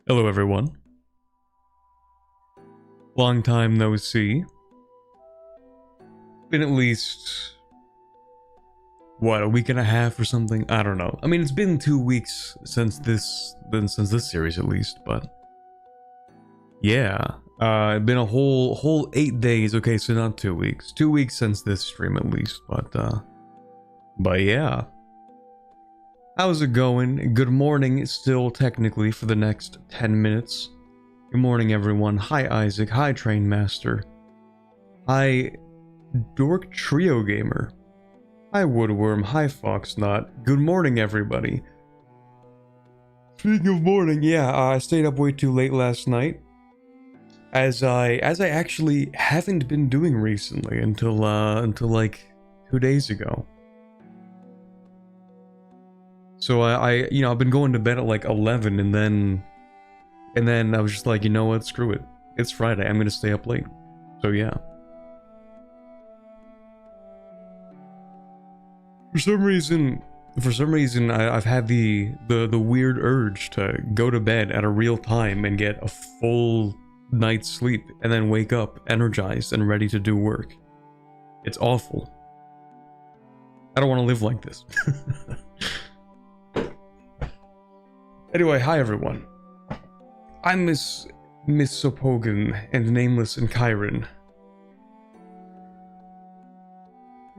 Hello everyone. Long time no see. Been at least, what, a week and a half or something? I don't know. I mean, it's been 2 weeks since this series at least, but yeah. It's been a whole 8 days. Okay, so not 2 weeks. 2 weeks since this stream at least, but yeah. How's it going? Good morning still technically for the next 10 minutes. Good morning everyone. Hi Isaac. Hi Train Master. Hi Dork Trio Gamer. Hi Woodworm. Hi Foxnot. Good morning everybody. Speaking of morning, yeah, I stayed up way too late last night. As I actually haven't been doing recently until like 2 days ago. So I've been going to bed at like 11 and then I was just like, you know what, screw it. It's Friday, I'm gonna stay up late. So yeah. For some reason I've had the weird urge to go to bed at a real time and get a full night's sleep and then wake up energized and ready to do work. It's awful. I don't want to live like this. Anyway, hi everyone. I'm Miss Sopogan and Nameless and Kyron.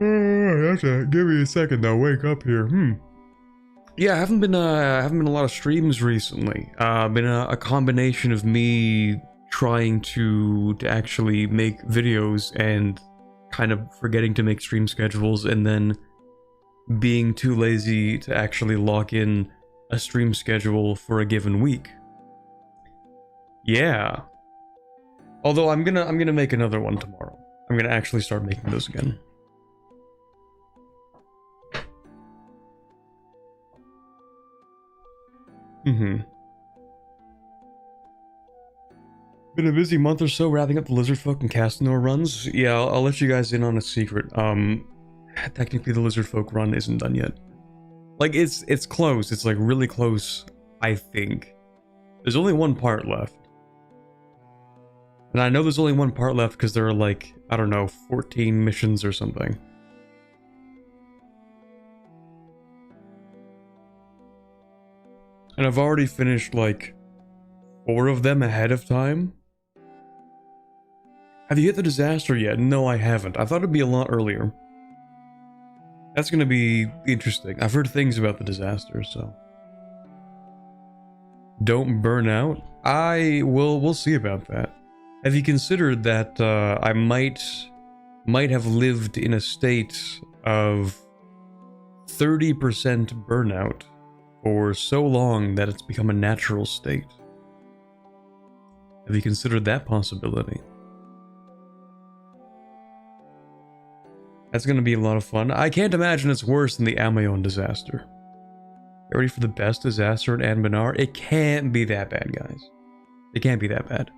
Give me a second to wake up here. Yeah, I haven't been a lot of streams recently. Been a combination of me trying to actually make videos and kind of forgetting to make stream schedules, and then being too lazy to actually lock in a stream schedule for a given week. Yeah. Although I'm gonna make another one tomorrow. I'm gonna actually start making those again. Been a busy month or so wrapping up the Lizardfolk and Castanor runs. Yeah, I'll let you guys in on a secret. Technically the Lizardfolk run isn't done yet. Like, it's close. It's like really close, I think. There's only one part left. And I know there's only one part left because there are like, I don't know, 14 missions or something. And I've already finished like 4 of them ahead of time. Have you hit the disaster yet? No, I haven't. I thought it'd be a lot earlier. That's gonna be interesting. I've heard things about the disaster, so. Don't burn out? We'll see about that. Have you considered that I might have lived in a state of 30% burnout for so long that it's become a natural state? Have you considered that possibility? That's gonna be a lot of fun. I can't imagine it's worse than the Amayon disaster. Get ready for the best disaster at Anbennar. It can't be that bad, guys. It can't be that bad.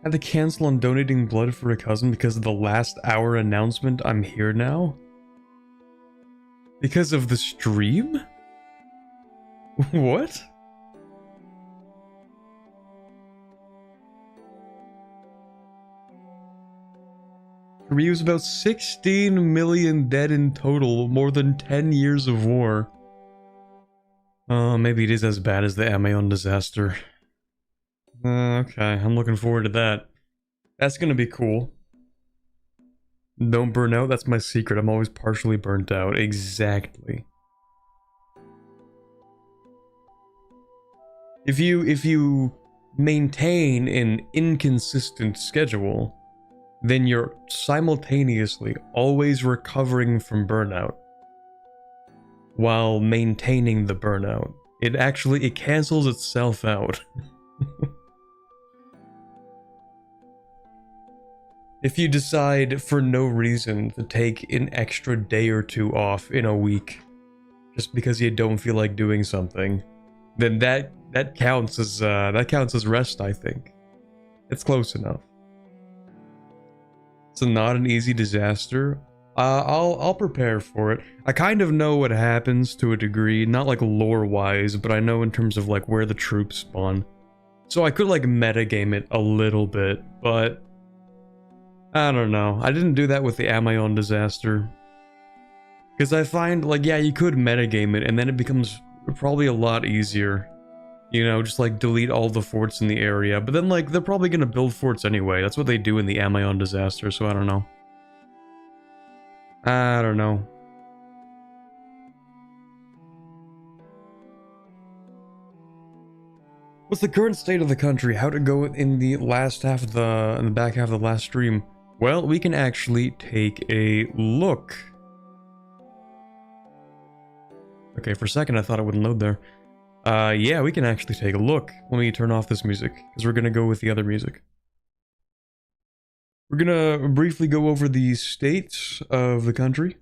Had to cancel on donating blood for a cousin because of the last hour announcement. I'm here now. Because of the stream? What? Korea was about 16 million dead in total, more than 10 years of war. Oh, maybe it is as bad as the Amayon disaster. Okay, I'm looking forward to that. That's gonna be cool. Don't burn out, that's my secret. I'm always partially burnt out. Exactly. If you maintain an inconsistent schedule, then you're simultaneously always recovering from burnout while maintaining the burnout. It cancels itself out. If you decide for no reason to take an extra day or 2 off in a week, just because you don't feel like doing something, then that counts as rest, I think. It's close enough. It's not an easy disaster. I'll prepare for it. I kind of know what happens to a degree, not like lore-wise, but I know in terms of like where the troops spawn. So I could like metagame it a little bit, but I don't know. I didn't do that with the Amion disaster. Because I find, like, yeah, you could metagame it, and then it becomes probably a lot easier. You know, just like delete all the forts in the area. But then, like, they're probably gonna build forts anyway. That's what they do in the Amion disaster, so I don't know. I don't know. What's the current state of the country? How'd it go in the last half of in the back half of the last stream? Well, we can actually take a look. Okay, for a second I thought it wouldn't load there. Yeah, we can actually take a look. Let me turn off this music, because we're gonna go with the other music. We're gonna briefly go over the states of the country,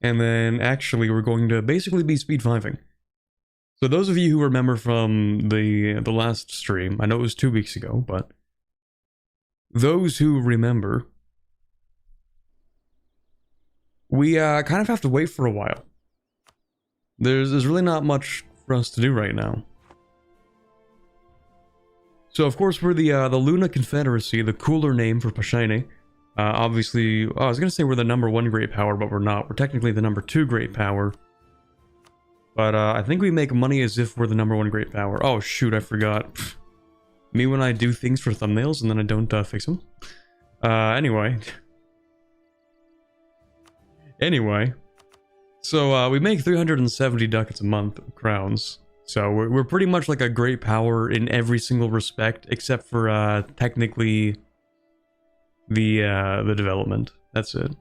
and then actually we're going to basically be speed 5ing. So those of you who remember from the last stream, I know it was 2 weeks ago, but those who remember, we kind of have to wait for a while. There's really not much for us to do right now. So of course we're the Luna Confederacy, the cooler name for Pashaine. Obviously, I was gonna say we're the #1 great power, but we're not. We're technically the #2 great power. But I think we make money as if we're the #1 great power. Oh shoot, I forgot. Me when I do things for thumbnails and then I don't fix them. Anyway. So we make 370 ducats a month of crowns. So we're pretty much like a great power in every single respect, except for technically the development. That's it.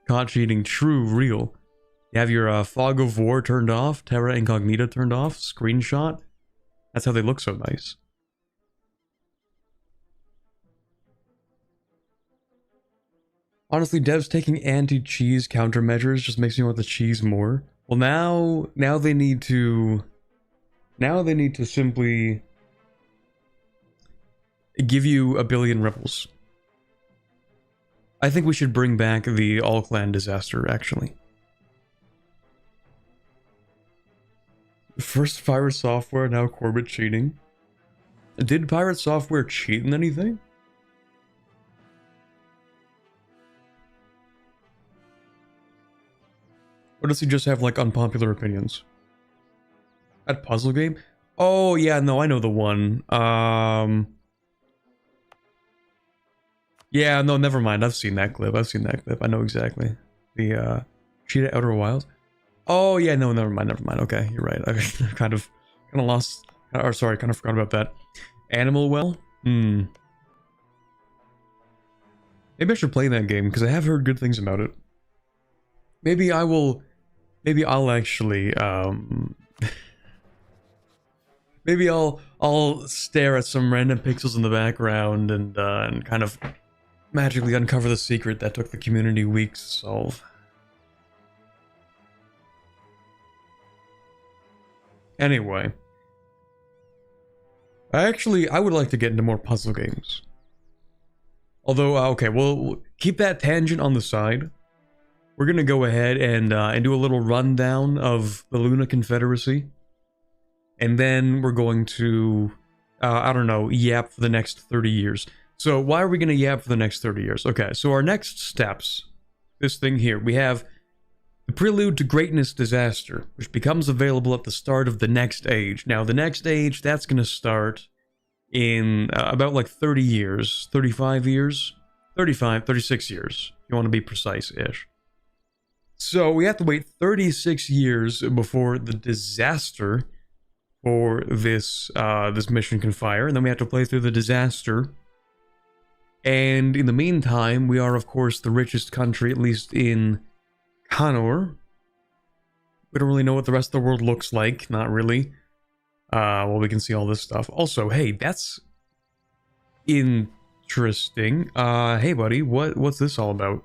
Caught cheating, true, real. You have your fog of war turned off, terra incognita turned off, screenshot. That's how they look so nice. Honestly, devs taking anti-cheese countermeasures just makes me want the cheese more. Well, now they need to simply give you a billion rebels. I think we should bring back the all-clan disaster, actually. First pirate software, now Corbett cheating. Did pirate software cheat in anything? Or does he just have, like, unpopular opinions? That puzzle game? Oh, yeah, no, I know the one. Yeah, no, never mind. I've seen that clip. I know exactly. The, Cheetah Outer Wilds. Oh, yeah, no, never mind. Okay, you're right. I kind of lost... Or, sorry, kind of forgot about that. Animal Well? Maybe I should play that game, because I have heard good things about it. Maybe I'll actually, maybe I'll stare at some random pixels in the background and kind of magically uncover the secret that took the community weeks to solve. Anyway. I would like to get into more puzzle games. Although, okay, we'll keep that tangent on the side. We're gonna go ahead and do a little rundown of the Luna Confederacy. And then we're going to, I don't know, yap for the next 30 years. So why are we gonna yap for the next 30 years? Okay, so our next steps, this thing here, we have the Prelude to Greatness Disaster, which becomes available at the start of the next age. Now, the next age, that's gonna start in about like 30 years, 35 years, 35, 36 years. You want to be precise-ish. So we have to wait 36 years before the disaster for this this mission can fire, and then we have to play through the disaster. And in the meantime, we are of course the richest country, at least in Connor. We don't really know what the rest of the world looks like, not really. Well, we can see all this stuff. Also, hey, that's interesting. Hey buddy, what's this all about?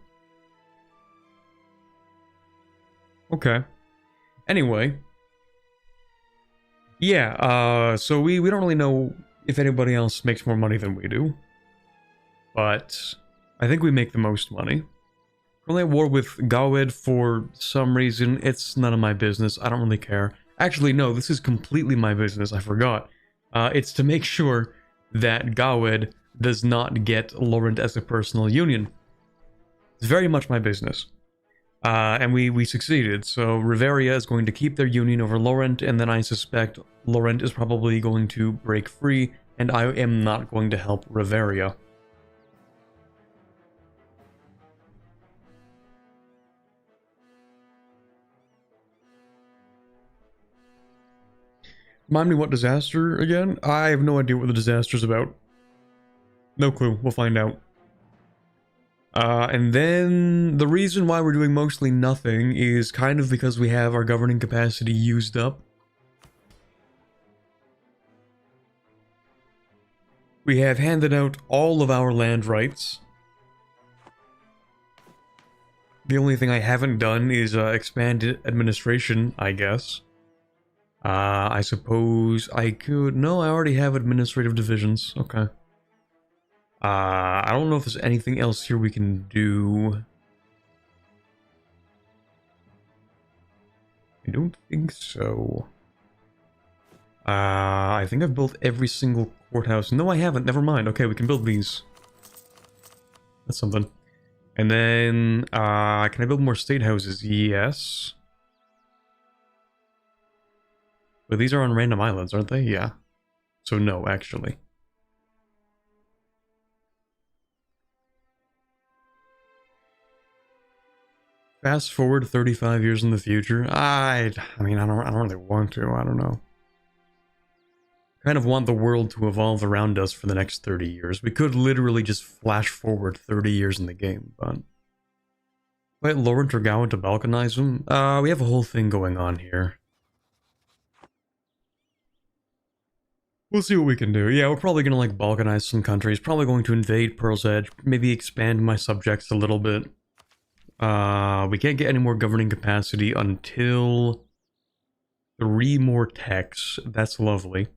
Okay. Anyway. Yeah, so we don't really know if anybody else makes more money than we do. but I think we make the most money. We're only at war with Gawed for some reason. It's none of my business. I don't really care. Actually, no, this is completely my business. I forgot. It's to make sure that Gawed does not get Laurent as a personal union. It's very much my business. And we succeeded. So Riveria is going to keep their union over Laurent, and then I suspect Laurent is probably going to break free, and I am not going to help Riveria. Remind me what disaster again? I have no idea what the disaster's about. No clue. We'll find out. And then the reason why we're doing mostly nothing is kind of because we have our governing capacity used up. We have handed out all of our land rights. The only thing I haven't done is expand administration, I guess. I suppose I could... No, I already have administrative divisions. Okay. I don't know if there's anything else here we can do. I don't think so. I think I've built every single courthouse. No, I haven't. Never mind. Okay, we can build these. That's something. And then, can I build more state houses? Yes. But these are on random islands, aren't they? Yeah. So no, actually. Fast forward 35 years in the future. I mean, I don't really want to. I don't know. Kind of want the world to evolve around us for the next 30 years. We could literally just flash forward 30 years in the game, but... Wait, Laurent or Gowan to balkanize him? We have a whole thing going on here. We'll see what we can do. Yeah, we're probably gonna, like, balkanize some countries. Probably going to invade Pearl's Edge. Maybe expand my subjects a little bit. We can't get any more governing capacity until 3 more techs. That's lovely.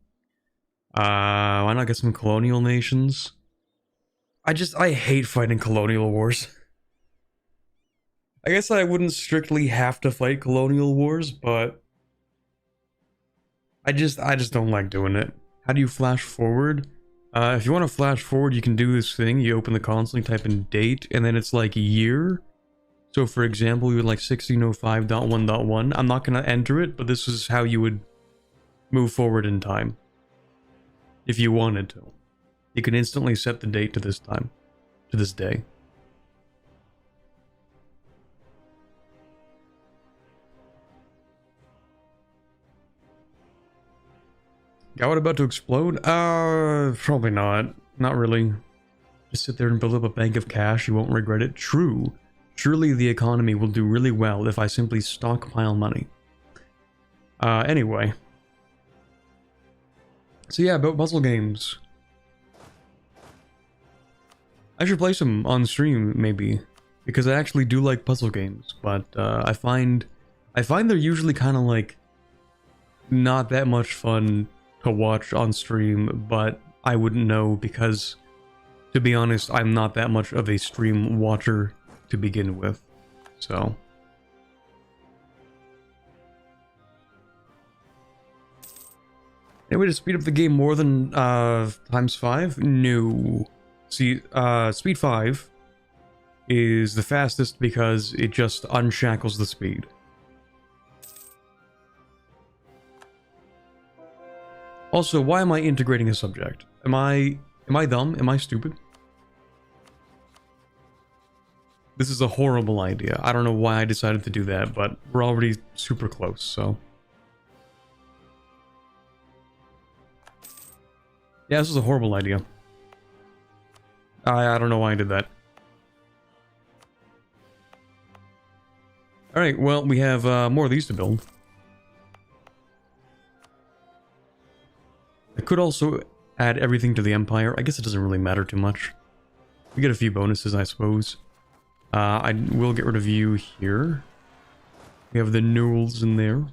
Why not get some colonial nations? I hate fighting colonial wars. I guess I wouldn't strictly have to fight colonial wars, but I just don't like doing it. How do you flash forward? If you want to flash forward, you can do this thing. You open the console, you type in date, and then it's like year. So for example, you would like 1605.1.1. I'm not going to enter it, but this is how you would move forward in time. If you wanted to. You can instantly set the date to this time. To this day. Got about to explode? Probably not. Not really. Just sit there and build up a bank of cash, you won't regret it. True. Surely the economy will do really well if I simply stockpile money. Anyway. So yeah, about puzzle games. I should play some on stream, maybe. Because I actually do like puzzle games, but I find they're usually kind of like not that much fun to watch on stream, but I wouldn't know because, to be honest, I'm not that much of a stream watcher to begin with, so... Any way to speed up the game more than ×5? No. See, speed 5 is the fastest because it just unshackles the speed. Also, why am I integrating a subject? Am I dumb? Am I stupid? This is a horrible idea. I don't know why I decided to do that, but we're already super close, so... Yeah, this is a horrible idea. I don't know why I did that. Alright, well, we have more of these to build. I could also add everything to the Empire. I guess it doesn't really matter too much. We get a few bonuses, I suppose. I will get rid of you here. We have the Newells in there.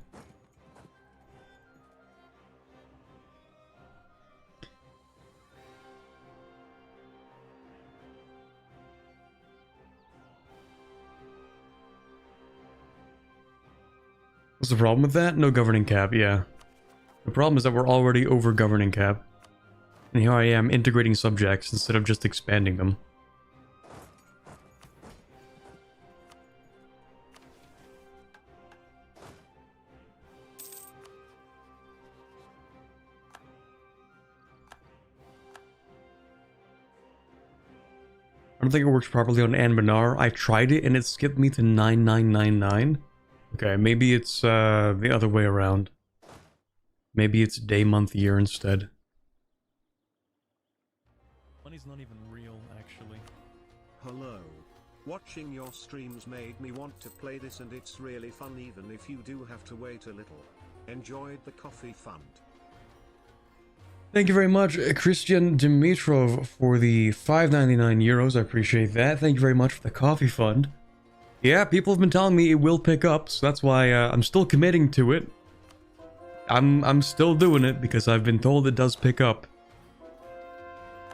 What's the problem with that? No governing cap, yeah. The problem is that we're already over governing cap. And here I am integrating subjects instead of just expanding them. I don't think it works properly on Anbennar. I tried it and it skipped me to 9999. Okay, maybe it's the other way around. Maybe it's day, month, year instead. Money's not even real, actually. Hello. Watching your streams made me want to play this, and it's really fun even if you do have to wait a little. Enjoyed the coffee fund. Thank you very much, Christian Dimitrov, for the 5.99 euros. I appreciate that. Thank you very much for the coffee fund. Yeah, people have been telling me it will pick up, so that's why I'm still committing to it. I'm still doing it because I've been told it does pick up.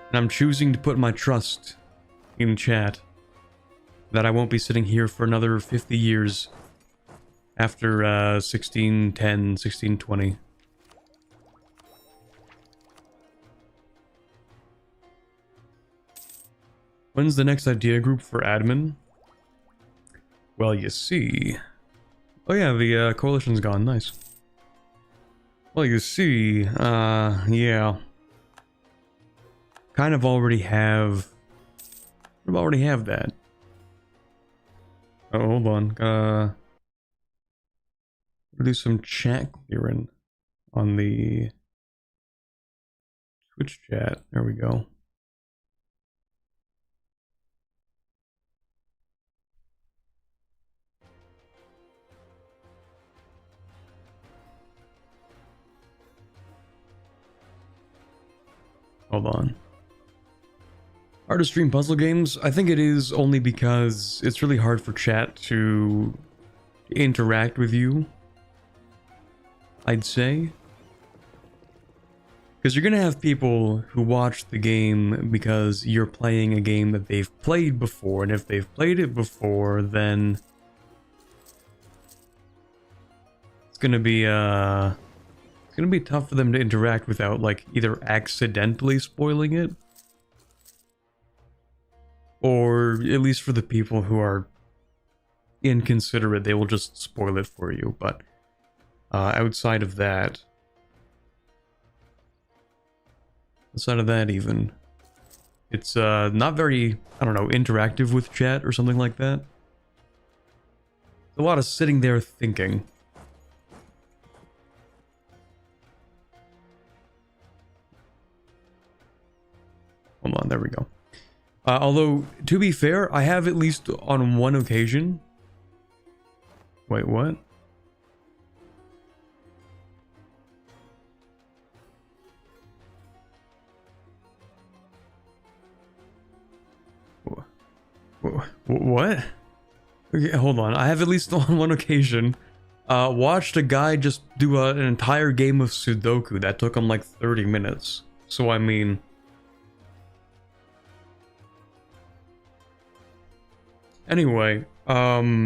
And I'm choosing to put my trust in chat that I won't be sitting here for another 50 years after 1610, 1620. When's the next idea group for admin? Well, you see... Oh yeah, the coalition's gone. Nice. Well, you see, yeah. Kind of already have... that. Oh, hold on. We'll do some chat clearing on the Twitch chat. There we go. Hold on. Hard to stream puzzle games? I think it is only because it's really hard for chat to interact with you, I'd say. Because you're gonna have people who watch the game because you're playing a game that they've played before, and if they've played it before, then it's gonna be tough for them to interact without, like, either accidentally spoiling it, or at least for the people who are inconsiderate, they will just spoil it for you. But outside of that even, it's not very, I don't know, interactive with chat or something like that. It's a lot of sitting there thinking. Hold on, there we go. Although, to be fair, I have at least on one occasion... Wait, what? What? Okay, hold on. I have at least on one occasion watched a guy just do an entire game of Sudoku that took him like 30 minutes. So, I mean... Anyway, what?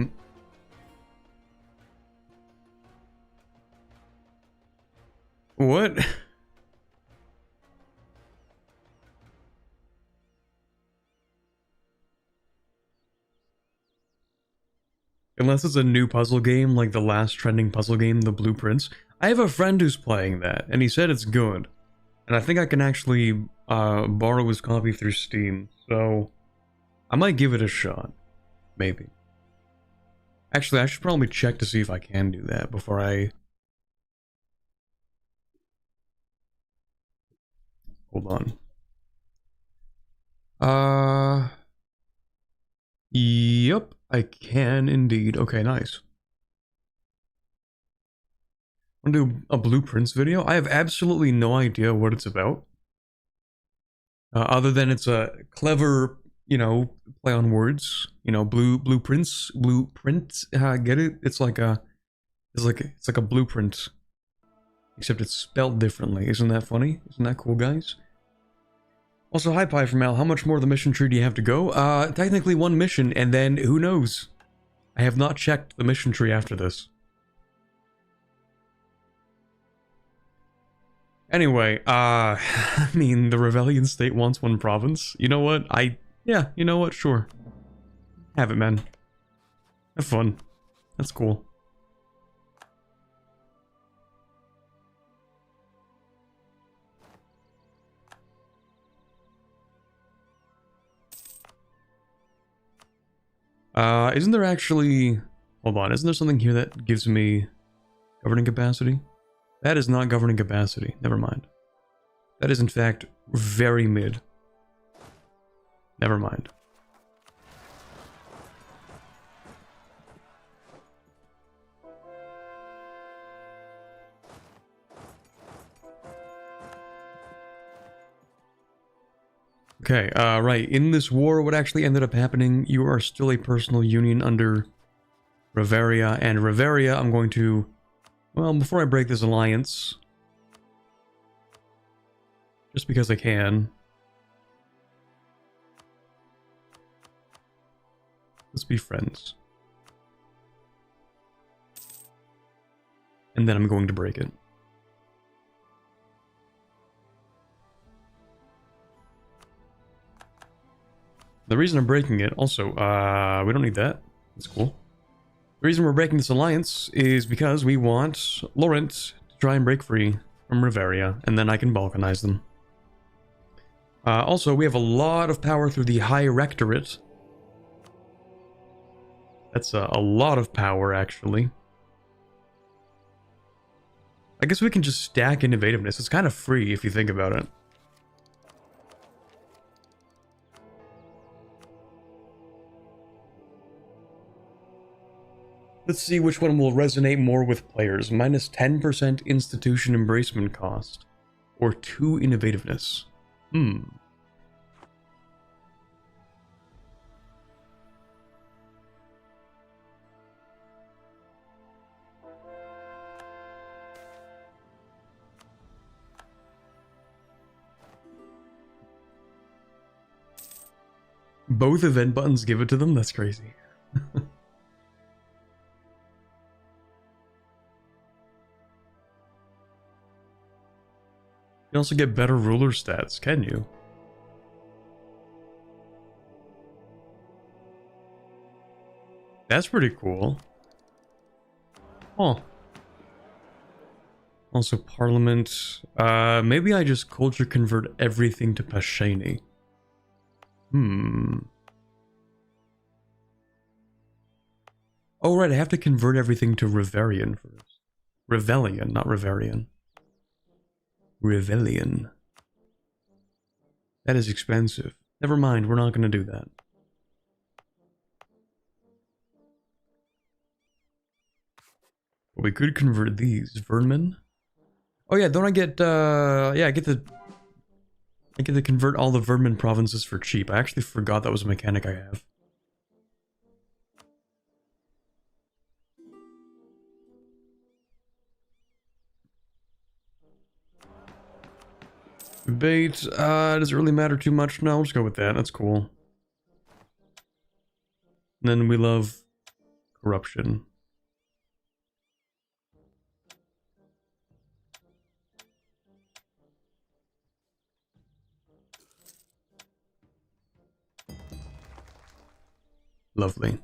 Unless it's a new puzzle game, like the last trending puzzle game, The Blueprints. I have a friend who's playing that, and he said it's good. And I think I can actually borrow his copy through Steam, so I might give it a shot. Maybe. Actually, I should probably check to see if I can do that before I... Hold on. Yep, I can indeed. Okay, nice. Want to do a Blueprints video? I have absolutely no idea what it's about. Other than it's a clever, you know, play on words. You know, blueprints. Get it? It's like a blueprint, except it's spelled differently. Isn't that funny? Isn't that cool, guys? Also, hi Pie from Al. How much more of the mission tree do you have to go? Technically one mission, and then who knows? I have not checked the mission tree after this. Anyway, I mean, the rebellion state wants one province. You know what? Yeah, you know what? Sure. Have it, man. Have fun. That's cool. Isn't there actually... Hold on, isn't there something here that gives me governing capacity? That is not governing capacity. Never mind. That is, in fact, very mid. Never mind. Okay, right. In this war, what actually ended up happening, you are still a personal union under Reveria, and Reveria, I'm going to... Well, before I break this alliance, just because I can, let's be friends. And then I'm going to break it. The reason I'm breaking it, also, we don't need that. That's cool. The reason we're breaking this alliance is because we want Laurent to try and break free from Reveria, and then I can balkanize them. Also, we have a lot of power through the High Rectorate. That's a lot of power, actually. I guess we can just stack innovativeness. It's kind of free if you think about it. Let's see which one will resonate more with players. Minus 10% institution embracement cost. Or 2 innovativeness. Both event buttons give it to them? That's crazy. You can also get better ruler stats, can you? That's pretty cool. Oh. Also Parliament. Maybe I just culture convert everything to Pashaine. Oh right, I have to convert everything to Reverian first. Revelian, not Reverian. Revelian. That is expensive. Never mind, we're not going to do that. But we could convert these. Vermin? Oh yeah, don't I get, yeah, I get to convert all the Vermin provinces for cheap. I actually forgot that was a mechanic I have. Bait, does it really matter too much? No, let's go with that. That's cool. And then we love corruption. Lovely.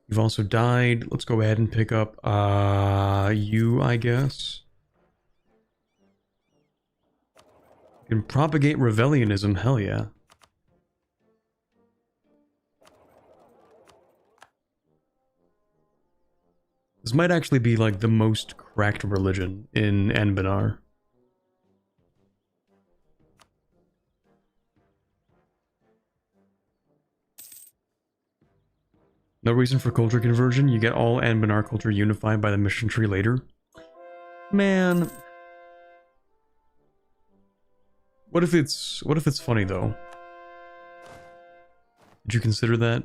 You've also died. Let's go ahead and pick up, you, I guess. You can propagate rebellionism, hell yeah. This might actually be like the most cracked religion in Anbennar. No reason for culture conversion. You get all Anbennar culture unified by the mission tree later. Man. What if it's funny though? Did you consider that?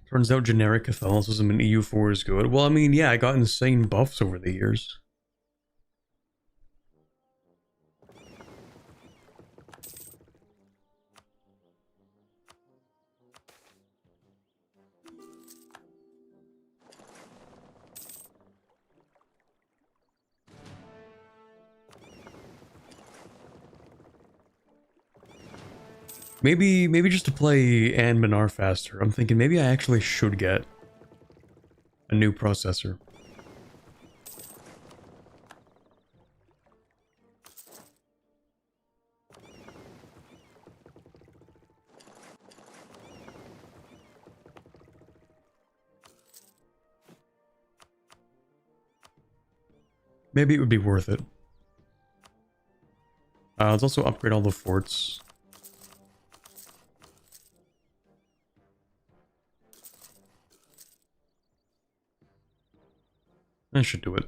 Turns out generic Catholicism in EU4 is good. Well, I mean, yeah, I got insane buffs over the years. Maybe just to play Anbennar faster, I'm thinking maybe I actually should get a new processor. Maybe it would be worth it. Let's also upgrade all the forts. That should do it.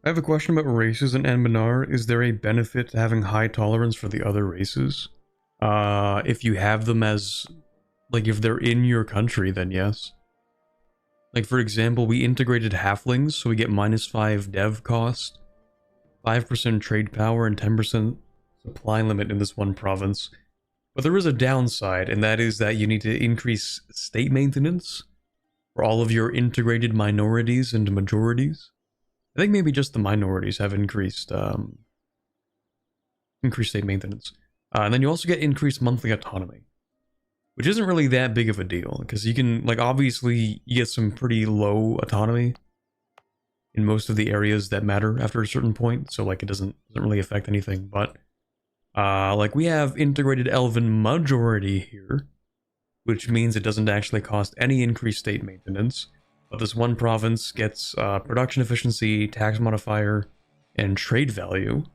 I have a question about races in Anbennar. Is there a benefit to having high tolerance for the other races? If you have them as, like, if they're in your country, then yes. Like, for example, we integrated halflings, so we get -5 dev cost, 5% trade power, and 10% supply limit in this one province. But there is a downside, and that is that you need to increase state maintenance for all of your integrated minorities and majorities. I think maybe just the minorities have increased state maintenance. And then you also get increased monthly autonomy, which isn't really that big of a deal, because you can, like, obviously you get some pretty low autonomy in most of the areas that matter after a certain point, so, like, it doesn't really affect anything, but like, we have integrated elven majority here, which means it doesn't actually cost any increased state maintenance. But this one province gets production efficiency, tax modifier, and trade value.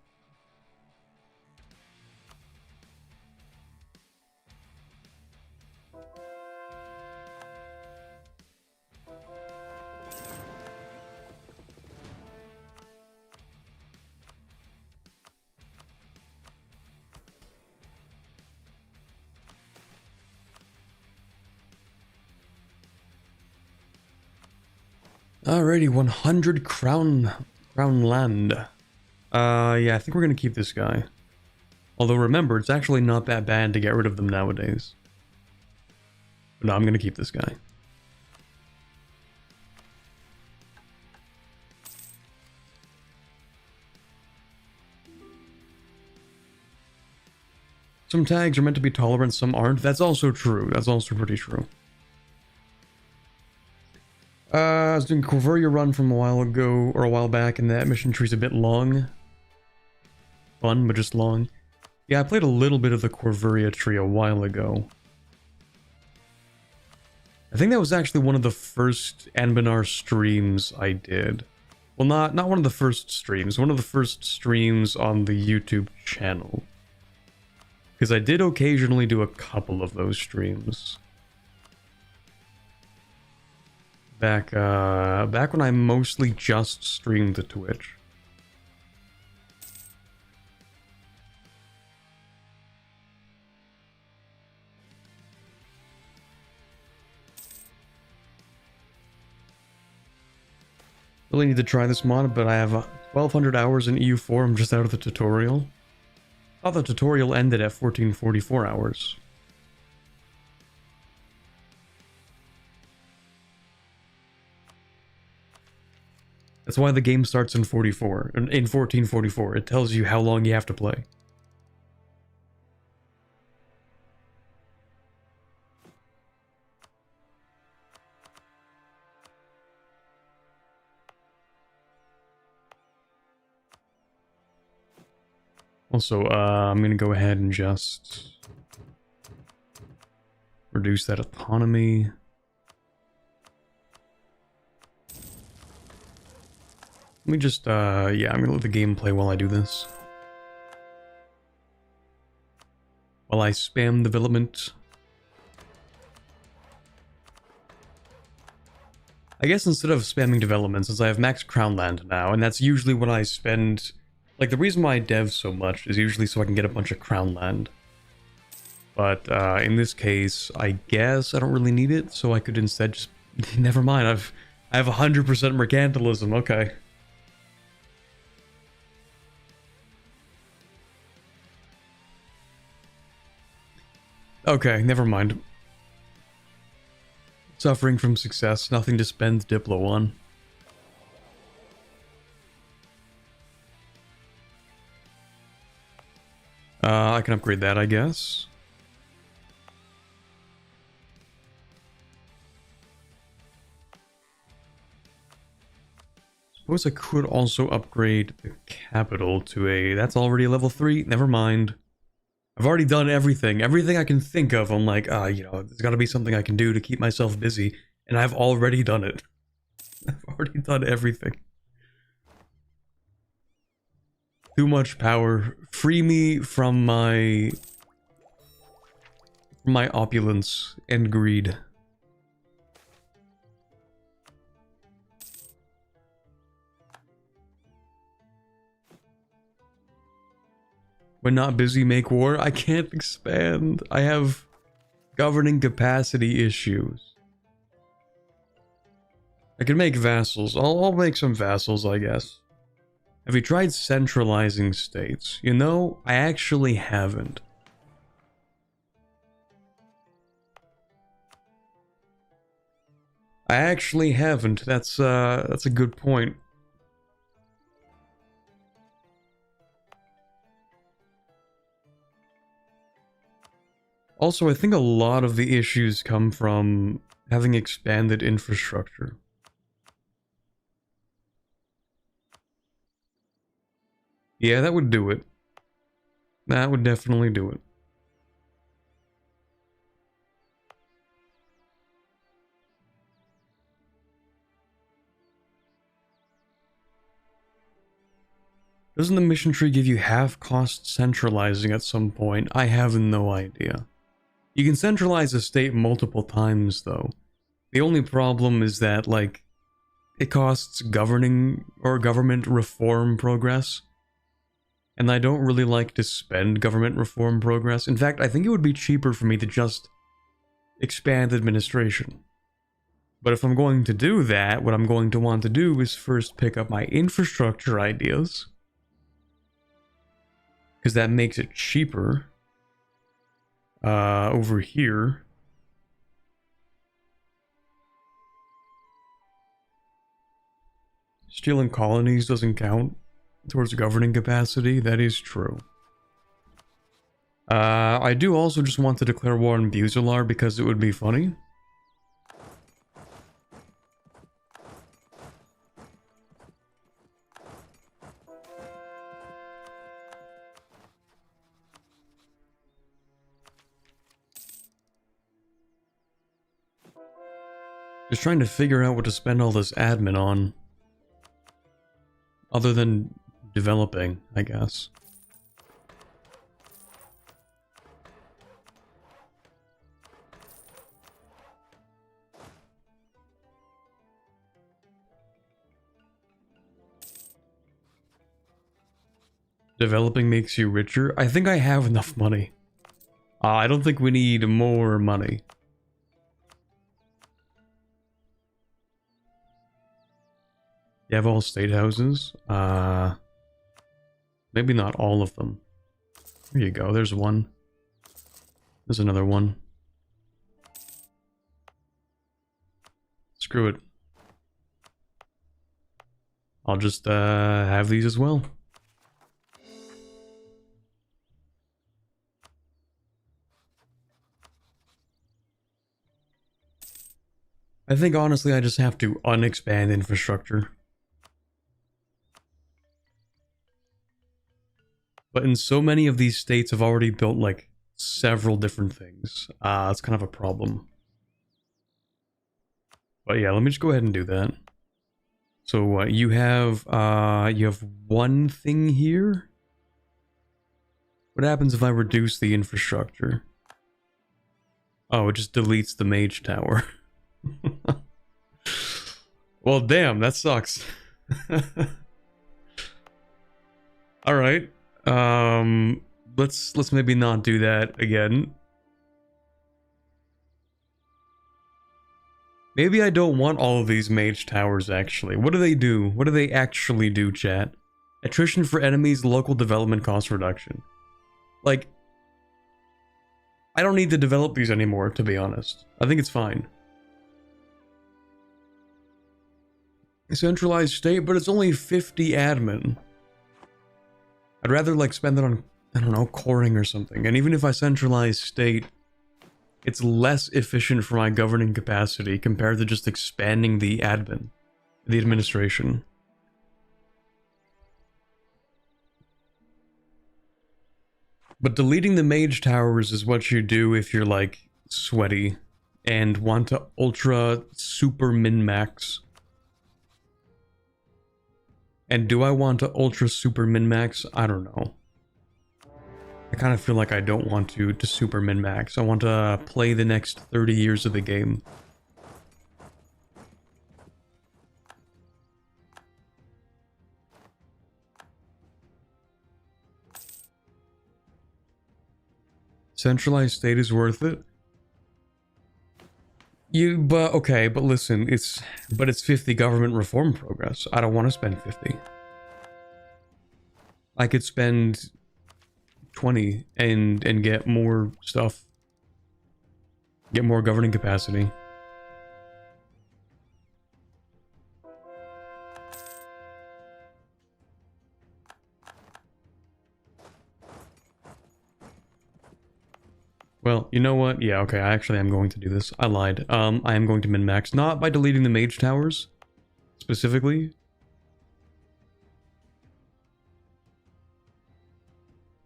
Alrighty, 100 crown land. Yeah, I think we're gonna keep this guy. Although remember, it's actually not that bad to get rid of them nowadays. But no, I'm gonna keep this guy. Some tags are meant to be tolerant, some aren't. That's also true. That's also pretty true. I was doing Corveria run from a while ago, or a while back, and that mission tree's a bit long. Fun, but just long. Yeah, I played a little bit of the Corveria tree a while ago. I think that was actually one of the first Anbennar streams I did. Well, not one of the first streams, one of the first streams on the YouTube channel. Because I did occasionally do a couple of those streams. Back when I mostly just streamed to Twitch. Really need to try this mod, but I have 1200 hours in EU4. I'm just out of the tutorial. I thought the tutorial ended at 1444 hours. That's why the game starts in 1444. It tells you how long you have to play. Also, I'm gonna go ahead and just reduce that autonomy. Let me just, yeah, I'm gonna let the game play while I do this. While I spam development. I guess instead of spamming development, since I have max crown land now, and that's usually what I spend. Like, the reason why I dev so much is usually so I can get a bunch of crown land. But in this case, I guess I don't really need it, so I could instead just... Never mind, I have 100% mercantilism, okay. Okay, never mind. Suffering from success, nothing to spend Diplo on. I can upgrade that, I guess. Suppose I could also upgrade the capital to a... That's already a level 3? Never mind. I've already done everything. Everything I can think of, I'm like, you know, there's gotta be something I can do to keep myself busy. And I've already done it. I've already done everything. Too much power. Free me from my opulence and greed. When not busy, make war. I can't expand. I have governing capacity issues. I can make vassals. I'll make some vassals, I guess. Have you tried centralizing states? You know, I actually haven't. I actually haven't. That's a good point. Also, I think a lot of the issues come from having expanded infrastructure. Yeah, that would do it. That would definitely do it. Doesn't the mission tree give you half cost centralizing at some point? I have no idea. You can centralize a state multiple times, though. The only problem is that, like, it costs governing or government reform progress. And I don't really like to spend government reform progress. In fact, I think it would be cheaper for me to just expand administration. But if I'm going to do that, what I'm going to want to do is first pick up my infrastructure ideas. Because that makes it cheaper. Over here. Stealing colonies doesn't count towards governing capacity. That is true. I do also just want to declare war on Buzelar because it would be funny. Just trying to figure out what to spend all this admin on. Other than developing, I guess. Developing makes you richer? I think I have enough money. I don't think we need more money. You have all state houses? Maybe not all of them. There you go, there's one. There's another one. Screw it. I'll just have these as well. I think honestly I just have to unexpand infrastructure. But in so many of these states I've already built like several different things. It's kind of a problem. But yeah, let me just go ahead and do that. So you have one thing here. What happens if I reduce the infrastructure? Oh, it just deletes the mage tower. Well, damn, that sucks. All right. Let's maybe not do that again. Maybe I don't want all of these mage towers, actually. What do they do? What do they actually do, chat? Attrition for enemies, local development cost reduction. Like, I don't need to develop these anymore, to be honest. I think it's fine. Centralized state, but it's only 50 admin. I'd rather like spend it on, I don't know, coring or something. And even if I centralize state, it's less efficient for my governing capacity compared to just expanding the admin, the administration. But deleting the mage towers is what you do if you're like sweaty and want to ultra super min-max. And do I want to ultra super min-max? I don't know. I kind of feel like I don't want to super min-max. I want to play the next 30 years of the game. Centralized state is worth it. But listen, it's 50 government reform progress. I don't want to spend 50. I could spend 20 and get more stuff. Get more governing capacity. Well, you know what? Yeah, okay, I actually am going to do this. I lied. I am going to min-max, not by deleting the mage towers, specifically.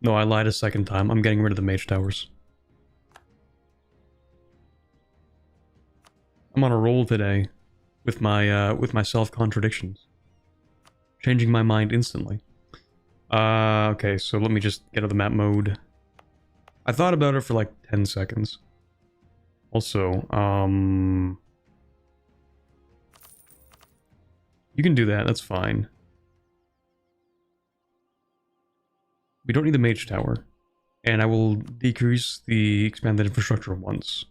No, I lied a second time. I'm getting rid of the mage towers. I'm on a roll today with my self-contradictions. Changing my mind instantly. Okay, so let me just get out of the map mode. I thought about it for like 10 seconds. Also, you can do that, that's fine. We don't need the mage tower. And I will decrease the expanded infrastructure once.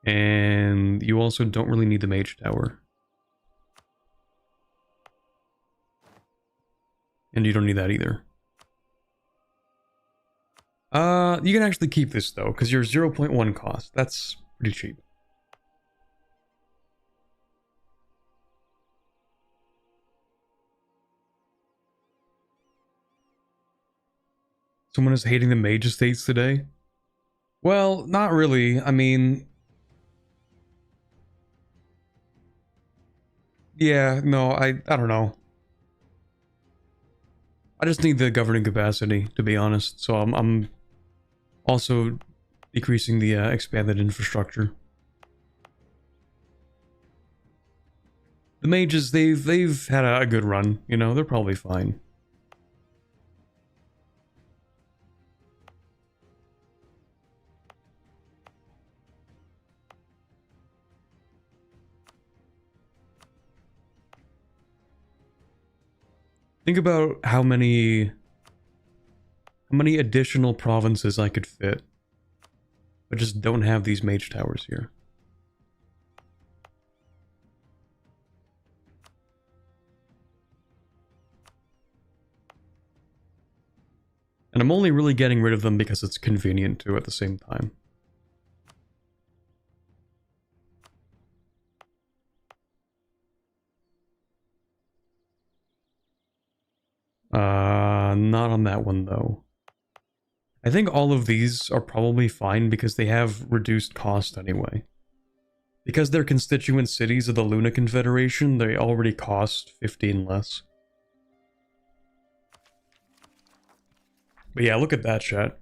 And you also don't really need the mage tower. And you don't need that either. You can actually keep this though, because you're 0.1 cost. That's pretty cheap. Someone is hating the mage estates today? Well, not really. I mean... Yeah, no, I don't know. I just need the governing capacity, to be honest, so I'm also decreasing the expanded infrastructure. The mages, they've had a good run, you know, they're probably fine. Think about how many additional provinces I could fit, but just don't have these mage towers here. And I'm only really getting rid of them because it's convenient too at the same time. Not on that one though. I think all of these are probably fine because they have reduced cost anyway. Because they're constituent cities of the Luna Confederation, they already cost 15 less. But yeah, look at that, chat.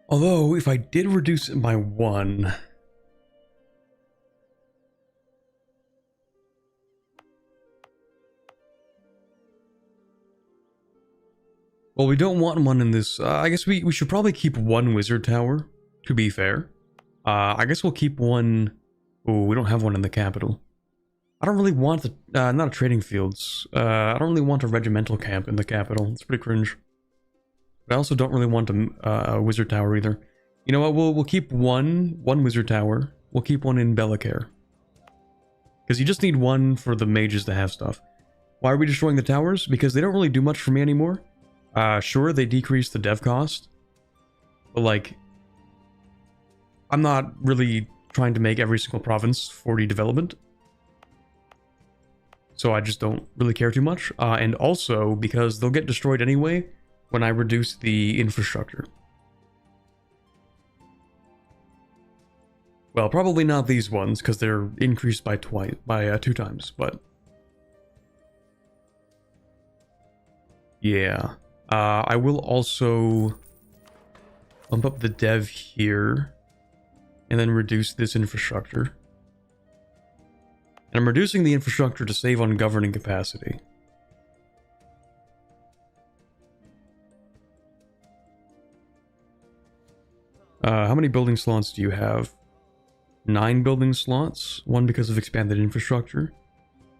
Although, if I did reduce it by 1... Well, we don't want one in this... I guess we should probably keep 1 wizard tower, to be fair. I guess we'll keep 1... Oh, we don't have one in the capital. I don't really want the... not a trading fields. I don't really want a regimental camp in the capital. It's pretty cringe. But I also don't really want a wizard tower either. You know what? We'll keep one wizard tower. We'll keep one in Bellicare. Because you just need one for the mages to have stuff. Why are we destroying the towers? Because they don't really do much for me anymore. Sure, they decrease the dev cost. But, like, I'm not really trying to make every single province 40 development. So I just don't really care too much. And also, because they'll get destroyed anyway when I reduce the infrastructure. Well, probably not these ones, because they're increased by 2 times, but... yeah. I will also bump up the dev here, and then reduce this infrastructure. And I'm reducing the infrastructure to save on governing capacity. How many building slots do you have? 9 building slots, 1 because of expanded infrastructure.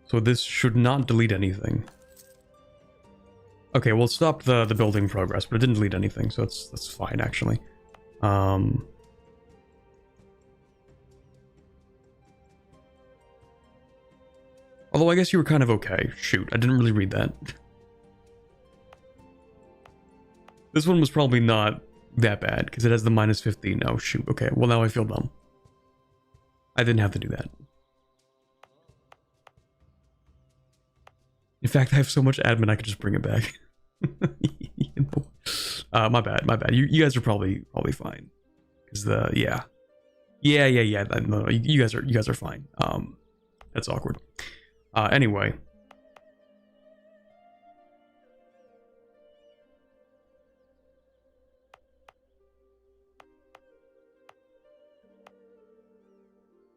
So this should not delete anything. Okay, well, it stopped the building progress, but it didn't delete anything, so that's fine, actually. Although I guess you were kind of okay. Shoot, I didn't really read that. This one was probably not that bad, because it has the minus 15. Oh, shoot. Okay, well, now I feel dumb. I didn't have to do that. In fact, I have so much admin, I could just bring it back. You know? My bad, my bad. You guys are probably fine. Because yeah. Yeah. No, you guys are fine. That's awkward. Anyway.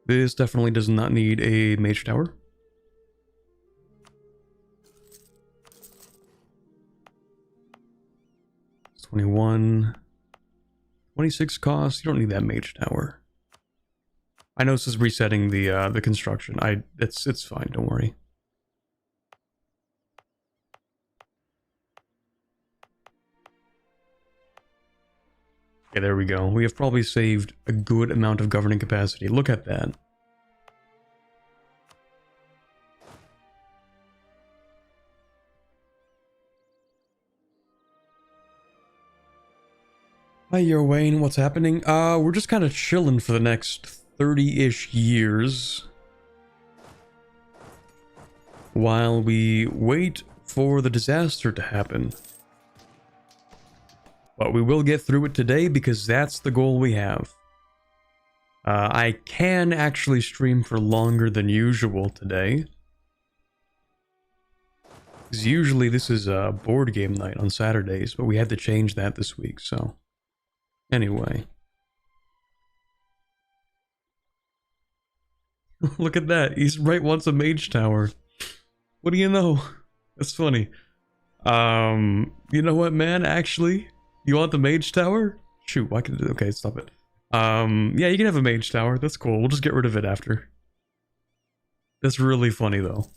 This definitely does not need a mage tower. It's 21. 26 cost. You don't need that mage tower. I know this is resetting the construction. It's fine, don't worry. Okay, there we go. We have probably saved a good amount of governing capacity. Look at that. Hi, Wayne. What's happening? We're just kind of chilling for the next 30-ish years. While we wait for the disaster to happen. But we will get through it today because that's the goal we have. I can actually stream for longer than usual today. Because usually this is a board game night on Saturdays, but we had to change that this week, so... Anyway. Look at that, he's right wants a mage tower. What do you know? That's funny. You know what, man, actually... You want the mage tower? Shoot, why can it... Okay, stop it. Yeah, you can have a mage tower. That's cool. We'll just get rid of it after. That's really funny, though.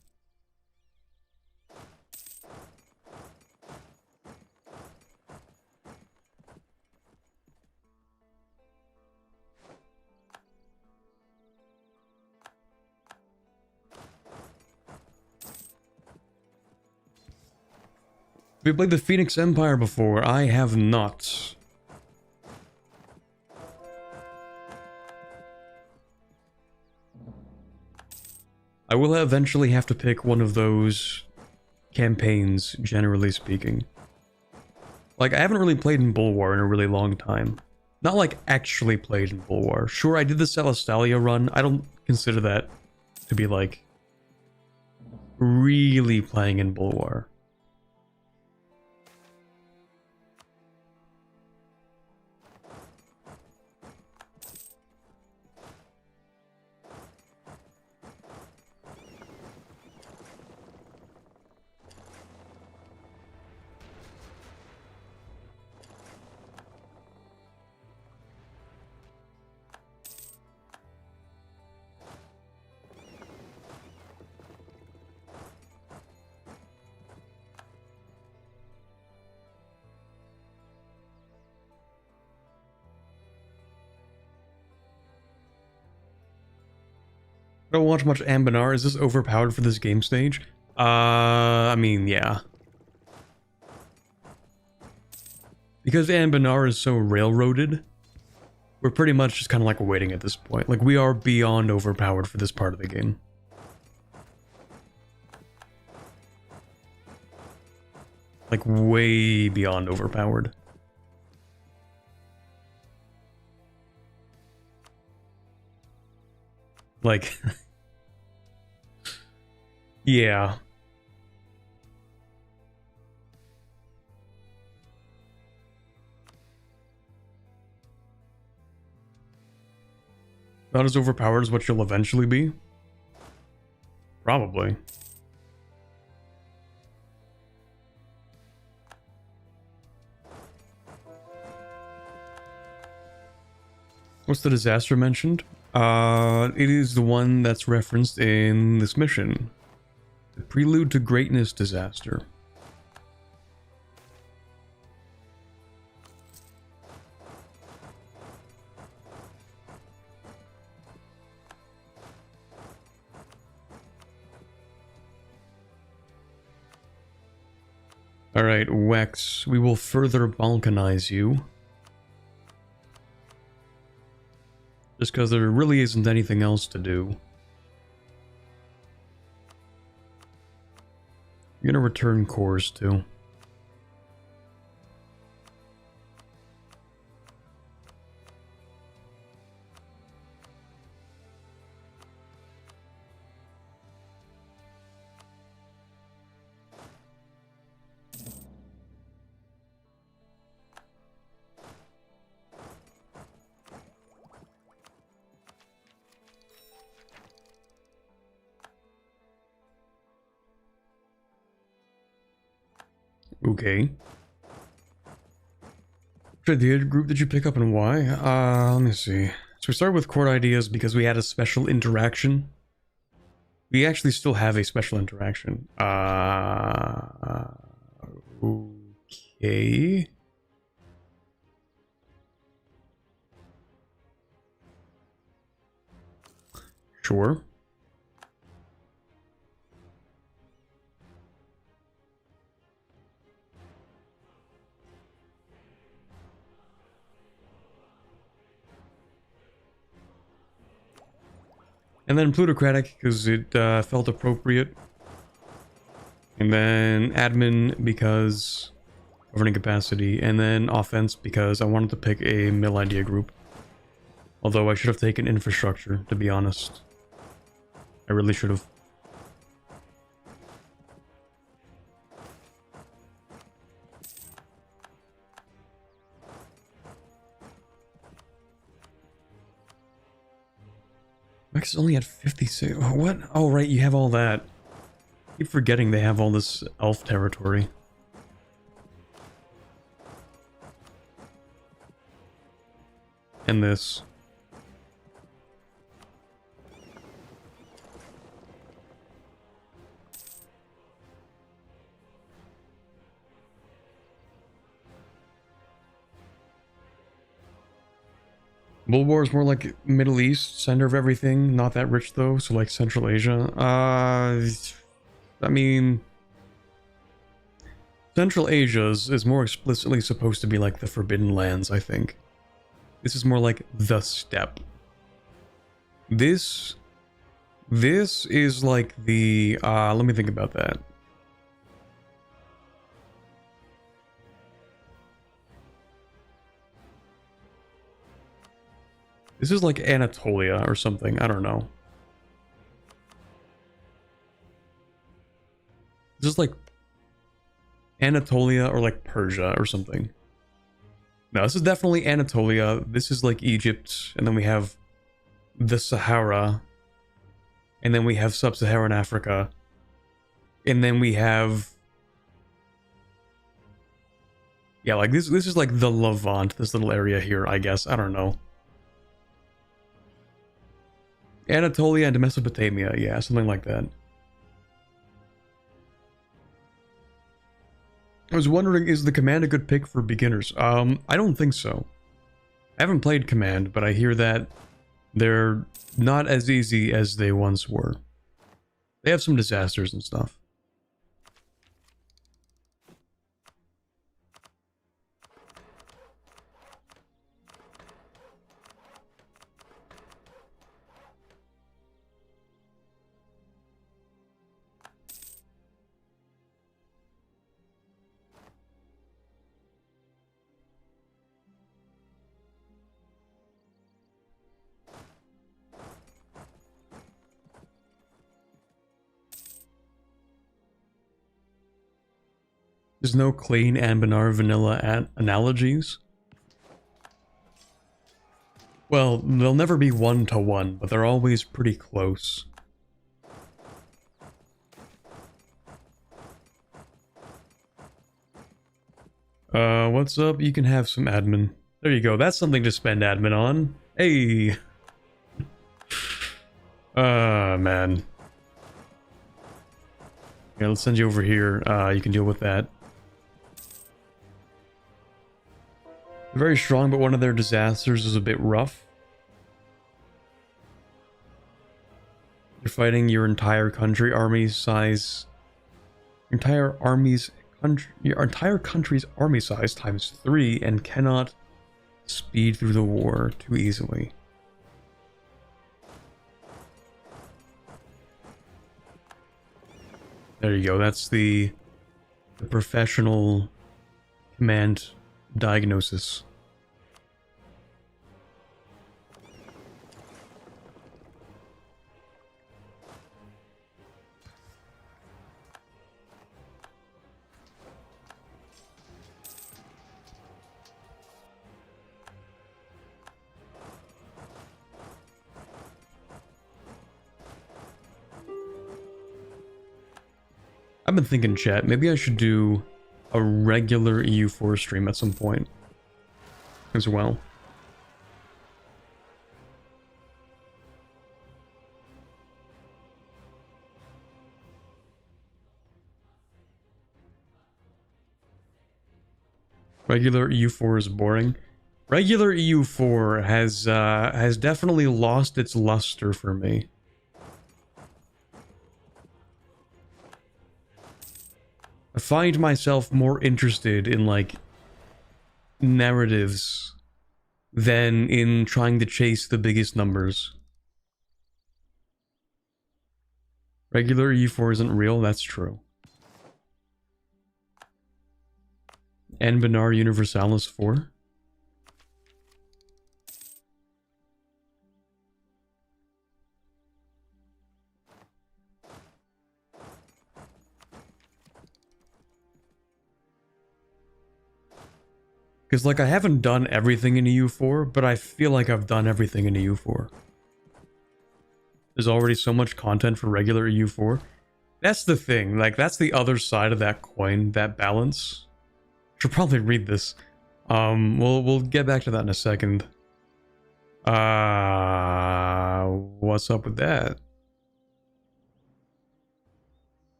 Have you played the Phoenix Empire before? I have not. I will eventually have to pick one of those campaigns, generally speaking. Like, I haven't really played in Bulwar in a really long time. Not like actually played in Bulwar. Sure, I did the Celestalia run. I don't consider that to be like really playing in Bulwar. Don't watch much Anbennar. Is this overpowered for this game stage? I mean, yeah. Because Anbennar is so railroaded, we're pretty much just kind of like waiting at this point. Like, we are beyond overpowered for this part of the game. Like, way beyond overpowered. Like, yeah. Not as overpowered as what you'll eventually be? Probably. What's the disaster mentioned? It is the one that's referenced in this mission. The Prelude to Greatness disaster. Alright, Wex, we will further balkanize you. Just because there really isn't anything else to do. You're gonna return cores too. Okay. Which idea group did you pick up and why? Let me see. So we started with core ideas because we had a special interaction. We actually still have a special interaction. Okay. Sure. And then plutocratic, because it felt appropriate. And then admin, because governing capacity. And then offense, because I wanted to pick a mill idea group. Although I should have taken infrastructure, to be honest. I really should have. Max only had 56. What? Oh, right, you have all that. I keep forgetting they have all this elf territory. And this. Bulbar is more like Middle East, center of everything, not that rich though, so like Central Asia. I mean... Central Asia is more explicitly supposed to be like the Forbidden Lands, I think. This is more like the steppe. This is like the... let me think about that. This is like Anatolia or something, I don't know. This is like Anatolia or like Persia or something. No, this is definitely Anatolia. This is like Egypt, and then we have the Sahara, and then we have Sub-Saharan Africa, and then we have... Yeah, like this is like the Levant, this little area here, I guess. I don't know. Anatolia and Mesopotamia, yeah, something like that. I was wondering, is the Command a good pick for beginners? I don't think so. I haven't played Command, but I hear that They're not as easy as they once were. They have some disasters and stuff. There's no clean Anbennar vanilla analogies. Well, they'll never be one-to-one, but they're always pretty close. What's up? You can have some admin. There you go. That's something to spend admin on. Hey! Man. Yeah, let's send you over here. You can deal with that. Very strong, but one of their disasters is a bit rough. You're fighting your entire country, army size, your entire country's army size times 3, and cannot speed through the war too easily. There you go. That's the professional command diagnosis. I've been thinking, chat, maybe I should do a regular EU4 stream at some point as well. Regular EU4 is boring. Regular EU4 has definitely lost its luster for me. I find myself more interested in, like, narratives than in trying to chase the biggest numbers. Regular EU4 isn't real, that's true. Anbennar Universalis 4. Because, like, I haven't done everything in EU4, but I feel like I've done everything in EU4. There's already so much content for regular EU4. That's the thing, like, that's the other side of that coin, that balance. Should probably read this. We'll get back to that in a second. What's up with that?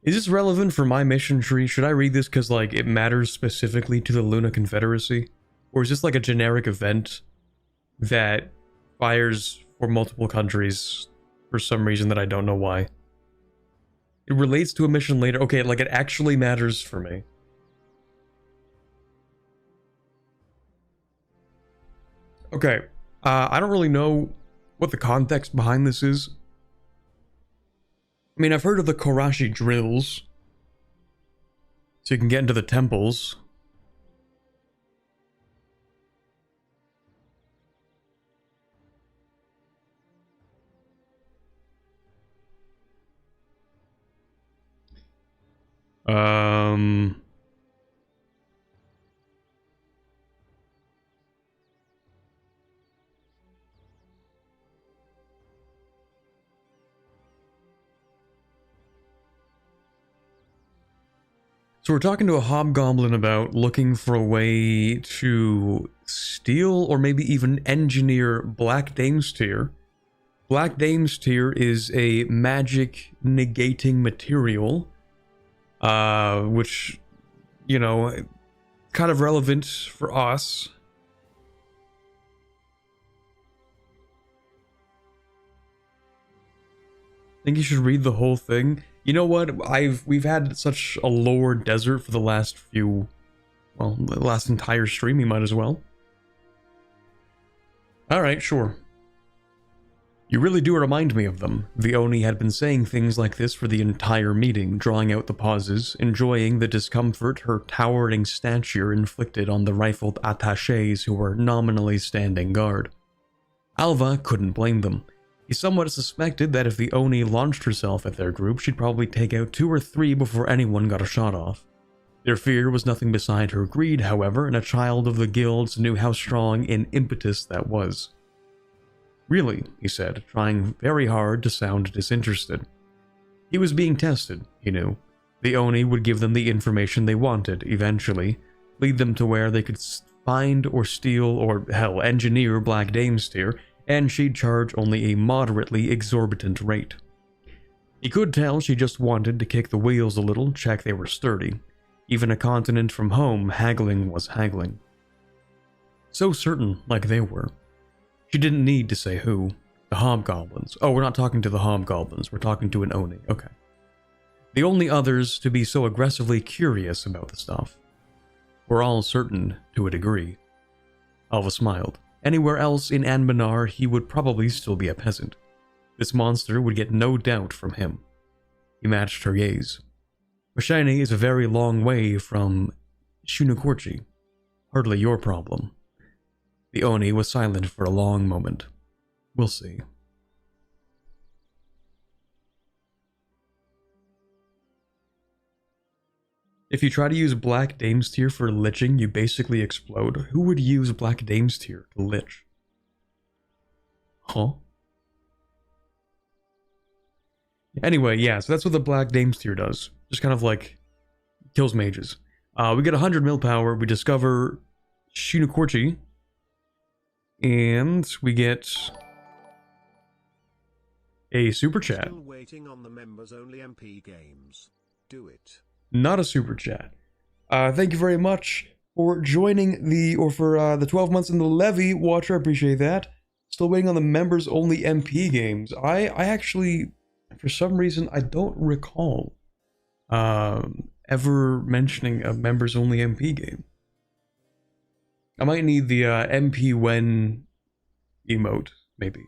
Is this relevant for my mission tree? Should I read this because, like, it matters specifically to the Luna Confederacy? Or is this like a generic event that fires for multiple countries for some reason that I don't know why? It relates to a mission later. Okay, like, it actually matters for me. Okay, I don't really know what the context behind this is. I mean, I've heard of the Korashi drills, so you can get into the temples. So we're talking to a hobgoblin about looking for a way to steal or maybe even engineer Black Dame's tier Black Dame's Tear is a magic negating material, which, you know, kind of relevant for us. I think you should read the whole thing. You know what? We've had such a lore desert for the last few, well, the last entire stream. You might as well. All right, sure. You really do remind me of them. The Oni had been saying things like this for the entire meeting, drawing out the pauses, enjoying the discomfort her towering stature inflicted on the rifled attachés who were nominally standing guard. Alva couldn't blame them. He somewhat suspected that if the Oni launched herself at their group, she'd probably take out 2 or 3 before anyone got a shot off. Their fear was nothing beside her greed, however, and a child of the guilds knew how strong an impetus that was. Really, he said, trying very hard to sound disinterested. He was being tested, he knew. The Oni would give them the information they wanted, eventually, lead them to where they could find or steal or, hell, engineer Black Dame's Tear, and she'd charge only a moderately exorbitant rate. He could tell she just wanted to kick the wheels a little, check they were sturdy. Even a continent from home, haggling was haggling. So certain, like they were. She didn't need to say who. The hobgoblins. Oh, we're not talking to the hobgoblins, we're talking to an Oni. Okay. The only others to be so aggressively curious about the stuff. We're all certain, to a degree. Alva smiled. Anywhere else in Anbennar, he would probably still be a peasant. This monster would get no doubt from him. He matched her gaze. Pashaine is a very long way from Shunukorchi. Hardly your problem. The Oni was silent for a long moment. We'll see. If you try to use Black Dame's Tear for liching, you basically explode. Who would use Black Dame's Tear to lich? Huh? Anyway, yeah, so that's what the Black Dame's Tear does. Just kind of like kills mages. We get 100 mil power, we discover Shunukorchi, and we get a super chat. Still waiting on the members only MP games. Do it. Not a super chat. Thank you very much for joining the 12 months in the levy, Watcher. I appreciate that. Still waiting on the members only MP games. I actually, for some reason, I don't recall ever mentioning a members only MP game. I might need the MP when emote, maybe.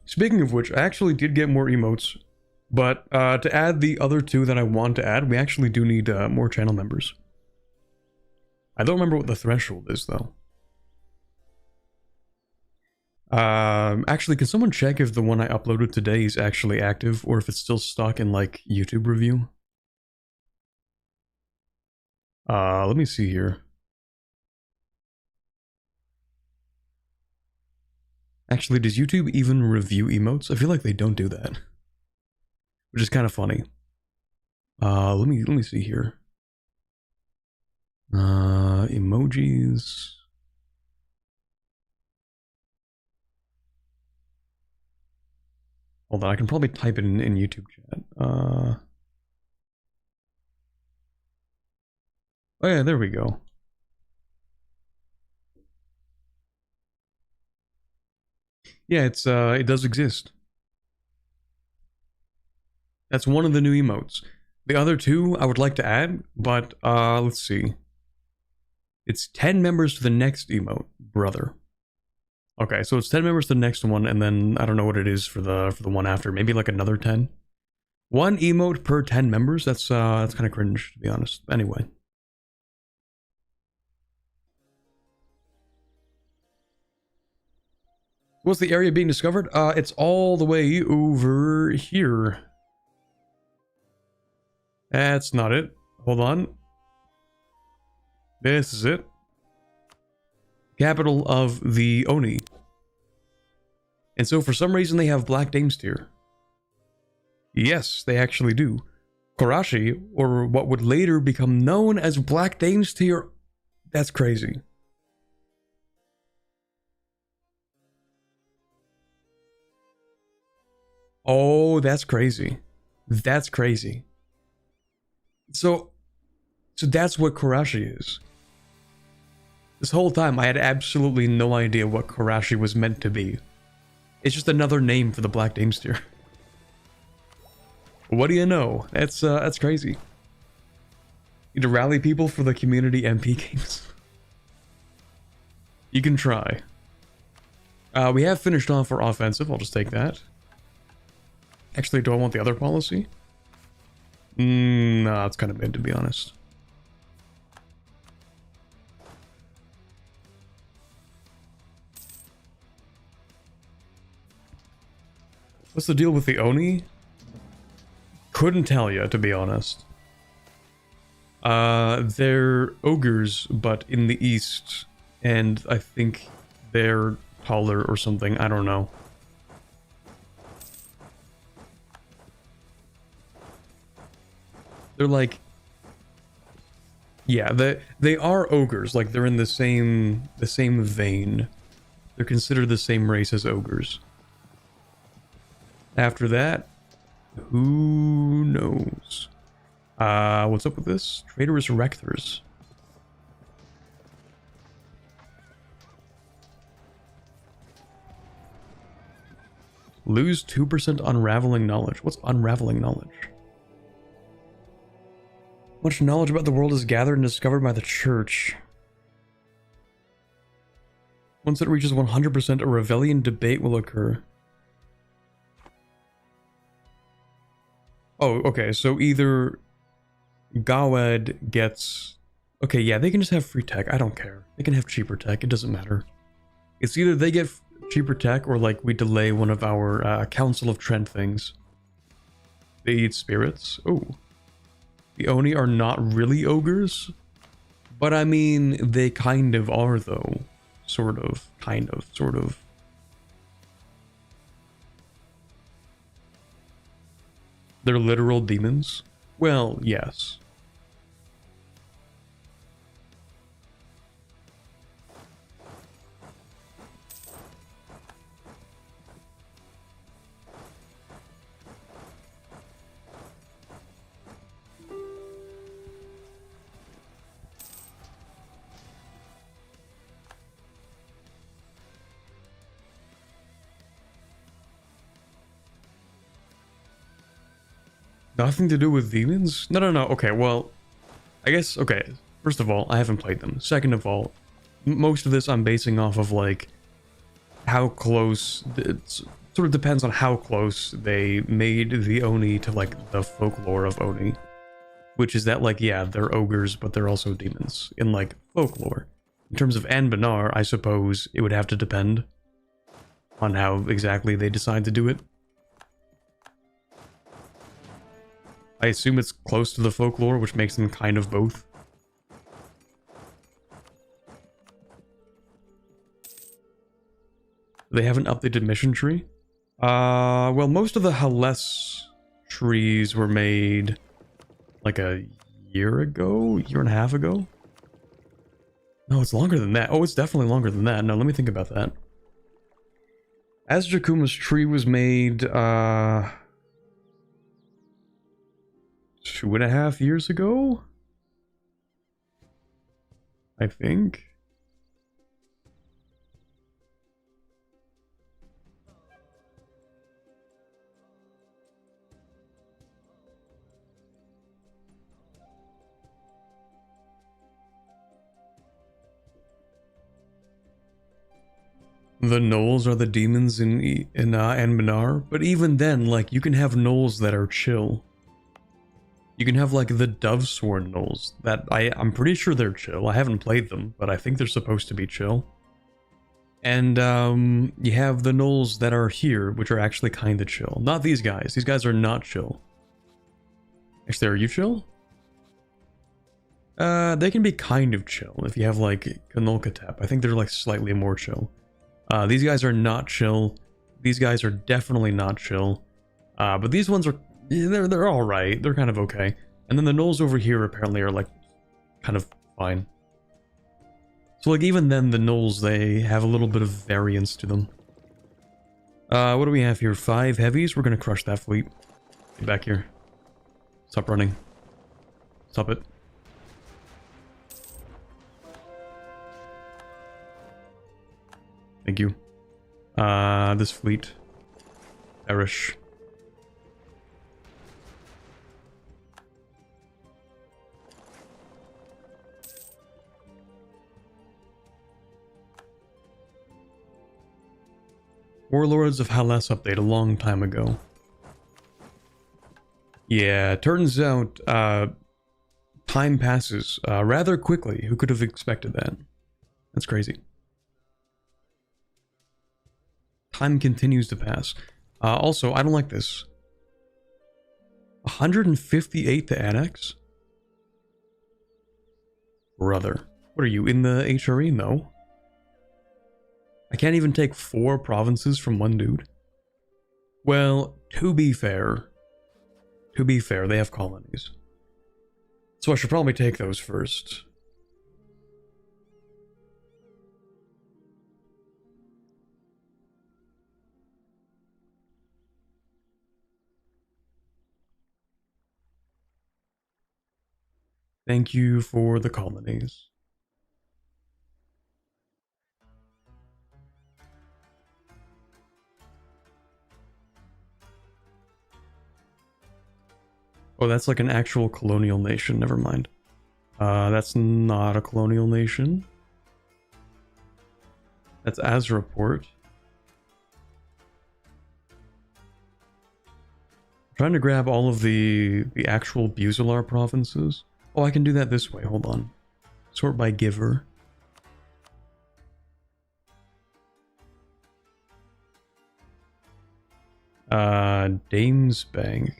Speaking of which, I actually did get more emotes, but to add the other 2 that I want to add, we actually do need more channel members. I don't remember what the threshold is, though. Actually, can someone check if the one I uploaded today is actually active, or if it's still stuck in, like, YouTube review? Let me see here. Actually, does YouTube even review emotes? I feel like they don't do that. Which is kind of funny. Let me see here. Emojis. Hold on, I can probably type it in YouTube chat. Oh yeah, there we go. Yeah, it does exist. That's one of the new emotes. The other 2 I would like to add, but let's see. It's 10 members to the next emote, brother. Okay, so it's 10 members to the next one, and then I don't know what it is for the one after. Maybe like another 10. 1 emote per 10 members. That's kind of cringe, to be honest. Anyway. What's the area being discovered? It's all the way over here. That's not it. Hold on. This is it. Capital of the Oni. And so for some reason they have Black Dame's Tear. Yes, they actually do. Korashi, or what would later become known as Black Dame's Tear. That's crazy. Oh, that's crazy. That's crazy. So that's what Karashi is. This whole time, I had absolutely no idea what Karashi was meant to be. It's just another name for the Black Damesteer. What do you know? That's crazy. You to rally people for the community MP games. You can try. We have finished off our offensive. I'll just take that. Actually, do I want the other policy? Nah, it's kind of mid, to be honest. What's the deal with the Oni? Couldn't tell you, to be honest. They're ogres, but in the east, and I think they're taller or something. I don't know. They're like, yeah, they are ogres. Like they're in the same vein. They're considered the same race as ogres. After that, who knows? What's up with this? Traitorous Rectors. Lose 2% unraveling knowledge. What's unraveling knowledge? Much knowledge about the world is gathered and discovered by the church. Once it reaches 100%, a rebellion debate will occur. Oh, okay, so either Gawed gets... Okay, yeah, they can just have free tech. I don't care. They can have cheaper tech. It doesn't matter. It's either they get cheaper tech or, like, we delay one of our Council of Trent things. They eat spirits. Oh. The Oni are not really ogres. But, I mean, they kind of are, though. Sort of. Kind of. Sort of. They're literal demons? Well, yes. Nothing to do with demons? No, no, no. Okay, well, I guess, okay. First of all, I haven't played them. Second of all, most of this I'm basing off of, like, how close, it sort of depends on how close they made the Oni to, like, the folklore of Oni. Which is that, like, yeah, they're ogres, but they're also demons, in, like, folklore. In terms of Anbennar, I suppose it would have to depend on how exactly they decide to do it. I assume it's close to the folklore, which makes them kind of both. They have an updated mission tree. Well, most of the harass trees were made like a year ago, year and a half ago. No, it's longer than that. Oh, it's definitely longer than that. No, let me think about that. As Jakuma's tree was made, 2.5 years ago? I think. The gnolls are the demons in Anbennar, but even then, like, you can have gnolls that are chill. You can have, like, the Dovesworn gnolls that I'm pretty sure they're chill. I haven't played them, but I think they're supposed to be chill. And you have the gnolls that are here, which are actually kind of chill. Not these guys. These guys are not chill. Actually, are you chill? They can be kind of chill if you have, like, Kanolkatep. I think they're, like, slightly more chill. These guys are not chill. These guys are definitely not chill. But these ones are, they're all right. They're kind of okay. And then the gnolls over here apparently are, like, kind of fine. So, like, even then, the gnolls, they have a little bit of variance to them. What do we have here? 5 heavies? We're gonna crush that fleet. Get back here. Stop running. Stop it. Thank you. This fleet. Perish. Warlords of Harass update a long time ago. Yeah, turns out, time passes, rather quickly. Who could have expected that? That's crazy. Time continues to pass. Also, I don't like this. 158 to annex? Brother. What are you, in the HRE? No. I can't even take 4 provinces from one dude. Well, to be fair, they have colonies. So I should probably take those first. Thank you for the colonies. Oh, that's like an actual colonial nation. Never mind. That's not a colonial nation. That's Azraport. I'm trying to grab all of the actual Buzelar provinces. Oh, I can do that this way. Hold on. Sort by giver. Dames Bank.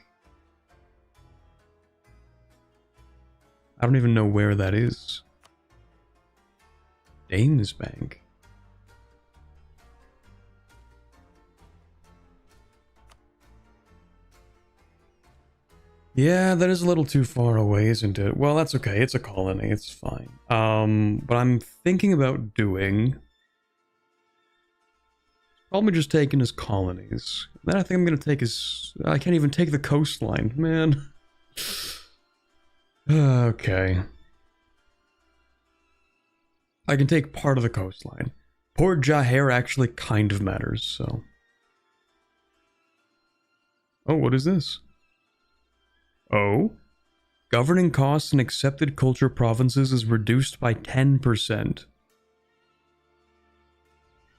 I don't even know where that is. Dames Bank. Yeah, that is a little too far away, isn't it? Well, that's okay. It's a colony. It's fine. But I'm thinking about doing... probably just taking his colonies. Then I think I'm gonna take his... I can't even take the coastline, man. Okay. I can take part of the coastline. Port Jaher actually kind of matters, so... Oh, what is this? Oh? Governing costs in accepted culture provinces is reduced by 10%.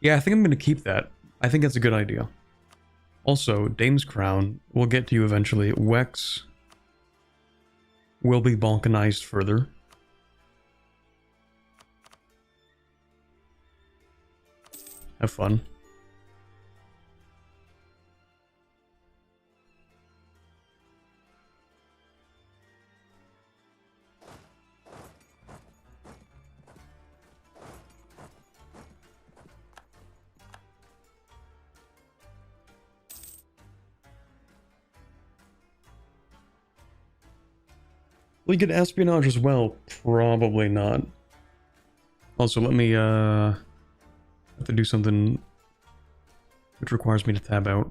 Yeah, I think I'm going to keep that. I think that's a good idea. Also, Dame's Crown, we'll get to you eventually. Wex will be balkanized further. Have fun. Will you get espionage as well? Probably not. Also, let me, have to do something which requires me to tab out.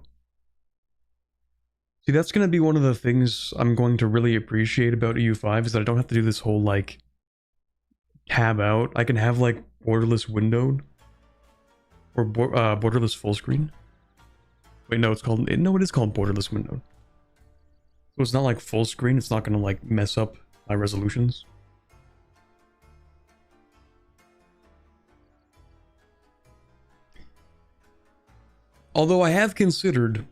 See, that's going to be one of the things I'm going to really appreciate about EU5 is that I don't have to do this whole, like, tab out. I can have, like, borderless windowed. Or borderless full screen. Wait, no, it's called... No, it is called borderless windowed. So it's not like full screen. It's not going to, like, mess up my resolutions. Although I have considered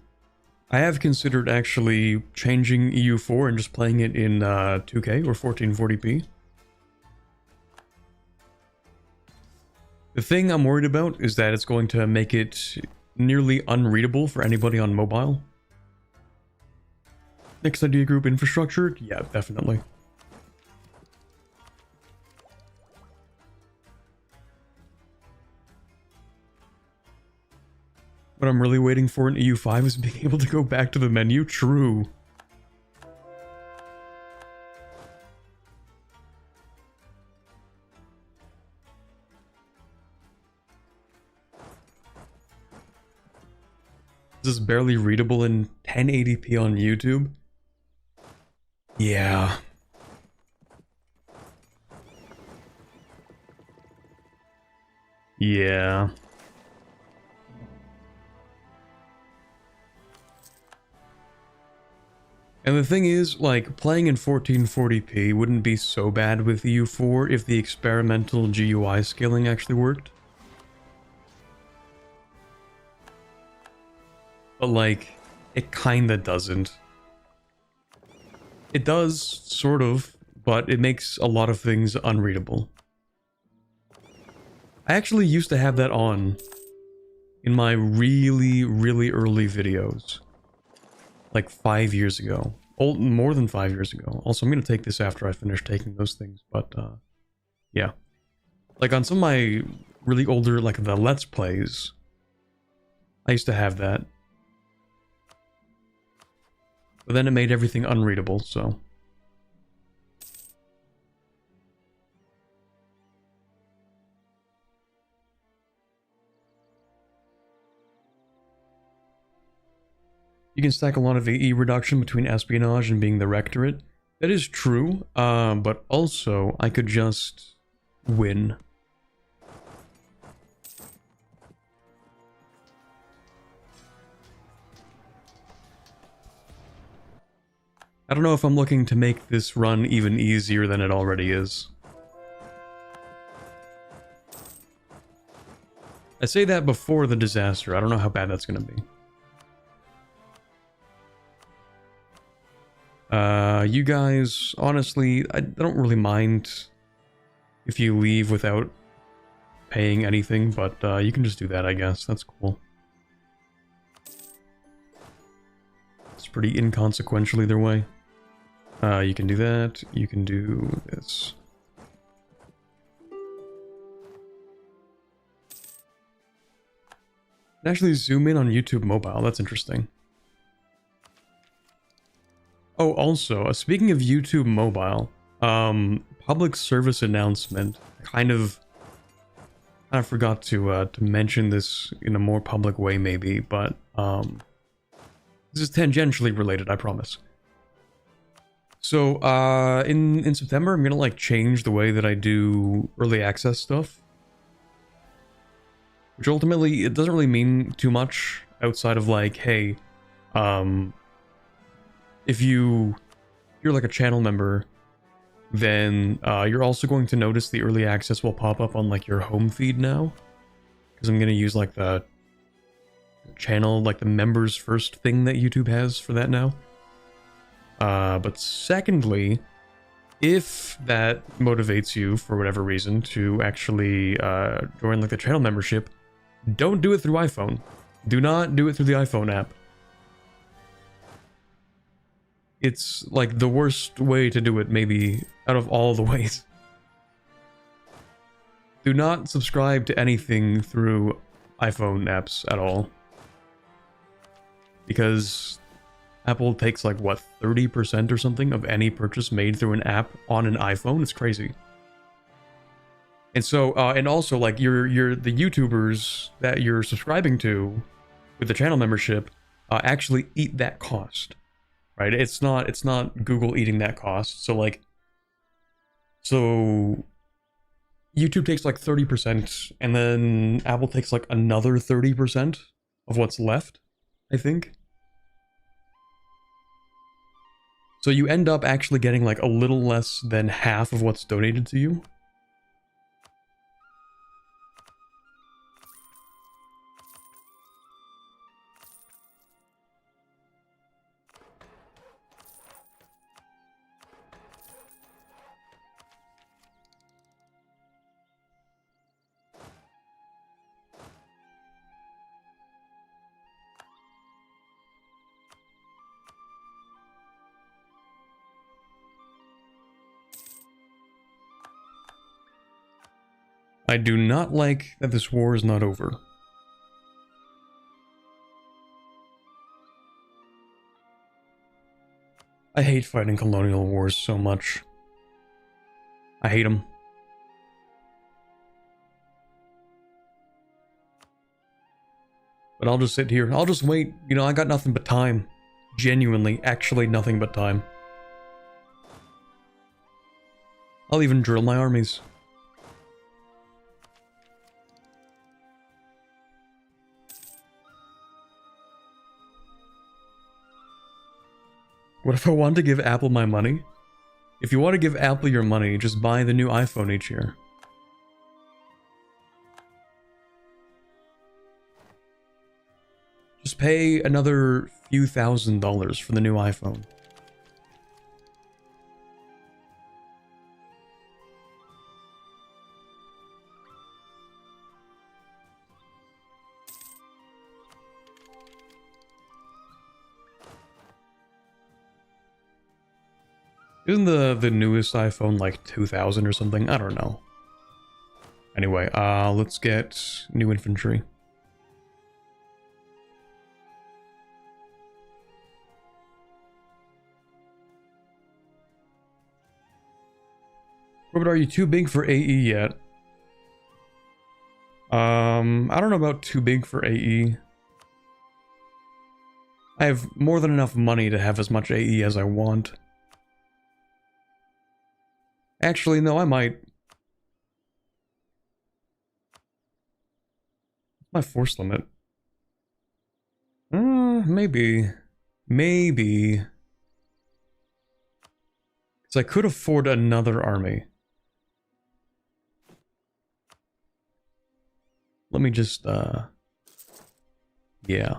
actually changing EU4 and just playing it in 2K or 1440p. The thing I'm worried about is that it's going to make it nearly unreadable for anybody on mobile. Next idea group infrastructure? Yeah, definitely. What I'm really waiting for in EU5 is being able to go back to the menu. True. This is barely readable in 1080p on YouTube. Yeah. Yeah. And the thing is, like, playing in 1440p wouldn't be so bad with EU4 if the experimental GUI scaling actually worked. But, like, it kinda doesn't. It does, sort of, but it makes a lot of things unreadable. I actually used to have that on in my really, really early videos. Like 5 years ago. More than 5 years ago. Also, I'm gonna take this after I finish taking those things, but, yeah. Like, on some of my really older, like, the Let's Plays, I used to have that. But then it made everything unreadable, so... You can stack a lot of AE reduction between espionage and being the rectorate. That is true, but also I could just win. I don't know if I'm looking to make this run even easier than it already is. I say that before the disaster. I don't know how bad that's gonna be. You guys, honestly, I don't really mind if you leave without paying anything, but you can just do that, I guess. That's cool. It's pretty inconsequential either way. You can do that. You can do this. Actually zoom in on YouTube mobile. That's interesting. Oh, also, speaking of YouTube mobile, public service announcement. Kind of forgot to mention this in a more public way, maybe, but this is tangentially related, I promise. So, in September, I'm gonna like change the way that I do early access stuff, which ultimately it doesn't really mean too much outside of like, hey, if you're like a channel member, then you're also going to notice the early access will pop up on like your home feed now, because I'm gonna use like the channel, like the members first thing that YouTube has for that now. But secondly, if that motivates you for whatever reason to actually join like the channel membership, don't do it through iPhone. Do not do it through the iPhone app. It's like the worst way to do it, maybe, out of all the ways. Do not subscribe to anything through iPhone apps at all. Because Apple takes like, what, 30% or something of any purchase made through an app on an iPhone? It's crazy. And so, and also, like, the YouTubers that you're subscribing to with the channel membership actually eat that cost. Right? It's not Google eating that cost. So like, so YouTube takes like 30%, and then Apple takes like another 30% of what's left, I think. So you end up actually getting like a little less than half of what's donated to you. I do not like that this war is not over. I hate fighting colonial wars so much. I hate them. But I'll just sit here. I'll just wait. You know, I got nothing but time. Genuinely, actually nothing but time. I'll even drill my armies. What if I wanted to give Apple my money? If you want to give Apple your money, just buy the new iPhone each year. Just pay another few $1,000s for the new iPhone. Isn't the newest iPhone like 2000 or something? I don't know. Anyway, let's get new infantry. Robert, are you too big for AE yet? I don't know about too big for AE. I have more than enough money to have as much AE as I want. Actually, no, I might. My force limit. Maybe. Maybe. Because I could afford another army. Let me just, yeah.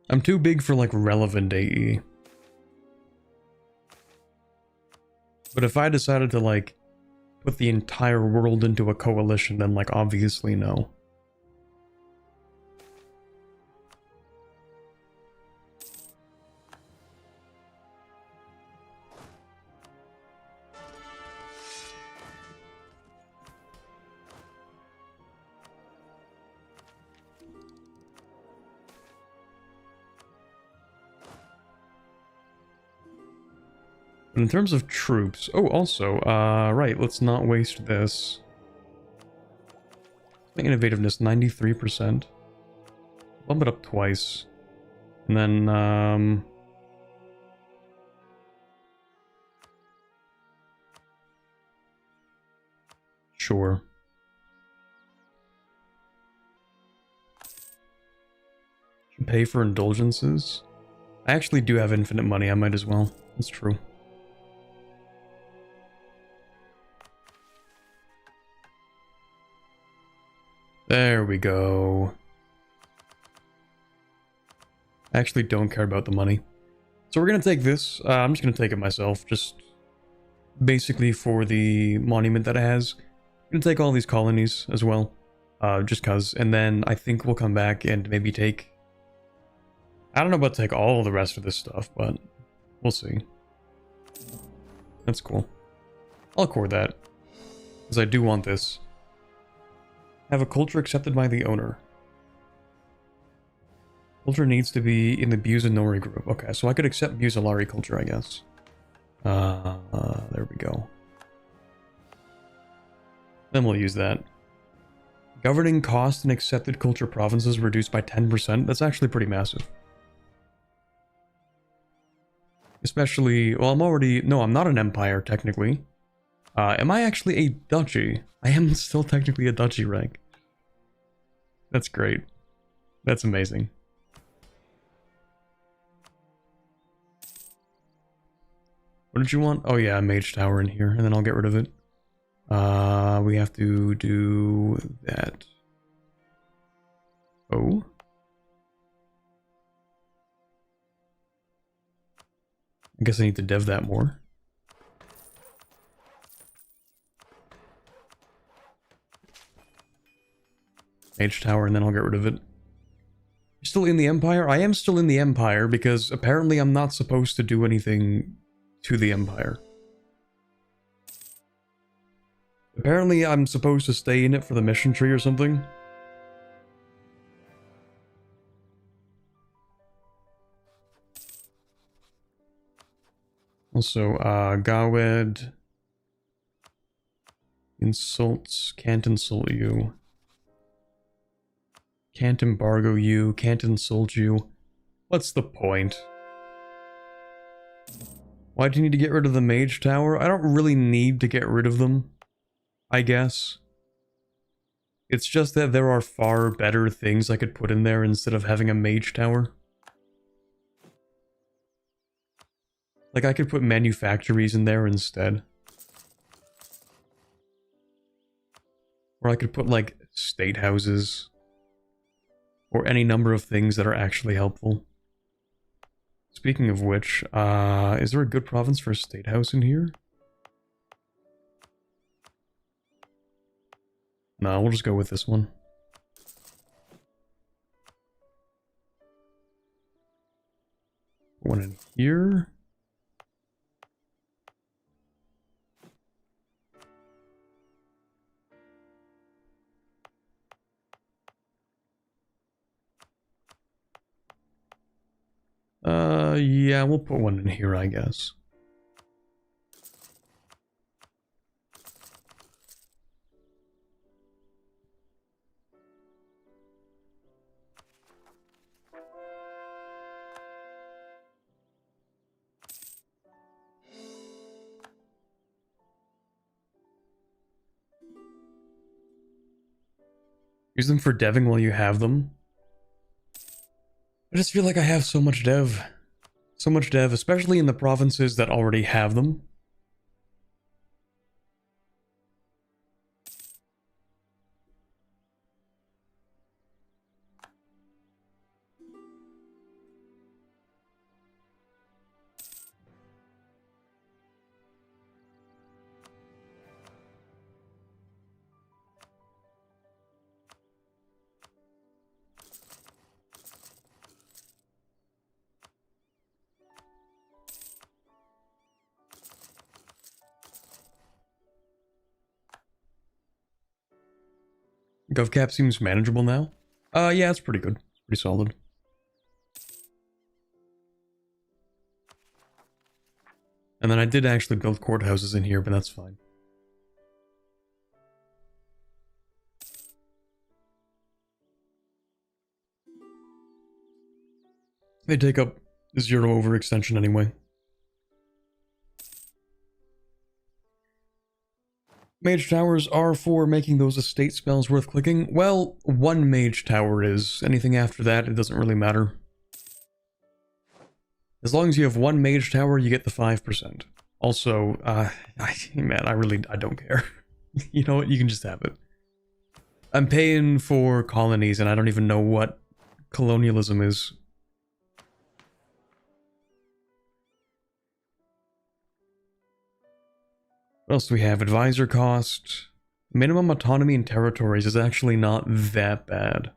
I'm too big for, like, relevant AE. But if I decided to, like, put the entire world into a coalition, then, like, obviously no. But in terms of troops... Oh, also, right, let's not waste this. Innovativeness, 93%. Bump it up twice. And then, sure. Pay for indulgences? I actually do have infinite money, I might as well. That's true. There we go. I actually don't care about the money. So we're gonna take this. I'm just gonna take it myself, just basically for the monument that it has. I'm gonna take all these colonies as well, just cause. And then I think we'll come back and maybe take... I don't know about take all the rest of this stuff, but we'll see. That's cool. I'll accord that, because I do want this. Have a culture accepted by the owner. Culture needs to be in the Buzanori group. Okay, so I could accept Buzalari culture, I guess. There we go. Then we'll use that. Governing cost in accepted culture provinces reduced by 10%. That's actually pretty massive. Especially, well, I'm already... No, I'm not an empire, technically. Am I actually a duchy? I am still technically a duchy rank. That's great. That's amazing. What did you want? Oh yeah, a mage tower in here, and then I'll get rid of it. We have to do that. Oh? I guess I need to dev that more. Mage Tower, and then I'll get rid of it. You're still in the Empire? I am still in the Empire, because apparently I'm not supposed to do anything to the Empire. Apparently I'm supposed to stay in it for the mission tree or something. Also, Gawed insults, can't insult you. Can't embargo you, can't insult you. What's the point? Why do you need to get rid of the Mage Tower? I don't really need to get rid of them, I guess. It's just that there are far better things I could put in there instead of having a Mage Tower. Like, I could put manufactories in there instead. Or I could put, like, state houses. Or any number of things that are actually helpful. Speaking of which, is there a good province for a state house in here? No, we'll just go with this one. One in here. Yeah, we'll put one in here, I guess. Use them for deving while you have them. I just feel like I have so much dev. So much dev, especially in the provinces that already have them. GovCap seems manageable now. Yeah, it's pretty good. Pretty solid. And then I did actually build courthouses in here, but that's fine. They take up 0 overextension anyway. Mage towers are for making those estate spells worth clicking. Well, one mage tower is. Anything after that, it doesn't really matter. As long as you have one mage tower, you get the 5%. Also, man, I don't care. You know what? You can just have it. I'm paying for colonies, and I don't even know what colonialism is. What else do we have? Advisor cost. Minimum autonomy in territories is actually not that bad.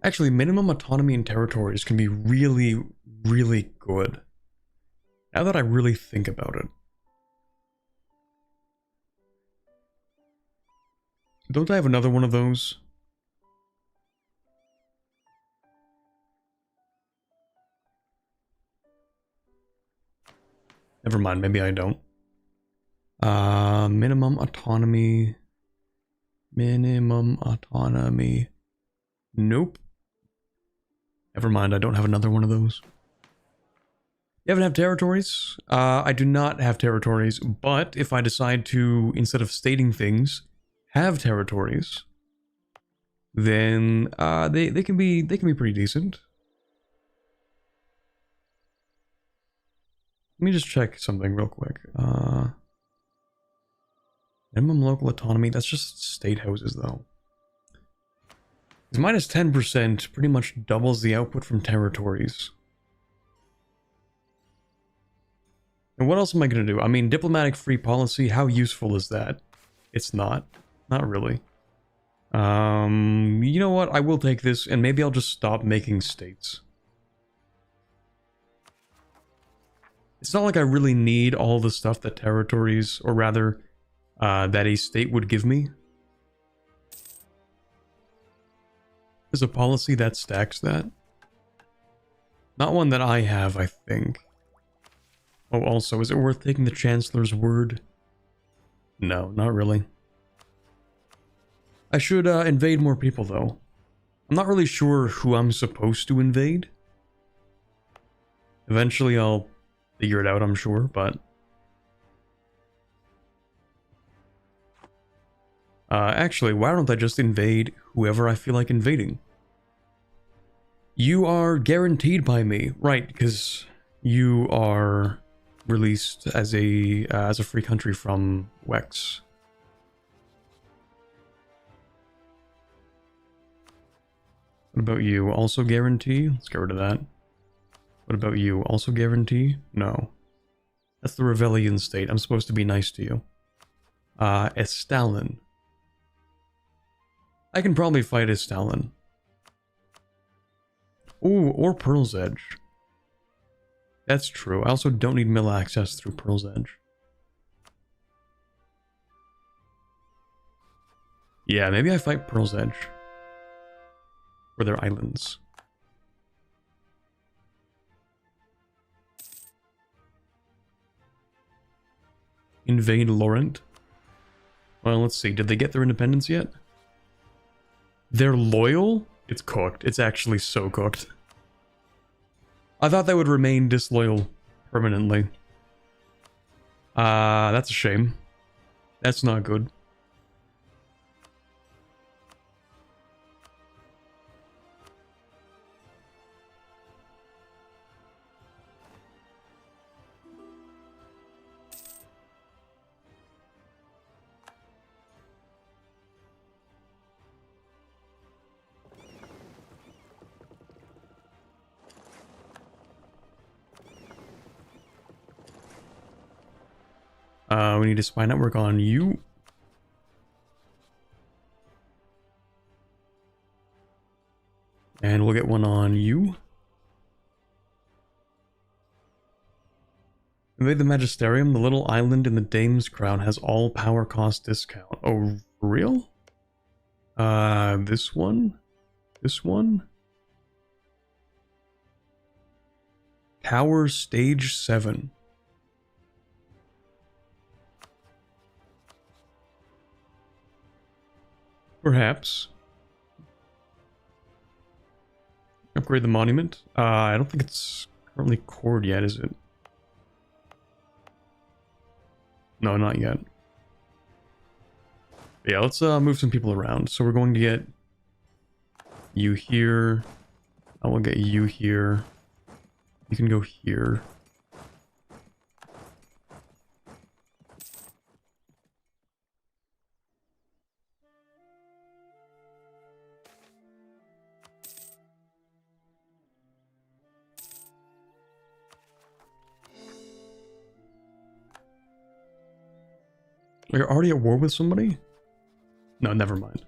Actually, minimum autonomy in territories can be really, really good. Now that I really think about it. Don't I have another one of those? Never mind, maybe I don't. Minimum autonomy. Minimum autonomy. Nope. Never mind, I don't have another one of those. You haven't have territories? I do not have territories, but if I decide to, instead of stating things, have territories, then they can be pretty decent. Let me just check something real quick. Minimum local autonomy, that's just state houses though. Because minus 10% pretty much doubles the output from territories. And what else am I going to do? I mean, diplomatic free policy, how useful is that? It's not. Not really. You know what? I will take this, and maybe I'll just stop making states. It's not like I really need all the stuff that territories, or rather, that a state would give me. There's a policy that stacks that. Not one that I have, I think. Oh, also, is it worth taking the Chancellor's word? No, not really. I should invade more people, though. I'm not really sure who I'm supposed to invade. Eventually I'll figure it out, I'm sure, but... actually, why don't I just invade whoever I feel like invading? You are guaranteed by me, right, because you are released as a free country from Wex. What about you? Also guarantee? Let's get rid of that. What about you? Also guarantee? No. That's the Rebellion state. I'm supposed to be nice to you. Estalin. I can probably fight Estalin. Ooh, or Pearl's Edge. That's true. I also don't need mill access through Pearl's Edge. Yeah, maybe I fight Pearl's Edge. Or their islands. Invade Laurent. Well, let's see. Did they get their independence yet? They're loyal? It's cooked. It's actually so cooked. I thought they would remain disloyal permanently. That's a shame. That's not good. We need a spy network on you. And we'll get one on you. Invade the Magisterium. The little island in the Dame's Crown has all power cost discount. Oh, for real? This one? This one? Power Stage 7. Perhaps. Upgrade the monument. I don't think it's currently cored yet, is it? No, not yet. Yeah, let's move some people around. So we're going to get you here. I will get you here. You can go here. You're already at war with somebody? No, never mind.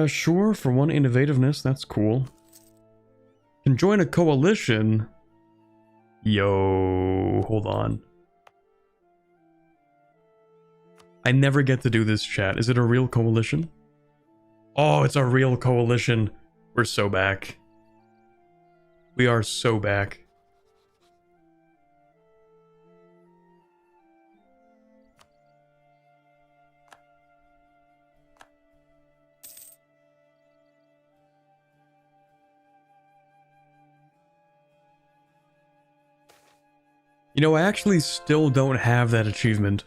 Sure, for one innovativeness, that's cool. Can join a coalition? Yo, hold on. I never get to do this, chat. Is it a real coalition? Oh, it's a real coalition. We're so back. We are so back. You know, I actually still don't have that achievement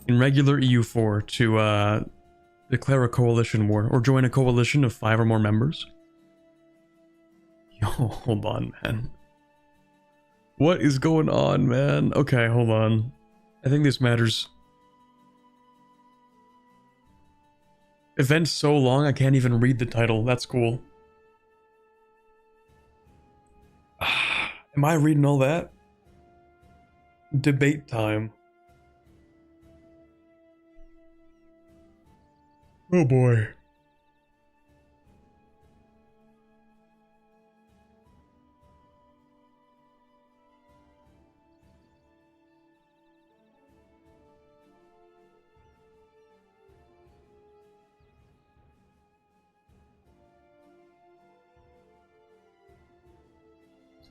in regular EU4 to declare a coalition war or join a coalition of 5 or more members. Yo, hold on, man. What is going on, man? Okay, hold on. I think this matters. Event so long I can't even read the title. That's cool. Am I reading all that? Debate time. Oh boy.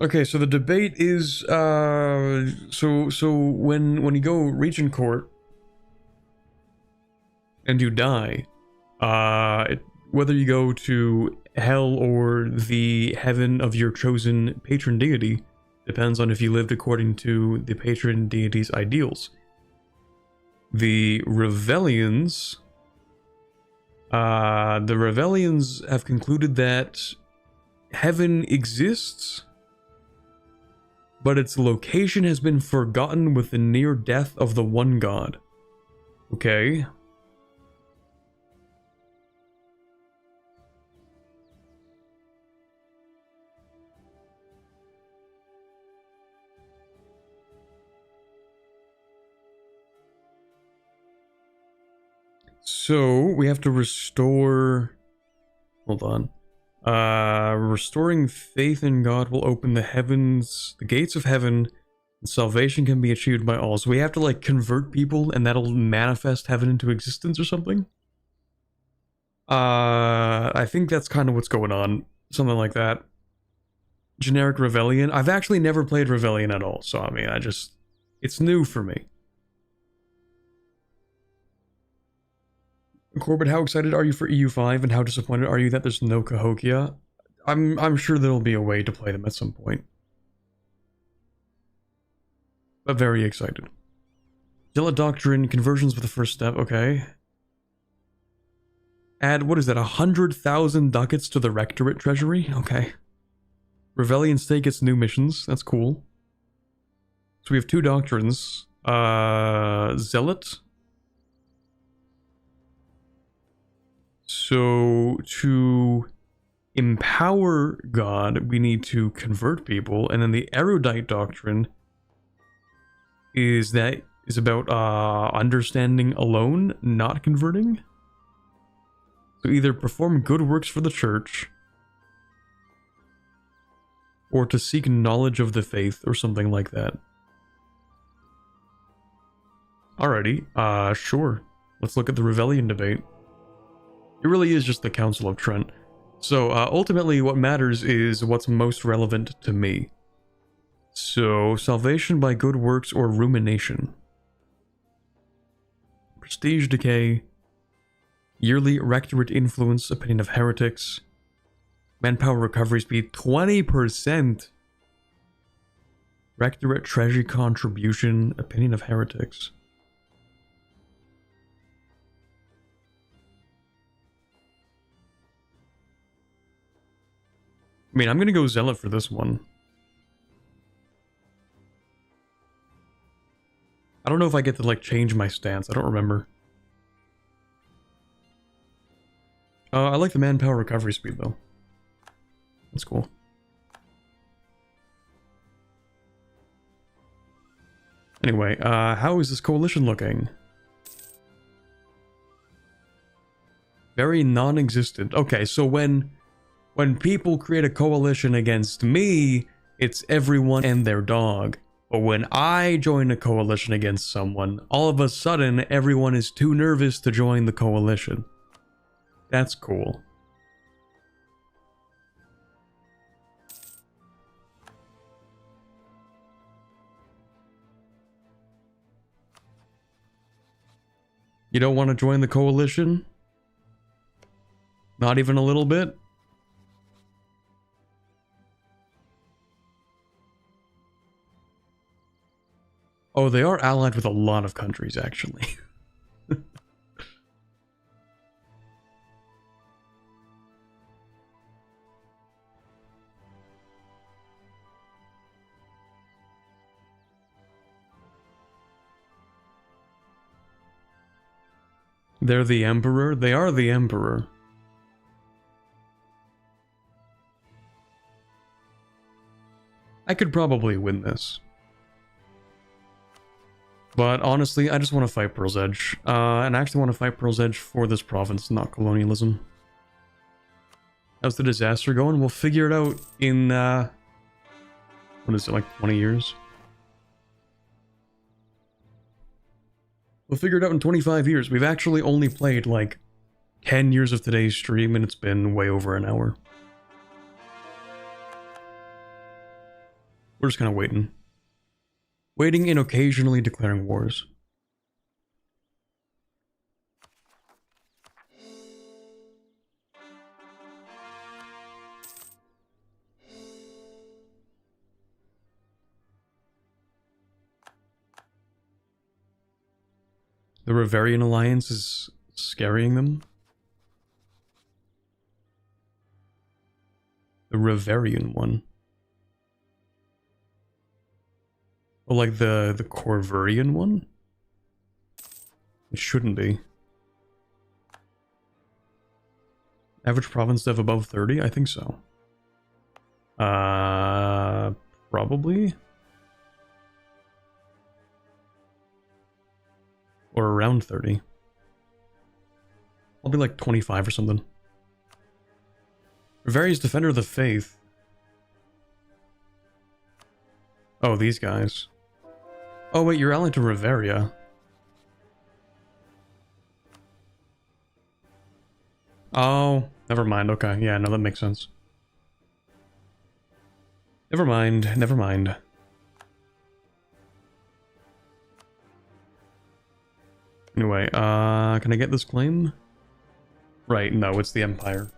Okay, so the debate is so when you go Regent Court and you die, whether you go to hell or the heaven of your chosen patron deity depends on if you lived according to the patron deity's ideals. The Rebellions have concluded that heaven exists, but its location has been forgotten with the near death of the one god. Okay. So, we have to restore... Hold on. Restoring faith in God will open the heavens, the gates of heaven, and salvation can be achieved by all. So we have to, like, convert people, and that'll manifest heaven into existence or something? I think that's kind of what's going on. Something like that. Generic Rebellion. I've actually never played Rebellion at all, so I mean, it's new for me. Corbett, how excited are you for EU5, and how disappointed are you that there's no Cahokia? I'm sure there'll be a way to play them at some point. But very excited. Zealot Doctrine, conversions with the first step, okay. Add, what is that, 100,000 ducats to the Rectorate treasury? Okay. Rebellion State gets new missions, that's cool. So we have two doctrines. Zealot. So, to empower God, we need to convert people, and then the erudite doctrine is about understanding alone, not converting. So either perform good works for the church, or to seek knowledge of the faith, or something like that. Alrighty, sure. Let's look at the Rebellion debate. It really is just the Council of Trent. So, ultimately, what matters is what's most relevant to me. So, salvation by good works or rumination. Prestige decay. Yearly rectorate influence, opinion of heretics. Manpower recovery speed, 20%. Rectorate treasury contribution, opinion of heretics. I mean, I'm gonna go Zealot for this one. I don't know if I get to, like, change my stance. I don't remember. I like the manpower recovery speed, though. That's cool. Anyway, how is this coalition looking? Very non-existent. Okay, so when people create a coalition against me, it's everyone and their dog. But when I join a coalition against someone, all of a sudden, everyone is too nervous to join the coalition. That's cool. You don't want to join the coalition? Not even a little bit? Oh, they are allied with a lot of countries, actually. They're the Emperor? They are the Emperor. I could probably win this. But honestly, I just want to fight Pearl's Edge. And I actually want to fight Pearl's Edge for this province, not colonialism. How's the disaster going? We'll figure it out in, what is it, like 20 years? We'll figure it out in 25 years. We've actually only played, like, 10 years of today's stream, and it's been way over an hour. We're just kind of waiting. Waiting and occasionally declaring wars. The Reverian Alliance is scaring them. The Reverian one. Oh, like the Corvurian one? It shouldn't be. Average province dev above 30? I think so. Probably? Or around 30. I'll be like 25 or something. Reveria's Defender of the Faith. Oh, these guys. Oh wait, you're allied to Reveria. Oh, never mind. Okay, yeah, no, that makes sense. Never mind, never mind. Anyway, can I get this claim? Right, no, it's the Empire.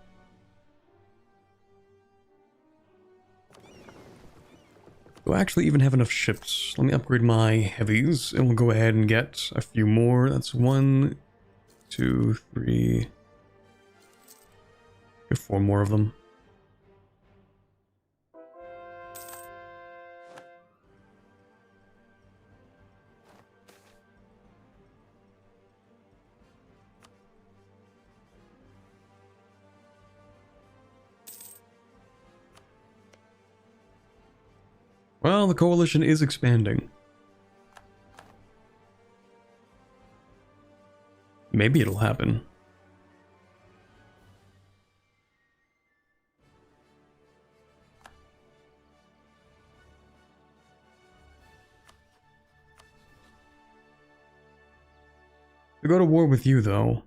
Do I actually even have enough ships? Let me upgrade my heavies, and we'll go ahead and get a few more. That's 1, 2, 3... Get 4 more of them. Well, the coalition is expanding. Maybe it'll happen. To go to war with you, though.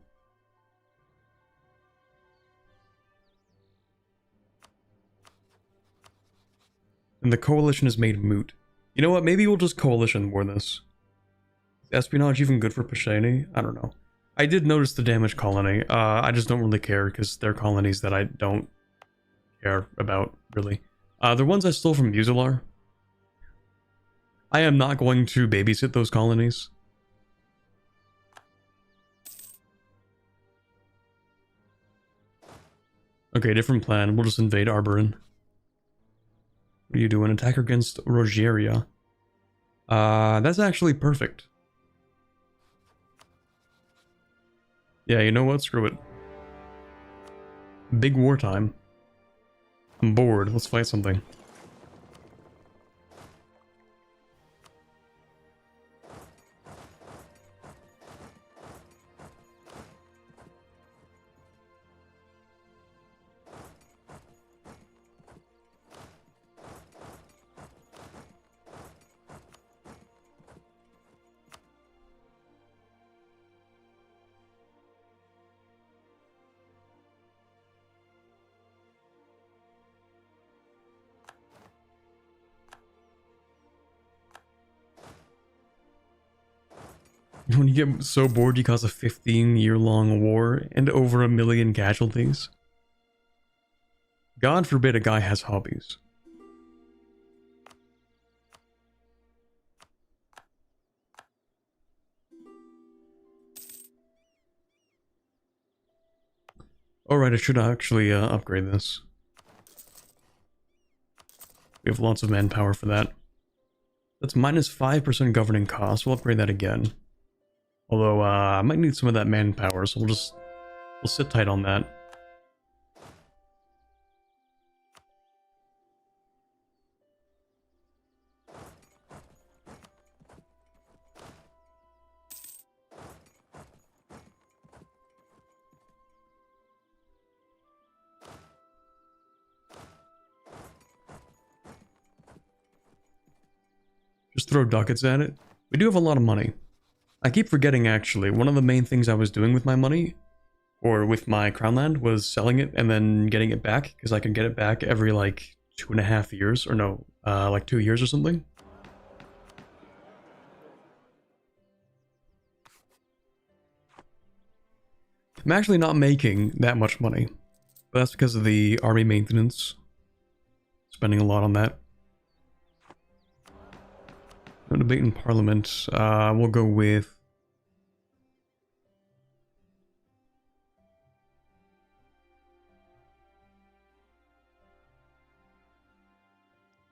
And the coalition is made moot. You know what? Maybe we'll just coalition war this. Is espionage even good for Pashaine? I don't know. I did notice the damaged colony. I just don't really care because they're colonies that I don't care about, really. The ones I stole from Muzilar. I am not going to babysit those colonies. Okay, different plan. We'll just invade Arborin. What are you doing? Attack against Rogeria. That's actually perfect. Yeah, you know what? Screw it. Big wartime. I'm bored. Let's fight something. When you get so bored you cause a 15-year-long war and over 1 million casualties. God forbid a guy has hobbies. Alright, I should actually upgrade this. We have lots of manpower for that. That's minus 5% governing cost. We'll upgrade that again. Although, I might need some of that manpower, so we'll sit tight on that. Just throw ducats at it. We do have a lot of money. I keep forgetting, actually, one of the main things I was doing with my money, or with my crown land, was selling it and then getting it back, because I can get it back every, like, 2.5 years, or no, like 2 years or something. I'm actually not making that much money, but that's because of the army maintenance. Spending a lot on that. No debate in Parliament. We'll go with...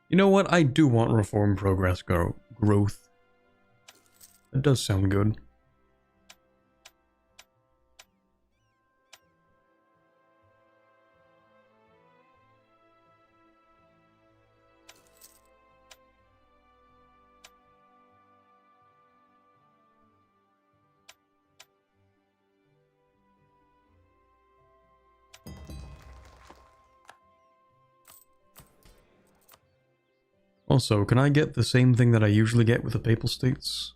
You know what? I do want reform, progress, growth. That does sound good. Also, can I get the same thing that I usually get with the Papal States?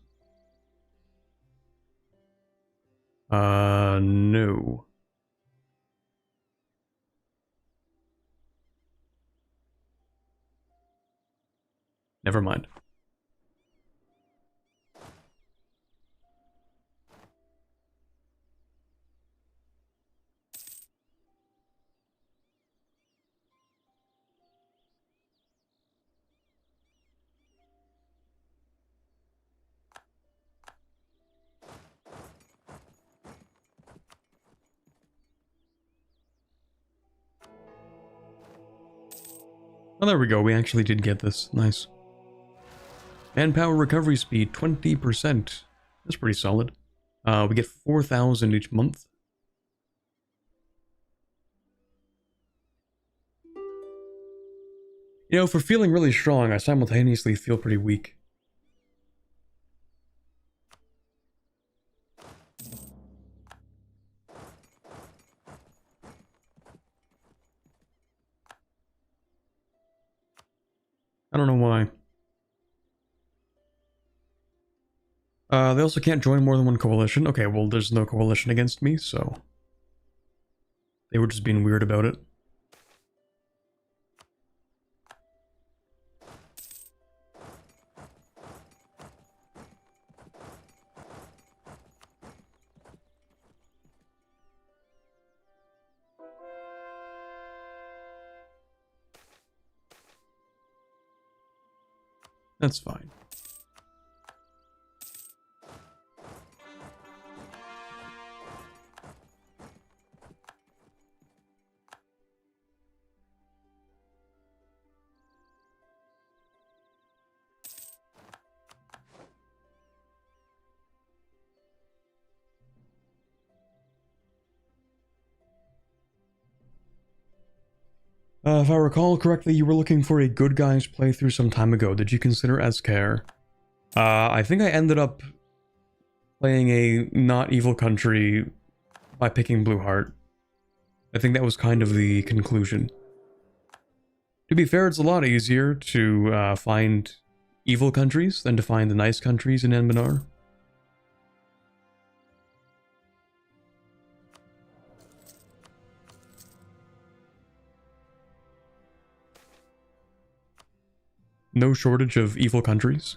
No. Never mind. Oh, there we go. We actually did get this. Nice. Manpower recovery speed, 20%. That's pretty solid. We get 4,000 each month. You know, for feeling really strong, I simultaneously feel pretty weak. I don't know why. They also can't join more than one coalition. Okay, well, there's no coalition against me, so... They were just being weird about it. That's fine. If I recall correctly, you were looking for a good guys playthrough some time ago. Did you consider Azkar? I think I ended up playing a not evil country by picking Bluehart. I think that was kind of the conclusion. To be fair, it's a lot easier to find evil countries than to find the nice countries in Anbennar. No shortage of evil countries.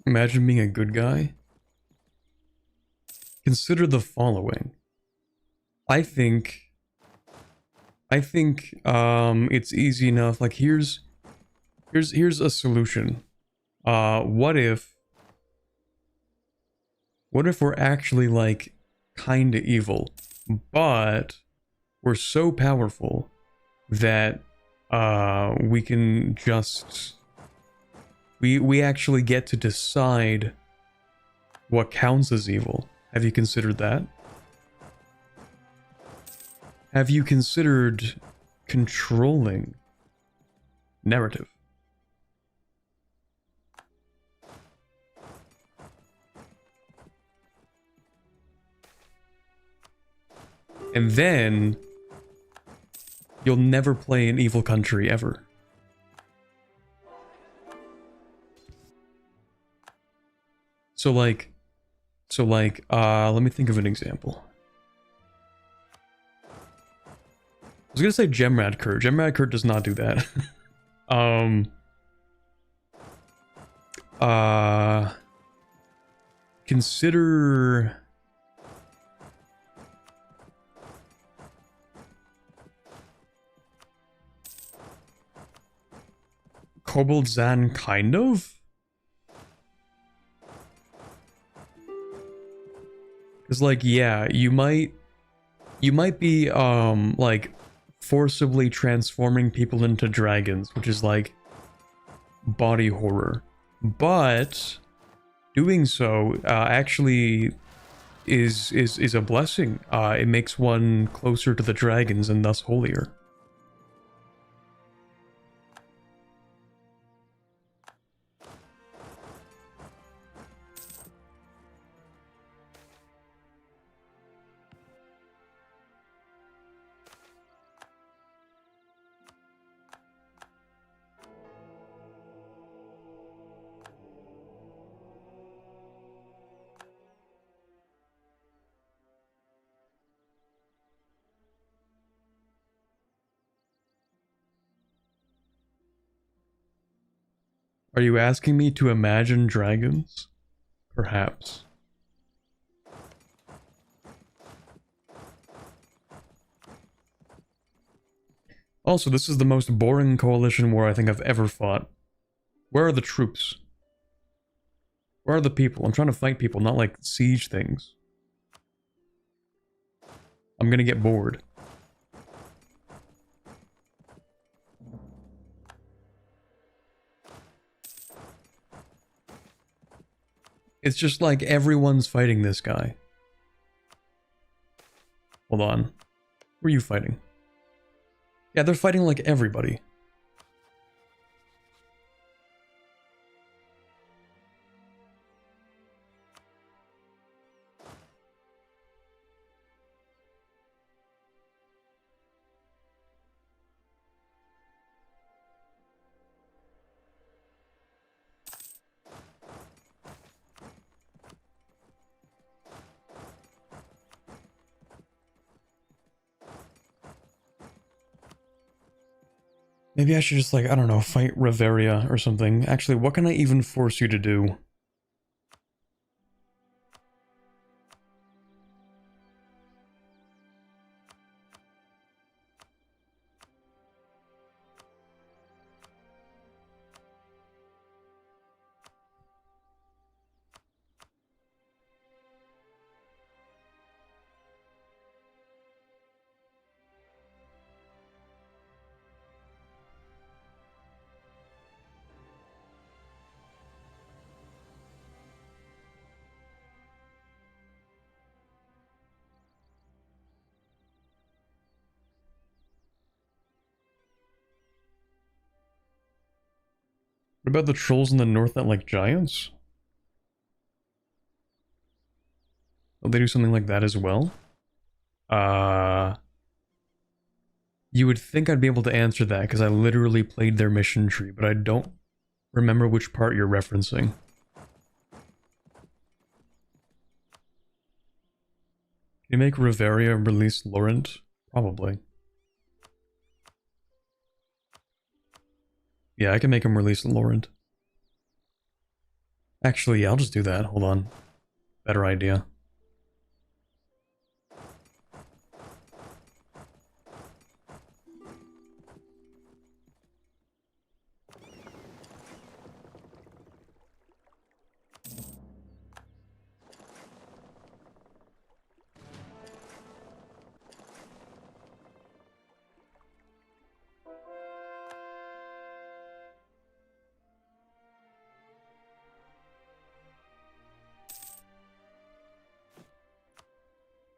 Imagine being a good guy. Consider the following. I think it's easy enough. Like here's a solution. What if we're actually like kind of evil, but we're so powerful that we can just we actually get to decide what counts as evil. Have you considered that? Have you considered controlling narrative? And then you'll never play an evil country ever. So like, let me think of an example. I was gonna say Gemradkur. Gemradkur does not do that. Consider Kobold Zan, kind of? Because, like, yeah, you might be, like, forcibly transforming people into dragons, which is, like, body horror. But doing so, actually is a blessing. It makes one closer to the dragons and thus holier. Are you asking me to imagine dragons? Perhaps. Also, this is the most boring coalition war I think I've ever fought. Where are the troops? Where are the people? I'm trying to fight people, not like siege things. I'm gonna get bored. It's just like everyone's fighting this guy. Hold on. Who are you fighting? Yeah, they're fighting like everybody. Maybe I should just, like, I don't know, fight Reveria or something. Actually, what can I even force you to do? What about the trolls in the north that like giants? Will they do something like that as well? You would think I'd be able to answer that because I literally played their mission tree, but I don't remember which part you're referencing. Can you make Reveria release Laurent? Probably. Yeah, I can make him release Laurent. Actually, yeah, I'll just do that. Hold on. Better idea.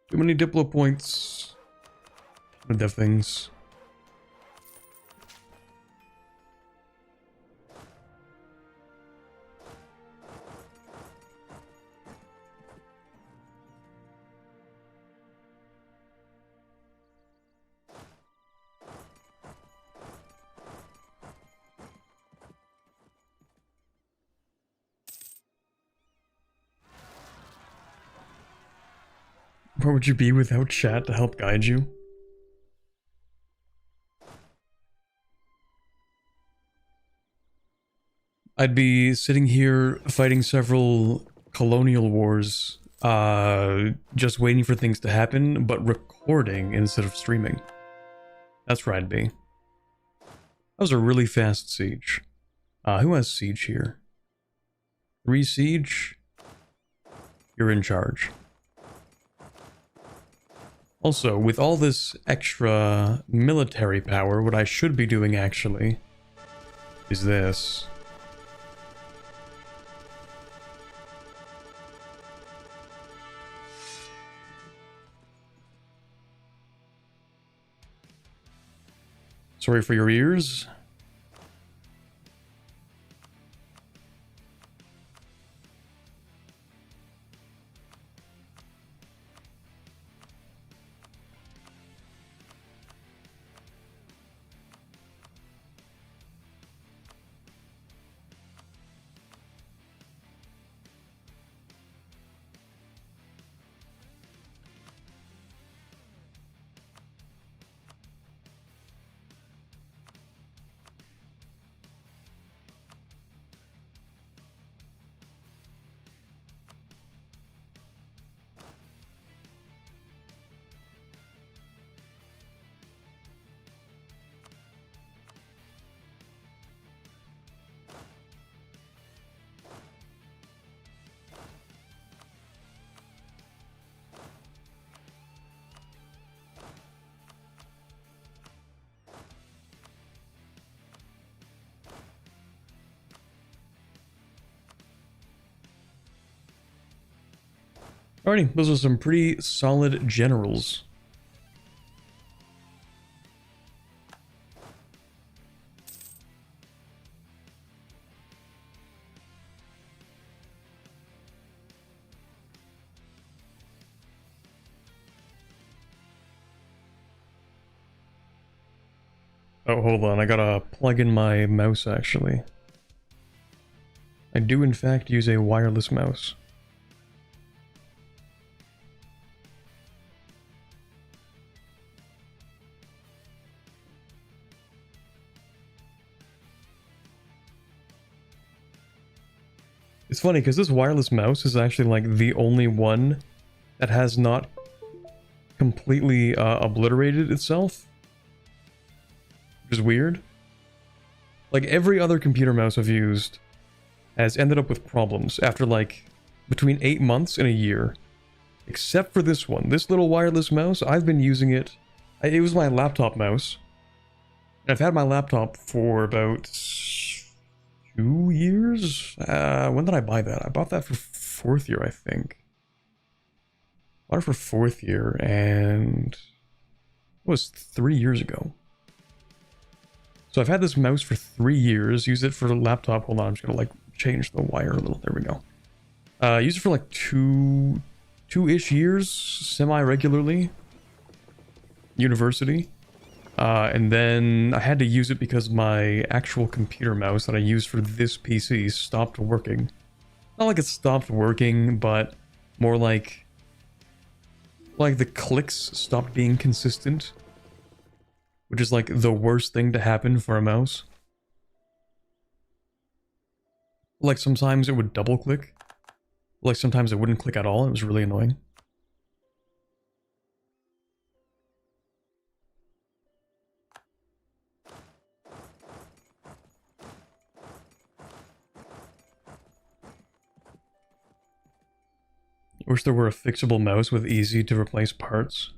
Too many Diplo points. The dev things. Where would you be without chat to help guide you? I'd be sitting here fighting several colonial wars, just waiting for things to happen, but recording instead of streaming. That's where I'd be. That was a really fast siege. Who has siege here? 3 siege? You're in charge. Also, with all this extra military power, what I should be doing actually is this. Sorry for your ears. Alrighty, those are some pretty solid generals. Oh, hold on, I gotta plug in my mouse actually. I do in fact use a wireless mouse. It's funny because this wireless mouse is actually like the only one that has not completely obliterated itself, which is weird. Like every other computer mouse I've used has ended up with problems after like between 8 months and a year, except for this one. This little wireless mouse, I've been using it. It was my laptop mouse. I've had my laptop for about 2 years? When did I buy that? I bought that for 4th year, I think. Bought it for 4th year, and it was 3 years ago. So I've had this mouse for 3 years, used it for the laptop. Hold on, I'm just gonna like change the wire a little. There we go. Used it for like two-ish years, semi-regularly. University. And then I had to use it because my actual computer mouse that I used for this PC stopped working. Not like it stopped working, but more like the clicks stopped being consistent. Which is like the worst thing to happen for a mouse. Like sometimes it would double click. Like sometimes it wouldn't click at all. It was really annoying. I wish there were a fixable mouse with easy to replace parts.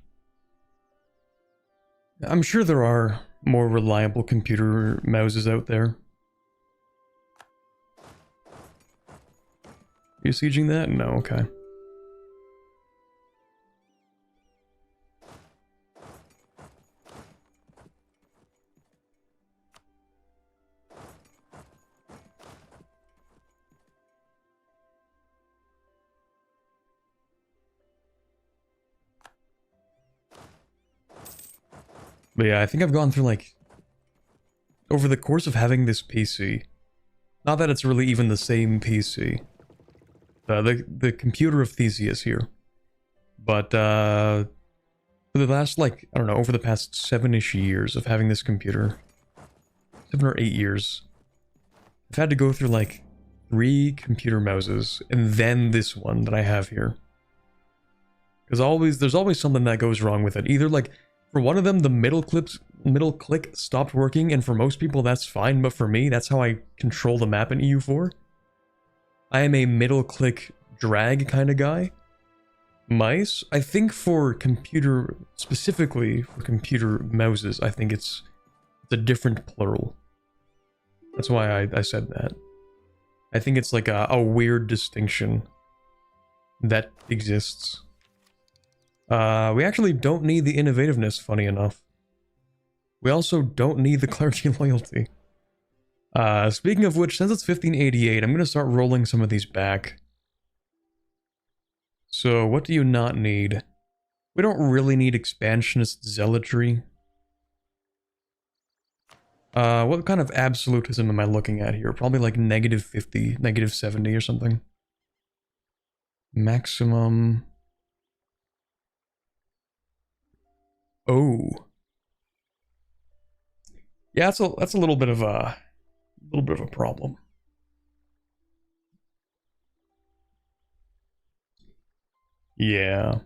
I'm sure there are more reliable computer mouses out there. Are you sieging that? No, okay. But yeah, I think I've gone through like, over the course of having this PC, not that it's really even the same PC, the computer of Theseus here, but for the last, like, I don't know, over the past 7-ish years of having this computer, 7 or 8 years, I've had to go through like 3 computer mouses and then this one that I have here. Because there's always something that goes wrong with it. Either like, for one of them, the middle click stopped working, and for most people that's fine, but for me, that's how I control the map in EU4. I am a middle click drag kind of guy. Mice, I think for computer, specifically for computer mouses, I think it's a different plural. That's why I said that. I think it's like a weird distinction that exists. We actually don't need the innovativeness, funny enough. We also don't need the clergy loyalty. Speaking of which, since it's 1588, I'm going to start rolling some of these back. So, what do you not need? We don't really need expansionist zealotry. What kind of absolutism am I looking at here? Probably like -50, -70 or something. Maximum... Oh. Yeah, that's a little bit of a problem. Yeah.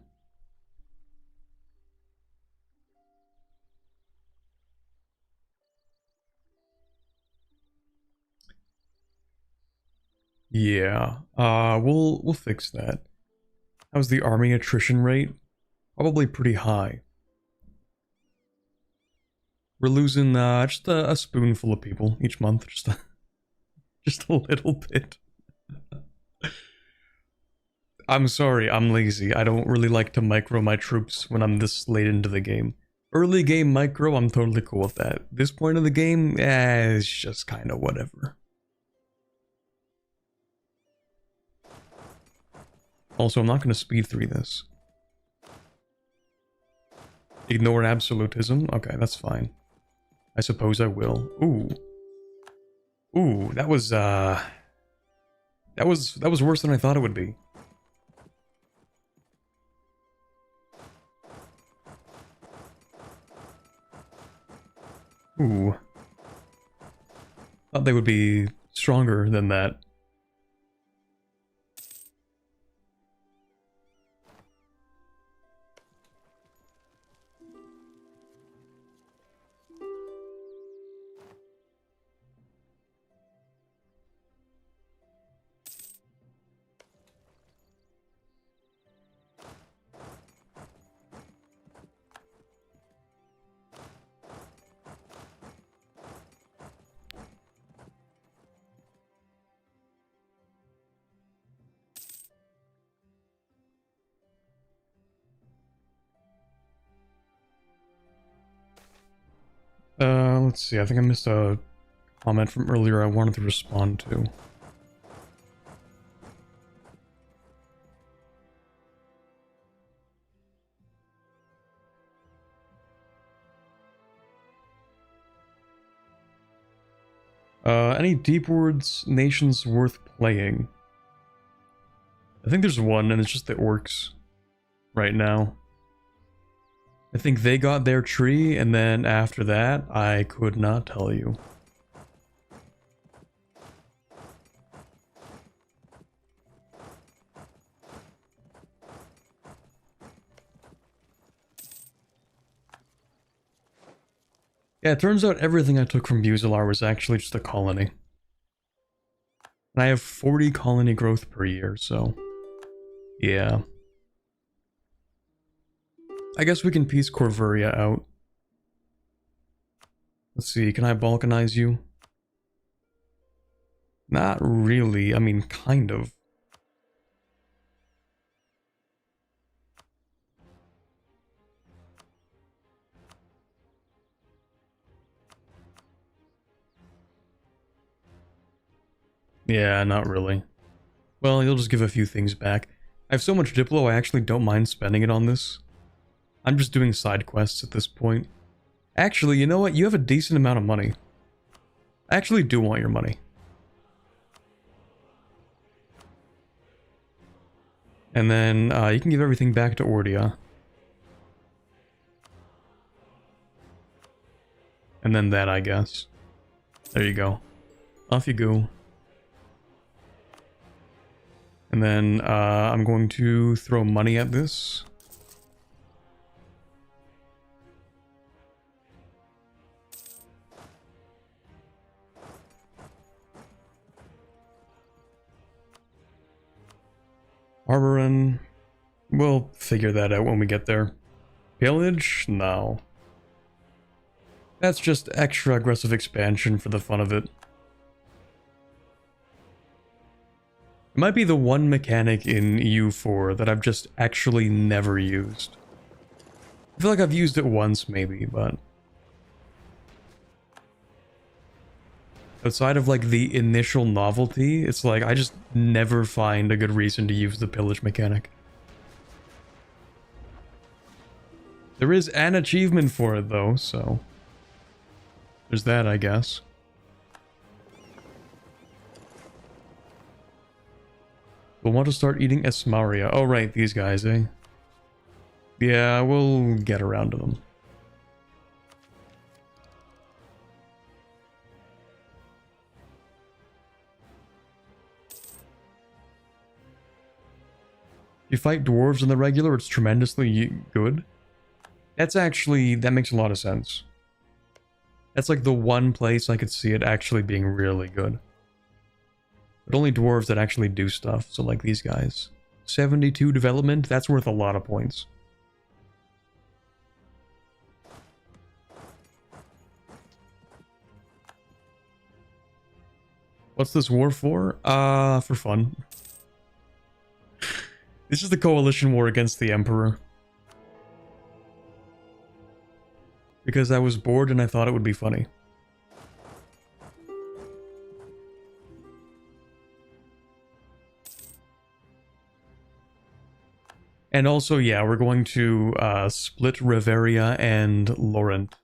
Yeah. We'll fix that. How's the army attrition rate? Probably pretty high. We're losing just a spoonful of people each month, just a little bit. I'm sorry, I'm lazy. I don't really like to micro my troops when I'm this late into the game. Early game micro, I'm totally cool with that. This point of the game, it's just kind of whatever. Also, I'm not going to speed through this. Ignore absolutism? Okay, that's fine. I suppose I will. Ooh. Ooh, that was worse than I thought it would be. Ooh. Thought they would be stronger than that. Let's see, I think I missed a comment from earlier I wanted to respond to. Any deep words nations worth playing? I think there's one, and it's just the orcs right now. I think they got their tree, and then after that, I could not tell you. Yeah, it turns out everything I took from Buzelar was actually just a colony. And I have 40 colony growth per year, so... yeah. I guess we can piece Corvuria out. Let's see, can I balkanize you? Not really, I mean, kind of. Yeah, not really. Well, you'll just give a few things back. I have so much Diplo, I actually don't mind spending it on this. I'm just doing side quests at this point. Actually, you know what? You have a decent amount of money. I actually do want your money. And then you can give everything back to Ordia. And then that, I guess. There you go. Off you go. And then I'm going to throw money at this. Arborin. We'll figure that out when we get there. Pillage? No. That's just extra aggressive expansion for the fun of it. It might be the one mechanic in EU4 that I've just actually never used. I feel like I've used it once maybe, but... outside of like the initial novelty, it's like I just never find a good reason to use the pillage mechanic. There is an achievement for it though, so... there's that, I guess. We'll want to start eating Esmaria. Oh right, these guys, eh? Yeah, we'll get around to them. You fight dwarves in the regular, it's tremendously good. That's actually, that makes a lot of sense. That's like the one place I could see it actually being really good. But only dwarves that actually do stuff, so like these guys. 72 development, that's worth a lot of points. What's this war for? For fun. This is the coalition war against the Emperor. Because I was bored and I thought it would be funny. And also, yeah, we're going to split Reveria and Laurent.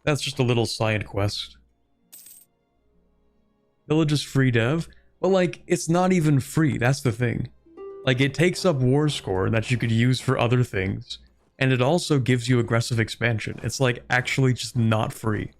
That's just a little side quest. Village is free dev, but like, it's not even free, that's the thing. Like, it takes up war score that you could use for other things, and it also gives you aggressive expansion. It's like, actually just not free.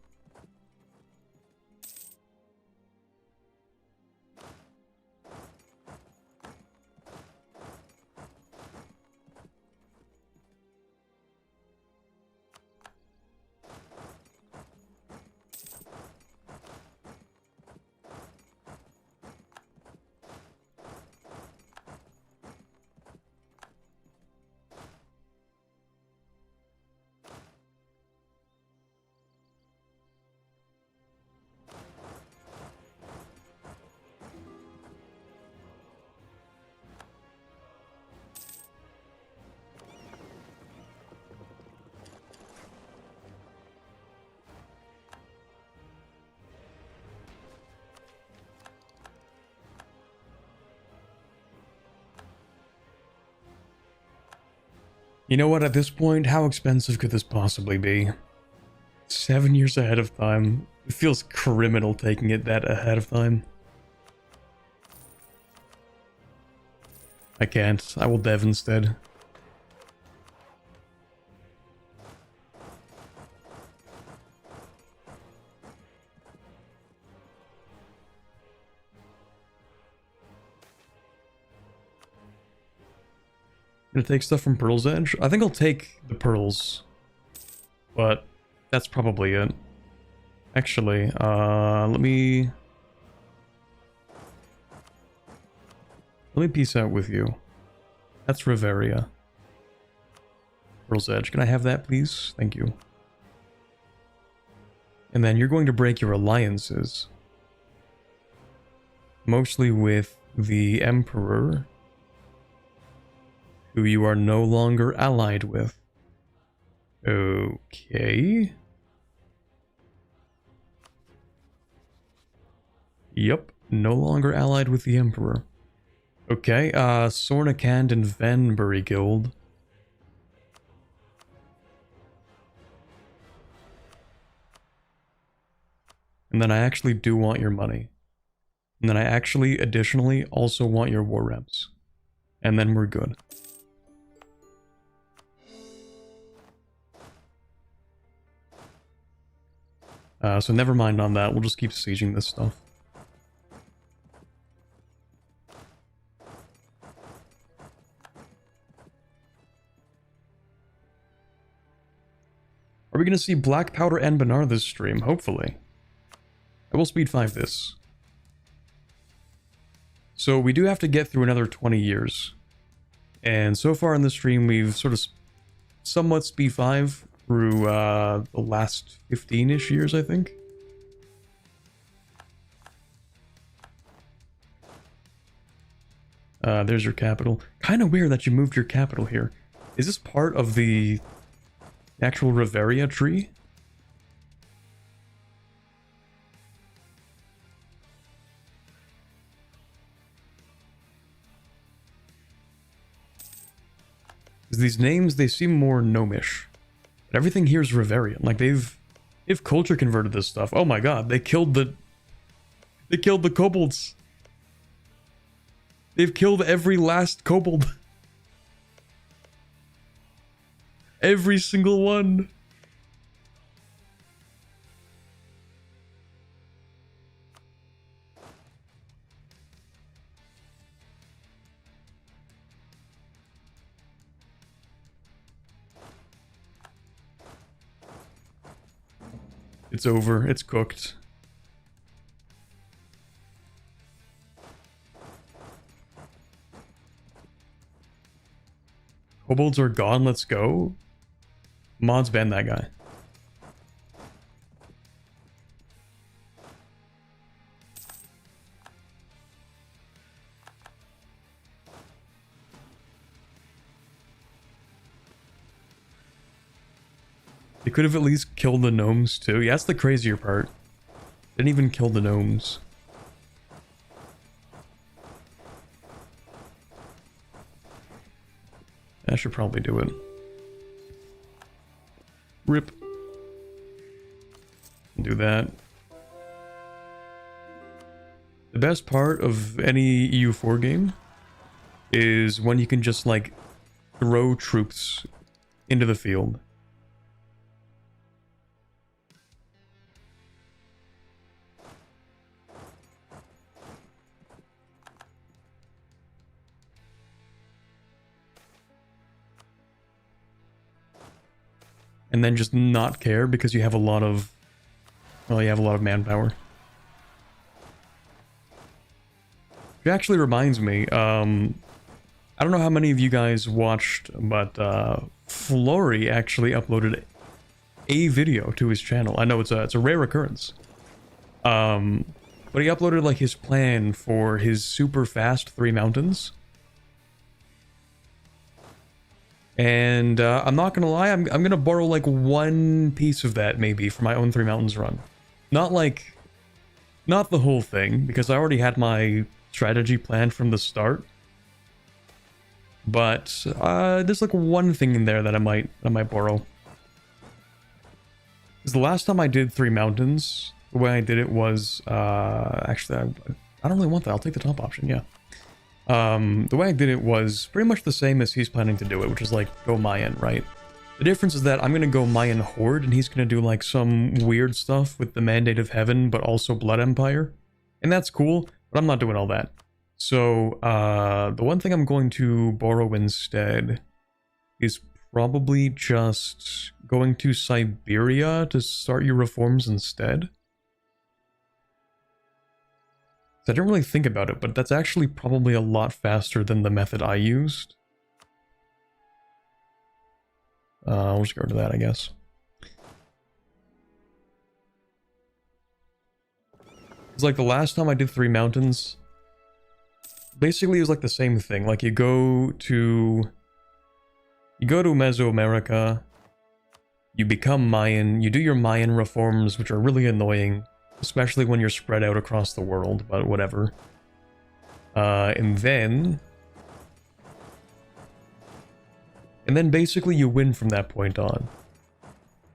You know what, at this point, how expensive could this possibly be? 7 years ahead of time. It feels criminal taking it that ahead of time. I can't. I will dev instead. You Gonna take stuff from Pearl's Edge? I think I'll take the pearls. But that's probably it. Actually, let me peace out with you. That's Riveria. Pearl's Edge. Can I have that, please? Thank you. And then you're going to break your alliances. Mostly with the Emperor, who you are no longer allied with. Okay. Yep, no longer allied with the Emperor. Okay, Sornikand and Venbury Guild. And then I actually do want your money. And then I actually, additionally, also want your war reps. And then we're good. So never mind on that, we'll just keep sieging this stuff. Are we going to see Black Powder Anbennar this stream? Hopefully. I will speed 5 this. So we do have to get through another 20 years. And so far in the stream, we've sort of somewhat speed 5 through the last 15-ish years, I think. There's your capital. Kind of weird that you moved your capital here. Is this part of the actual Riveria tree? These names, they seem more gnomish. But everything here is Riverian. Like they've culture converted this stuff. Oh my god, they killed the kobolds. They've killed every last kobold. Every single one. It's over. It's cooked. Kobolds are gone. Let's go. Mods ban that guy. They could have at least killed the gnomes too. Yeah, that's the crazier part. Didn't even kill the gnomes. I should probably do it. Rip. Do that. The best part of any EU4 game is when you can just like throw troops into the field. And then just not care because you have a lot of, well, you have a lot of manpower. It actually reminds me, I don't know how many of you guys watched, but Flory actually uploaded a video to his channel. I know it's a rare occurrence. But he uploaded like his plan for his super fast 3 mountains. And I'm not gonna lie, I'm gonna borrow like one piece of that maybe for my own 3 mountains run. Not the whole thing, because I already had my strategy planned from the start. But there's like one thing in there that I might borrow. Because the last time I did 3 mountains, the way I did it was actually I don't really want that. I'll take the top option, yeah. The way I did it was pretty much the same as he's planning to do it, which is like go Mayan, right? The difference is that I'm gonna go Mayan Horde, and he's gonna do like some weird stuff with the Mandate of Heaven, but also Blood Empire. And that's cool, but I'm not doing all that. So, the one thing I'm going to borrow instead is probably just going to Siberia to start your reforms instead. I didn't really think about it, but that's actually probably a lot faster than the method I used. We'll just go to that, I guess. It's like the last time I did 3 mountains, basically it was like the same thing. Like you go to Mesoamerica, you become Mayan, you do your Mayan reforms, which are really annoying, especially when you're spread out across the world, but whatever. And then basically you win from that point on.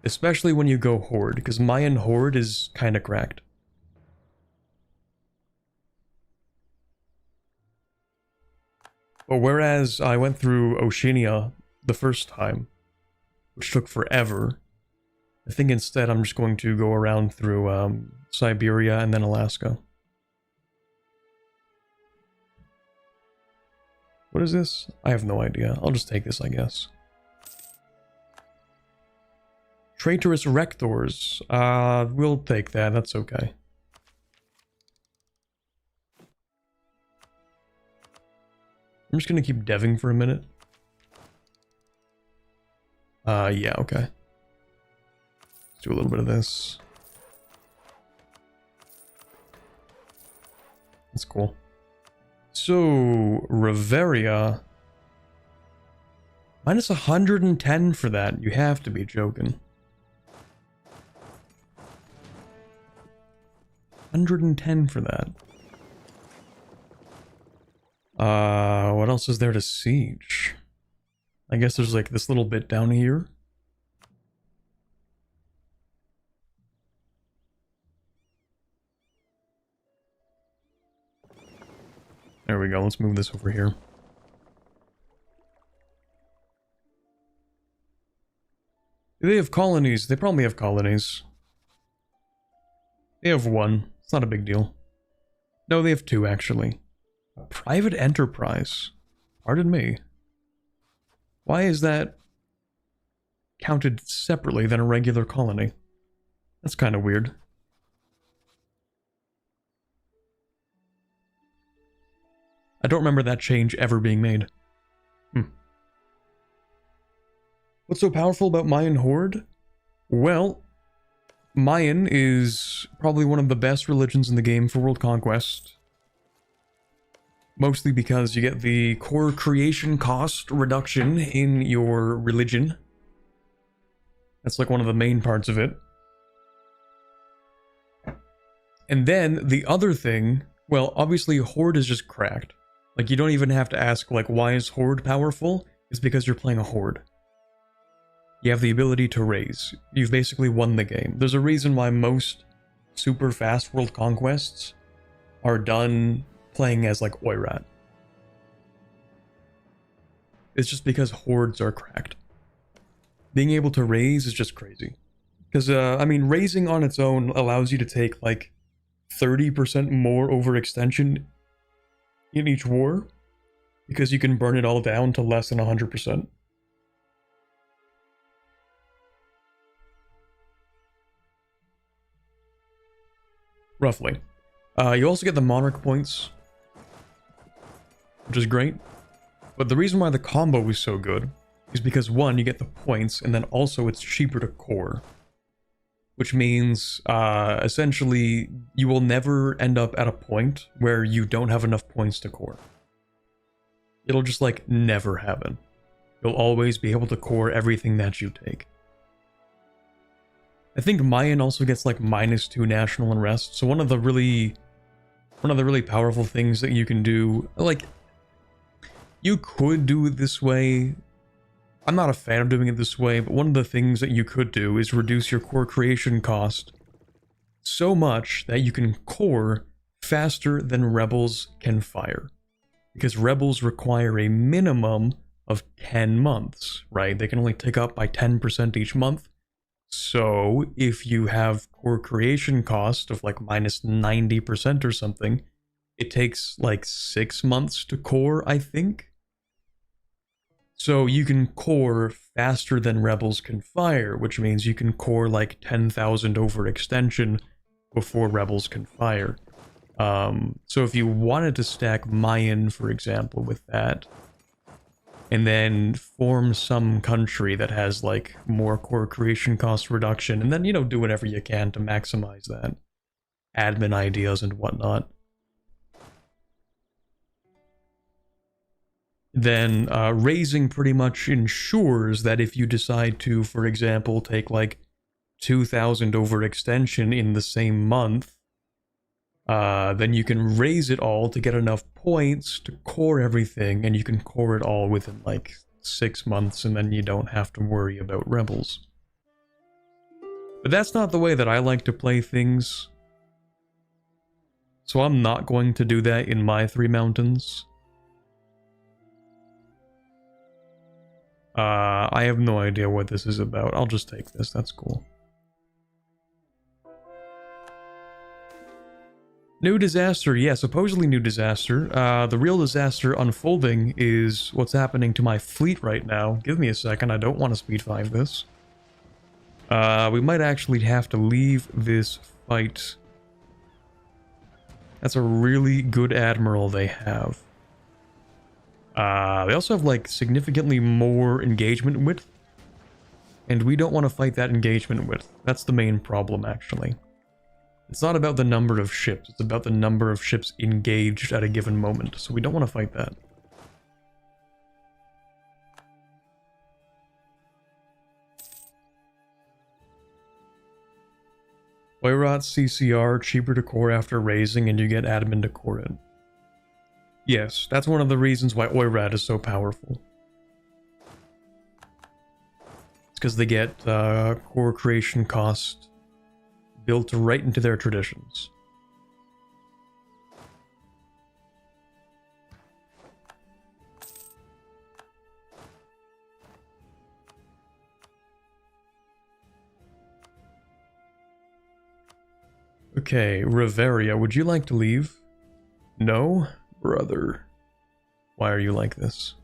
Especially when you go Horde, because Mayan Horde is kind of cracked. But whereas I went through Oceania the first time, which took forever, I think instead I'm just going to go around through Siberia and then Alaska. What is this? I have no idea. I'll just take this, I guess. Traitorous Rectors. We'll take that. That's okay. I'm just gonna keep deving for a minute. Yeah, okay. Let's do a little bit of this. That's cool. So, Reveria. Minus 110 for that. You have to be joking. 110 for that. What else is there to siege? I guess there's like this little bit down here. There we go, let's move this over here. Do they have colonies? They probably have colonies. They have 1. It's not a big deal. No, they have 2 actually. A private enterprise. Pardon me. Why is that counted separately than a regular colony? That's kind of weird. I don't remember that change ever being made. What's so powerful about Mayan Horde? Well, Mayan is probably one of the best religions in the game for world conquest. Mostly because you get the core creation cost reduction in your religion. That's like one of the main parts of it. And then the other thing, well, obviously Horde is just cracked. Like you don't even have to ask like why is Horde powerful? It's because you're playing a Horde. You have the ability to raise. You've basically won the game. There's a reason why most super fast world conquests are done playing as like Oirat. It's just because hordes are cracked. Being able to raise is just crazy. Because, I mean, raising on its own allows you to take like 30% more overextension in each war. Because you can burn it all down to less than 100%. Roughly. You also get the monarch points, which is great. But the reason why the combo is so good is because, one, you get the points, and then also it's cheaper to core. Which means, essentially, you will never end up at a point where you don't have enough points to core. It'll just, like, never happen. You'll always be able to core everything that you take. I think Mayan also gets, like, -2 national unrest, so one of the really powerful things that you can do, like, you could do it this way. I'm not a fan of doing it this way, but one of the things that you could do is reduce your core creation cost so much that you can core faster than rebels can fire. Because rebels require a minimum of 10 months, right? They can only tick up by 10% each month. So if you have core creation cost of like -90% or something, it takes like 6 months to core, I think. So you can core faster than rebels can fire, which means you can core like 10,000 overextension before rebels can fire. So if you wanted to stack Mayan, for example, with that, and then form some country that has like more core creation cost reduction, and then, you know, do whatever you can to maximize that. Admin ideas and whatnot. Then raising pretty much ensures that if you decide to, for example, take like 2,000 overextension in the same month, then you can raise it all to get enough points to core everything, and you can core it all within like 6 months, and then you don't have to worry about rebels. But that's not the way that I like to play things, so I'm not going to do that in my 3 mountains. I have no idea what this is about. I'll just take this, that's cool. New disaster, yeah, supposedly new disaster. The real disaster unfolding is what's happening to my fleet right now. Give me a second, I don't want to speed 5 this. We might actually have to leave this fight. That's a really good admiral they have. They also have like significantly more engagement width, and we don't want to fight that engagement width. That's the main problem, actually. It's not about the number of ships, it's about the number of ships engaged at a given moment, so we don't want to fight that. Bluehart CCR, cheaper to core after raising, and you get admin to core it. Yes, that's one of the reasons why Oirat is so powerful. It's because they get core creation cost built right into their traditions. Okay, Riveria, would you like to leave? No? Brother. Why are you like this?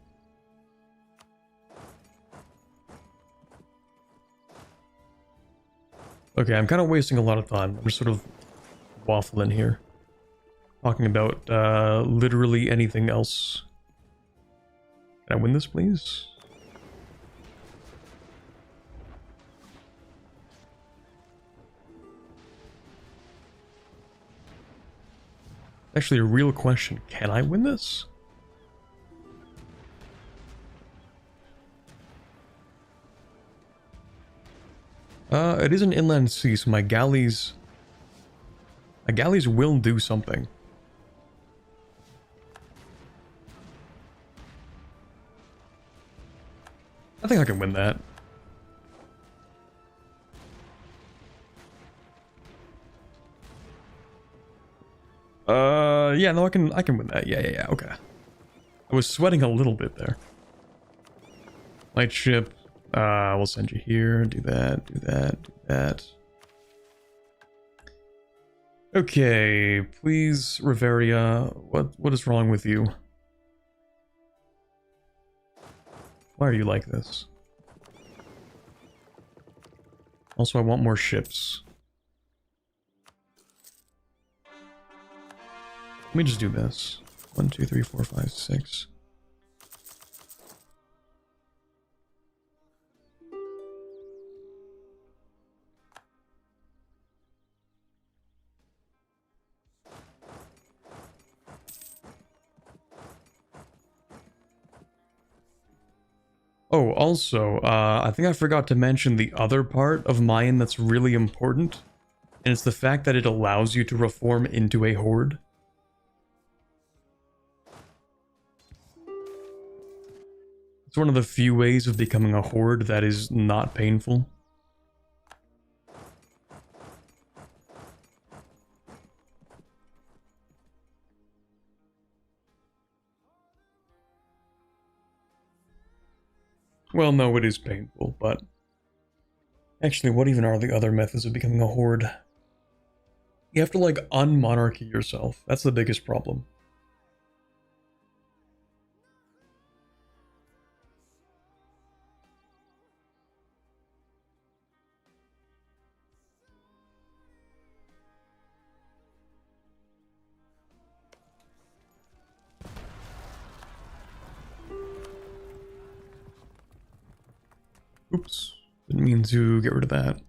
Okay, I'm kind of wasting a lot of time. I'm just sort of waffling here. Talking about literally anything else. Can I win this, please? Actually, a real question. Can I win this? It is an inland sea, so my galleys will do something. I think I can win that. Yeah, no, I can win that. Yeah, okay. I was sweating a little bit there. Light ship. We'll send you here. Do that, do that, do that. Okay, please, Riveria. What is wrong with you? Why are you like this? Also, I want more ships. Let me just do this. 1, 2, 3, 4, 5, 6. Oh, also, I think I forgot to mention the other part of Mayan that's really important, and it's the fact that it allows you to reform into a horde. It's one of the few ways of becoming a horde that is not painful. Well, no, it is painful, but... Actually, what even are the other methods of becoming a horde? You have to, like, unmonarchy yourself. That's the biggest problem. Oops. Didn't mean to get rid of that.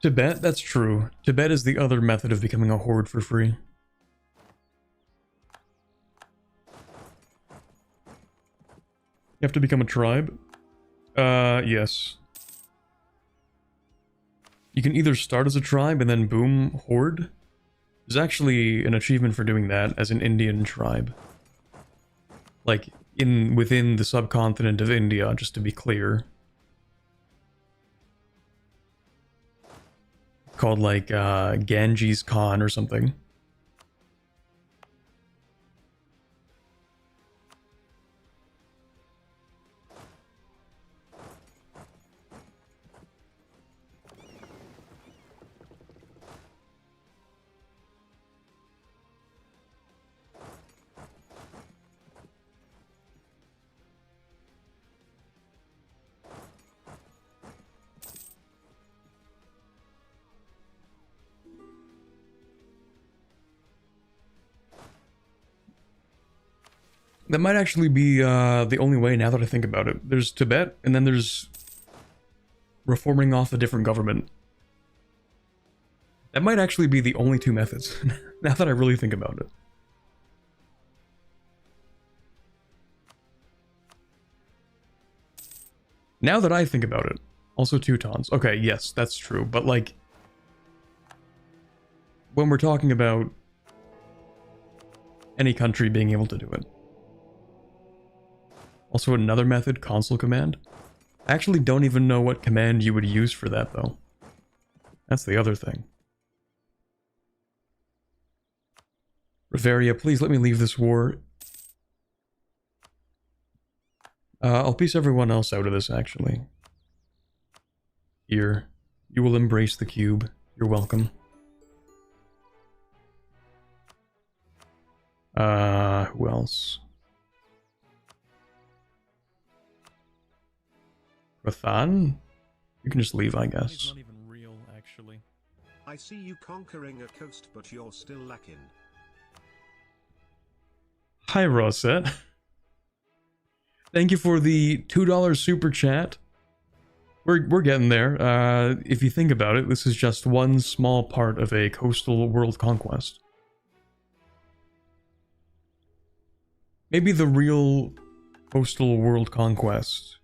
Tibet? That's true. Tibet is the other method of becoming a horde for free. You have to become a tribe? Yes. You can either start as a tribe and then boom, horde. There's actually an achievement for doing that as an Indian tribe. Like, within the subcontinent of India, just to be clear. It's called like, Ganges Khan or something. That might actually be the only way now that I think about it. There's Tibet, and then there's reforming off a different government. That might actually be the only two methods, now that I really think about it. Now that I think about it. Also Teutons. Okay, yes, that's true, but like... when we're talking about any country being able to do it. Also another method, console command. I actually don't even know what command you would use for that, though. That's the other thing. Reveria, please let me leave this war. I'll piece everyone else out of this, actually. Here. You will embrace the cube. You're welcome. Who else? Rathan? You can just leave, I guess. He's not even real, actually. I see you conquering a coast, but you're still lacking. Hi, Rosette. Thank you for the $2 super chat. We're getting there. If you think about it, this is just one small part of a coastal world conquest. Maybe the real coastal world conquest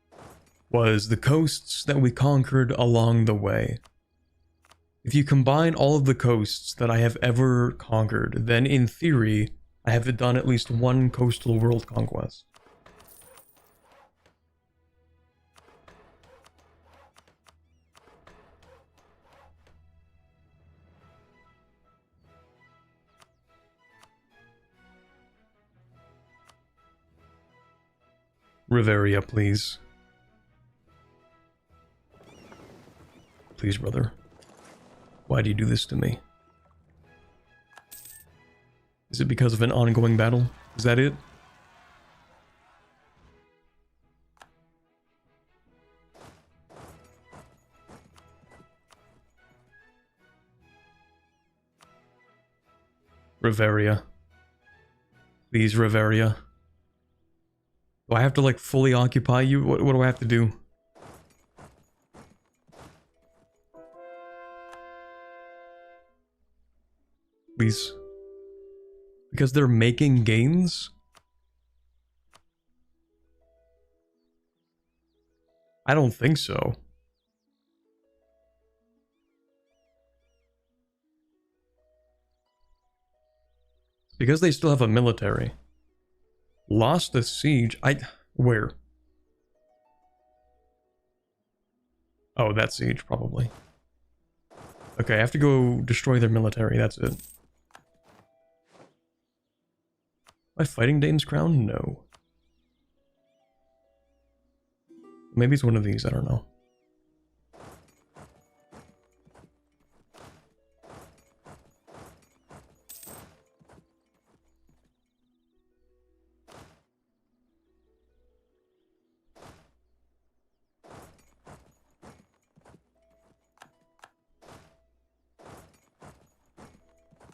was the coasts that we conquered along the way. If you combine all of the coasts that I have ever conquered, then in theory, I have done at least one coastal world conquest. Reveria, please. Please, brother. Why do you do this to me? Is it because of an ongoing battle? Is that it? Reveria. Please, Reveria. Do I have to, like, fully occupy you? What do I have to do? Please. Because they're making gains? I don't think so. Because they still have a military. Lost the siege? Where? Oh, that siege, probably. Okay, I have to go destroy their military, that's it. Am I fighting Dane's Crown? No. Maybe it's one of these, I don't know.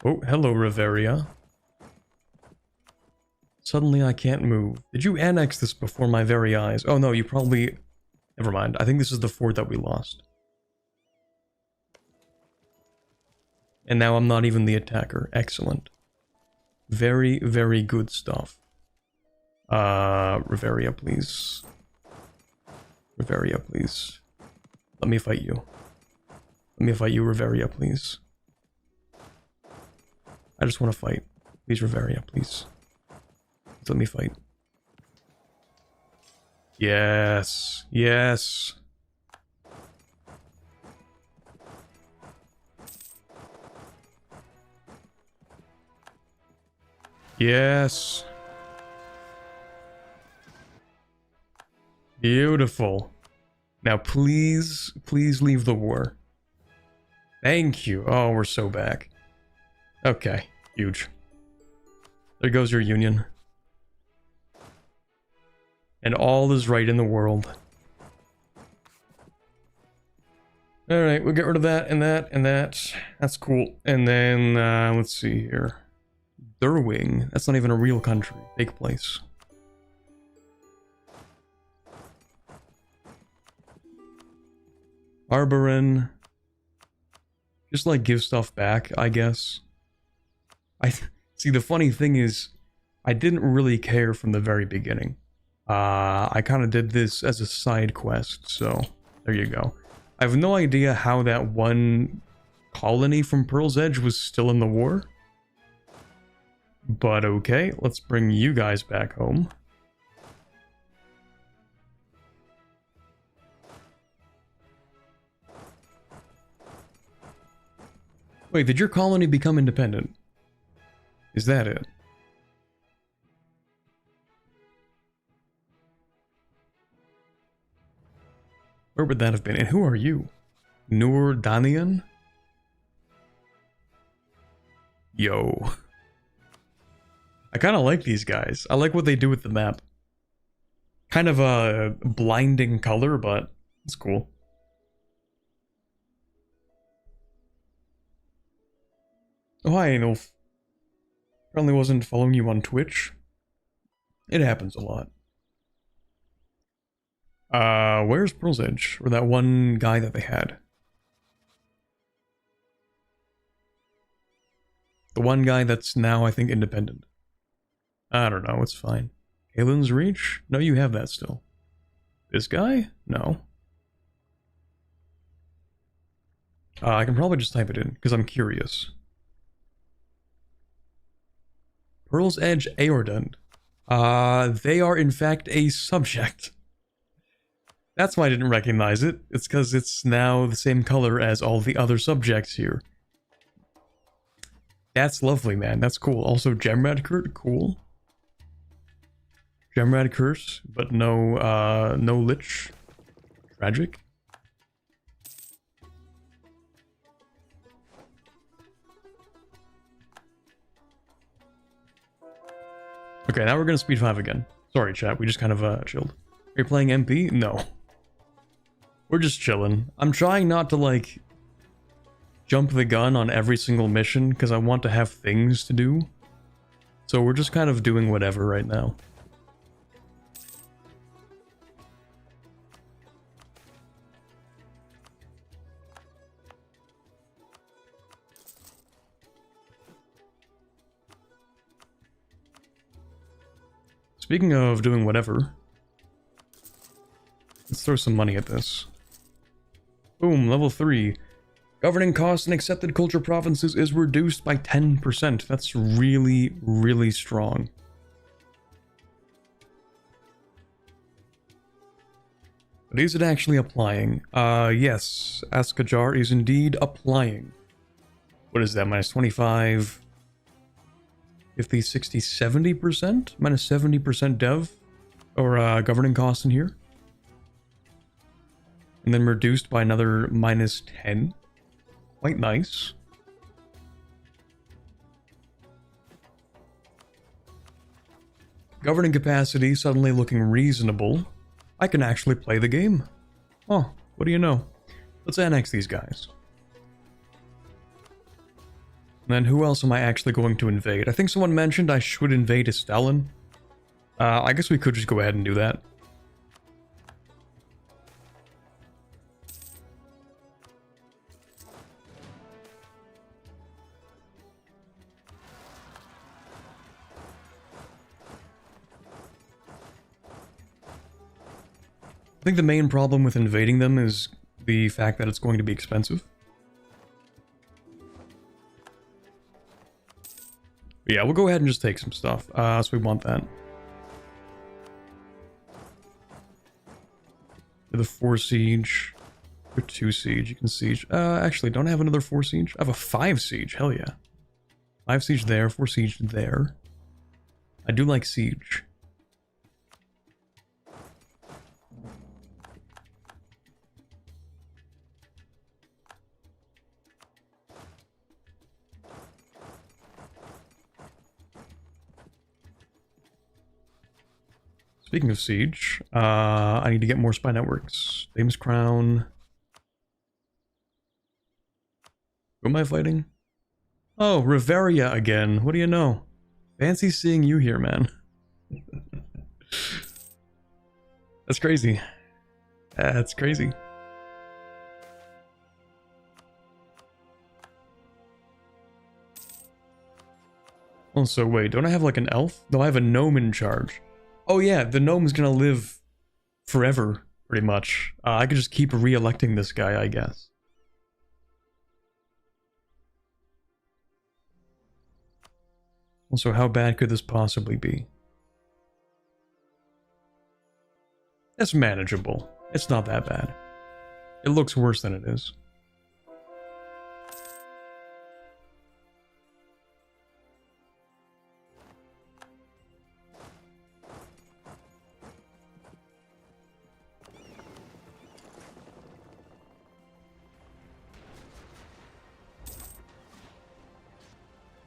Oh, hello, Reveria. Suddenly I can't move. Did you annex this before my very eyes? Oh no, you probably... Never mind. I think this is the fort that we lost. And now I'm not even the attacker. Excellent. Very, very good stuff. Reveria, please. Reveria, please. Let me fight you. Let me fight you, Reveria, please. I just want to fight. Please, Reveria, please. Let me fight. Yes. Yes. Yes. Beautiful. Now please, please leave the war. Thank you. Oh, we're so back. Okay, huge. There goes your union. And all is right in the world. Alright, we'll get rid of that and that and that. That's cool. And then, let's see here. Durwing. That's not even a real country. Fake place. Arborin. Just like give stuff back, I guess. See, the funny thing is, I didn't really care from the very beginning. I kind of did this as a side quest, so there you go. I have no idea how that one colony from Pearl's Edge was still in the war. But okay, let's bring you guys back home. Wait, did your colony become independent? Is that it? Where would that have been? And who are you? Nurdanian? Yo. I kind of like these guys. I like what they do with the map. Kind of a blinding color, but it's cool. Oh, hi, Anolf. Apparently wasn't following you on Twitch. It happens a lot. Where's Pearl's Edge? Or that one guy that they had? The one guy that's now, I think, independent. I don't know, it's fine. Kalen's Reach? No, you have that still. This guy? No. I can probably just type it in, because I'm curious. Pearl's Edge Aordund. They are in fact a subject. That's why I didn't recognize it. It's because it's now the same color as all the other subjects here. That's lovely, man. That's cool. Also, Gemrad Kurt, cool. Gemrad Curse, but no, no Lich. Tragic. Okay, now we're gonna speed 5 again. Sorry, chat, we just kind of, chilled. Are you playing MP? No. We're just chilling. I'm trying not to, like, jump the gun on every single mission, because I want to have things to do. So we're just kind of doing whatever right now. Speaking of doing whatever, let's throw some money at this. Boom, level 3. Governing costs in accepted culture provinces is reduced by 10%. That's really, really strong. But is it actually applying? Yes, Askajar is indeed applying. What is that, minus 25... 50, 60, 70%? Minus 70% dev? Or governing costs in here? And then reduced by another minus 10. Quite nice. Governing capacity suddenly looking reasonable. I can actually play the game. Oh, what do you know? Let's annex these guys. And then who else am I actually going to invade? I think someone mentioned I should invade Estalin. I guess we could just go ahead and do that. I think the main problem with invading them is the fact that it's going to be expensive. But yeah, we'll go ahead and just take some stuff. So we want that. The 4 siege. Or 2 siege. You can siege. Actually, don't I have another 4 siege? I have a 5 siege. Hell yeah. 5 siege there, 4 siege there. I do like siege. Speaking of siege, I need to get more spy networks. Famous Crown. Who am I fighting? Oh, Riveria again. What do you know? Fancy seeing you here, man. That's crazy. That's crazy. Also, wait, don't I have like an elf? No, I have a gnome in charge. Oh yeah, the gnome's gonna live forever, pretty much. I could just keep re-electing this guy, I guess. Also, how bad could this possibly be? It's manageable. It's not that bad. It looks worse than it is.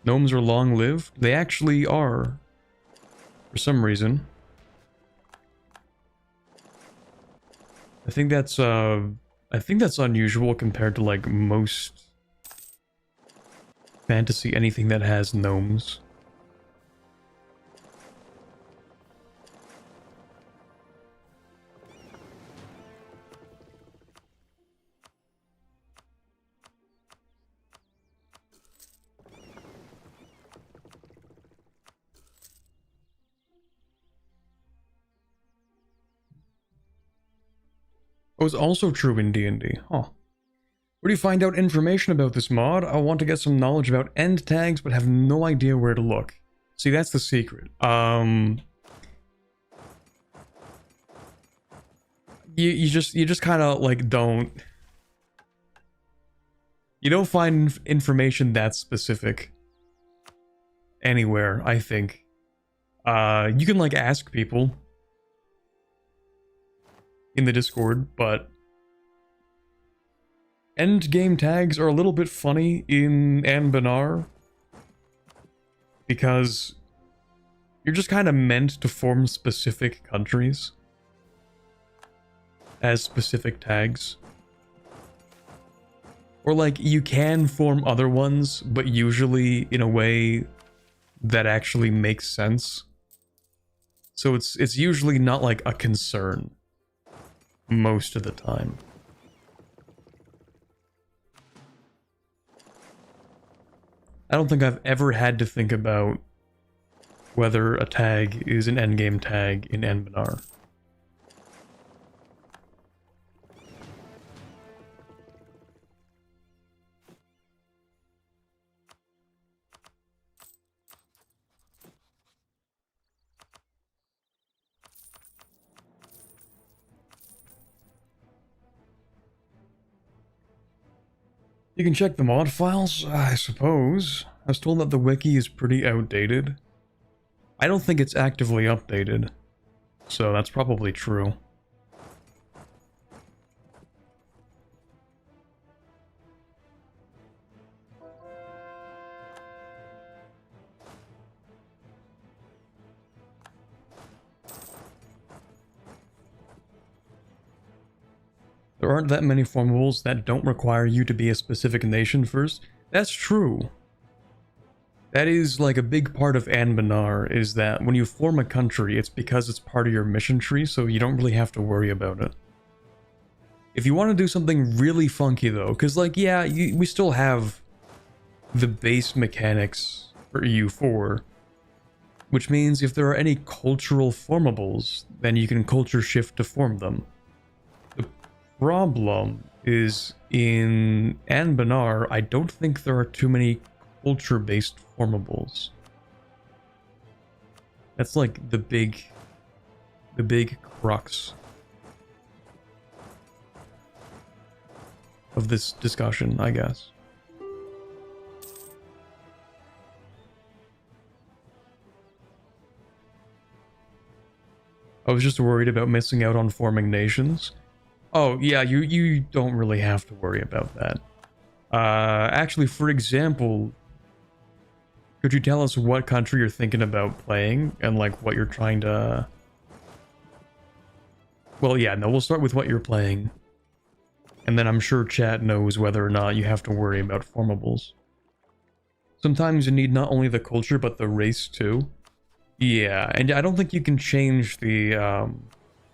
Gnomes are long-lived? They actually are. For some reason. I think that's unusual compared to like most fantasy, anything that has gnomes. It was also true in D&D. Huh. Where do you find out information about this mod? I want to get some knowledge about end tags, but have no idea where to look. See, that's the secret. You just kind of like don't. You don't find information that specific anywhere, I think. You can like ask people in the Discord, but end game tags are a little bit funny in Anbennar because you're just kind of meant to form specific countries as specific tags. Or like you can form other ones, but usually in a way that actually makes sense. So it's usually not like a concern most of the time. I don't think I've ever had to think about whether a tag is an endgame tag in Anbennar. You can check the mod files, I suppose. I was told that the wiki is pretty outdated. I don't think it's actively updated, so that's probably true. There aren't that many formables that don't require you to be a specific nation first. That's true. That is like a big part of Anbennar, is that when you form a country, it's because it's part of your mission tree, so you don't really have to worry about it. If you want to do something really funky though, because like, yeah, we still have the base mechanics for EU4, which means if there are any cultural formables, then you can culture shift to form them. The problem is in Anbennar, I don't think there are too many culture-based formables. That's like the big crux of this discussion, I guess. I was just worried about missing out on forming nations. Oh, yeah, you don't really have to worry about that. Actually, for example, could you tell us what country you're thinking about playing and like what you're trying to... Well, yeah, no, we'll start with what you're playing. And then I'm sure chat knows whether or not you have to worry about formables. Sometimes you need not only the culture, but the race too. Yeah, and I don't think you can change the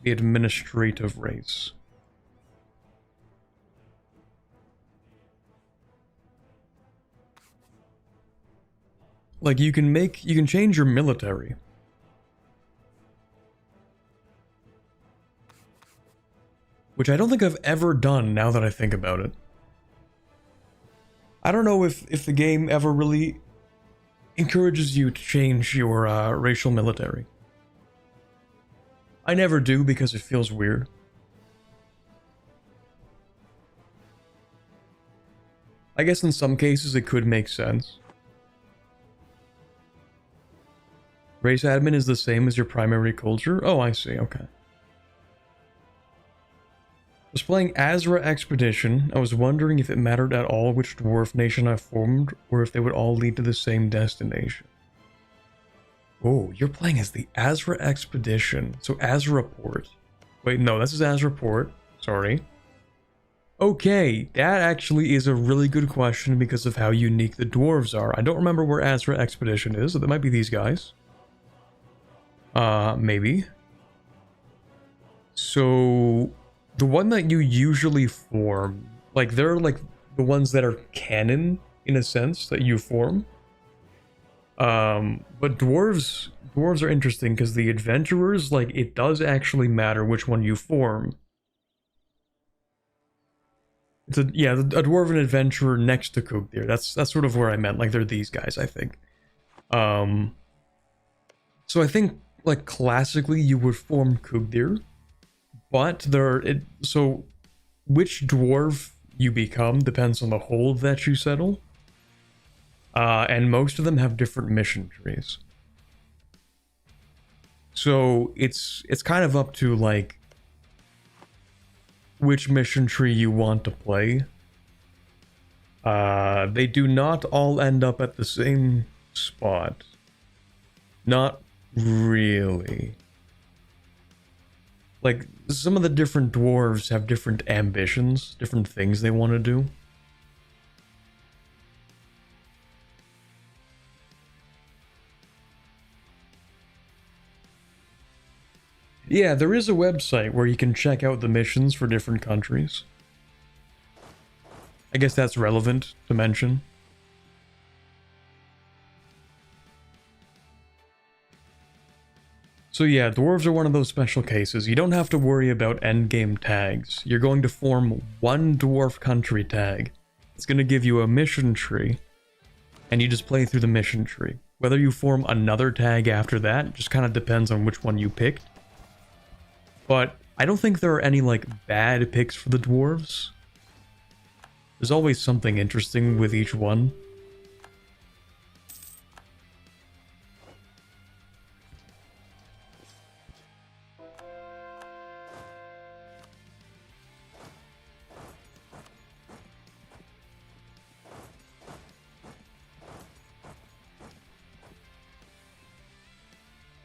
administrative race. Like, you can change your military. Which I don't think I've ever done, now that I think about it. I don't know if the game ever really encourages you to change your racial military. I never do because it feels weird. I guess in some cases it could make sense. Race admin is the same as your primary culture? Oh, I see, okay. I was playing Azra Expedition. I was wondering if it mattered at all which dwarf nation I formed, or if they would all lead to the same destination. Oh, you're playing as the Azra Expedition. So Azra Port. Wait, no, this is Azra Port. Sorry. Okay, that actually is a really good question because of how unique the dwarves are. I don't remember where Azra Expedition is, so that might be these guys. Maybe. So... the one that you usually form, like, they're like the ones that are canon, in a sense, that you form. But dwarves are interesting because the adventurers, like, it does actually matter which one you form. It's a dwarven adventurer next to Kugdir. That's sort of where I meant. Like, they're these guys, I think. So I think, like, classically you would form Kugdir. But so which dwarf you become depends on the hold that you settle. And most of them have different mission trees. So it's kind of up to like which mission tree you want to play. They do not all end up at the same spot. Not really. Like, some of the different dwarves have different ambitions, different things they want to do. Yeah, there is a website where you can check out the missions for different countries. I guess that's relevant to mention. So yeah, dwarves are one of those special cases. You don't have to worry about endgame tags. You're going to form one dwarf country tag. It's going to give you a mission tree, and you just play through the mission tree. Whether you form another tag after that just kind of depends on which one you picked. But I don't think there are any, like, bad picks for the dwarves. There's always something interesting with each one.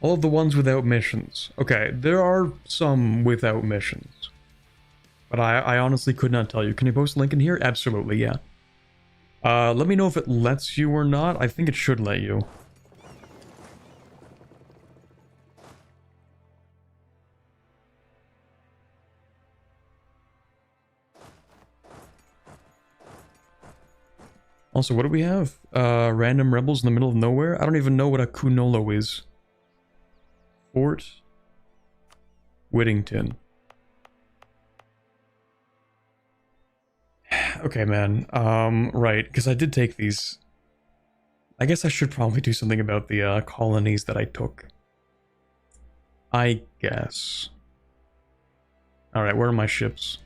All of the ones without missions. Okay, there are some without missions. But I honestly could not tell you. Can you post a link in here? Absolutely, yeah. Let me know if it lets you or not. I think it should let you. Also, what do we have? Random rebels in the middle of nowhere? I don't even know what a Kunolo is. Fort Whittington. Okay, man. Right, because I did take these. I guess I should probably do something about the colonies that I took. I guess. Alright, where are my ships?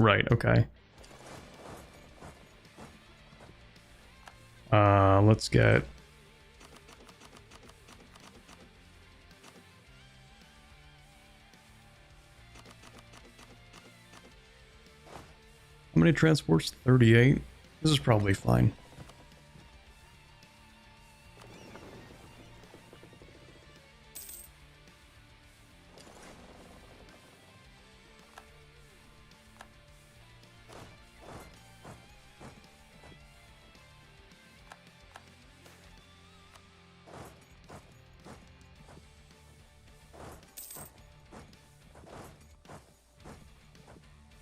Right, okay. Let's get... How many transports? 38? This is probably fine.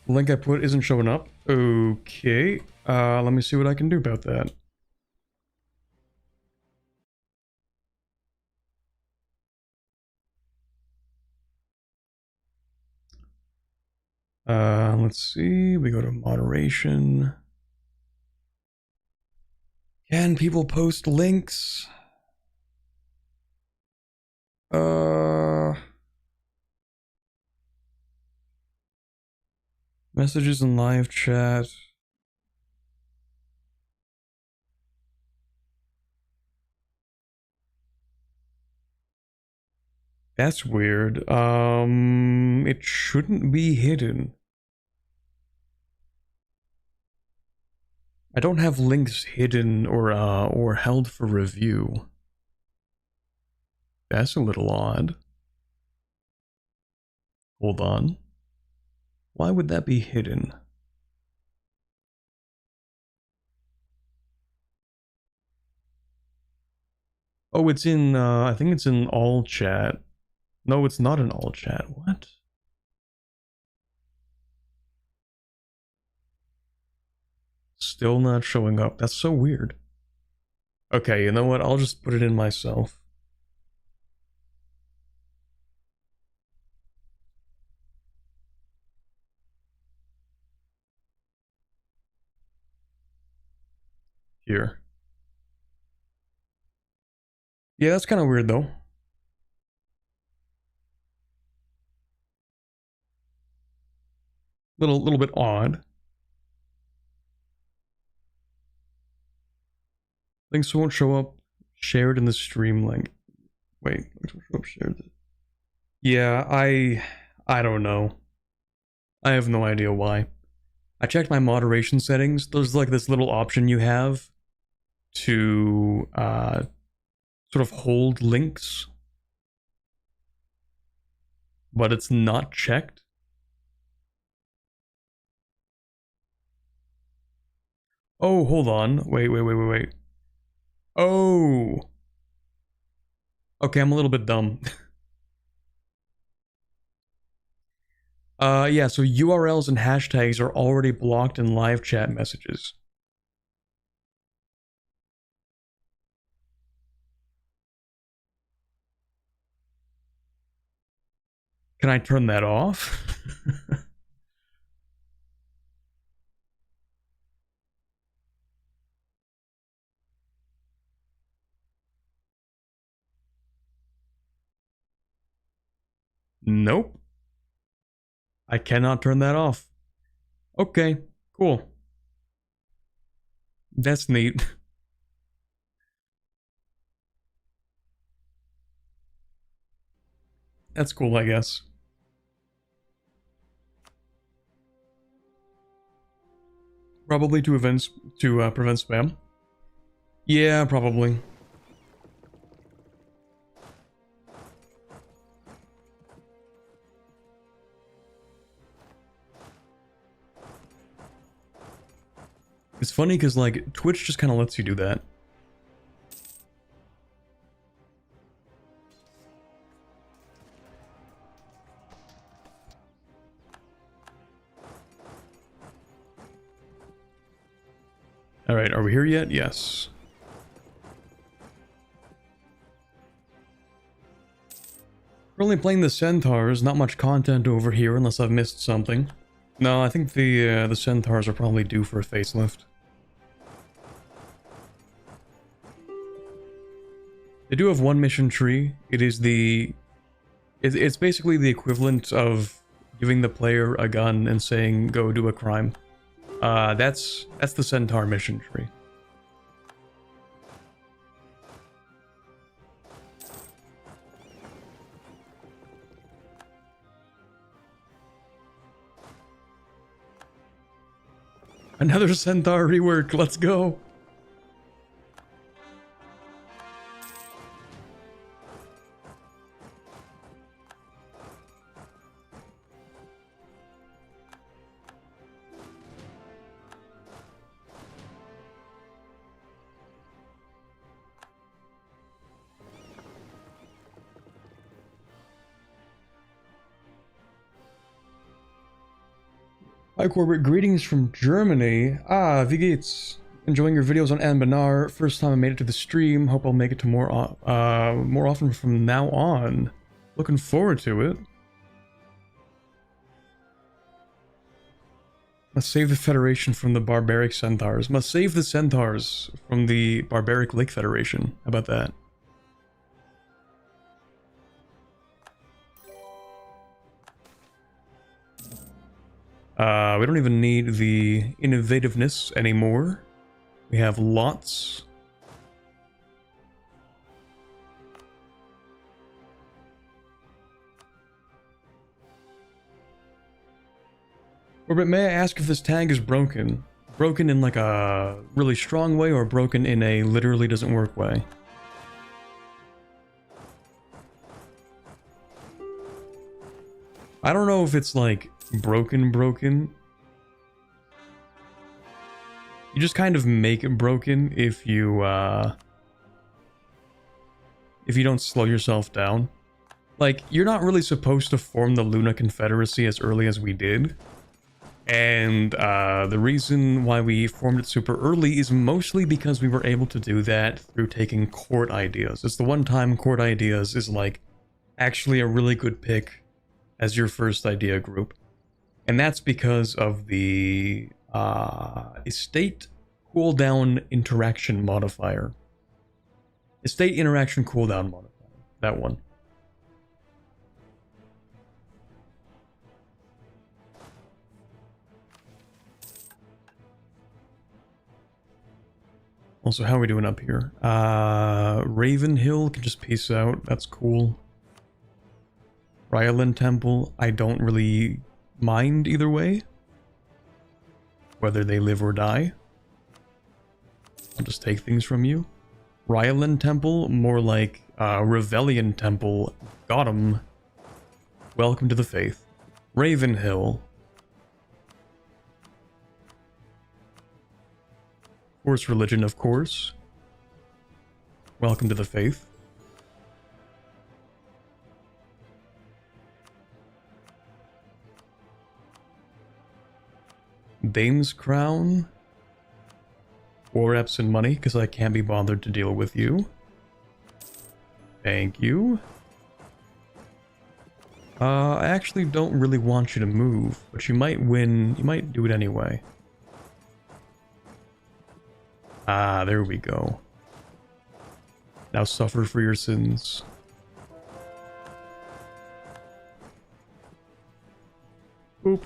The link I put isn't showing up. Okay. Let me see what I can do about that. Let's see. We go to moderation. Can people post links? Messages in live chat. That's weird. It shouldn't be hidden. I don't have links hidden or held for review. That's a little odd. Hold on. Why would that be hidden? Oh, it's in, I think it's in all chat. No, it's not in all chat. What? Still not showing up. That's so weird. Okay, you know what? I'll just put it in myself. Here. Yeah, that's kind of weird though. Little bit odd. Things won't show up shared in the stream link. Wait, things won't show up shared. Yeah, I don't know. I have no idea why. I checked my moderation settings. There's like this little option you have to sort of hold links, but it's not checked. Oh, hold on. Wait. Oh. Okay, I'm a little bit dumb. Yeah, so URLs and hashtags are already blocked in live chat messages. Can I turn that off? Nope. I cannot turn that off. Okay, cool. That's neat. That's cool, I guess. Probably to prevent spam. Yeah, probably. It's funny because, like, Twitch just kind of lets you do that. Alright, are we here yet? Yes. We're only playing the Centaurs, not much content over here unless I've missed something. No, I think the Centaurs are probably due for a facelift. They do have one mission tree. It is the... It's basically the equivalent of giving the player a gun and saying, go do a crime. That's the Centaur mission tree. Another Centaur rework, let's go! Hi Corbett, greetings from Germany. Ah, wie geht's? Enjoying your videos on Anbennar. First time I made it to the stream. Hope I'll make it to more often from now on. Looking forward to it. Must save the Federation from the barbaric Centaurs. Must save the Centaurs from the barbaric Lake Federation. How about that? We don't even need the innovativeness anymore. We have lots. But may I ask if this tag is broken? Broken in like a really strong way or broken in a literally doesn't work way? I don't know if it's like broken. You just kind of make it broken if you don't slow yourself down. Like, you're not really supposed to form the Luna Confederacy as early as we did. And the reason why we formed it super early is mostly because we were able to do that through taking court ideas. It's the one time court ideas is like actually a really good pick as your first idea group. And that's because of the estate cooldown interaction modifier. Estate interaction cooldown modifier. That one. Also, how are we doing up here? Ravenhill can just peace out. That's cool. Ryland Temple, I don't really mind either way. Whether they live or die. I'll just take things from you. Ryland Temple, more like Revellion Temple. Got 'em. Welcome to the faith. Ravenhill. Force religion, of course. Welcome to the faith. Dame's Crown. War reps and money, because I can't be bothered to deal with you. Thank you. I actually don't really want you to move, but you might win. You might do it anyway. Ah, there we go. Now suffer for your sins. Boop.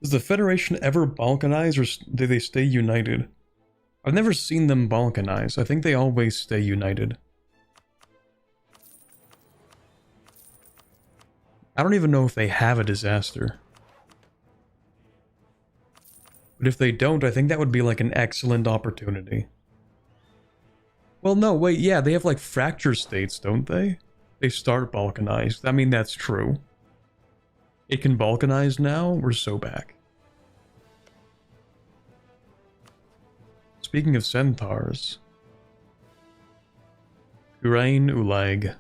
Does the Federation ever balkanize, or do they stay united? I've never seen them balkanize. I think they always stay united. I don't even know if they have a disaster. But if they don't, I think that would be like an excellent opportunity. Well, no, wait, yeah, they have like fracture states, don't they? They start balkanized. I mean, that's true. It can balkanize now? We're so back. Speaking of centaurs. Urain Ulag.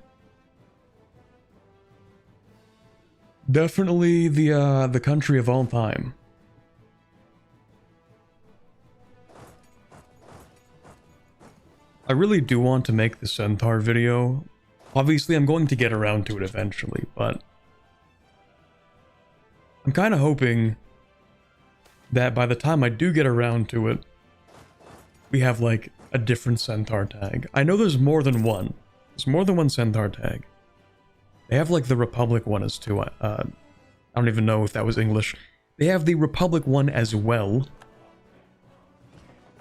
Definitely the country of all time. I really do want to make the centaur video. Obviously, I'm going to get around to it eventually, but I'm kind of hoping that by the time I do get around to it, we have like a different centaur tag. I know there's more than one. There's more than one centaur tag. They have like the Republic one as too. I don't even know if that was English. They have the Republic one as well.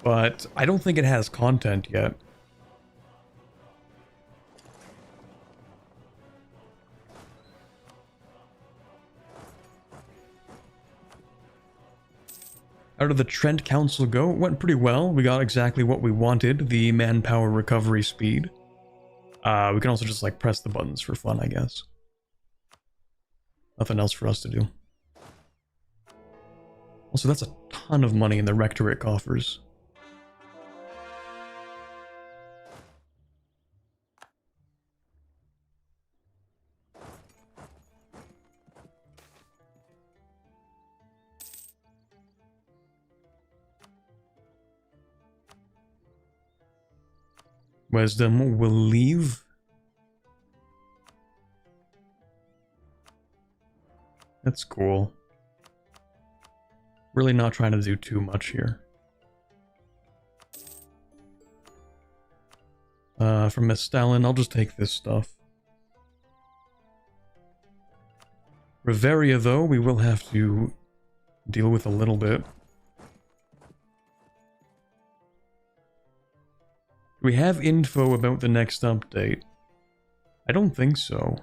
But I don't think it has content yet. How did the Trent Council go? It went pretty well. We got exactly what we wanted, the manpower recovery speed. We can also just like press the buttons for fun, I guess. Nothing else for us to do. Also, that's a ton of money in the Rectorate coffers. Wisdom will leave. That's cool. Really not trying to do too much here. From Miss Stalin, I'll just take this stuff. Reveria, though, we will have to deal with a little bit. Do we have info about the next update? I don't think so.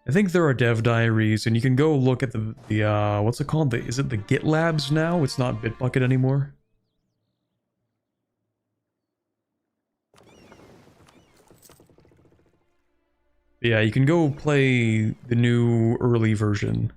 I think there are dev diaries, and you can go look at the what's it called? Is it the Git Labs now? It's not Bitbucket anymore. Yeah, you can go play the new early version.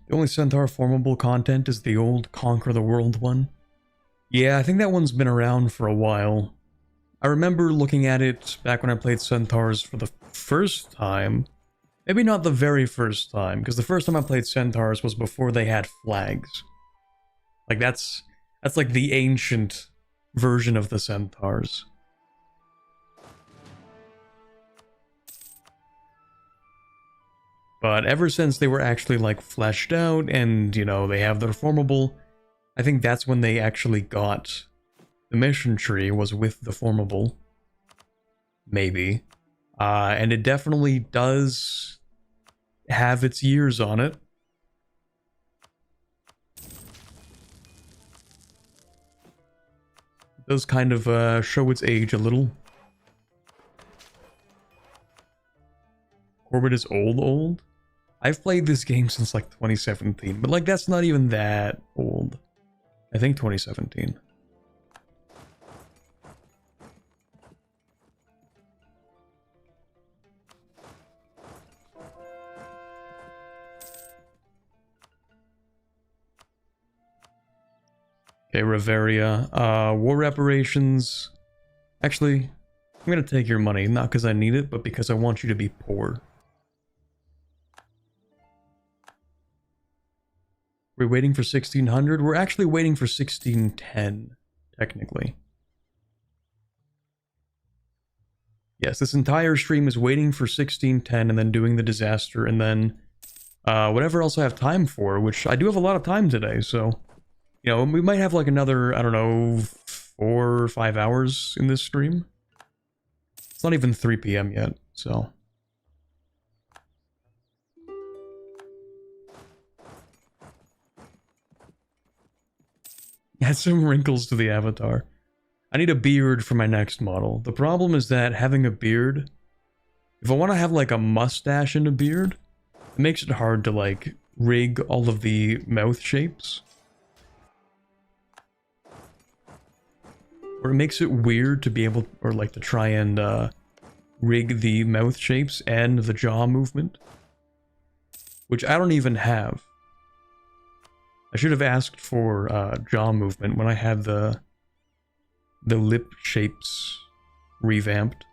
The only Centaur formable content is the old Conquer the World one. Yeah, I think that one's been around for a while. I remember looking at it back when I played Centaurs for the first time. Maybe not the very first time, because the first time I played Centaurs was before they had flags. Like that's like the ancient version of the Centaurs. But ever since they were actually like fleshed out and, you know, they have their formable, I think that's when they actually got the mission tree was with the formable. Maybe. And it definitely does have its years on it. It does kind of show its age a little. Corbett is old? I've played this game since like 2017, but like that's not even that old. I think 2017. Okay, Reveria. War reparations. Actually, I'm gonna take your money, not because I need it, but because I want you to be poor. We're waiting for 1600. We're actually waiting for 1610, technically. Yes, this entire stream is waiting for 1610 and then doing the disaster and then whatever else I have time for, which I do have a lot of time today, so You know, we might have like another, I don't know, 4 or 5 hours in this stream. It's not even 3 p.m. yet, so. Add some wrinkles to the avatar. I need a beard for my next model. The problem is that having a beard, if I want to have like a mustache and a beard, it makes it hard to like rig all of the mouth shapes. Or it makes it weird to be able, or like to try and rig the mouth shapes and the jaw movement. Which I don't even have. I should have asked for jaw movement when I had the lip shapes revamped.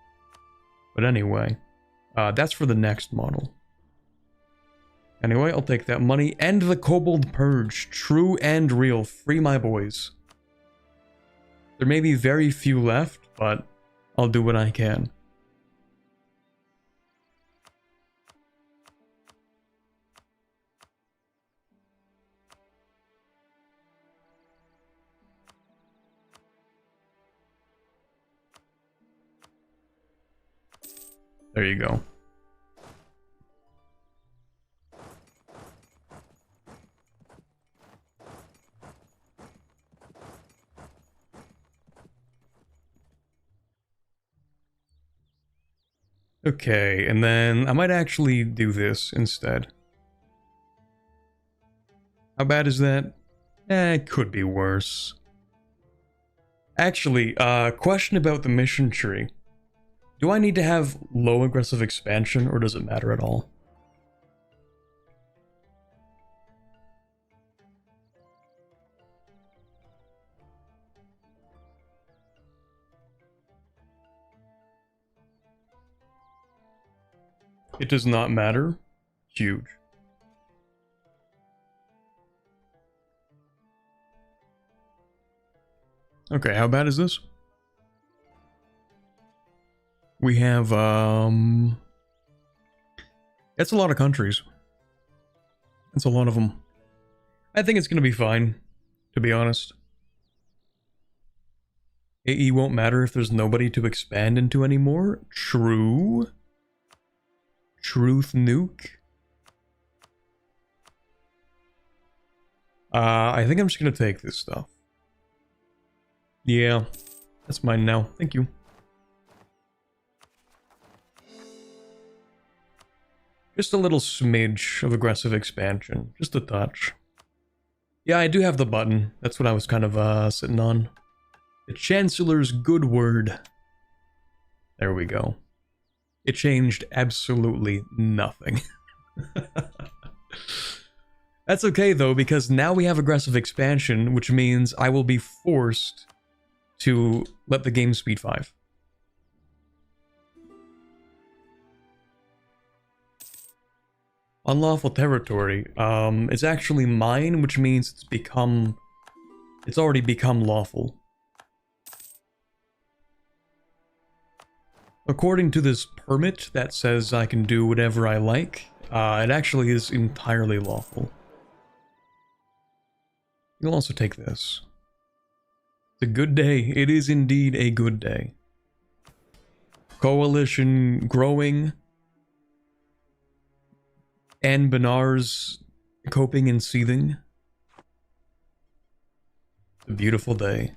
But anyway, that's for the next model. Anyway, I'll take that money and the Kobold Purge. True and real. Free my boys. There may be very few left, but I'll do what I can. There you go. Okay, and then I might actually do this instead. How bad is that? It could be worse. Actually, question about the mission tree. Do I need to have low aggressive expansion, or does it matter at all? It does not matter. Huge. Okay, how bad is this? We have, it's a lot of countries. It's a lot of them. I think it's gonna be fine, to be honest. AE won't matter if there's nobody to expand into anymore. True. Truth nuke. I think I'm just gonna take this stuff. Yeah, that's mine now. Thank you. Just a little smidge of aggressive expansion. Just a touch. Yeah, I do have the button. That's what I was kind of sitting on. The Chancellor's good word. There we go. It changed absolutely nothing. That's okay though, because now we have aggressive expansion, which means I will be forced to let the game speed 5. Unlawful territory. It's actually mine, which means it's already become lawful. According to this permit that says I can do whatever I like, it actually is entirely lawful. You'll also take this. It's a good day. It is indeed a good day. Coalition growing. Anbennar's coping and seething. It's a beautiful day.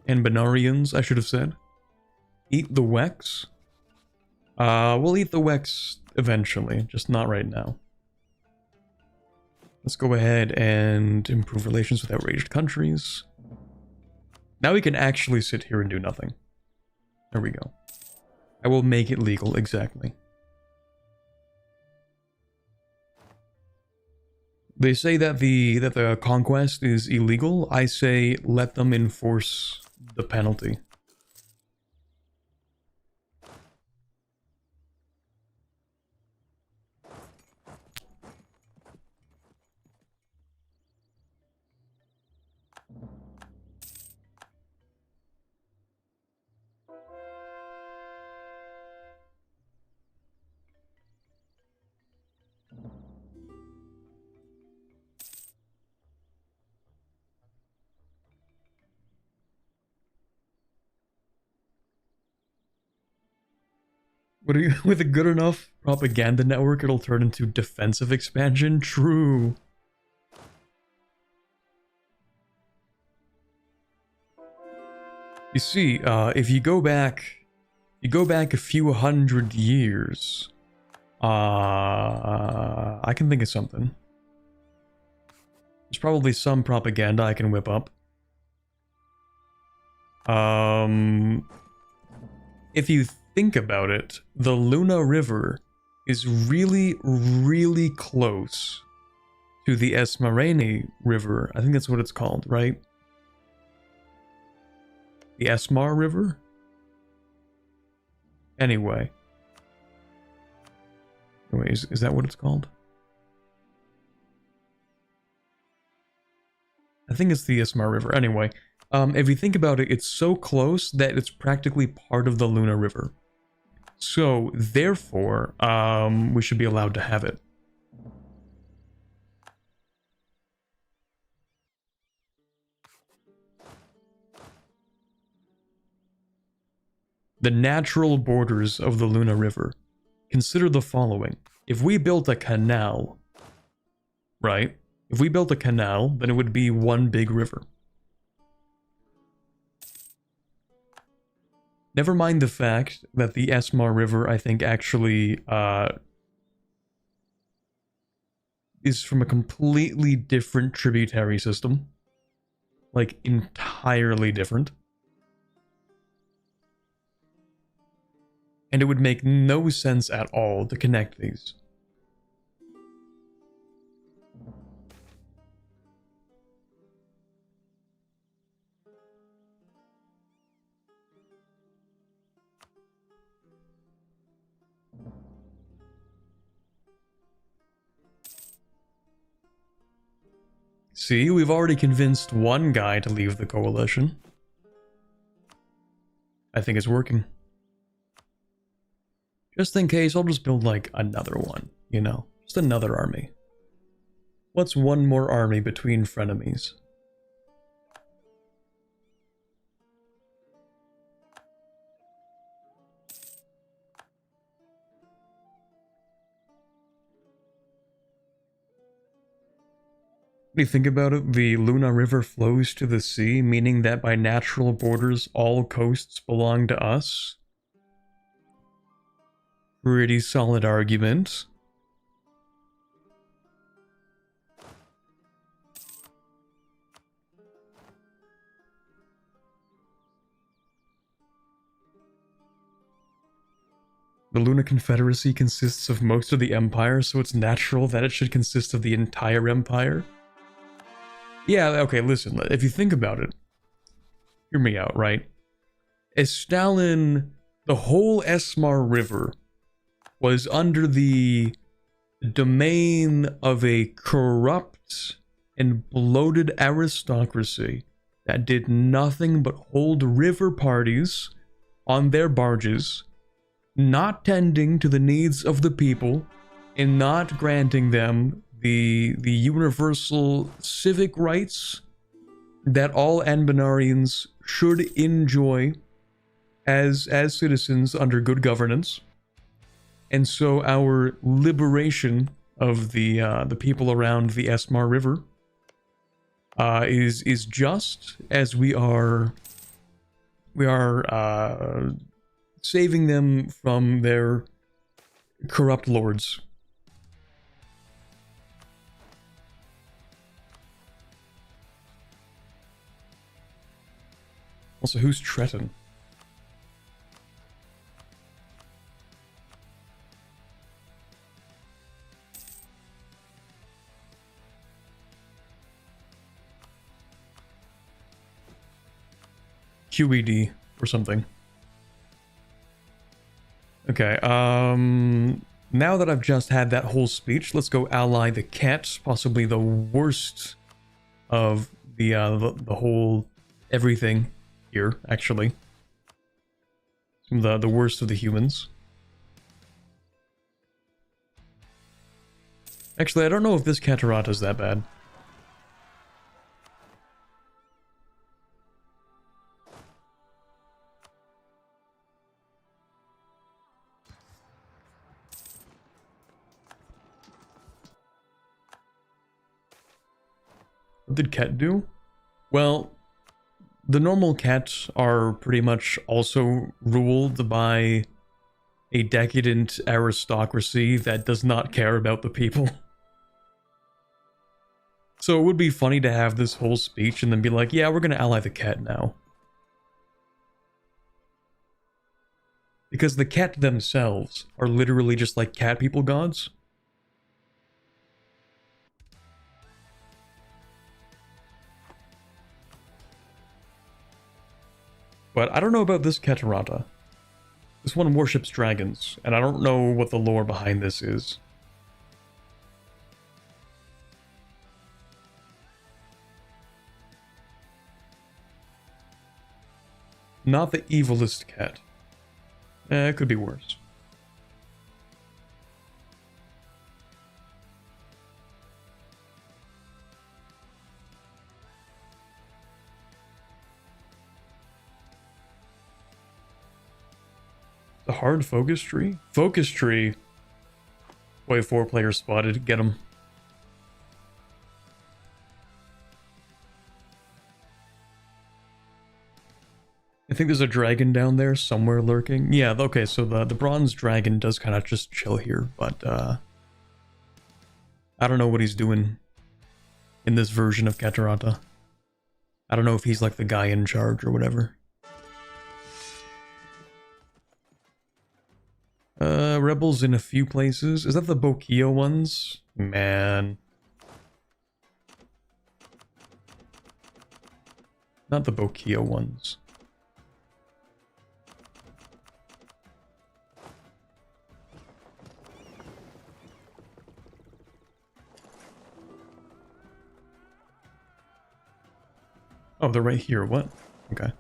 Anbennarians, I should have said. Eat the Wex? We'll eat the Wex eventually, just not right now. Let's go ahead and improve relations with outraged countries. Now we can actually sit here and do nothing. There we go. I will make it legal, exactly. They say that the conquest is illegal. I say let them enforce the penalty. With a good enough propaganda network, it'll turn into defensive expansion? True. You see, if you go back a few hundred years, I can think of something. There's probably some propaganda I can whip up. If you think about it, the Luna River is really, really close to the Esmarene River. I think that's what it's called, right? The Esmar River? Anyway. Is that what it's called? I think it's the Esmar River. Anyway, if you think about it, it's so close that it's practically part of the Luna River. So, therefore, we should be allowed to have it. The natural borders of the Luna River. Consider the following. If we built a canal, right? If we built a canal, then it would be one big river. Never mind the fact that the Esmar River, I think, actually is from a completely different tributary system. Like, entirely different. And it would make no sense at all to connect these. See, we've already convinced one guy to leave the coalition. I think it's working. Just in case, I'll just build like another one, you know? Just another army. What's one more army between frenemies? When you think about it, the Luna River flows to the sea, meaning that by natural borders, all coasts belong to us. Pretty solid argument. The Luna Confederacy consists of most of the Empire, so it's natural that it should consist of the entire Empire. Yeah, okay, listen, if you think about it, hear me out, right? As Stalin, the whole Esmar River was under the domain of a corrupt and bloated aristocracy that did nothing but hold river parties on their barges, not tending to the needs of the people, and not granting them the universal civic rights that all Anbennarians should enjoy as citizens under good governance. And so our liberation of the people around the Esmar River is just as we are saving them from their corrupt lords. Also, who's Treton? QED or something. Okay, now that I've just had that whole speech, let's go ally the cat, possibly the worst of the whole everything here, actually. The worst of the humans. Actually, I don't know if this Catarata is that bad. What did Ket do? Well, the normal Ket are pretty much also ruled by a decadent aristocracy that does not care about the people. So it would be funny to have this whole speech and then be like, yeah, we're gonna ally the Ket now. Because the Ket themselves are literally just like cat people gods. But I don't know about this Keterata. This one worships dragons, and I don't know what the lore behind this is. Not the evilest cat. It could be worse. The hard focus tree? Focus tree. Wait, 4 players spotted. Get him. I think there's a dragon down there somewhere lurking. Yeah, okay, so the bronze dragon does kind of just chill here, but I don't know what he's doing in this version of Keterata. I don't know if he's like the guy in charge or whatever. Rebels in a few places. Is that the Bokia ones? Man. Not the Bokia ones. Oh, they're right here. What? Okay.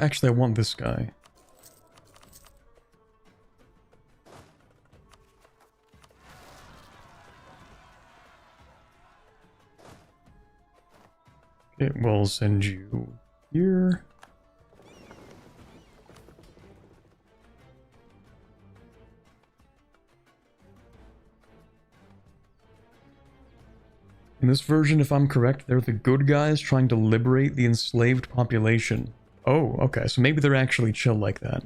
Actually, I want this guy. Okay, we'll send you here. In this version, if I'm correct, they're the good guys trying to liberate the enslaved population. Oh, okay, so maybe they're actually chill like that.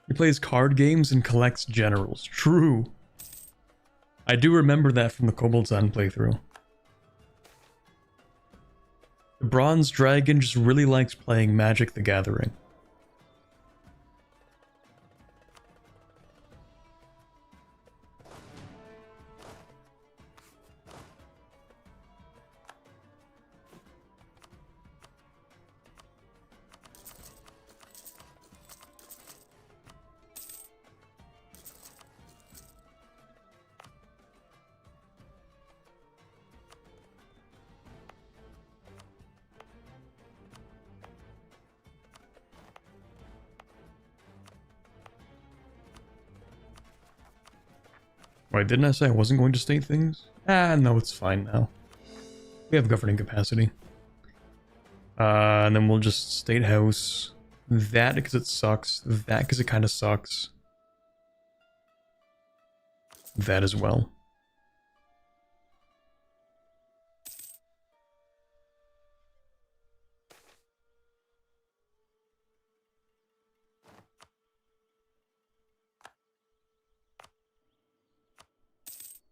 He plays card games and collects generals. True. I do remember that from the Kobold-san playthrough. The Bronze Dragon just really likes playing Magic the Gathering. Wait, didn't I say I wasn't going to state things? Ah, no, it's fine now. We have governing capacity. And then we'll just state house. That because it sucks. That because it kind of sucks. That as well.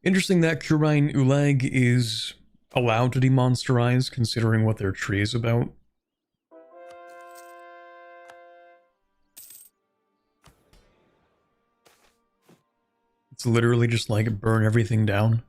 Interesting that Kurine Ulag is allowed to demonsterize, considering what their tree is about. It's literally just like burn everything down.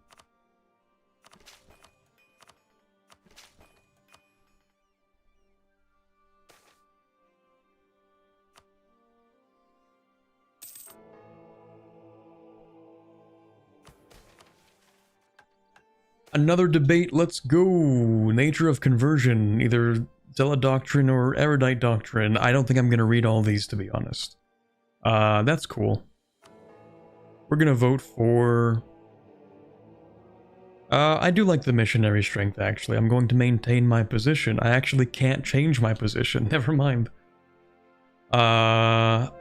Another debate, let's go. Nature of conversion, either Zealot doctrine or erudite doctrine. I don't think I'm going to read all these, to be honest. That's cool. We're going to vote for... I do like the missionary strength, actually. I'm going to maintain my position. I actually can't change my position. Never mind. Alright.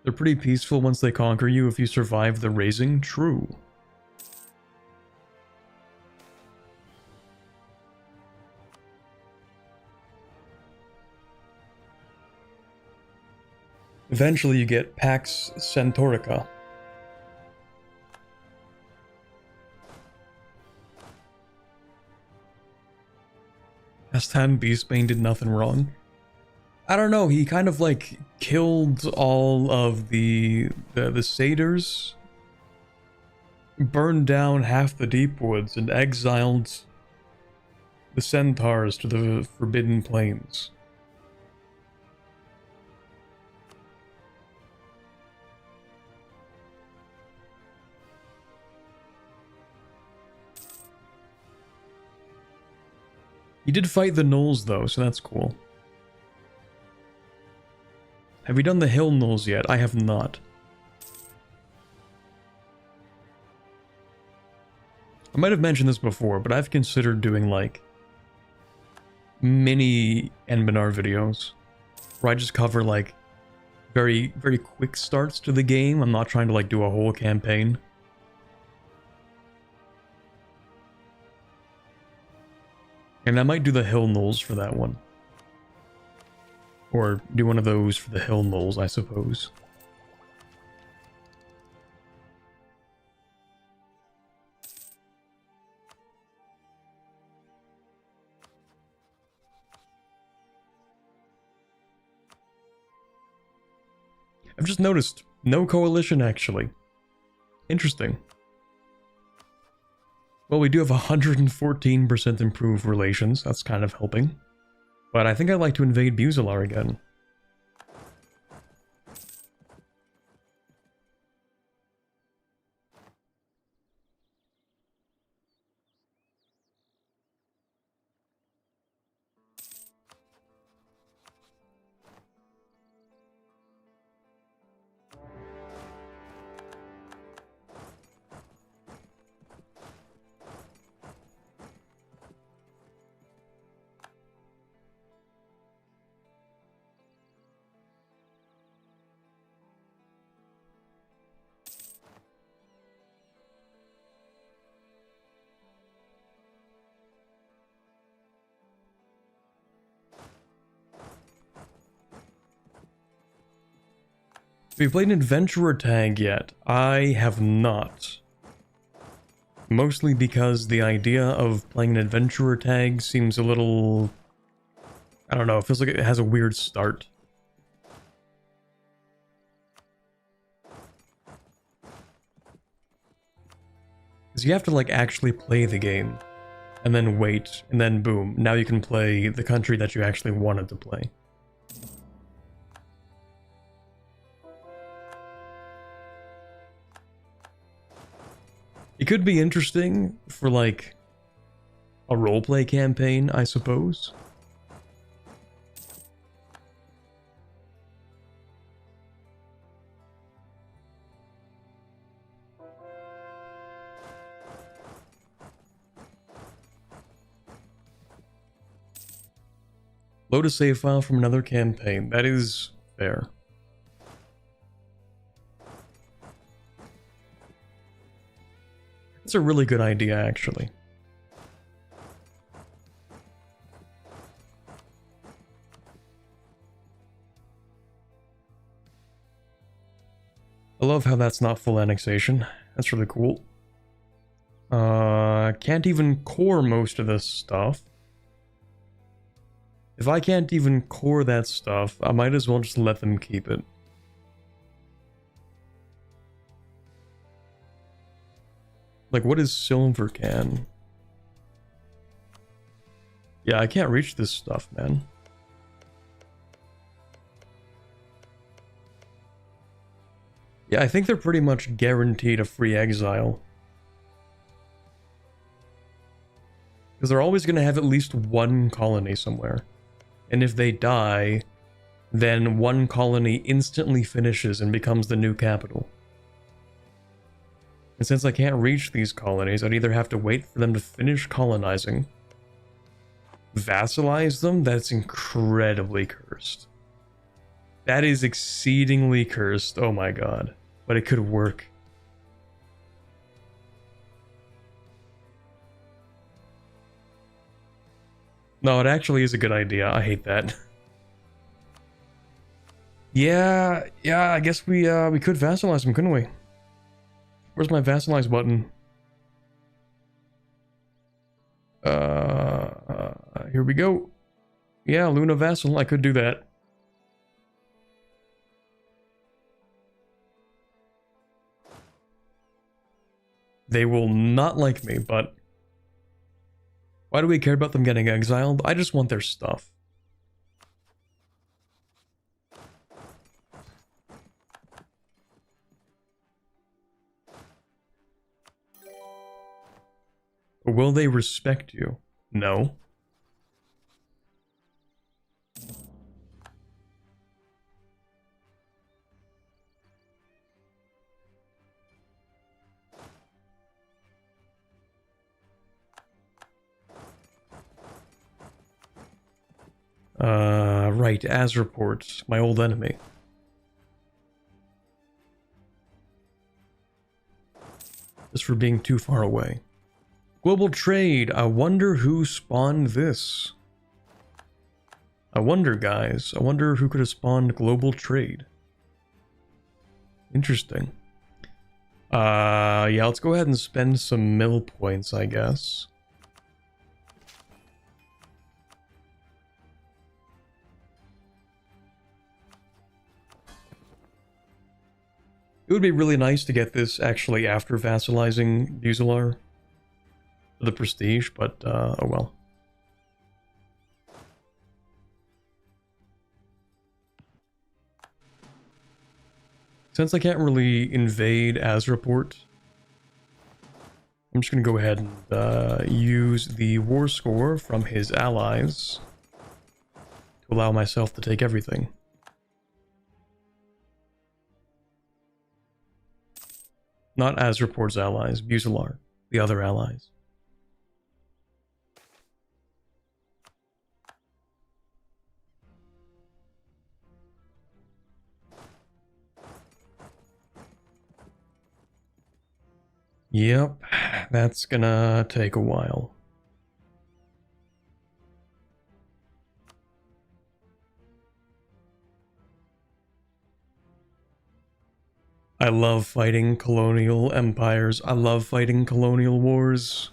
They're pretty peaceful once they conquer you if you survive the raising. True. Eventually you get Pax Centaurica. Last time Beastbane did nothing wrong. I don't know, he kind of like killed all of the satyrs, burned down half the deep woods, and exiled the centaurs to the Forbidden Plains. He did fight the gnolls though, so that's cool. Have you done the hill gnolls yet? I have not. I might have mentioned this before, but I've considered doing like mini Anbennar videos where I just cover like very quick starts to the game. I'm not trying to like do a whole campaign. And I might do the hill gnolls for that one. Or do one of those for the hill gnolls, I suppose. I've just noticed no coalition actually. Interesting. Well, we do have 114% improved relations. That's kind of helping. But I think I'd like to invade Buzalar again. Have you played an adventurer tag yet? I have not. Mostly because the idea of playing an adventurer tag seems a little... I don't know, it feels like it has a weird start. Because you have to like actually play the game, and then wait, and then boom, now you can play the country that you actually wanted to play. It could be interesting for, like, a roleplay campaign, I suppose. Load a save file from another campaign. That is fair. It's a really good idea, actually. I love how that's not full annexation. That's really cool. Can't even core most of this stuff. If I can't even core that stuff, I might as well just let them keep it. Like, what is silver can? Yeah, I can't reach this stuff, man. Yeah, I think they're pretty much guaranteed a free exile. Because they're always going to have at least one colony somewhere. And if they die, then one colony instantly finishes and becomes the new capital. And since I can't reach these colonies, I'd either have to wait for them to finish colonizing, vassalize them. That's incredibly cursed. That is exceedingly cursed. Oh my god. But it could work. No, it actually is a good idea. I hate that. Yeah, I guess we could vassalize them, couldn't we? Where's my vassalize button? Here we go. Yeah, Luna Vassal, I could do that. They will not like me, but why do we care about them getting exiled? I just want their stuff. Will they respect you? No. Right, as reports, my old enemy. Just for being too far away. Global trade, I wonder who spawned this. I wonder, guys, I wonder who could have spawned global trade. Interesting. Yeah, let's go ahead and spend some mill points, I guess. It would be really nice to get this actually after vassalizing Buzelar for the prestige, but oh well. Since I can't really invade Azraport, I'm just going to go ahead and use the war score from his allies to allow myself to take everything. Not Azraport's allies, Buzelar, the other allies. Yep, that's gonna take a while. I love fighting colonial empires. I love fighting colonial wars.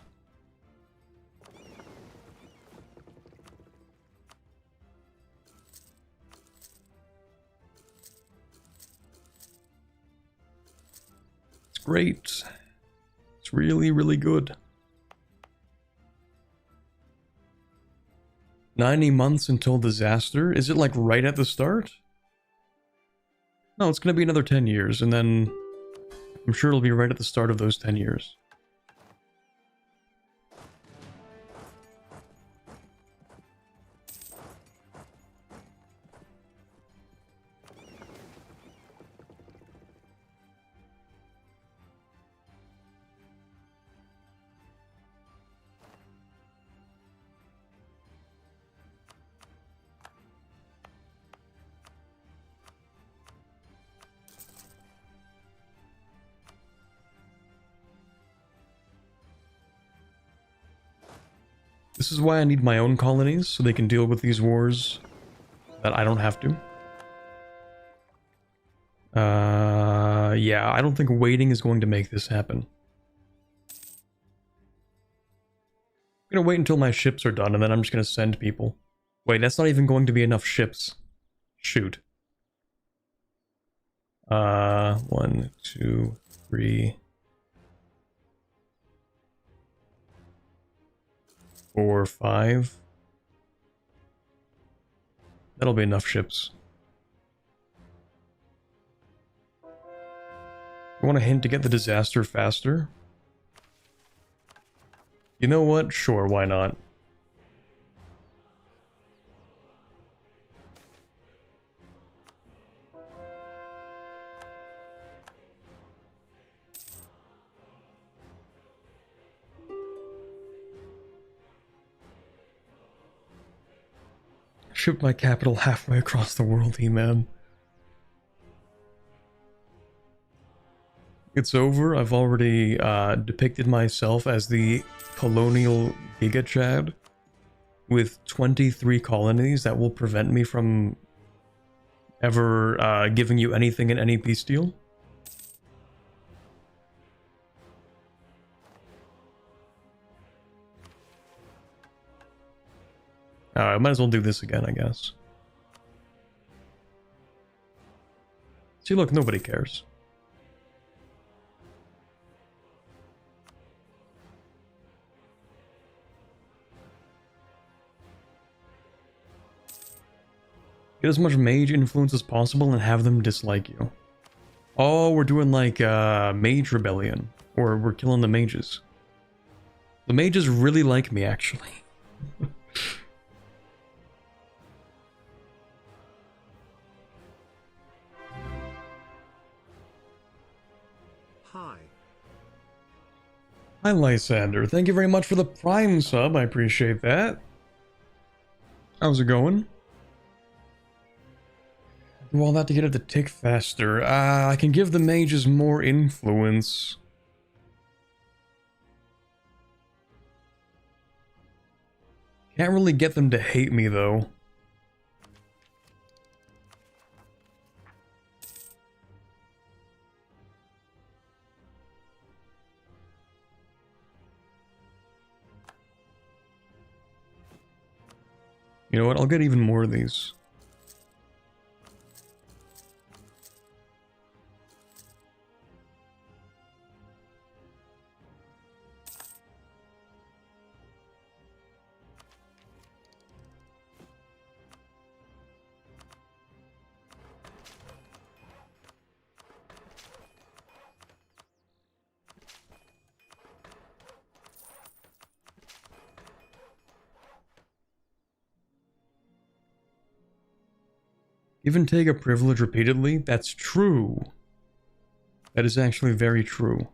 It's great. It's really, really good. 90 months until disaster? Is it like right at the start? No, it's gonna be another 10 years, and then I'm sure it'll be right at the start of those 10 years. This is why I need my own colonies, so they can deal with these wars that I don't have to. Yeah, I don't think waiting is going to make this happen. I'm gonna wait until my ships are done, and then I'm just gonna send people. Wait, that's not even going to be enough ships. Shoot. 1, 2, 3... 4, 5. That'll be enough ships. You want a hint to get the disaster faster? You know what? Sure, why not? Shipped my capital halfway across the world, He-Man. It's over. I've already depicted myself as the Colonial Giga Chad with 23 colonies that will prevent me from ever giving you anything in any peace deal. I might as well do this again, I guess. See, look, nobody cares. Get as much mage influence as possible and have them dislike you. Oh, we're doing like mage rebellion. Or we're killing the mages. The mages really like me, actually. Hi. Hi, Lysander. Thank you very much for the Prime sub. I appreciate that. How's it going? Do all that to get it to tick faster. I can give the mages more influence. Can't really get them to hate me, though. You know what? I'll get even more of these. Give and take a privilege repeatedly? That's true. That is actually very true.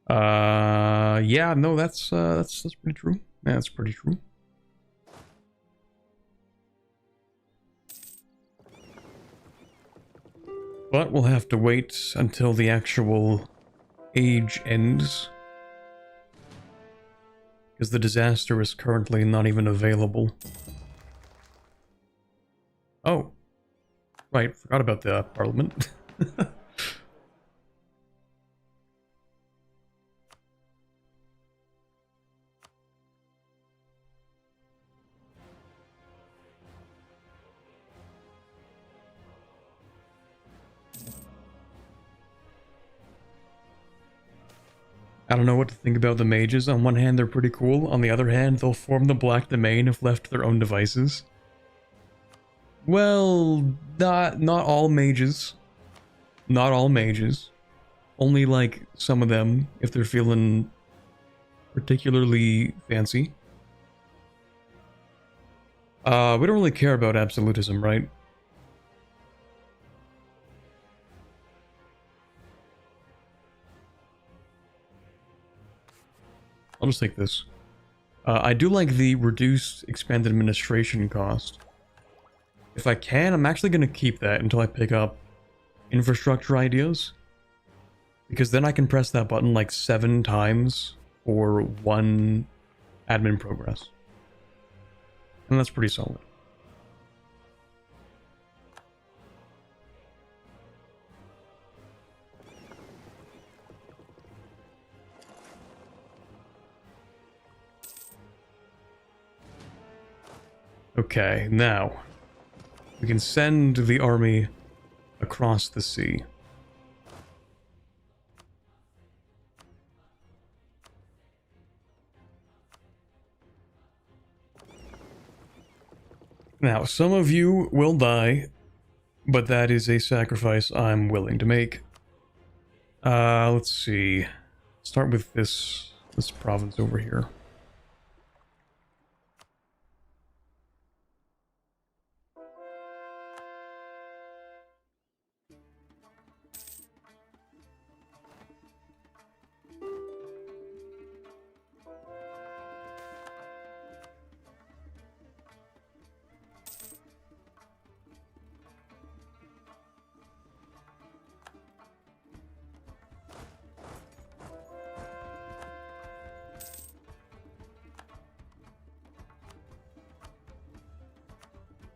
Yeah, no, that's pretty true. Yeah, that's pretty true. But we'll have to wait until the actual age ends. Because the disaster is currently not even available. Oh. Right, forgot about the parliament. I don't know what to think about the mages. On one hand, they're pretty cool. On the other hand, they'll form the Black Domain if left to their own devices. Well, not all mages. Not all mages. Only, like, some of them, if they're feeling particularly fancy. We don't really care about absolutism, right? I'll just take this. I do like the reduced expanded administration cost. If I can, I'm actually going to keep that until I pick up infrastructure ideas. Because then I can press that button like 7 times for 1 admin progress. And that's pretty solid. Okay, now we can send the army across the sea. Now, some of you will die but that is a sacrifice I'm willing to make. Let's see. Start with this province over here.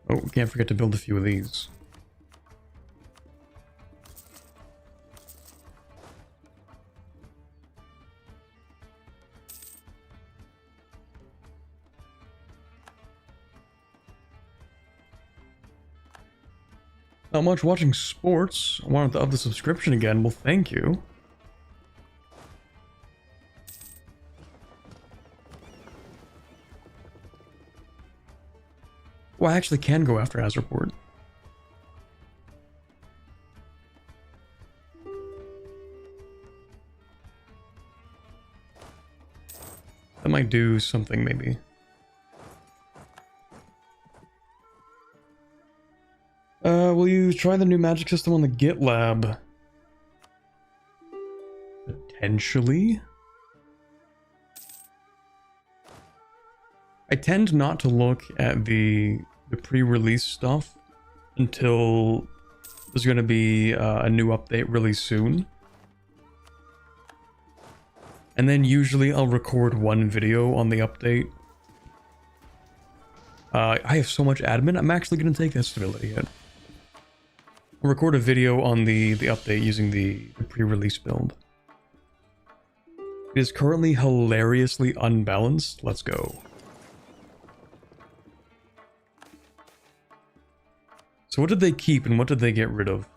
Oh, we can't forget to build a few of these. Not much watching sports. I wanted to up the subscription again. Well, thank you. Well, I actually can go after Azerport. That might do something, maybe. Will you try the new magic system on the GitLab? Potentially? I tend not to look at the pre-release stuff until there's going to be a new update really soon. And then usually I'll record one video on the update. I have so much admin, I'm actually going to take that stability hit. I'll record a video on the update using the pre-release build. It is currently hilariously unbalanced. Let's go. So what did they keep and what did they get rid of?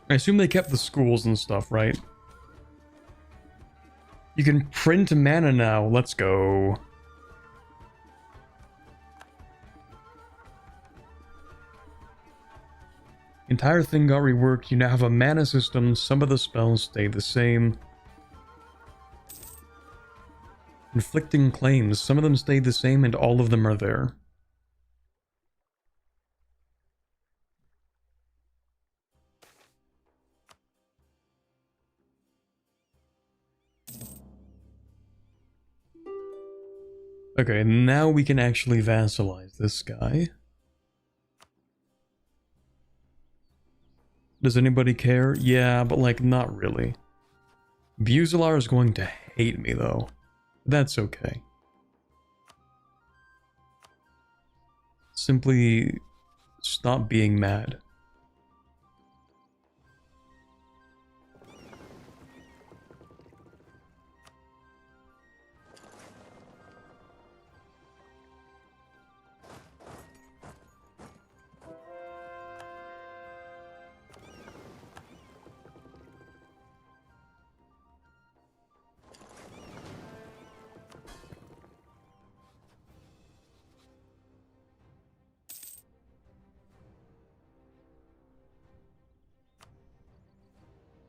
I assume they kept the schools and stuff, right? You can print mana now. Let's go. Entire thing got reworked. You now have a mana system. Some of the spells stay the same. Inflicting claims. Some of them stayed the same and all of them are there. Okay, now we can actually vassalize this guy. Does anybody care? Yeah, but like, not really. Buzelar is going to hate me, though. That's okay. Simply stop being mad.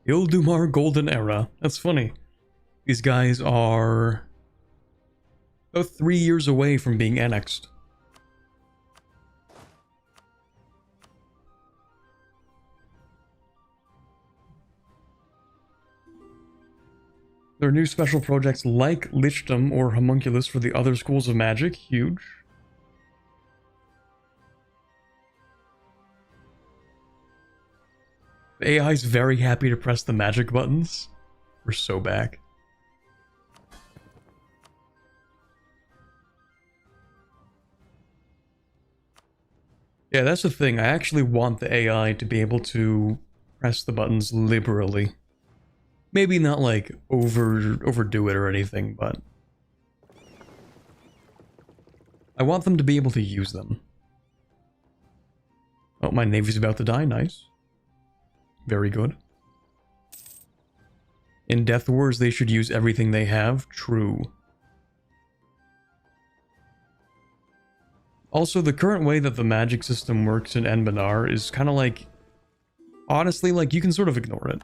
Ildumar Golden Era. That's funny. These guys are about 3 years away from being annexed. There are new special projects like Lichdom or Homunculus for the other schools of magic. Huge. The AI is very happy to press the magic buttons. We're so back. Yeah, that's the thing. I actually want the AI to be able to press the buttons liberally. Maybe not like overdo it or anything, but I want them to be able to use them. Oh, my navy's about to die. Nice. Very good. In Death Wars, they should use everything they have. True. Also, the current way that the magic system works in Anbennar is kind of like... Honestly, like, you can sort of ignore it.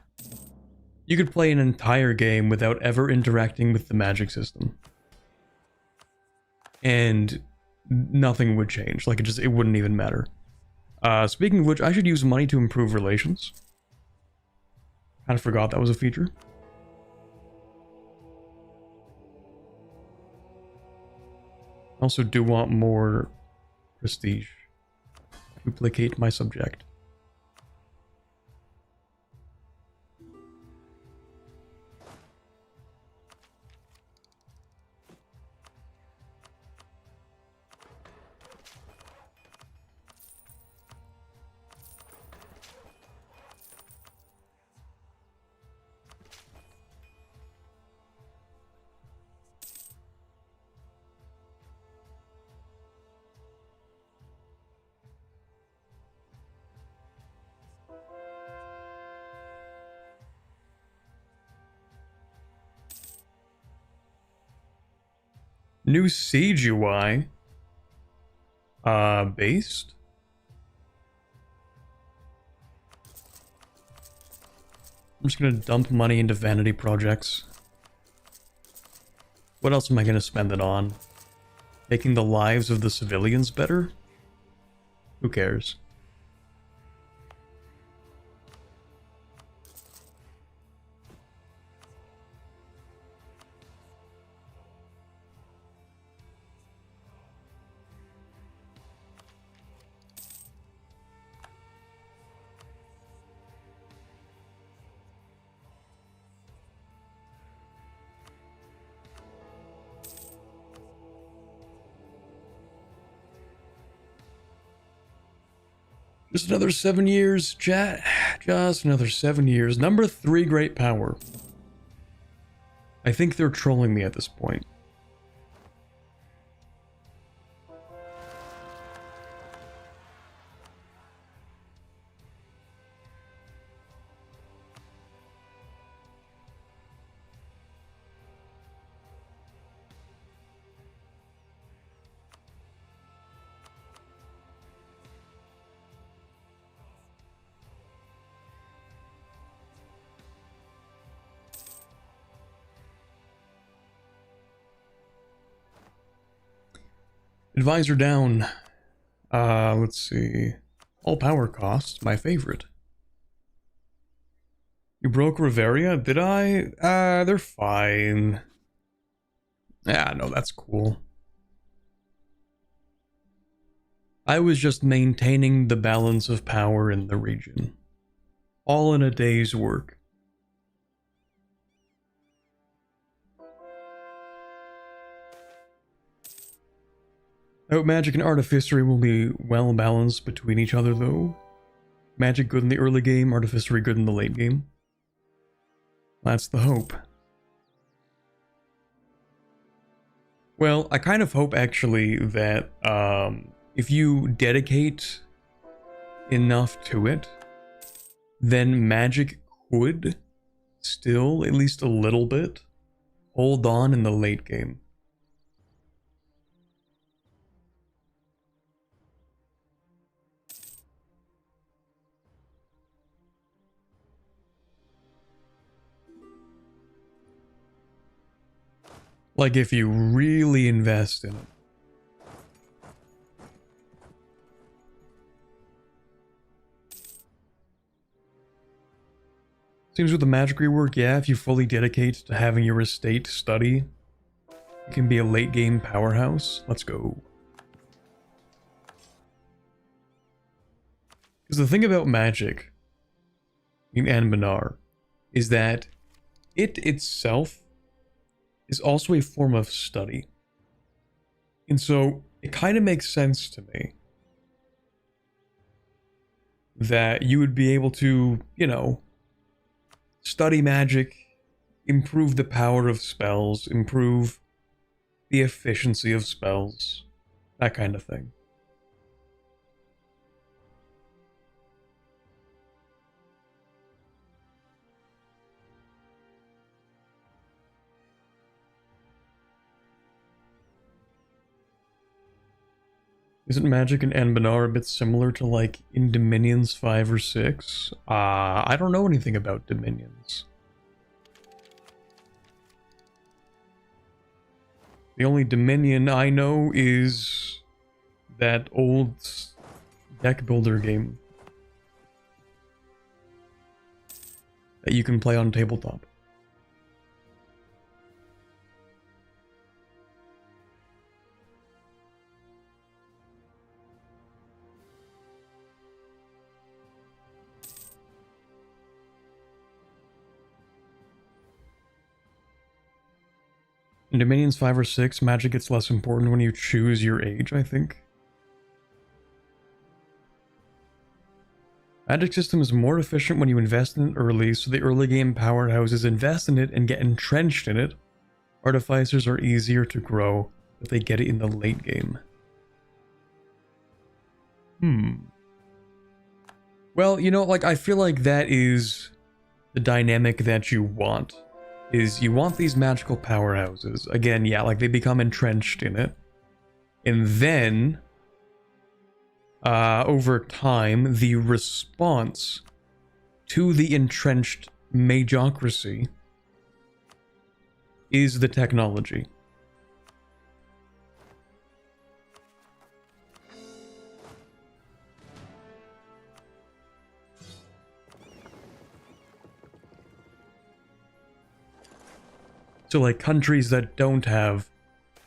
You could play an entire game without ever interacting with the magic system. And nothing would change. Like, it wouldn't even matter. Speaking of which, I should use money to improve relations. Kind of forgot that was a feature. Also do want more prestige. Duplicate my subject. New Siege UI. Based? I'm just gonna dump money into vanity projects. What else am I gonna spend it on? Making the lives of the civilians better? Who cares? Just another 7 years, chat. Just another 7 years. Number 3 great power. I think they're trolling me at this point. Advisor down. Let's see. All power costs, my favorite. You broke Riveria? Did I? They're fine. Yeah, no, that's cool. I was just maintaining the balance of power in the region. All in a day's work. I hope magic and artificery will be well balanced between each other, though. Magic good in the early game, artificery good in the late game. That's the hope. Well, I kind of hope, actually, that if you dedicate enough to it, then magic could still, at least a little bit, hold on in the late game. Like, if you really invest in it. Seems with the magic rework, yeah, if you fully dedicate to having your estate study, you can be a late game powerhouse. Let's go. Because the thing about magic in Anbennar is that it itself is also a form of study. And so it kind of makes sense to me that you would be able to, you know, study magic improve the power of spells, improve the efficiency of spells, that kind of thing. Isn't magic in Anbennar a bit similar to, like, in Dominions 5 or 6? I don't know anything about Dominions. The only Dominion I know is that old deck builder game that you can play on tabletop. In Dominions 5 or 6, magic gets less important when you choose your age, I think. Magic system is more efficient when you invest in it early, so the early game powerhouses invest in it and get entrenched in it. Artificers are easier to grow, but they get it in the late game. Well, you know, like, I feel like that is the dynamic that you want. Is you want these magical powerhouses. Again, yeah, like, they become entrenched in it. And then, over time, the response to the entrenched magocracy is the technology. So, like, countries that don't have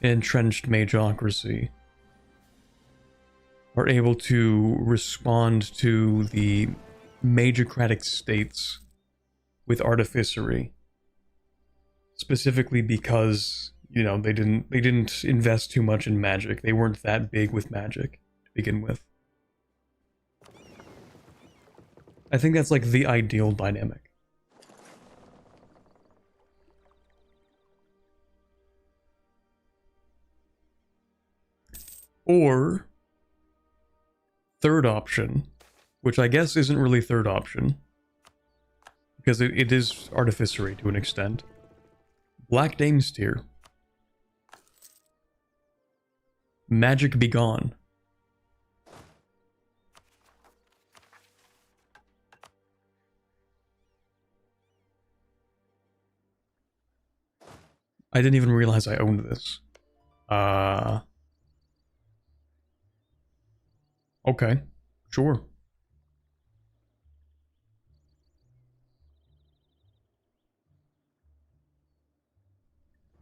an entrenched magocracy are able to respond to the magocratic states with artificery, specifically because, you know, they didn't invest too much in magic. They weren't that big with magic to begin with. I think that's, like, the ideal dynamic. Or third option, which I guess isn't really third option, because it is artificery to an extent. Black Dame's tier. Magic be gone. I didn't even realize I owned this. Okay, sure.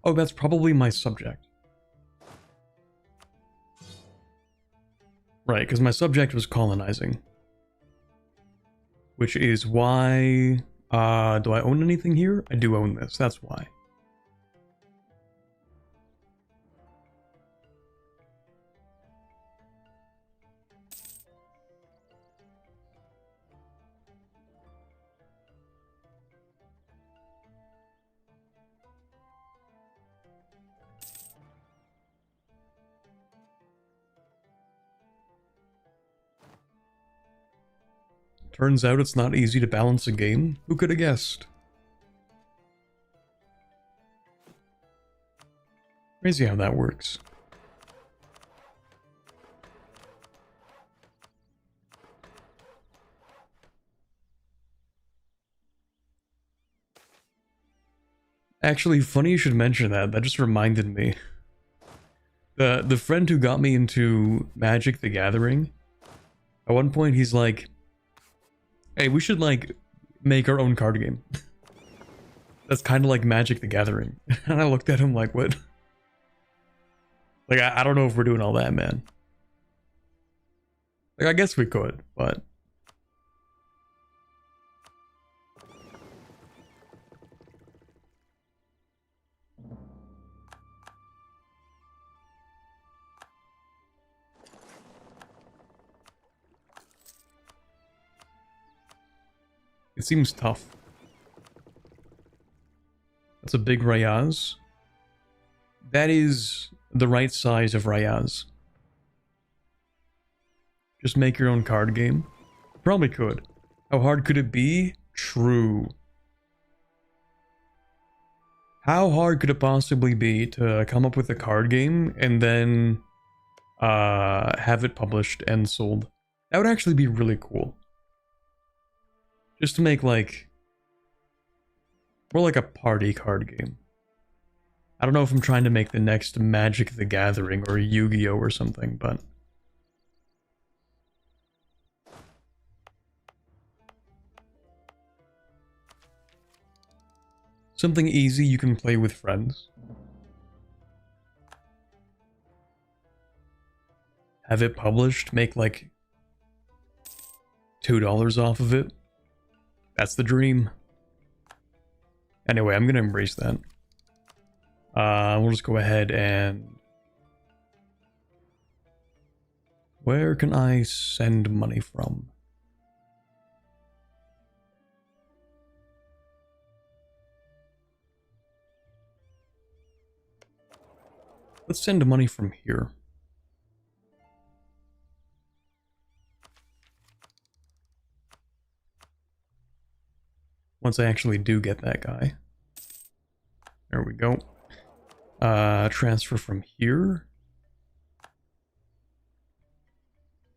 Oh, that's probably my subject. Right, because my subject was colonizing. Which is why... do I own anything here? I do own this, that's why. Turns out it's not easy to balance a game. Who could have guessed? Crazy how that works. Actually, funny you should mention that. That just reminded me. The friend who got me into Magic the Gathering, at one point he's like, hey, we should, like, make our own card game. That's kind of like Magic the Gathering. And I looked at him like, what? Like, I don't know if we're doing all that, man. Like, I guess we could, but... it seems tough. That's a big Rayaz. That is the right size of Rayaz. Just make your own card game. Probably could. How hard could it be? True. How hard could it possibly be to come up with a card game and then have it published and sold? That would actually be really cool. Just to make like more like a party card game. I don't know if I'm trying to make the next Magic the Gathering or Yu-Gi-Oh or something, but something easy you can play with friends. Have it published, make like $2 off of it. That's the dream. Anyway, I'm gonna embrace that. We'll just go ahead and... Where can I send money from? Let's send money from here. Once I actually do get that guy. There we go. Transfer from here.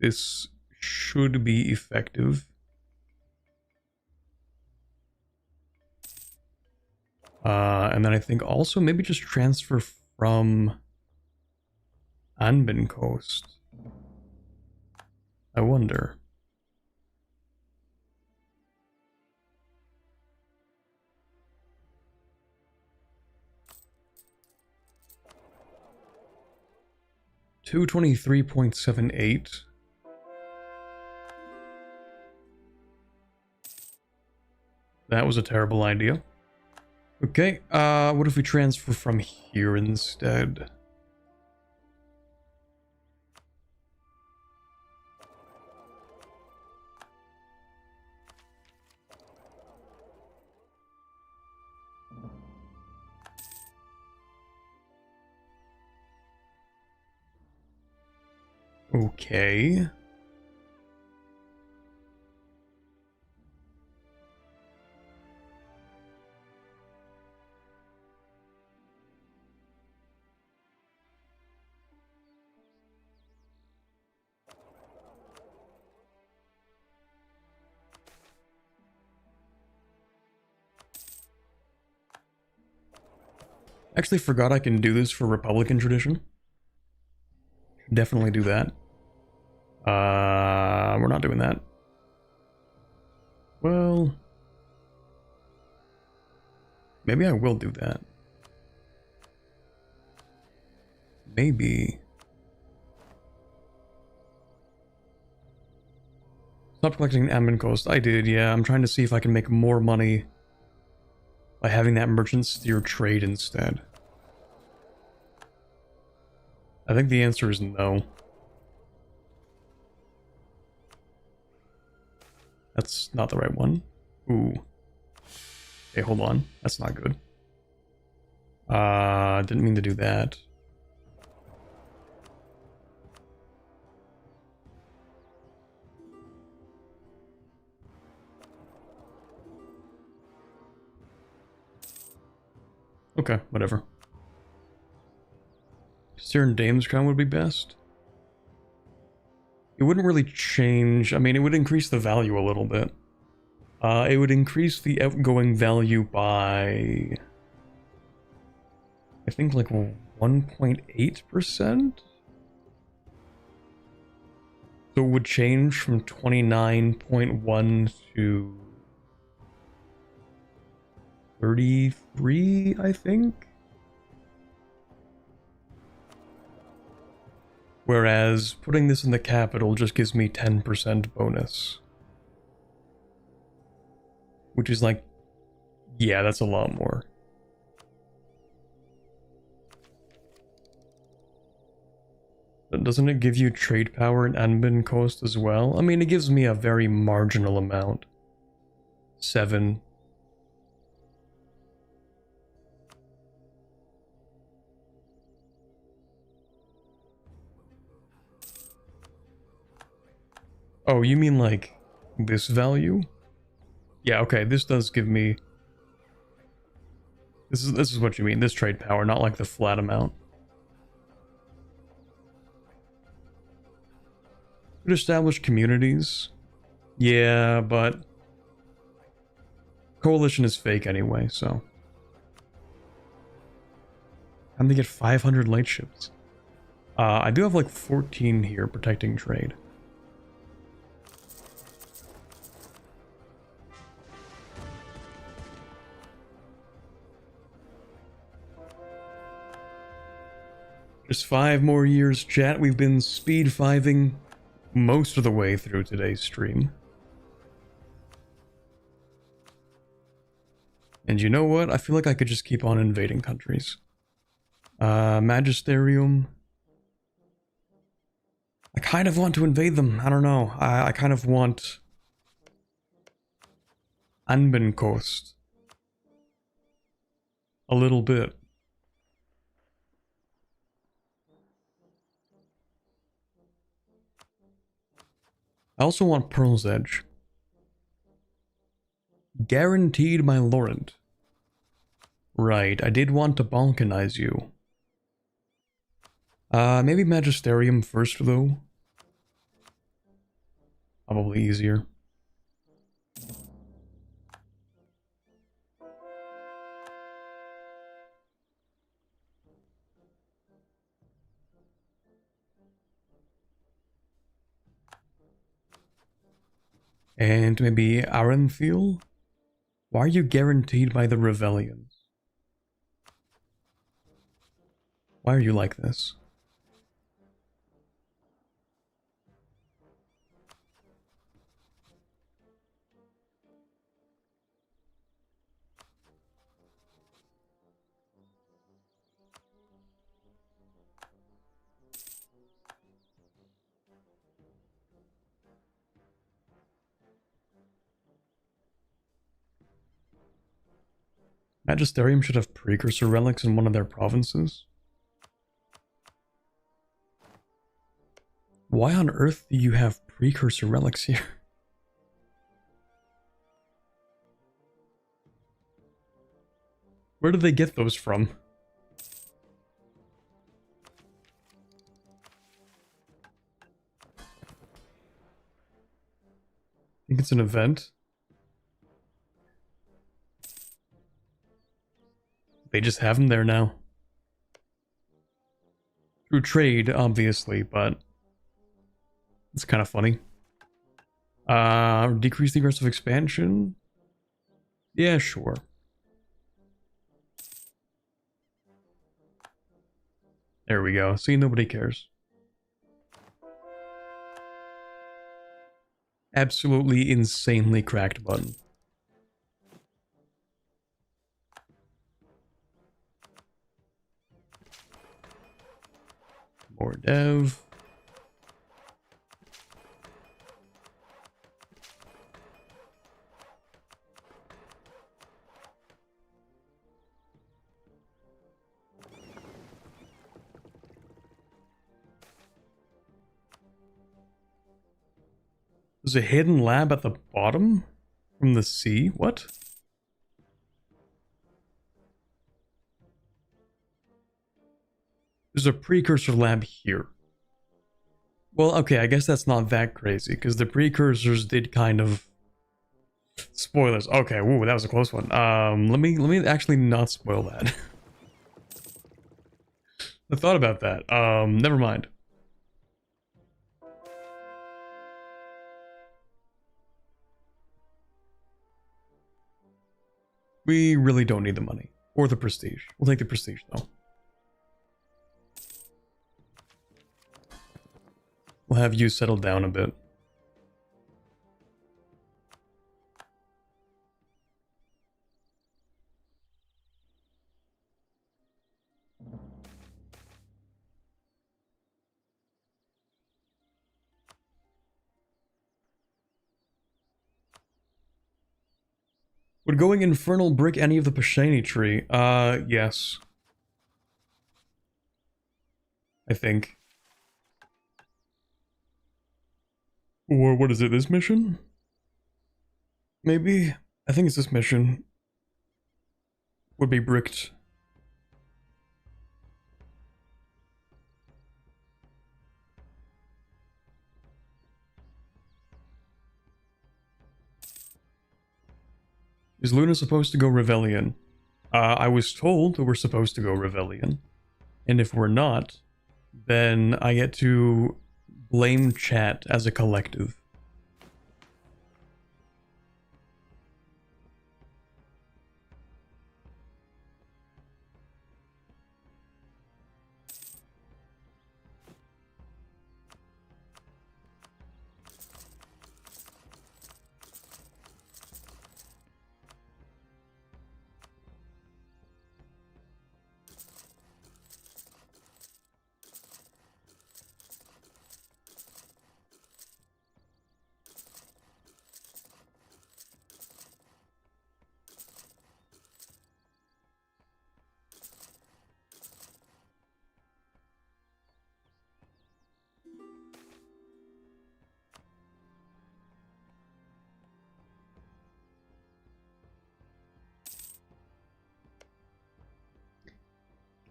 This should be effective. And then I think also maybe just transfer from Anbennar Coast. I wonder. $223.78. That was a terrible idea. Okay, what if we transfer from here instead? Okay. Actually forgot I can do this for Republican tradition. Definitely do that. We're not doing that. Well, maybe I will do that. Maybe. Stop collecting Anbennar Coast. I did, yeah. I'm trying to see if I can make more money by having that merchant steer trade instead. I think the answer is no. That's not the right one. Ooh. Okay, hold on. That's not good. Didn't mean to do that. Okay, whatever. Stern Dame's Crown would be best. It wouldn't really change. I mean, it would increase the value a little bit. It would increase the outgoing value by... I think like 1.8%? So it would change from 29.1 to 33, I think? Whereas putting this in the capital just gives me 10% bonus. Which is like, yeah, that's a lot more. But doesn't it give you trade power in Anbennar Coast as well? I mean, it gives me a very marginal amount. 7. Oh, you mean like this value? Yeah, okay, this does give me... This is what you mean, this trade power, not like the flat amount. Could establish communities. Yeah, but... Coalition is fake anyway, so... And they get 500 light ships. I do have like 14 here protecting trade. Just 5 more years, chat. We've been speed 5ing most of the way through today's stream. And you know what? I feel like I could just keep on invading countries. Magisterium. I kind of want to invade them. I don't know. I kind of want... Anbennar. A little bit. I also want Pearl's Edge. Guaranteed my Laurent. Right, I did want to balkanize you. Maybe Magisterium first, though. Probably easier. And maybe Arenfiel? Why are you guaranteed by the Rebellions? Why are you like this? Magisterium should have precursor relics in one of their provinces. Why on earth do you have precursor relics here? Where do they get those from? I think it's an event. They just have them there now. Through trade, obviously, but it's kind of funny. Decrease the aggressive expansion? Yeah, sure. There we go. See, nobody cares. Absolutely insanely cracked button. More dev. There's a hidden lab at the bottom from the sea? What? There's a precursor lab here. Well, okay, I guess that's not that crazy, because the precursors did kind of... Spoilers. Okay, woo, that was a close one. Let me actually not spoil that. I thought about that. Never mind. We really don't need the money. Or the prestige. We'll take the prestige, though. We'll have you settle down a bit. Would going infernal brick any of the Pashaine tree? Yes. I think. Or what is it, this mission? Maybe? I think it's this mission. Would be bricked. Is Luna supposed to go Rebellion? I was told that we're supposed to go Rebellion. And if we're not, then I get to blame chat as a collective.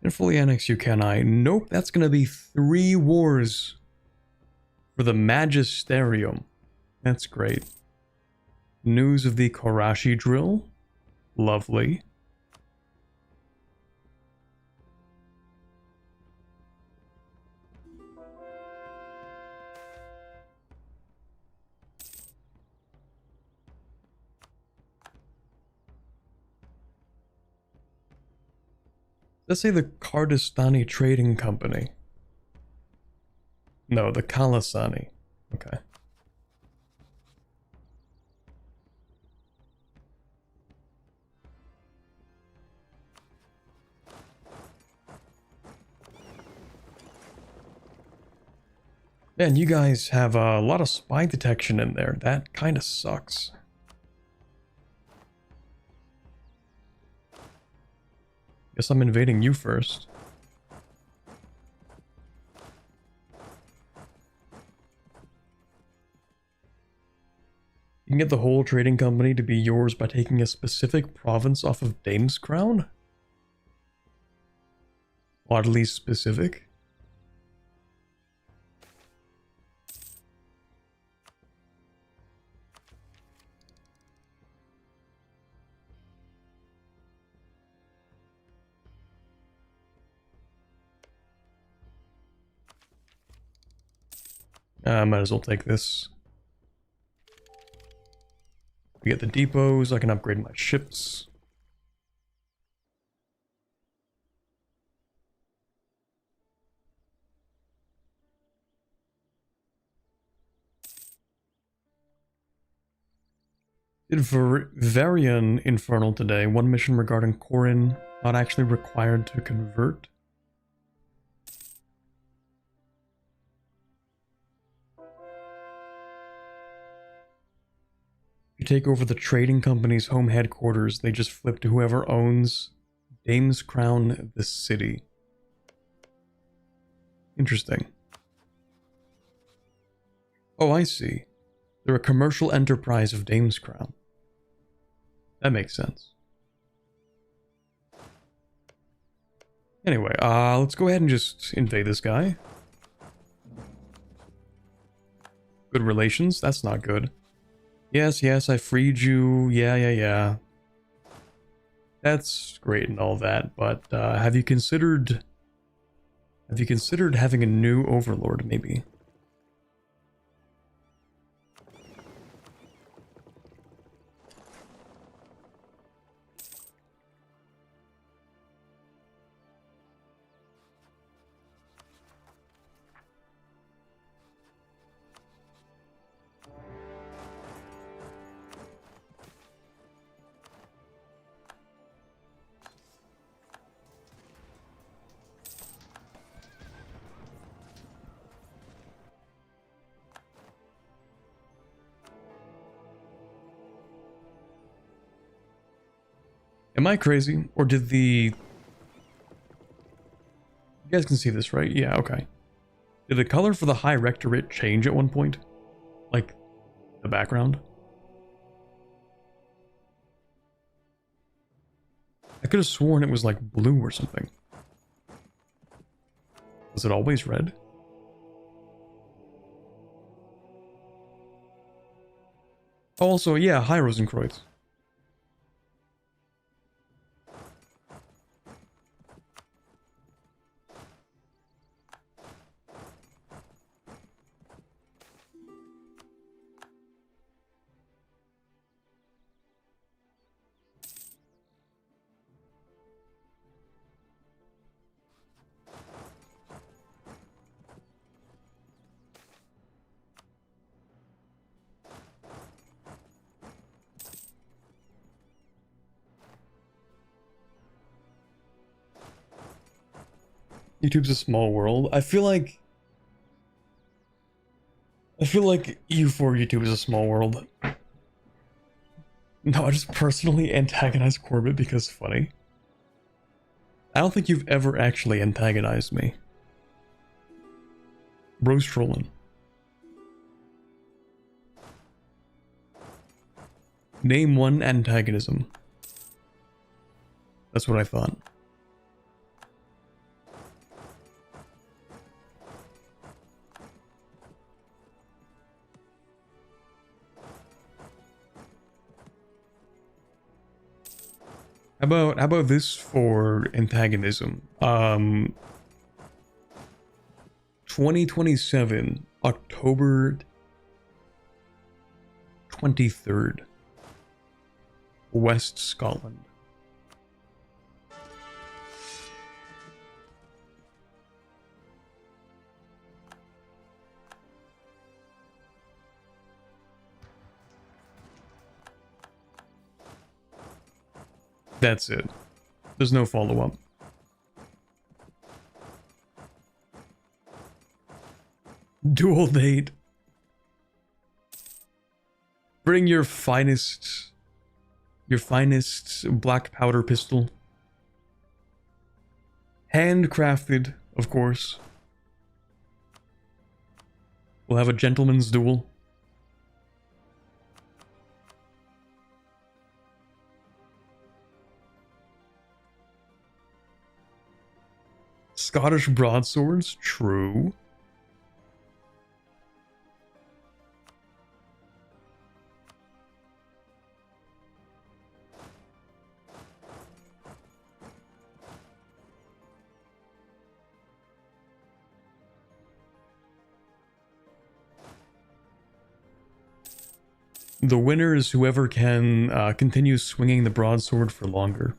And fully annex you, can I? Nope, that's gonna be 3 wars for the Magisterium. That's great. News of the Korashi drill. Lovely. Let's say the Kardistani Trading Company. No, the Kalasani. Okay. Man, you guys have a lot of spy detection in there. That kind of sucks. Guess I'm invading you first. You can get the whole trading company to be yours by taking a specific province off of Dame's Crown? Oddly specific. I might as well take this. We get the depots, I can upgrade my ships. Did Varian Infernal today. One mission regarding Corin, not actually required to convert. You take over the trading company's home headquarters, they just flip to whoever owns Dame's Crown, the city. Interesting. Oh, I see. They're a commercial enterprise of Dame's Crown. That makes sense. Anyway, let's go ahead and just invade this guy. Good relations? That's not good. Yes, yes, I freed you. Yeah. That's great and all that, but have you considered having a new overlord, maybe? Am I crazy? Or did the... You guys can see this, right? Yeah, okay. Did the color for the High Rectorate change at one point? Like, the background. I could have sworn it was like blue or something. Was it always red? Also, yeah, hi Rosenkreuz. YouTube's a small world. I feel like you for YouTube is a small world. No, I just personally antagonize Corbett because it's funny. I don't think you've ever actually antagonized me. Bro's trolling. Name one antagonism. That's what I thought. How about this for antagonism? 2027, October 23rd, West Scotland. That's it. There's no follow-up. Dual date. Bring your finest black powder pistol. Handcrafted, of course. We'll have a gentleman's duel. Scottish broadswords, true. The winner is whoever can continue swinging the broadsword for longer.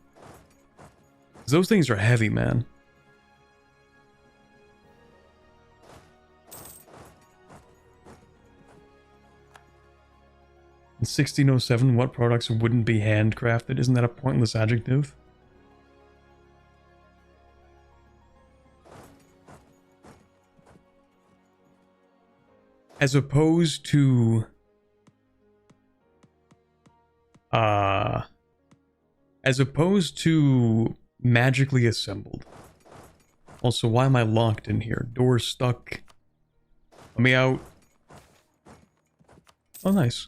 'Cause those things are heavy, man. In 1607, what products wouldn't be handcrafted? Isn't that a pointless adjective? As opposed to... as opposed to magically assembled. Also, why am I locked in here? Door stuck. Let me out. Oh, nice.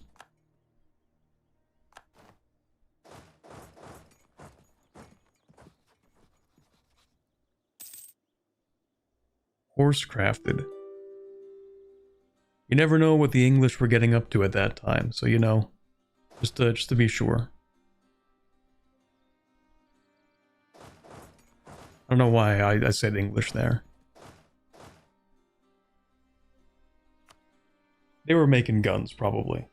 Horse crafted. You never know what the English were getting up to at that time, so you know, just to be sure. I don't know why I said English there. They were making guns, probably.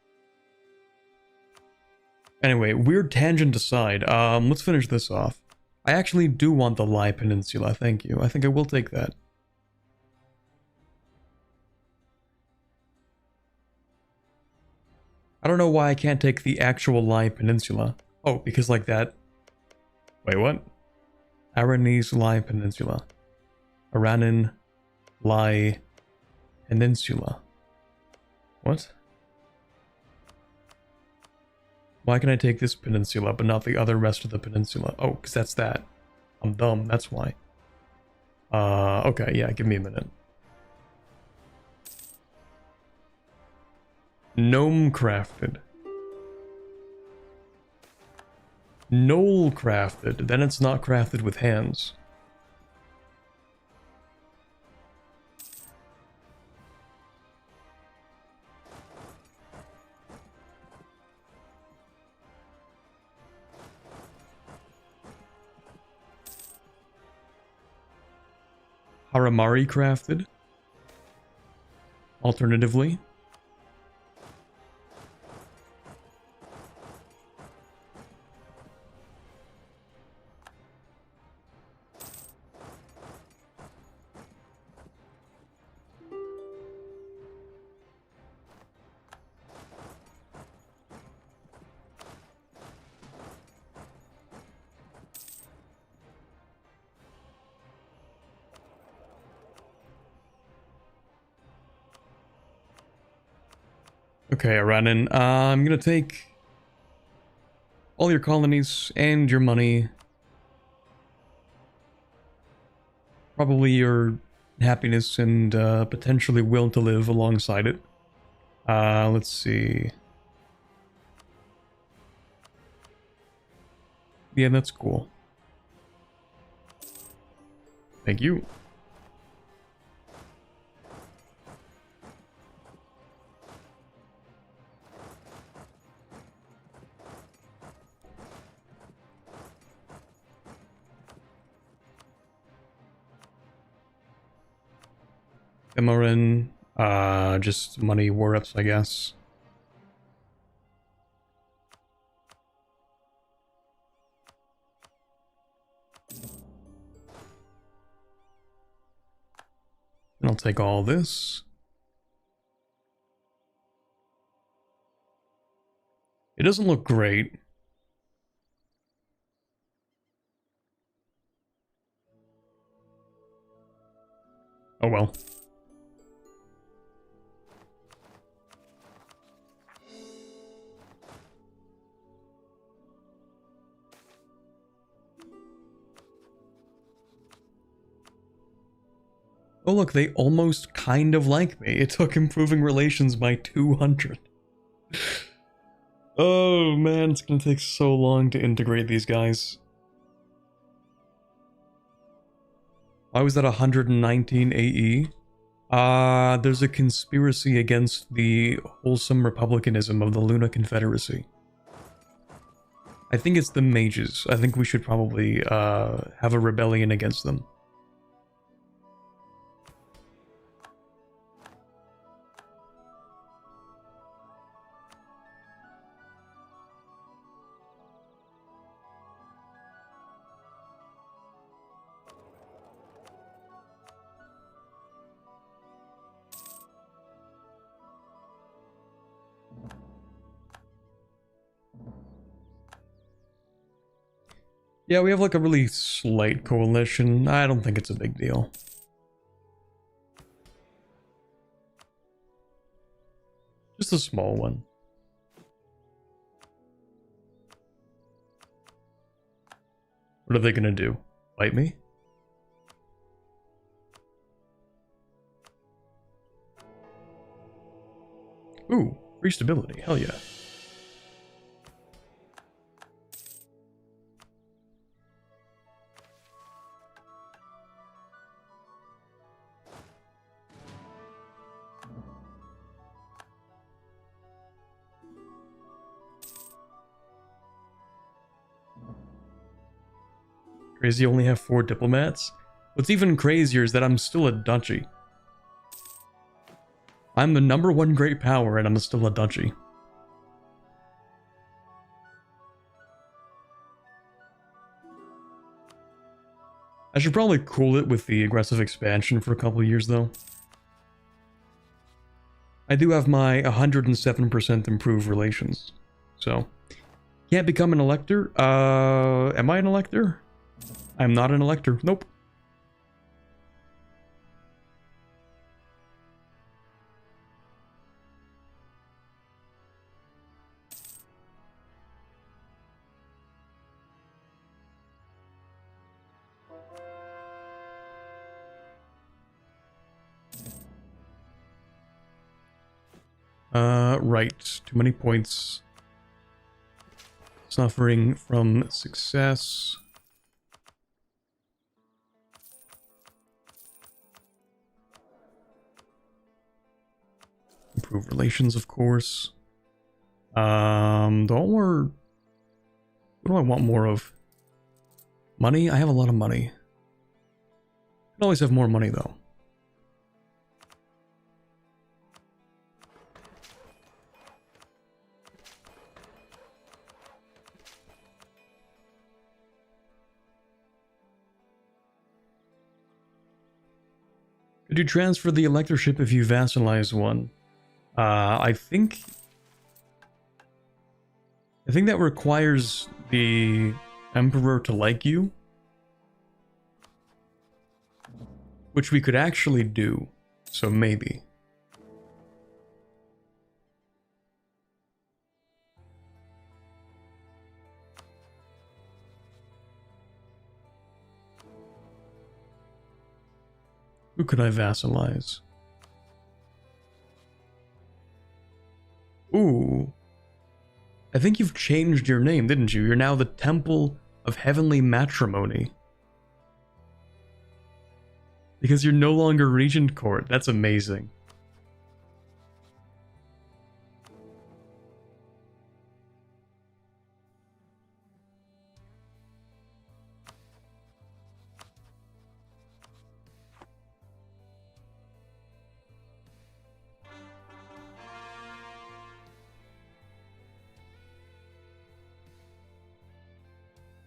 Anyway, weird tangent aside, let's finish this off. I actually do want the Lai Peninsula, thank you. I think I will take that. I don't know why I can't take the actual Lai Peninsula. Oh, because like that... Wait, what? Aranese Lai Peninsula. Aranin Lai Peninsula. What? Why can I take this peninsula but not the other rest of the peninsula? Oh, because that's that. I'm dumb, that's why. Okay, yeah, give me a minute. Gnome crafted. Knoll crafted. Then it's not crafted with hands. Haramari crafted. Alternatively. Okay, Aranin, I'm gonna take all your colonies and your money. Probably your happiness and potentially will to live alongside it. Let's see. Yeah, that's cool. Thank you. Imorin, just money war ups, I guess. And I'll take all this. It doesn't look great. Oh well. Oh look, they almost kind of like me. It took improving relations by 200. Oh man, it's gonna take so long to integrate these guys. Why was that 119 AE? There's a conspiracy against the wholesome republicanism of the Luna Confederacy. I think it's the mages. I think we should probably have a rebellion against them. Yeah, we have like a really slight coalition. I don't think it's a big deal. Just a small one. What are they gonna do? Fight me? Ooh, free stability. Hell yeah. Crazy, only have 4 diplomats? What's even crazier is that I'm still a duchy. I'm the #1 great power and I'm still a duchy. I should probably cool it with the aggressive expansion for a couple of years though. I do have my 107% improved relations. So, can't become an elector? Am I an elector? I'm not an elector. Nope. Right. Too many points. Suffering from success. Improve relations, of course. What do I want more of? Money? I have a lot of money. I can always have more money, though. Could you transfer the electorship if you vassalize one? I think that requires the emperor to like you, which we could actually do, so maybe. Who could I vassalize? Ooh. I think you've changed your name, didn't you? You're now the Temple of Heavenly Matrimony. Because you're no longer Regent Court. That's amazing.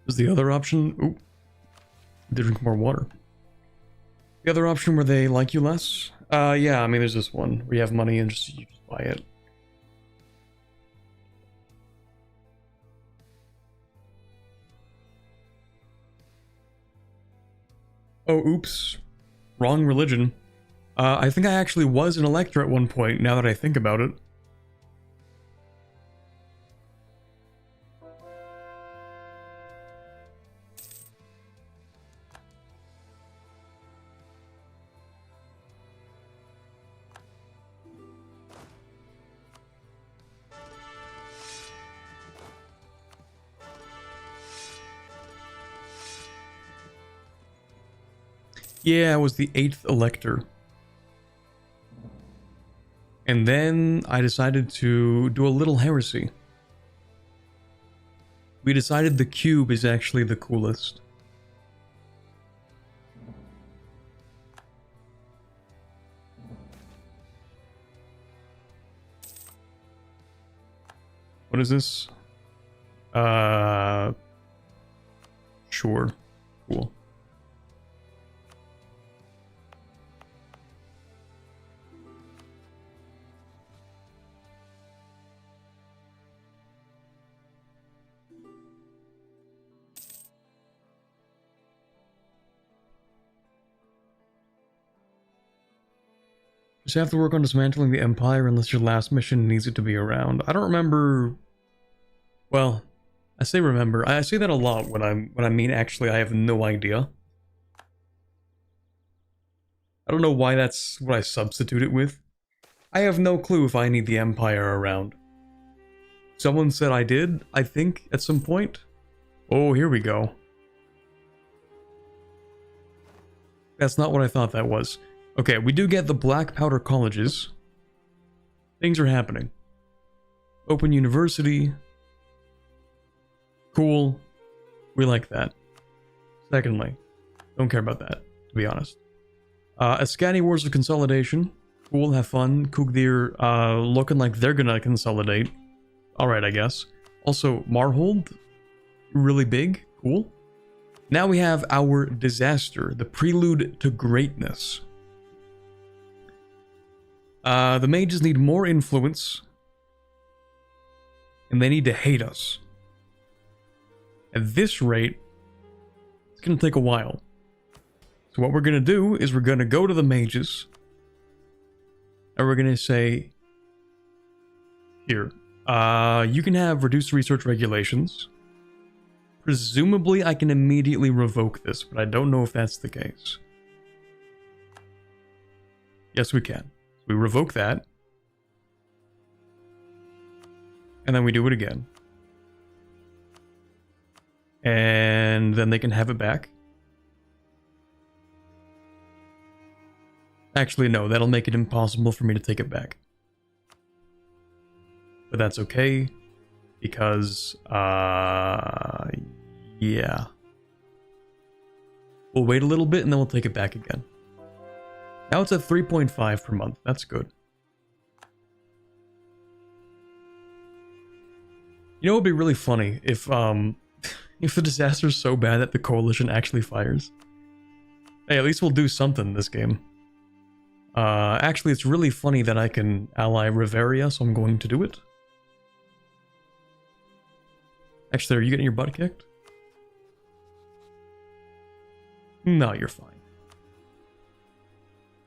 Was the other option? Ooh. Drink more water. The other option where they like you less? Yeah, I mean, there's this one where you have money and you just buy it. Oh, oops. Wrong religion. I think I actually was an elector at one point, now that I think about it. Yeah, I was the 8th elector. And then I decided to do a little heresy. We decided the cube is actually the coolest. What is this? Sure. Cool. Just have to work on dismantling the Empire unless your last mission needs it to be around. I don't remember... Well, I say remember. I say that a lot when I mean actually I have no idea. I don't know why that's what I substitute it with. I have no clue if I need the Empire around. Someone said I did, I think, at some point. Oh, here we go. That's not what I thought that was. Okay, we do get the black powder colleges. Things are happening. Open university. Cool. We like that. Secondly, don't care about that, to be honest. Ascani Wars of Consolidation. Cool, have fun. Kugdir looking like they're gonna consolidate. Alright, I guess. Also, Marhold. Really big. Cool. Now we have our disaster, the prelude to greatness. The mages need more influence. And they need to hate us. At this rate, it's going to take a while. So what we're going to do is we're going to go to the mages. And we're going to say, here, you can have reduced research regulations. Presumably I can immediately revoke this, but I don't know if that's the case. Yes, we can. We revoke that. And then we do it again. And then they can have it back. Actually, no, that'll make it impossible for me to take it back. But that's okay, because, yeah. We'll wait a little bit and then we'll take it back again. Now it's at 3.5 per month. That's good. You know, it would be really funny if the disaster's so bad that the coalition actually fires. Hey, at least we'll do something in this game. Actually, it's really funny that I can ally Riveria, so I'm going to do it. Actually, are you getting your butt kicked? No, you're fine.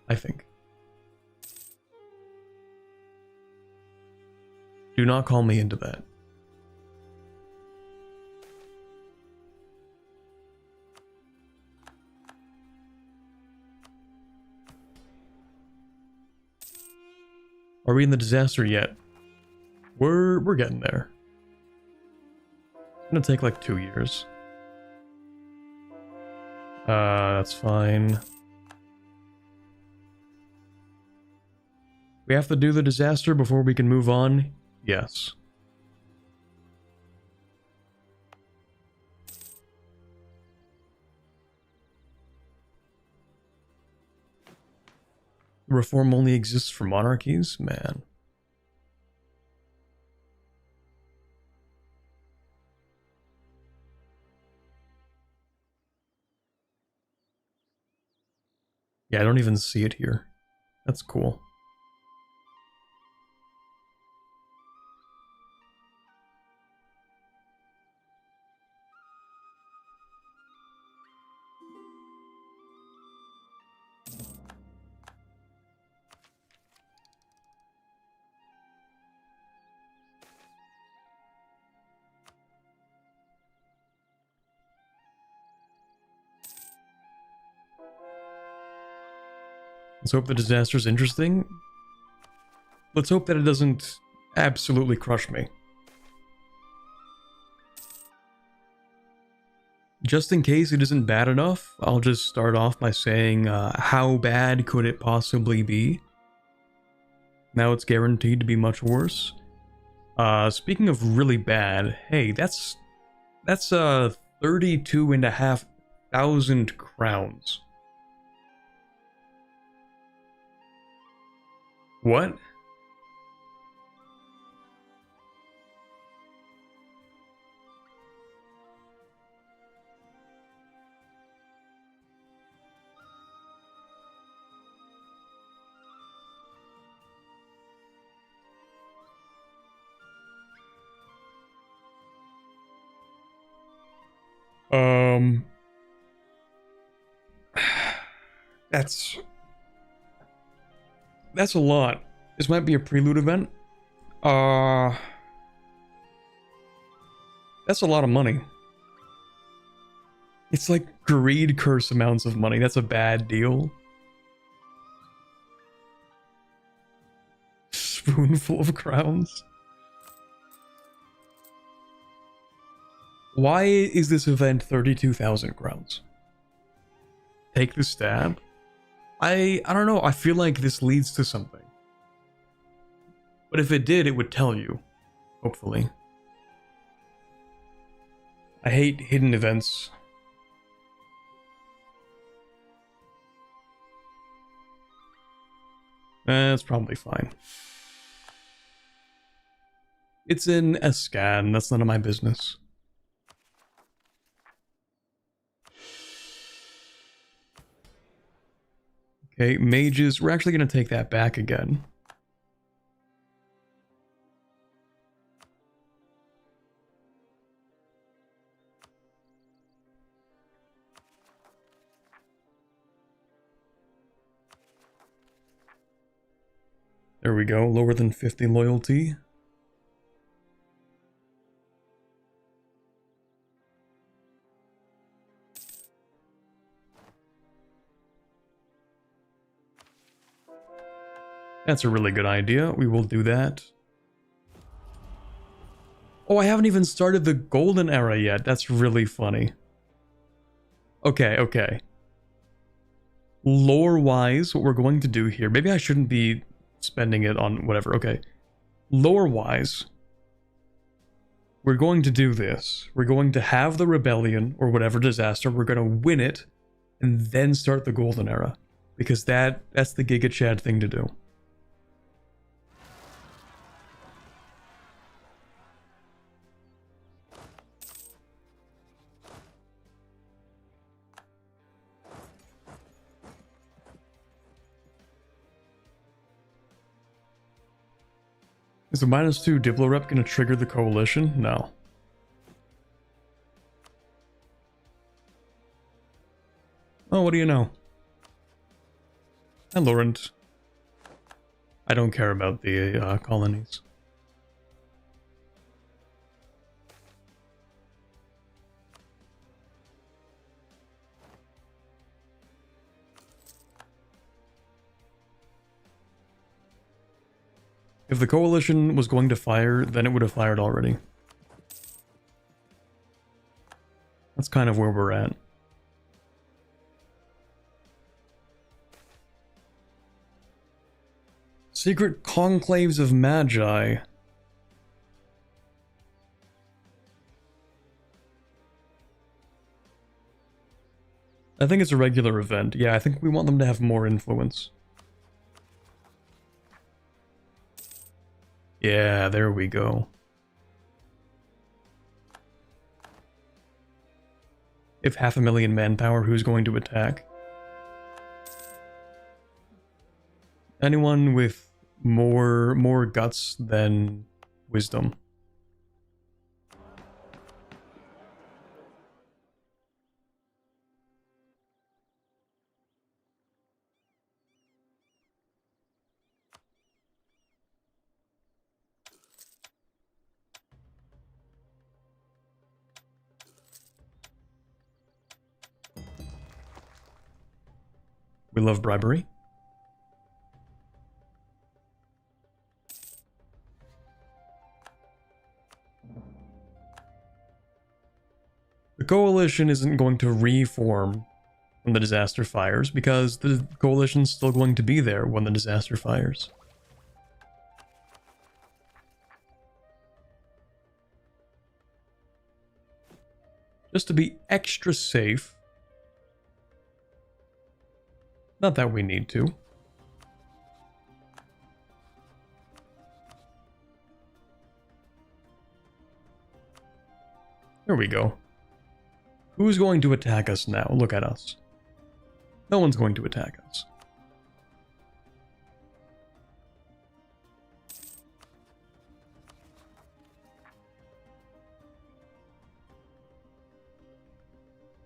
I think. Do not call me into that. Are we in the disaster yet? We're getting there. It's gonna take like 2 years. That's fine. We have to do the disaster before we can move on? Yes. Reform only exists for monarchies? Man. Yeah, I don't even see it here. That's cool. Let's hope the disaster's interesting. Let's hope that it doesn't absolutely crush me. Just in case it isn't bad enough, I'll just start off by saying, how bad could it possibly be? Now it's guaranteed to be much worse. Speaking of really bad, hey, that's 32,500 crowns. What? That's a lot. This might be a prelude event. That's a lot of money. It's like greed curse amounts of money. That's a bad deal. Spoonful of crowns. Why is this event 32,000 crowns? Take the stab? I don't know, I feel like this leads to something. But if it did, it would tell you. Hopefully. I hate hidden events. That's probably fine. It's in a scan, that's none of my business. Okay, mages, we're actually going to take that back again. There we go, lower than 50 loyalty. That's a really good idea. We will do that. Oh, I haven't even started the golden era yet. That's really funny. Okay, okay. Lore-wise, what we're going to do here... Maybe I shouldn't be spending it on whatever. Okay. Lore-wise, we're going to do this. We're going to have the rebellion, or whatever disaster. We're going to win it, and then start the golden era. Because that's the Giga Chad thing to do. Is the -2 Diplo rep going to trigger the coalition? No. Oh, what do you know? Hi, Laurent. I don't care about the colonies. If the coalition was going to fire, then it would have fired already. That's kind of where we're at. Secret conclaves of magi. I think it's a regular event. Yeah, I think we want them to have more influence. Yeah, there we go. If 500,000 manpower, who's going to attack? Anyone with more guts than wisdom. We love bribery. The coalition isn't going to reform when the disaster fires because the coalition's still going to be there when the disaster fires. Just to be extra safe. Not that we need to. There we go. Who's going to attack us now? Look at us. No one's going to attack us.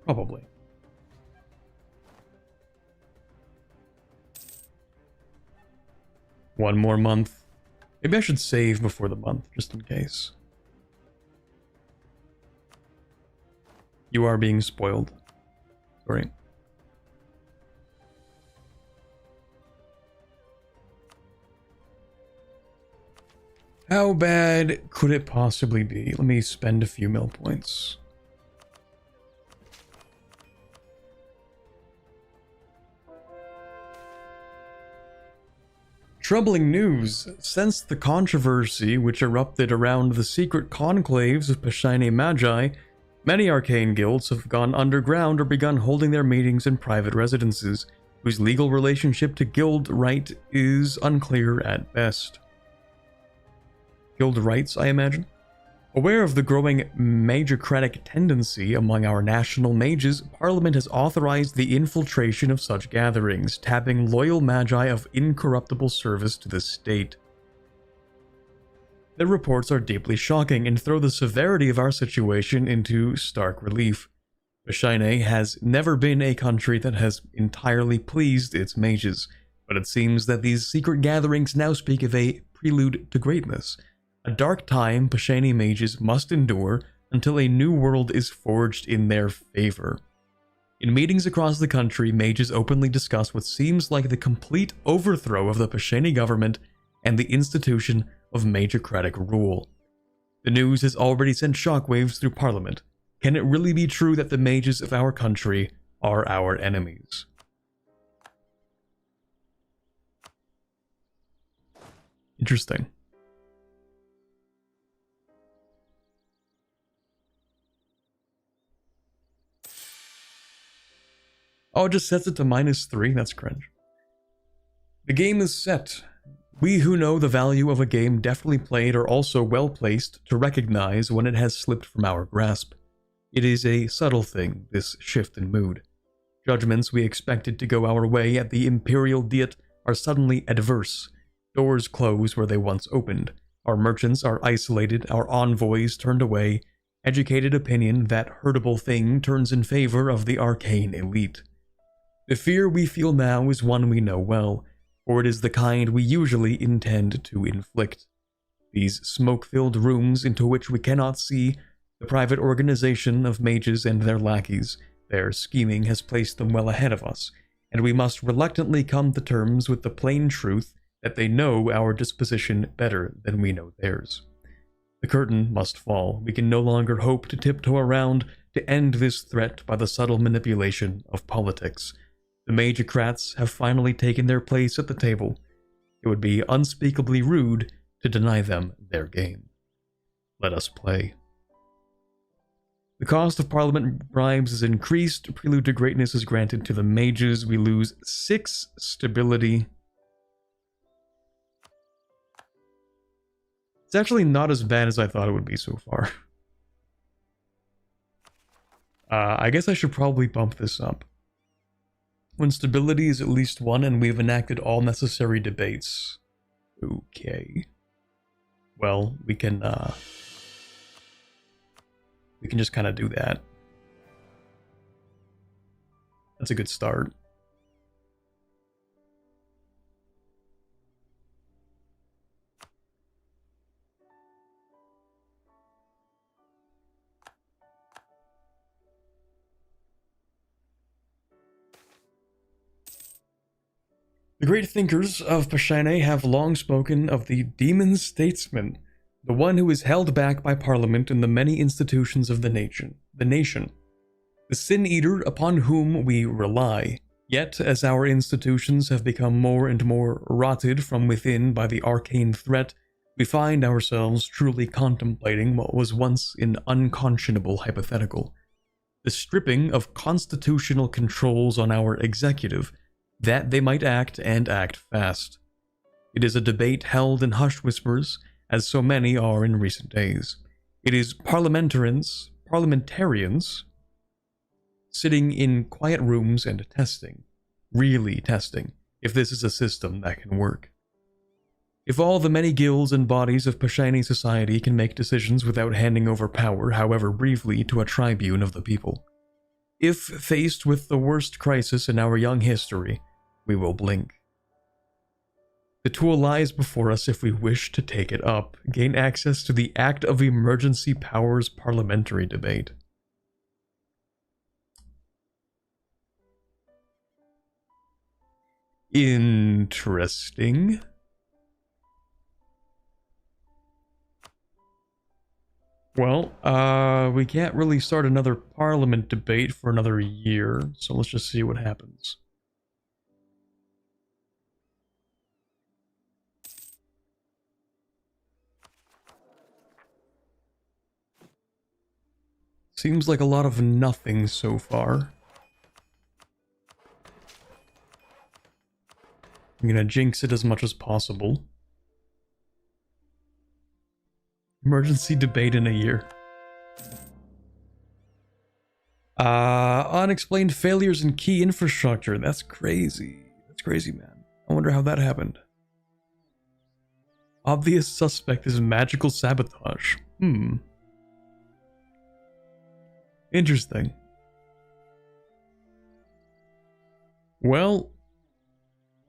Probably. One more month. Maybe I should save before the month, just in case. You are being spoiled. Sorry. How bad could it possibly be? Let me spend a few mil points. Troubling news. Since the controversy which erupted around the secret conclaves of Pashaine Magi, many arcane guilds have gone underground or begun holding their meetings in private residences, whose legal relationship to guild right is unclear at best. Guild rights, I imagine? Aware of the growing magocratic tendency among our national mages, Parliament has authorized the infiltration of such gatherings, tapping loyal magi of incorruptible service to the state. The reports are deeply shocking and throw the severity of our situation into stark relief. Pashaine has never been a country that has entirely pleased its mages, but it seems that these secret gatherings now speak of a prelude to greatness. A dark time Pashaine mages must endure until a new world is forged in their favor. In meetings across the country, mages openly discuss what seems like the complete overthrow of the Pashaine government and the institution of magocratic rule. The news has already sent shockwaves through Parliament. Can it really be true that the mages of our country are our enemies? Interesting. Oh, it just sets it to -3? That's cringe. The game is set. We who know the value of a game definitely played are also well placed to recognize when it has slipped from our grasp. It is a subtle thing, this shift in mood. Judgments we expected to go our way at the Imperial Diet are suddenly adverse. Doors close where they once opened. Our merchants are isolated, our envoys turned away. Educated opinion, that hurtable thing, turns in favor of the arcane elite. The fear we feel now is one we know well, for it is the kind we usually intend to inflict. These smoke-filled rooms into which we cannot see, the private organization of mages and their lackeys, their scheming has placed them well ahead of us, and we must reluctantly come to terms with the plain truth that they know our disposition better than we know theirs. The curtain must fall. We can no longer hope to tiptoe around to end this threat by the subtle manipulation of politics. The magocrats have finally taken their place at the table. It would be unspeakably rude to deny them their game. Let us play. The cost of Parliament bribes is increased. Prelude to greatness is granted to the mages. We lose 6 stability. It's actually not as bad as I thought it would be so far. I guess I should probably bump this up. When stability is at least 1 and we've enacted all necessary debates. Okay. Well, we can just kind of do that. That's a good start. The great thinkers of Pashaine have long spoken of the demon statesman, the one who is held back by Parliament and the many institutions of the nation, the sin-eater upon whom we rely. Yet, as our institutions have become more and more rotted from within by the arcane threat, we find ourselves truly contemplating what was once an unconscionable hypothetical: the stripping of constitutional controls on our executive, that they might act and act fast. It is a debate held in hushed whispers, as so many are in recent days. It is parliamentarians sitting in quiet rooms and testing, really testing, if this is a system that can work. If all the many guilds and bodies of Pashaine society can make decisions without handing over power, however briefly, to a tribune of the people. If faced with the worst crisis in our young history, we will blink. The tool lies before us if we wish to take it up, gain access to the Act of Emergency Powers parliamentary debate. Interesting. Well, we can't really start another parliament debate for another year, so let's just see what happens. Seems like a lot of nothing so far. I'm gonna jinx it as much as possible. Emergency debate in a year. Unexplained failures in key infrastructure. That's crazy. That's crazy, man. I wonder how that happened. Obvious suspect is magical sabotage. Interesting. Well,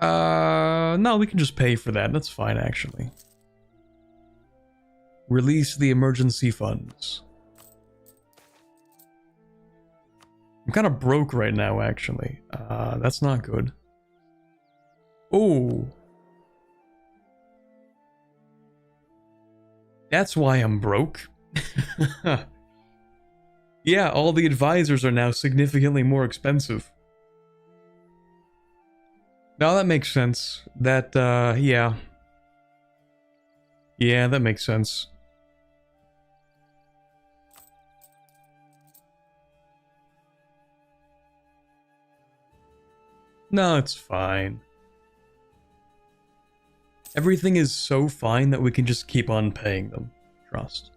no, we can just pay for that. That's fine, actually. Release the emergency funds. I'm kind of broke right now, actually. That's not good. Oh. That's why I'm broke. Yeah, all the advisors are now significantly more expensive. Now that makes sense. That, yeah. Yeah, that makes sense. No, it's fine. Everything is so fine that we can just keep on paying them. Trust.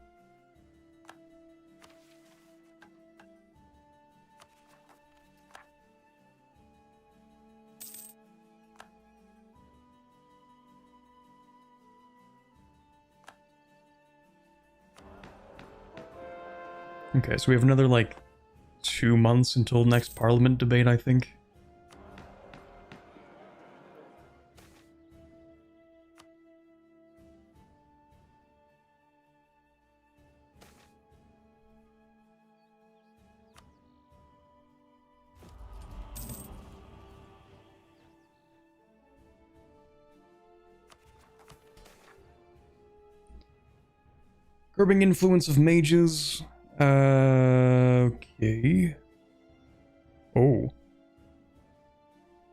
Okay, so we have another, like, 2 months until next Parliament debate, I think. Curbing influence of mages. Okay. Oh.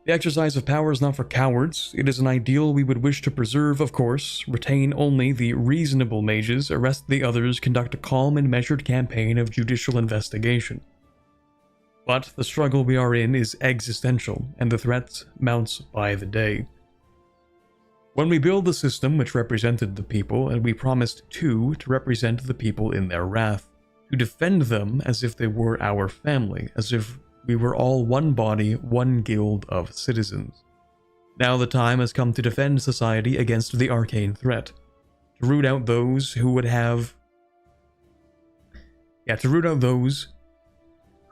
The exercise of power is not for cowards. It is an ideal we would wish to preserve, of course. Retain only the reasonable mages, arrest the others, conduct a calm and measured campaign of judicial investigation. But the struggle we are in is existential, and the threat mounts by the day. When we build the system which represented the people, and we promised to represent the people in their wrath, to defend them as if they were our family, as if we were all one body, one guild of citizens. Now the time has come to defend society against the arcane threat, to root out those who would have... Yeah, to root out those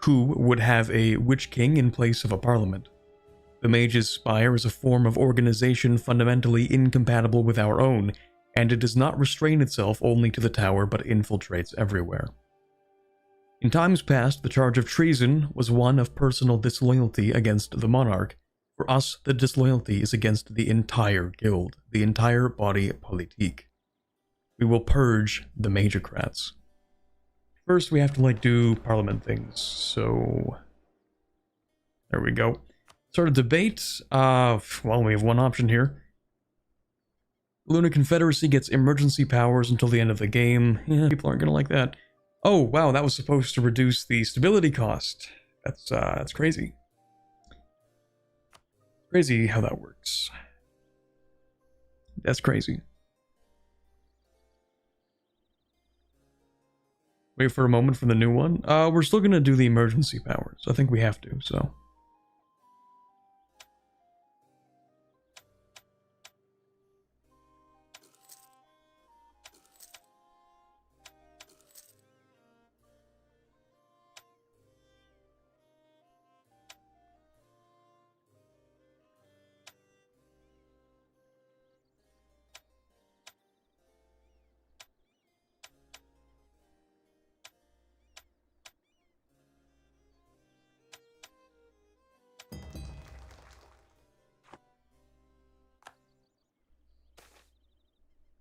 who would have a witch king in place of a parliament. The Mage's Spire is a form of organization fundamentally incompatible with our own, and it does not restrain itself only to the tower but infiltrates everywhere. In times past, the charge of treason was one of personal disloyalty against the monarch. For us, the disloyalty is against the entire guild, the entire body politique. We will purge the magocrats. First, we have to, like, do parliament things, so... There we go. Sort of debate. Well, we have one option here. Lunar Confederacy gets emergency powers until the end of the game. Yeah, people aren't gonna like that. Oh, wow, that was supposed to reduce the stability cost. That's crazy. Crazy how that works. That's crazy. Wait for a moment for the new one. We're still gonna do the emergency powers. I think we have to, so...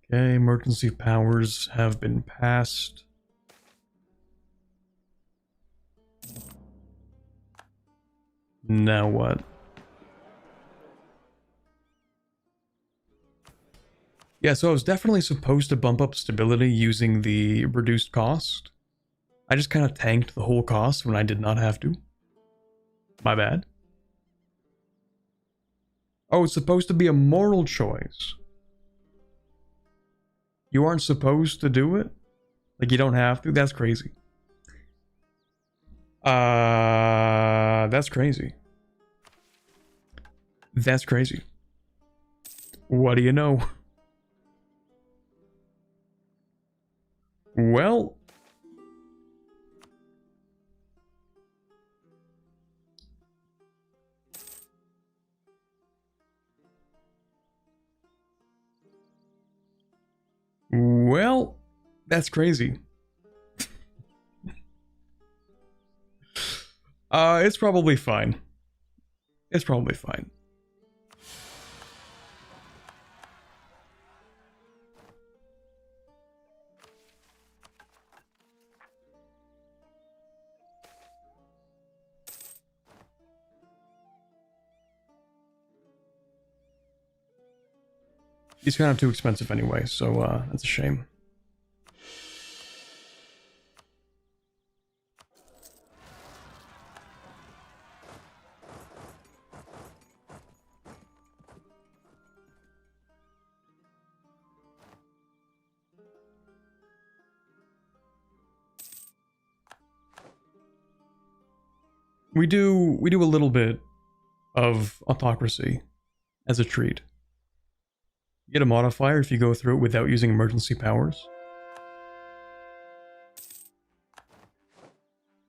Okay, emergency powers have been passed. Now what? Yeah, so I was definitely supposed to bump up stability using the reduced cost. I just kind of tanked the whole cost when I did not have to. My bad. Oh, it's supposed to be a moral choice. You aren't supposed to do it? Like, you don't have to? That's crazy. That's crazy. That's crazy. What do you know? Well... Well, that's crazy. It's probably fine. It's probably fine. He's kind of too expensive anyway, so that's a shame. We do a little bit of autocracy as a treat. You get a modifier if you go through it without using emergency powers.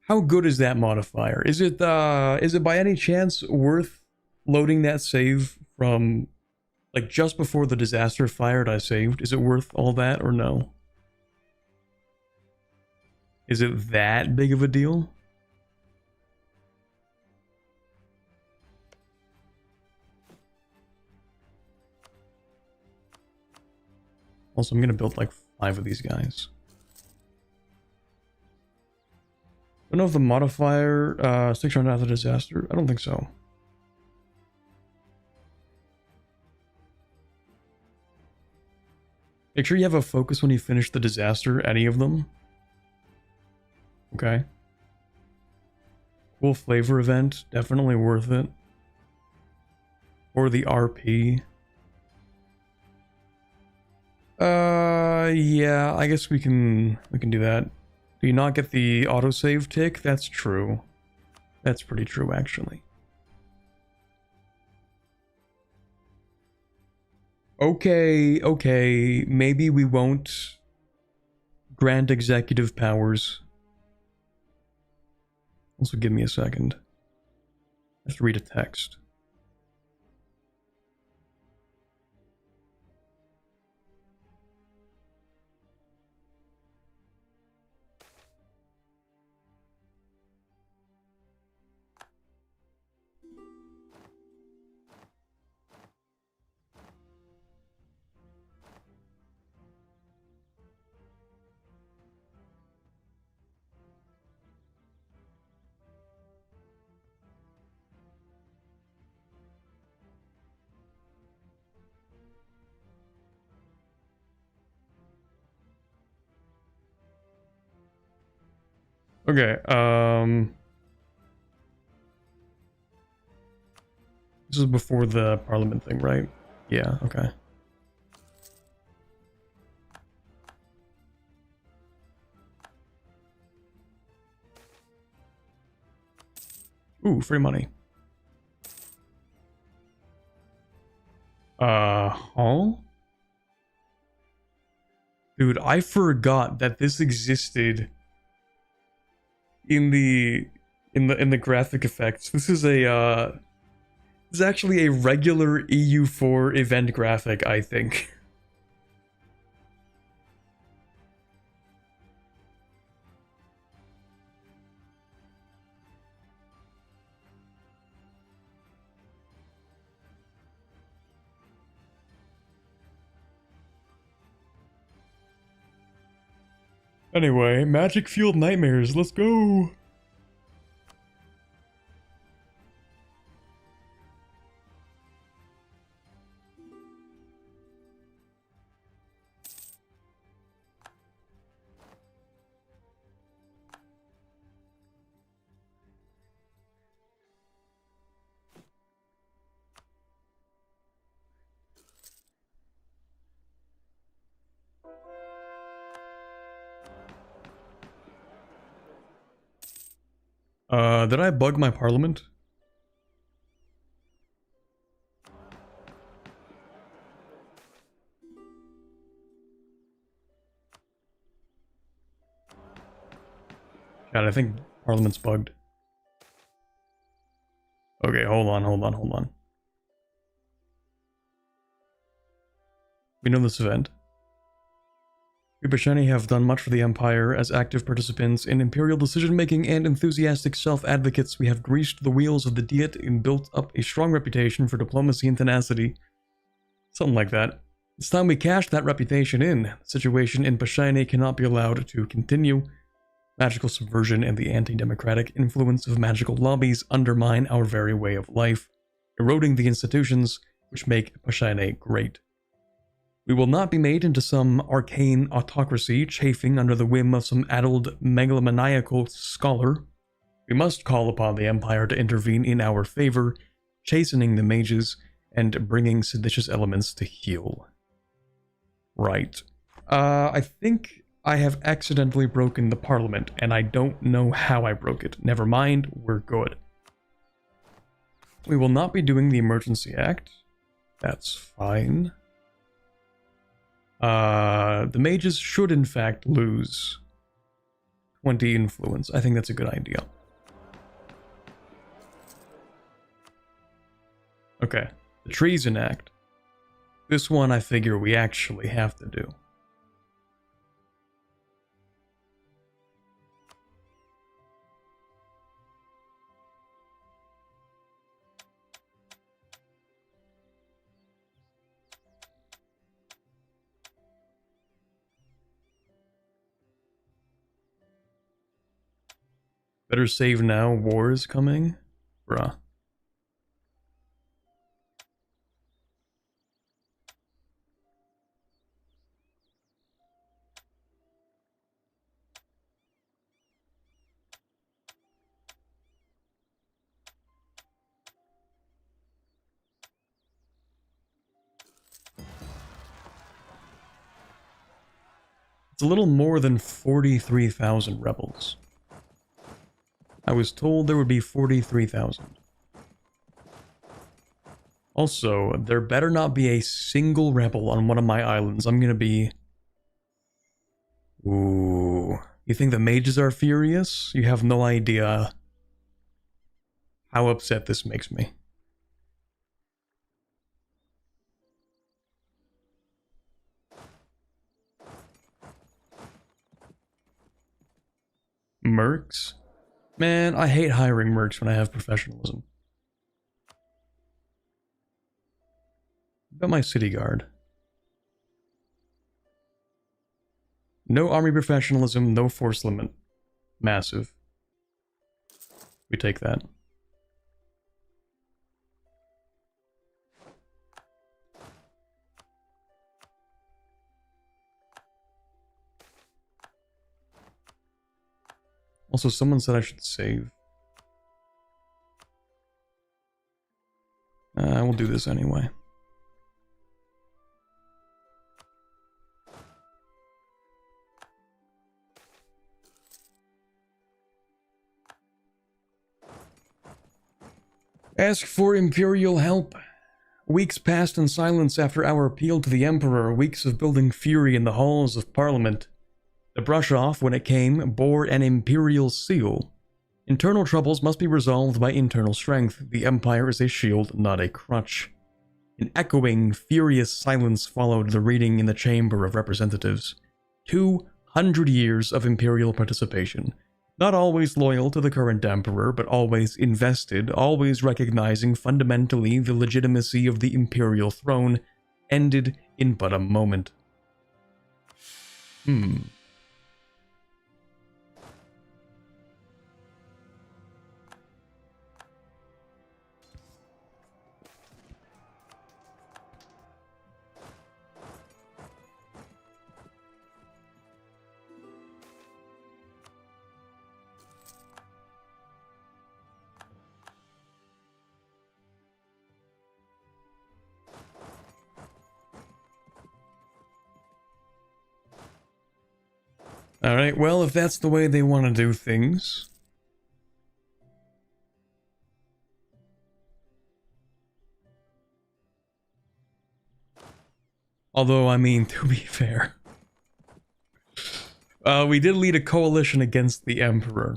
How good is that modifier? Is it by any chance worth loading that save from like just before the disaster fired I saved? Is it worth all that or no? Is it that big of a deal? Also, I'm gonna build like 5 of these guys. I don't know if the modifier sticks around after the disaster. I don't think so. Make sure you have a focus when you finish the disaster, any of them. Okay. Cool flavor event, definitely worth it. Or the RP. Yeah, I guess we can do that. Do you not get the autosave tick? That's true. That's pretty true, actually. Okay, maybe we won't grant executive powers. Also, give me a second. I have to read a text. Okay, this is before the parliament thing, right? Yeah, okay. Ooh, free money. Huh? Dude, I forgot that this existed in the graphic effects. This is a this is actually a regular EU4 event graphic, I think. Anyway, magic fueled nightmares, let's go! Did I bug my parliament? God, I think parliament's bugged. Okay, hold on. We know this event. We Pashaine have done much for the Empire. As active participants in Imperial decision-making and enthusiastic self-advocates, we have greased the wheels of the Diet and built up a strong reputation for diplomacy and tenacity. Something like that. It's time we cash that reputation in. The situation in Pashaine cannot be allowed to continue. Magical subversion and the anti-democratic influence of magical lobbies undermine our very way of life, eroding the institutions which make Pashaine great. We will not be made into some arcane autocracy chafing under the whim of some addled megalomaniacal scholar. We must call upon the Empire to intervene in our favor, chastening the mages and bringing seditious elements to heel. Right. I think I have accidentally broken the Parliament, and I don't know how I broke it. Never mind, we're good. We will not be doing the Emergency Act. That's fine. The mages should in fact lose 20 influence. I think that's a good idea. Okay, the Treason Act. This one I figure we actually have to do. Better save now, war is coming? Bruh. It's a little more than 43,000 rebels. I was told there would be 43,000. Also, there better not be a single rebel on one of my islands. I'm gonna be... Ooh. You think the mages are furious? You have no idea how upset this makes me. Mercs? Man, I hate hiring mercs when I have professionalism. Got my city guard. No army professionalism, no force limit. Massive. We take that. Also, someone said I should save. We'll do this anyway. Ask for Imperial help. Weeks passed in silence after our appeal to the Emperor, weeks of building fury in the halls of Parliament. The brush-off, when it came, bore an Imperial seal. Internal troubles must be resolved by internal strength. The Empire is a shield, not a crutch. An echoing, furious silence followed the reading in the Chamber of Representatives. 200 years of Imperial participation. Not always loyal to the current Emperor, but always invested, always recognizing fundamentally the legitimacy of the Imperial throne, ended in but a moment. Alright, well, if that's the way they want to do things... Although, I mean, to be fair... we did lead a coalition against the Emperor.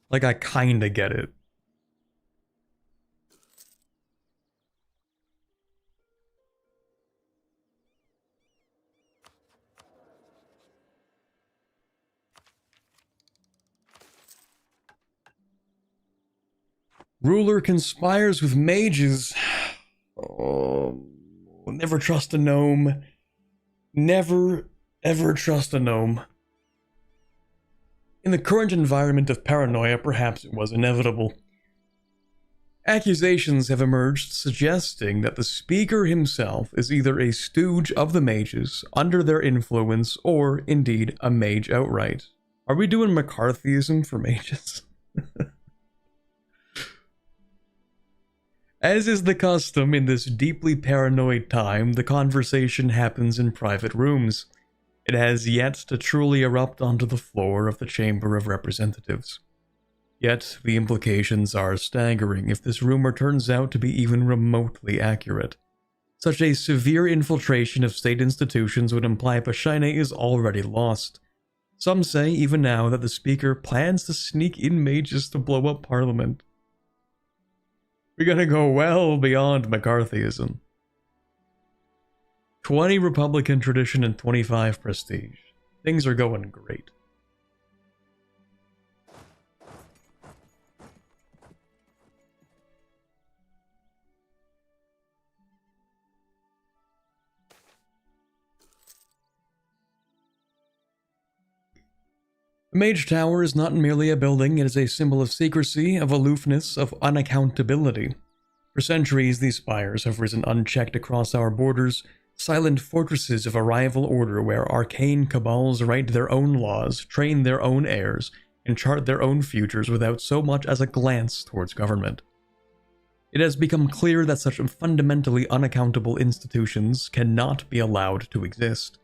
Like, I kinda get it. Ruler conspires with mages. Oh, never trust a gnome. Never, ever trust a gnome. In the current environment of paranoia, perhaps it was inevitable. Accusations have emerged suggesting that the speaker himself is either a stooge of the mages, under their influence, or indeed a mage outright. Are we doing McCarthyism for mages? As is the custom in this deeply paranoid time, the conversation happens in private rooms. It has yet to truly erupt onto the floor of the Chamber of Representatives. Yet, the implications are staggering if this rumor turns out to be even remotely accurate. Such a severe infiltration of state institutions would imply Pashaine is already lost. Some say, even now, that the speaker plans to sneak in mages to blow up Parliament. We're gonna go well beyond McCarthyism. 20 Republican tradition and 25 prestige. Things are going great. The Mage Tower is not merely a building, it is a symbol of secrecy, of aloofness, of unaccountability. For centuries, these spires have risen unchecked across our borders, silent fortresses of a rival order where arcane cabals write their own laws, train their own heirs, and chart their own futures without so much as a glance towards government. It has become clear that such fundamentally unaccountable institutions cannot be allowed to exist.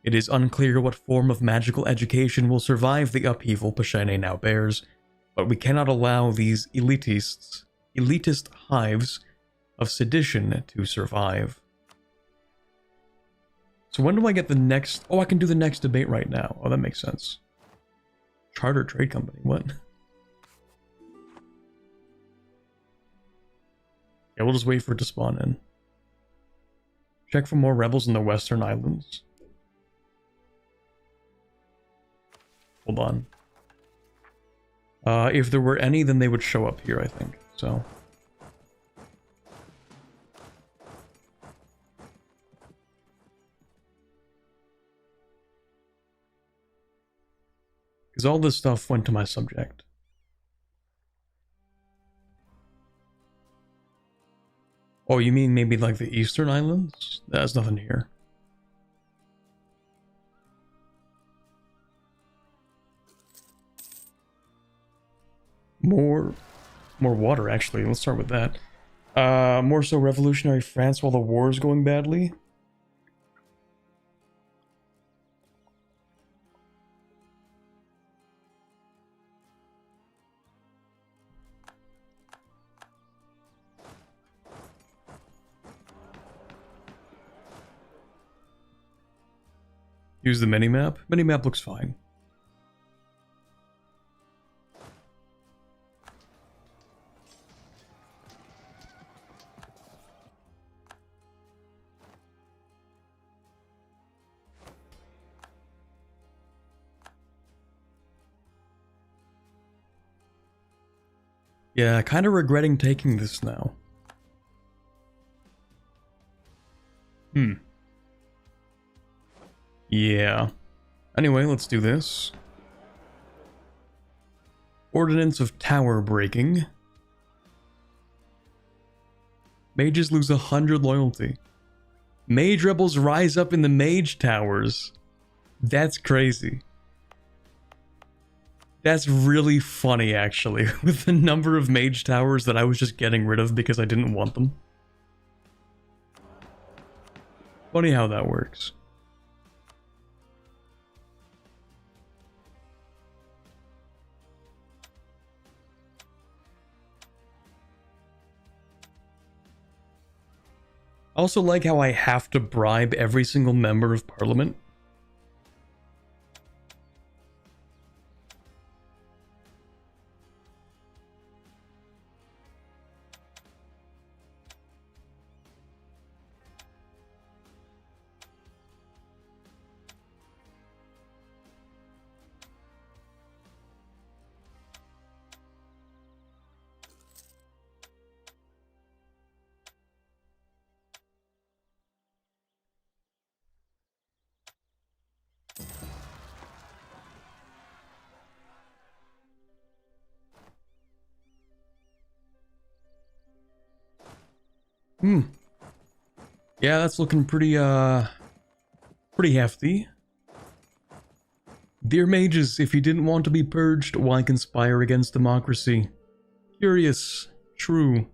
It is unclear what form of magical education will survive the upheaval Pashaine now bears, but we cannot allow these elitist hives of sedition to survive. So when do I get the next... Oh, I can do the next debate right now. Oh, that makes sense. Charter Trade Company, what? Yeah, we'll just wait for it to spawn in. Check for more rebels in the Western Islands. Hold on. If there were any, then they would show up here, I think. So. Because all this stuff went to my subject. Oh, you mean maybe like the Eastern Islands? There's nothing here. More water, actually. Let's start with that. More so revolutionary France while the war is going badly. Use the minimap. Minimap looks fine. Yeah, kind of regretting taking this now. Yeah. Anyway, let's do this. Ordinance of tower breaking. Mages lose 100 loyalty. Mage rebels rise up in the mage towers. That's crazy. That's really funny, actually, with the number of mage towers that I was just getting rid of because I didn't want them. Funny how that works. I also like how I have to bribe every single member of parliament. Yeah, that's looking pretty hefty. Dear mages, if you didn't want to be purged, why conspire against democracy? Curious. True.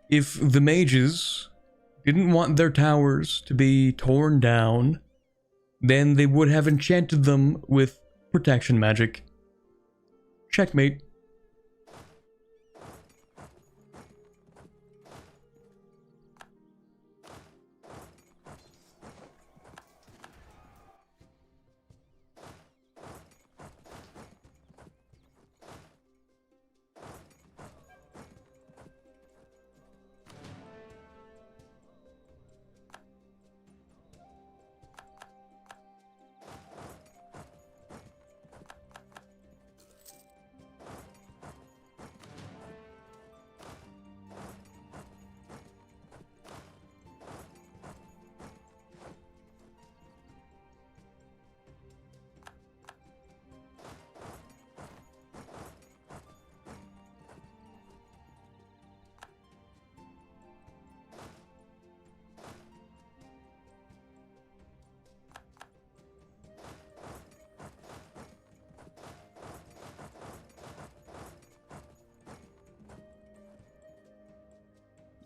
If the mages didn't want their towers to be torn down, then they would have enchanted them with protection magic. Checkmate.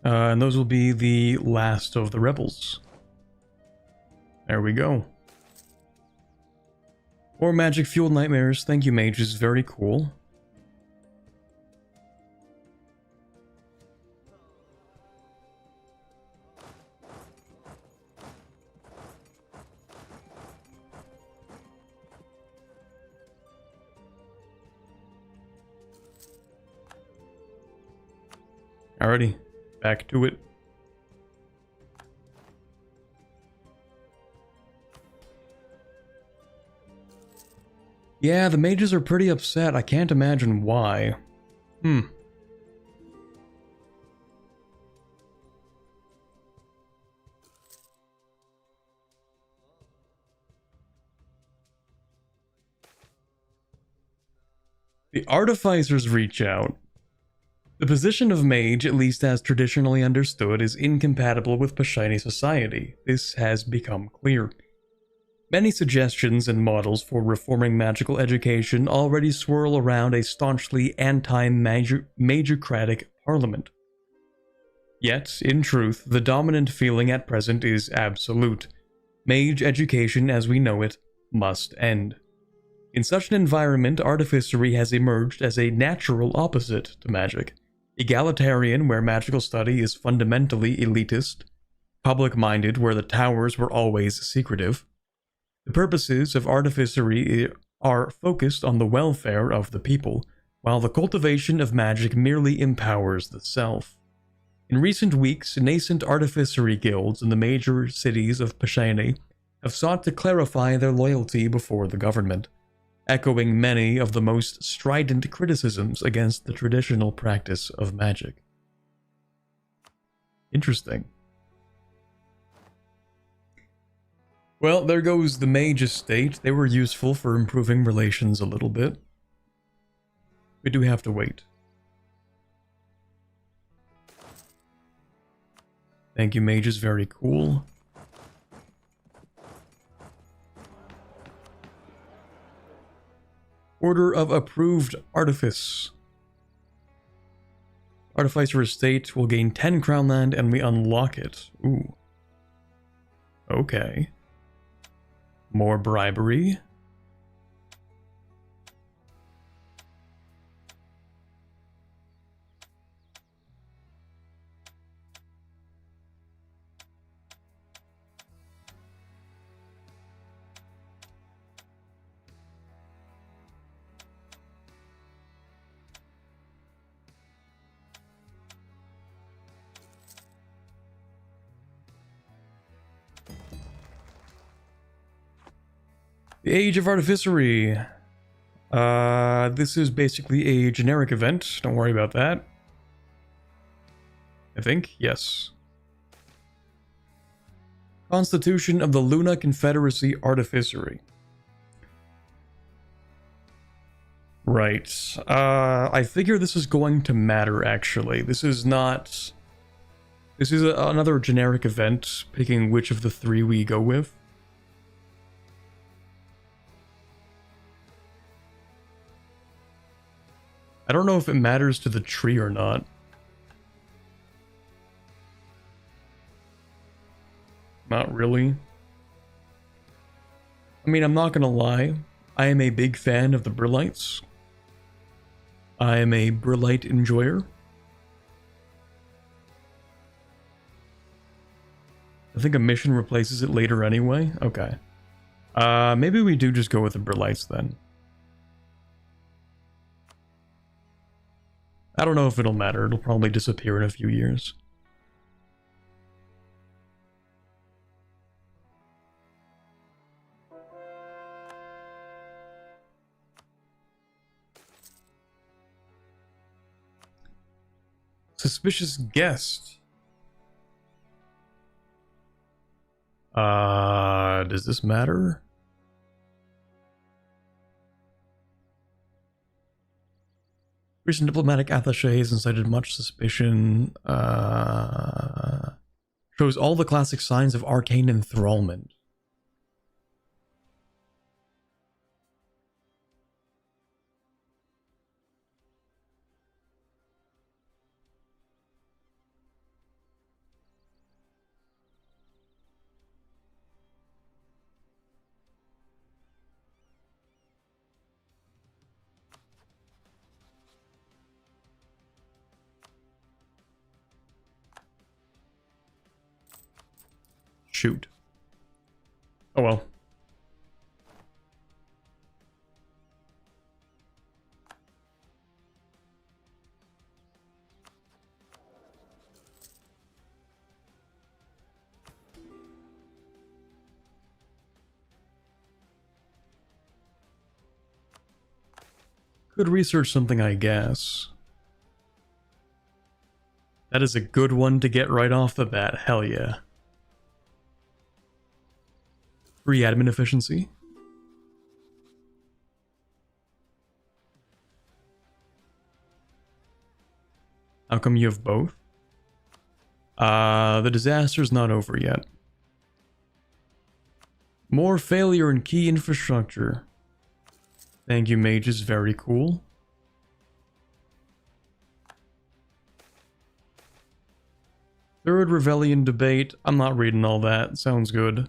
And those will be the last of the rebels. There we go. More magic fueled nightmares. Thank you, mages. Very cool. Alrighty, back to it. Yeah, the mages are pretty upset. I can't imagine why. The artificers reach out. The position of mage, at least as traditionally understood, is incompatible with Pashaine society. This has become clear. Many suggestions and models for reforming magical education already swirl around a staunchly anti-magocratic parliament. Yet, in truth, the dominant feeling at present is absolute. Mage education as we know it must end. In such an environment, artificery has emerged as a natural opposite to magic. Egalitarian, where magical study is fundamentally elitist. Public-minded, where the towers were always secretive. The purposes of artificery are focused on the welfare of the people, while the cultivation of magic merely empowers the self. In recent weeks, nascent artificery guilds in the major cities of Pashaine have sought to clarify their loyalty before the government, echoing many of the most strident criticisms against the traditional practice of magic. Interesting. Well, there goes the mage estate. They were useful for improving relations a little bit. We do have to wait. Thank you, mages. Very cool. Order of Approved Artifice. Artificer Estate will gain 10 crown land and we unlock it. Ooh. Okay. More bribery. The Age of Artificery. This is basically a generic event. Don't worry about that. I think, yes. Constitution of the Luna Confederacy Artificery. Right. I figure this is going to matter, actually. This is not... This is another generic event, picking which of the three we go with. I don't know if it matters to the tree or not. Not really. I mean, I'm not gonna lie. I am a big fan of the Brillites. I am a Brilite enjoyer. I think a mission replaces it later anyway. Okay. Maybe we do just go with the Brillites then. I don't know if it'll matter. It'll probably disappear in a few years. Suspicious guest. Does this matter? Recent diplomatic attaché has incited much suspicion. Shows all the classic signs of arcane enthrallment. Shoot. Oh well. Could research something, I guess. That is a good one to get right off the bat. Hell yeah. Free admin efficiency. How come you have both? The disaster's not over yet. More failure in key infrastructure. Thank you, mages. Very cool. Third rebellion debate. I'm not reading all that. Sounds good.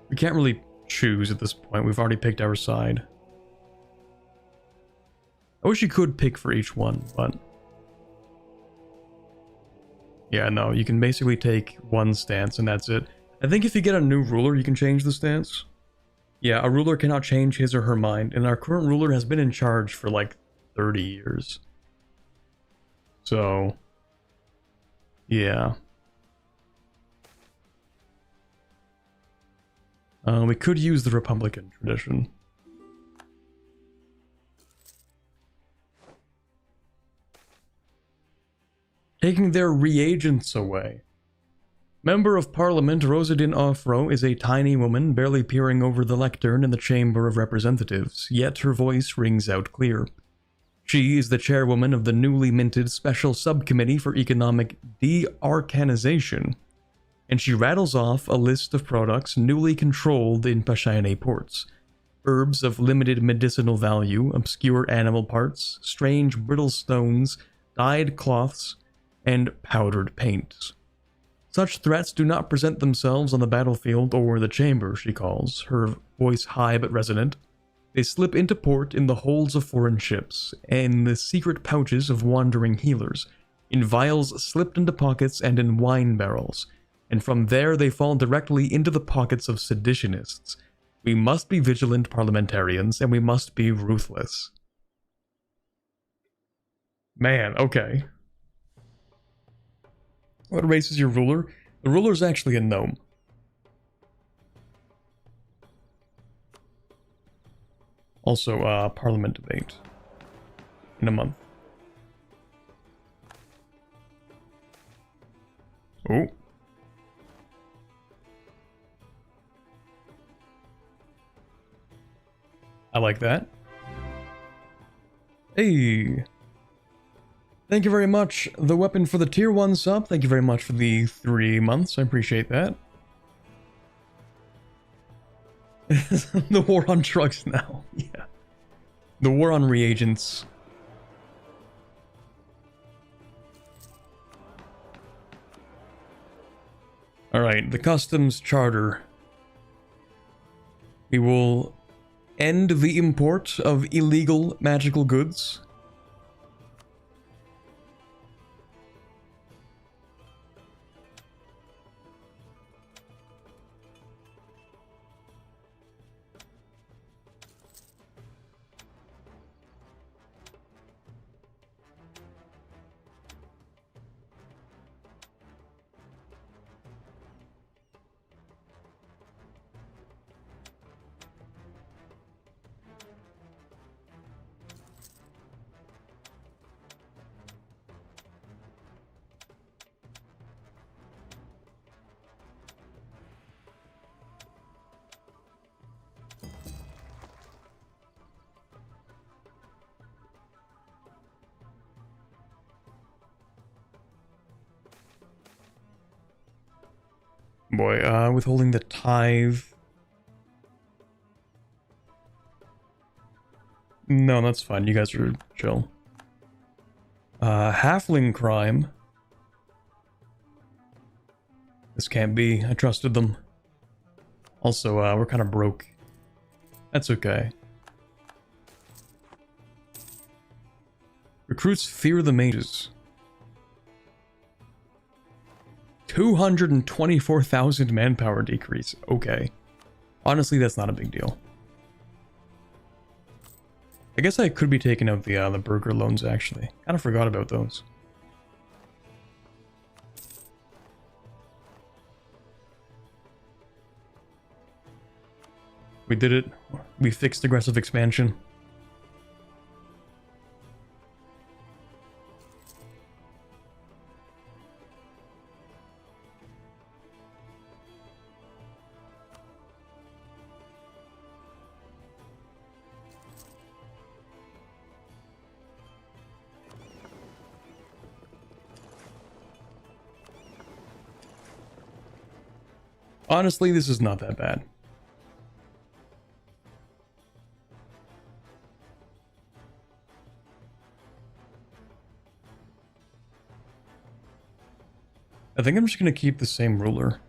We can't really choose at this point. We've already picked our side. I wish you could pick for each one, but... Yeah, no, you can basically take one stance and that's it. I think if you get a new ruler, you can change the stance. Yeah, a ruler cannot change his or her mind, and our current ruler has been in charge for like 30 years. So... yeah. We could use the Republican tradition. Taking their reagents away. Member of Parliament Rosadin Offro is a tiny woman barely peering over the lectern in the Chamber of Representatives, yet her voice rings out clear. She is the chairwoman of the newly minted Special Subcommittee for Economic De-Arcanization, and she rattles off a list of products newly controlled in Pashaine ports. Herbs of limited medicinal value, obscure animal parts, strange brittle stones, dyed cloths, and powdered paints. Such threats do not present themselves on the battlefield or the chamber, she calls, her voice high but resonant. They slip into port in the holds of foreign ships, and the secret pouches of wandering healers, in vials slipped into pockets and in wine barrels, and from there they fall directly into the pockets of seditionists. We must be vigilant parliamentarians, and we must be ruthless. Man, okay. What race is your ruler? The ruler's actually a gnome. Also, parliament debate. In a month. Oh. I I like that. Hey. Thank you very much. The weapon for the tier 1 sub. Thank you very much for the 3 months. I appreciate that. The war on drugs now. Yeah. The war on reagents. Alright, the customs charter. We will end the import of illegal magical goods. Boy, withholding the tithe. No, that's fine. You guys are chill. Halfling crime. This can't be. I trusted them. Also, we're kind of broke. That's okay. Recruits fear the mages. 224,000 manpower decrease. Okay. Honestly, that's not a big deal. I guess I could be taking out the burger loans, actually. Kind of forgot about those. We did it. We fixed aggressive expansion. Honestly, this is not that bad. I think I'm just going to keep the same ruler.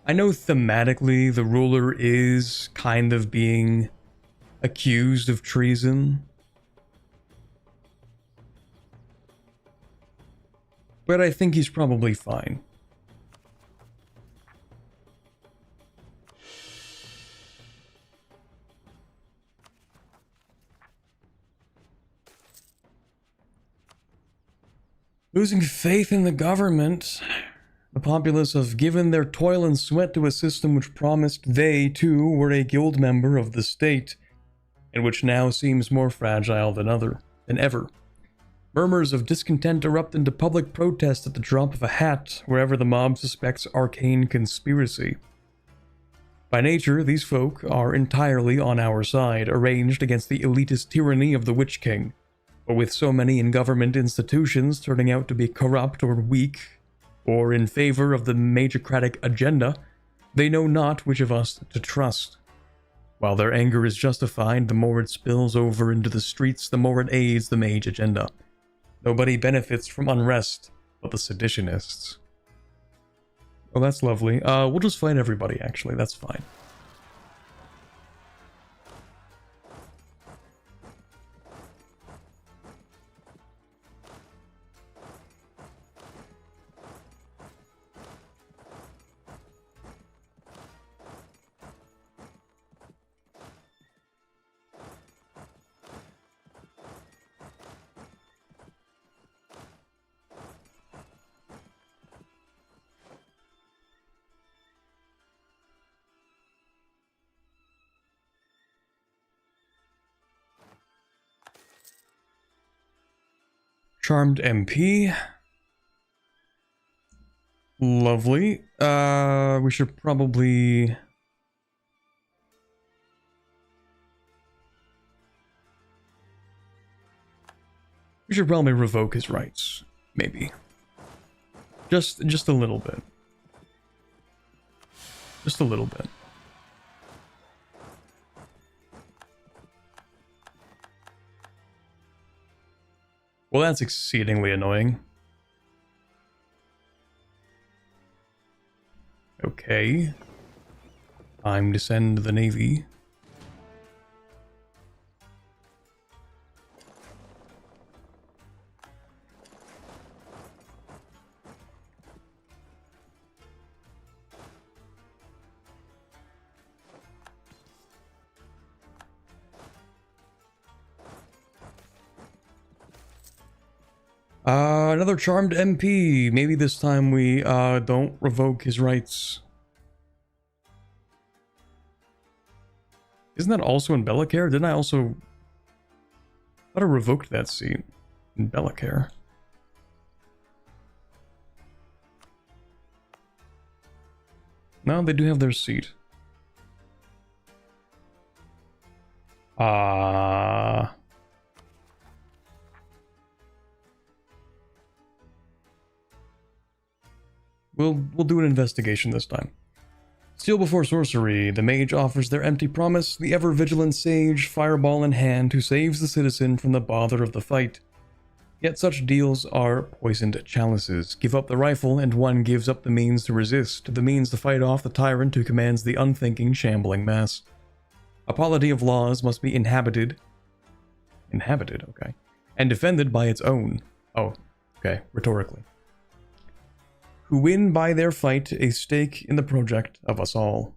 I know thematically the ruler is kind of being accused of treason. But I think he's probably fine. Losing faith in the government. The populace have given their toil and sweat to a system which promised they, too, were a guild member of the state, and which now seems more fragile than ever. Murmurs of discontent erupt into public protest at the drop of a hat wherever the mob suspects arcane conspiracy. By nature, these folk are entirely on our side, arranged against the elitist tyranny of the Witch King. But with so many in government institutions turning out to be corrupt or weak, or in favor of the magocratic agenda, they know not which of us to trust. While their anger is justified, the more it spills over into the streets, the more it aids the mage agenda. Nobody benefits from unrest but the seditionists. Oh, that's lovely. We'll just fight everybody, actually. That's fine. Charmed MP. Lovely. We should probably... We should probably revoke his rights. Maybe. Just a little bit. Just a little bit. Well, that's exceedingly annoying. Okay. Time to send the Navy. Another charmed MP. Maybe this time we don't revoke his rights. Isn't that also in Bellicare? Didn't I also... I thought I revoked that seat in Bellicare. No, they do have their seat. We'll do an investigation this time. Steel before sorcery. The mage offers their empty promise, the ever-vigilant sage, fireball in hand, who saves the citizen from the bother of the fight. Yet such deals are poisoned chalices. Give up the rifle, and one gives up the means to resist, the means to fight off the tyrant who commands the unthinking, shambling mass. A polity of laws must be inhabited, okay, and defended by its own. Oh, okay, rhetorically. Who win by their fight a stake in the project of us all.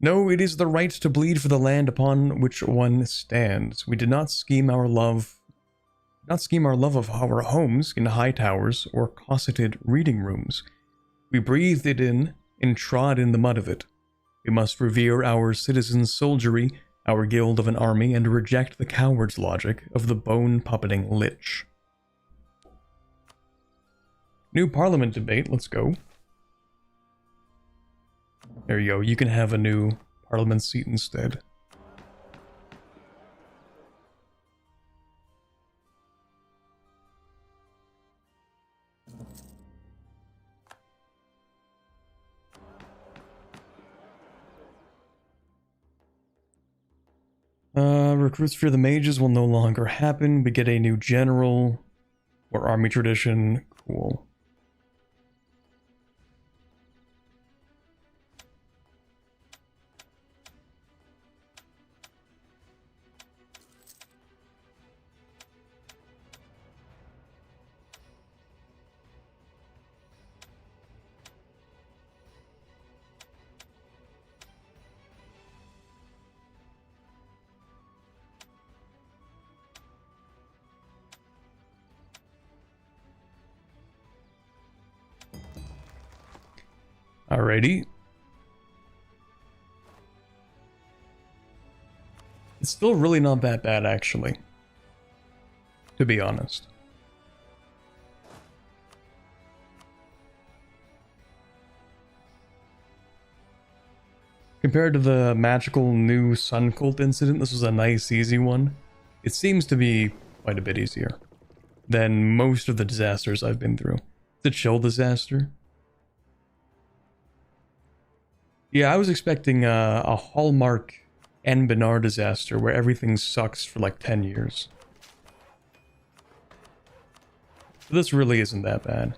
No, it is the right to bleed for the land upon which one stands. We did not scheme our love of our homes in high towers or cosseted reading rooms. We breathed it in and trod in the mud of it. We must revere our citizens' soldiery, our guild of an army, and reject the coward's logic of the bone-puppeting lich. New parliament debate, let's go. There you go, you can have a new parliament seat instead. Recruits for the mages will no longer happen. We get a new general or army tradition. Cool. Alrighty. It's still really not that bad, actually. To be honest. Compared to the magical new sun cult incident, this was a nice, easy one. It seems to be quite a bit easier than most of the disasters I've been through. The chill disaster. Yeah, I was expecting a Hallmark Anbennar disaster where everything sucks for like 10 years. But this really isn't that bad.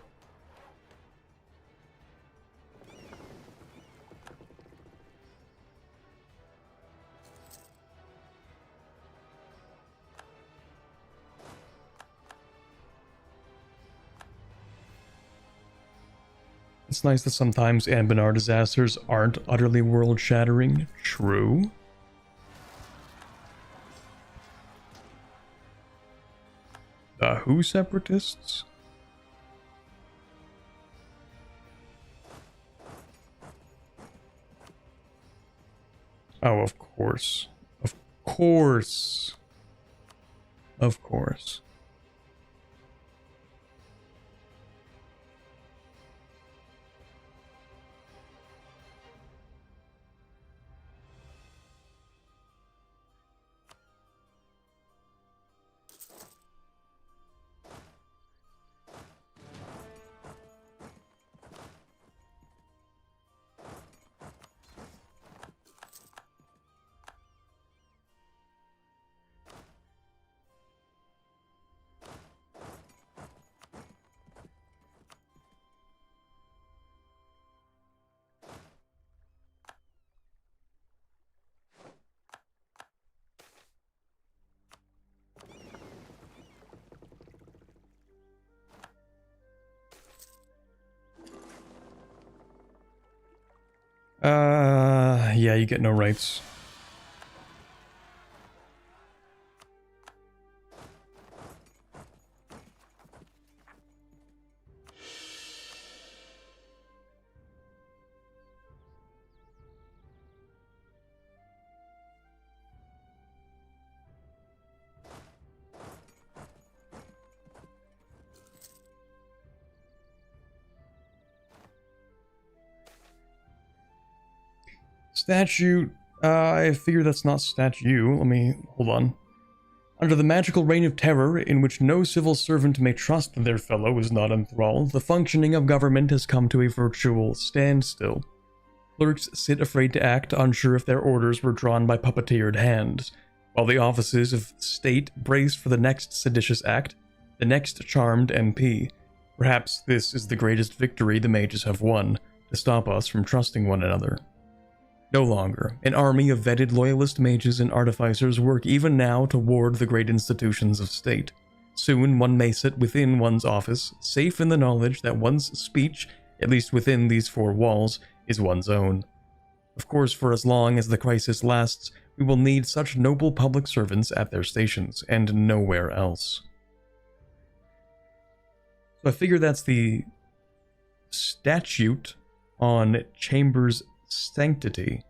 It's nice that sometimes Anbennar disasters aren't utterly world-shattering. True. The who separatists? Oh, of course. Of course. Of course. Yeah, you get no rights. Statute, I figure that's not statue. Let me, hold on. Under the magical reign of terror, in which no civil servant may trust that their fellow is not enthralled, the functioning of government has come to a virtual standstill. Clerks sit afraid to act, unsure if their orders were drawn by puppeteered hands, while the offices of state brace for the next seditious act, the next charmed MP. Perhaps this is the greatest victory the mages have won, to stop us from trusting one another. No longer. An army of vetted loyalist mages and artificers work even now to ward the great institutions of state. Soon one may sit within one's office, safe in the knowledge that one's speech, at least within these four walls, is one's own. Of course, for as long as the crisis lasts, we will need such noble public servants at their stations, and nowhere else. So I figure that's the statute on Chambers Sanctity.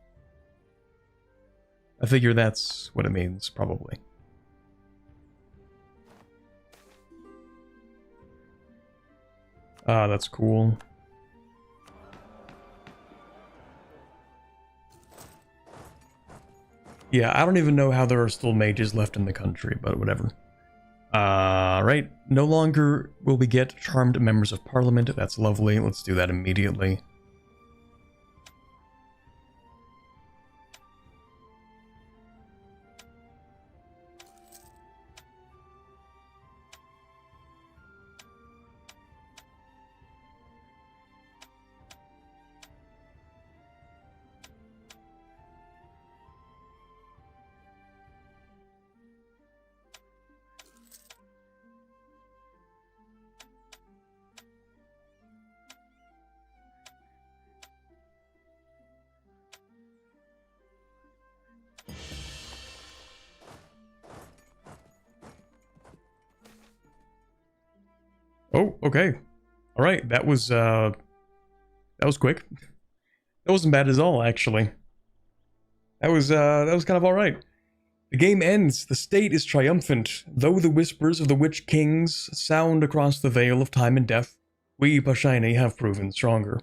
I figure that's what it means, probably. Ah, that's cool. Yeah, I don't even know how there are still mages left in the country, but whatever. Right. No longer will we get charmed members of parliament. That's lovely. Let's do that immediately. Oh, okay. All right, that was quick. That wasn't bad at all, actually. That was kind of all right. The game ends. The state is triumphant. Though the whispers of the witch kings sound across the veil of time and death, we Pashaine have proven stronger.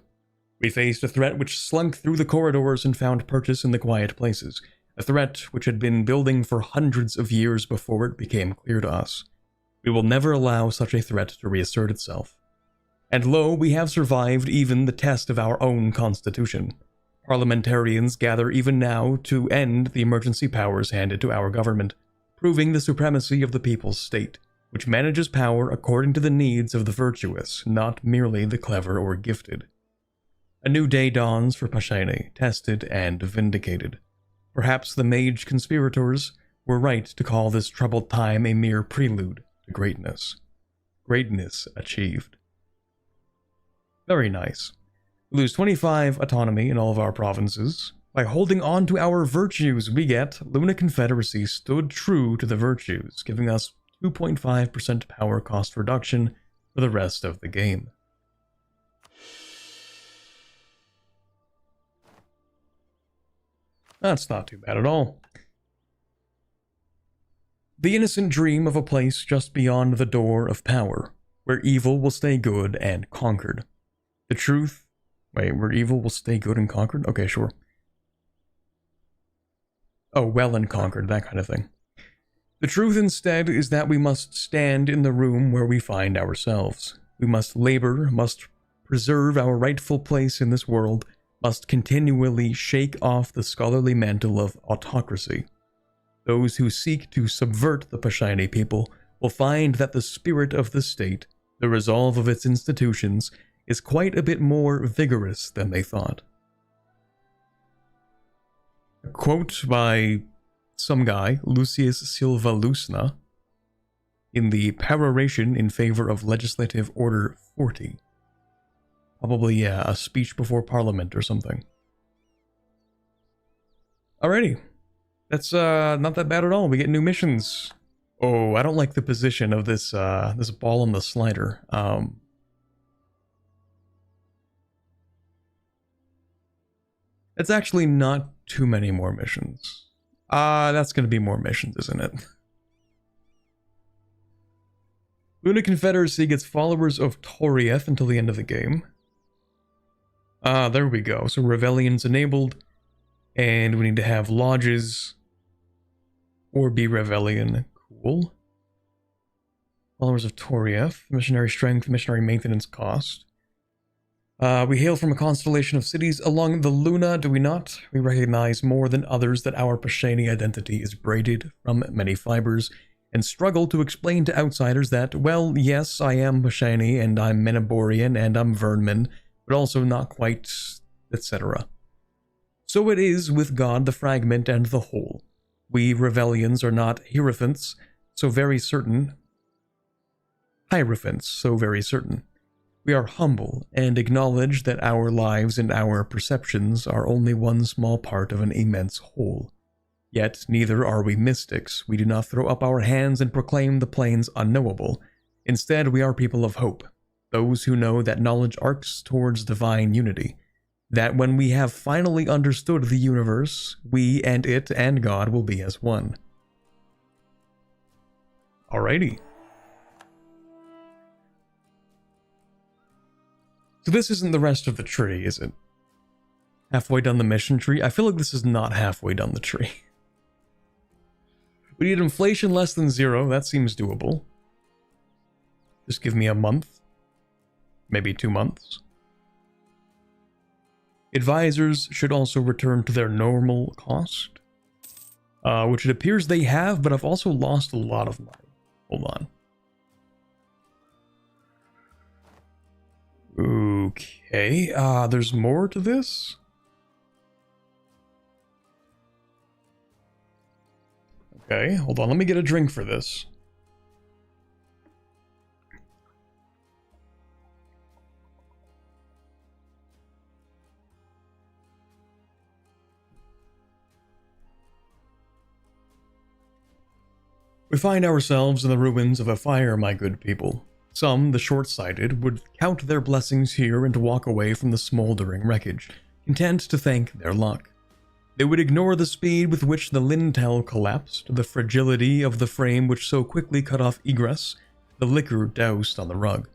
We faced a threat which slunk through the corridors and found purchase in the quiet places. A threat which had been building for hundreds of years before it became clear to us. We will never allow such a threat to reassert itself. And lo, we have survived even the test of our own constitution. Parliamentarians gather even now to end the emergency powers handed to our government, proving the supremacy of the people's state, which manages power according to the needs of the virtuous, not merely the clever or gifted. A new day dawns for Pashaine, tested and vindicated. Perhaps the mage conspirators were right to call this troubled time a mere prelude to greatness. Greatness achieved. Very nice. We lose 25 autonomy in all of our provinces. By holding on to our virtues, we get Luna Confederacy stood true to the virtues, giving us 2.5% power cost reduction for the rest of the game. That's not too bad at all. The innocent dream of a place just beyond the door of power, where evil will stay good and conquered. The truth... Wait, where evil will stay good and conquered? Okay, sure. Oh, well and conquered, that kind of thing. The truth instead is that we must stand in the room where we find ourselves. We must labor, must preserve our rightful place in this world, must continually shake off the scholarly mantle of autocracy. Those who seek to subvert the Pashaine people will find that the spirit of the state, the resolve of its institutions, is quite a bit more vigorous than they thought. A quote by some guy, Lucius Silva Lucna, in the peroration in favor of Legislative Order 40. Probably, yeah, a speech before Parliament or something. Alrighty. That's not that bad at all. We get new missions. Oh, I don't like the position of this this ball on the slider. It's actually not too many more missions. That's gonna be more missions, isn't it? Luna Confederacy gets followers of Torieth until the end of the game. There we go. So Rebellion's enabled. And we need to have lodges. Or be Rebellion. Cool. Followers of Torieth. Missionary strength, missionary maintenance cost. We hail from a constellation of cities along the Luna, do we not? We recognize more than others that our Pashaine identity is braided from many fibers, and struggle to explain to outsiders that, well, yes, I am Pashaine, and I'm Menaborian, and I'm Vernman, but also not quite, etc. So it is with God, the fragment, and the whole. We Revellions are not hierophants, so very certain. Hierophants, so very certain. We are humble and acknowledge that our lives and our perceptions are only one small part of an immense whole. Yet neither are we mystics. We do not throw up our hands and proclaim the plains unknowable. Instead, we are people of hope, those who know that knowledge arcs towards divine unity, that when we have finally understood the universe, we and it and God will be as one. Alrighty. So this isn't the rest of the tree, is it? Halfway down the mission tree? I feel like this is not halfway down the tree. We need inflation less than 0. That seems doable. Just give me a month. Maybe 2 months. Advisors should also return to their normal cost. Which it appears they have, but I've also lost a lot of money. Hold on. Okay, there's more to this? Okay, hold on, let me get a drink for this. We find ourselves in the ruins of a fire, my good people. Some, the short-sighted, would count their blessings here and walk away from the smoldering wreckage, content to thank their luck. They would ignore the speed with which the lintel collapsed, the fragility of the frame which so quickly cut off egress, the liquor doused on the rug.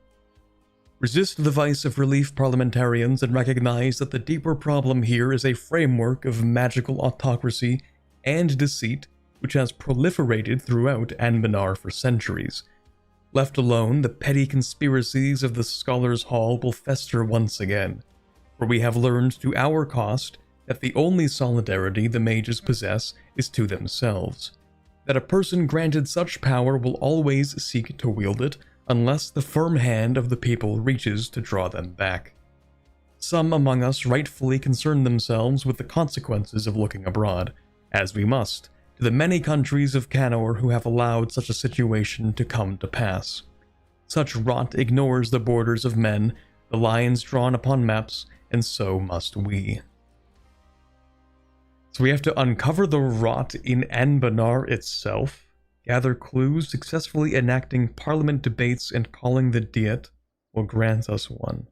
Resist the vice of relief parliamentarians and recognize that the deeper problem here is a framework of magical autocracy and deceit which has proliferated throughout Anbennar for centuries. Left alone, the petty conspiracies of the Scholars' Hall will fester once again, for we have learned to our cost that the only solidarity the mages possess is to themselves, that a person granted such power will always seek to wield it unless the firm hand of the people reaches to draw them back. Some among us rightfully concern themselves with the consequences of looking abroad, as we must, to the many countries of Canor who have allowed such a situation to come to pass. Such rot ignores the borders of men, the lines drawn upon maps, and so must we. So we have to uncover the rot in Anbennar itself, gather clues, successfully enacting parliament debates, and calling the Diet will grant us one.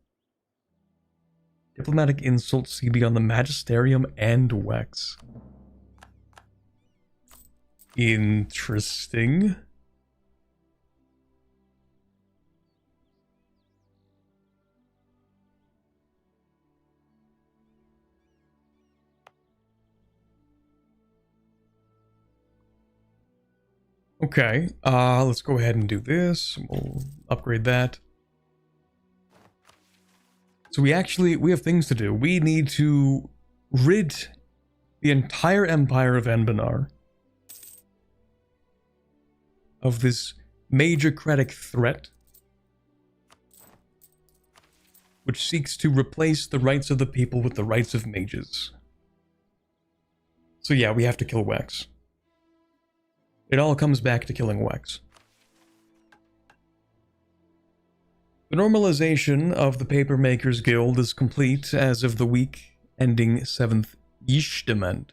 Diplomatic insults see beyond the Magisterium and Wex. Interesting. Okay, let's go ahead and do this. We'll upgrade that. So we have things to do. We need to rid the entire empire of Anbennar of this magocratic threat, which seeks to replace the rights of the people with the rights of mages. So yeah, we have to kill Wex. It all comes back to killing Wex. The normalization of the Papermakers Guild is complete as of the week ending 7th Yishdement.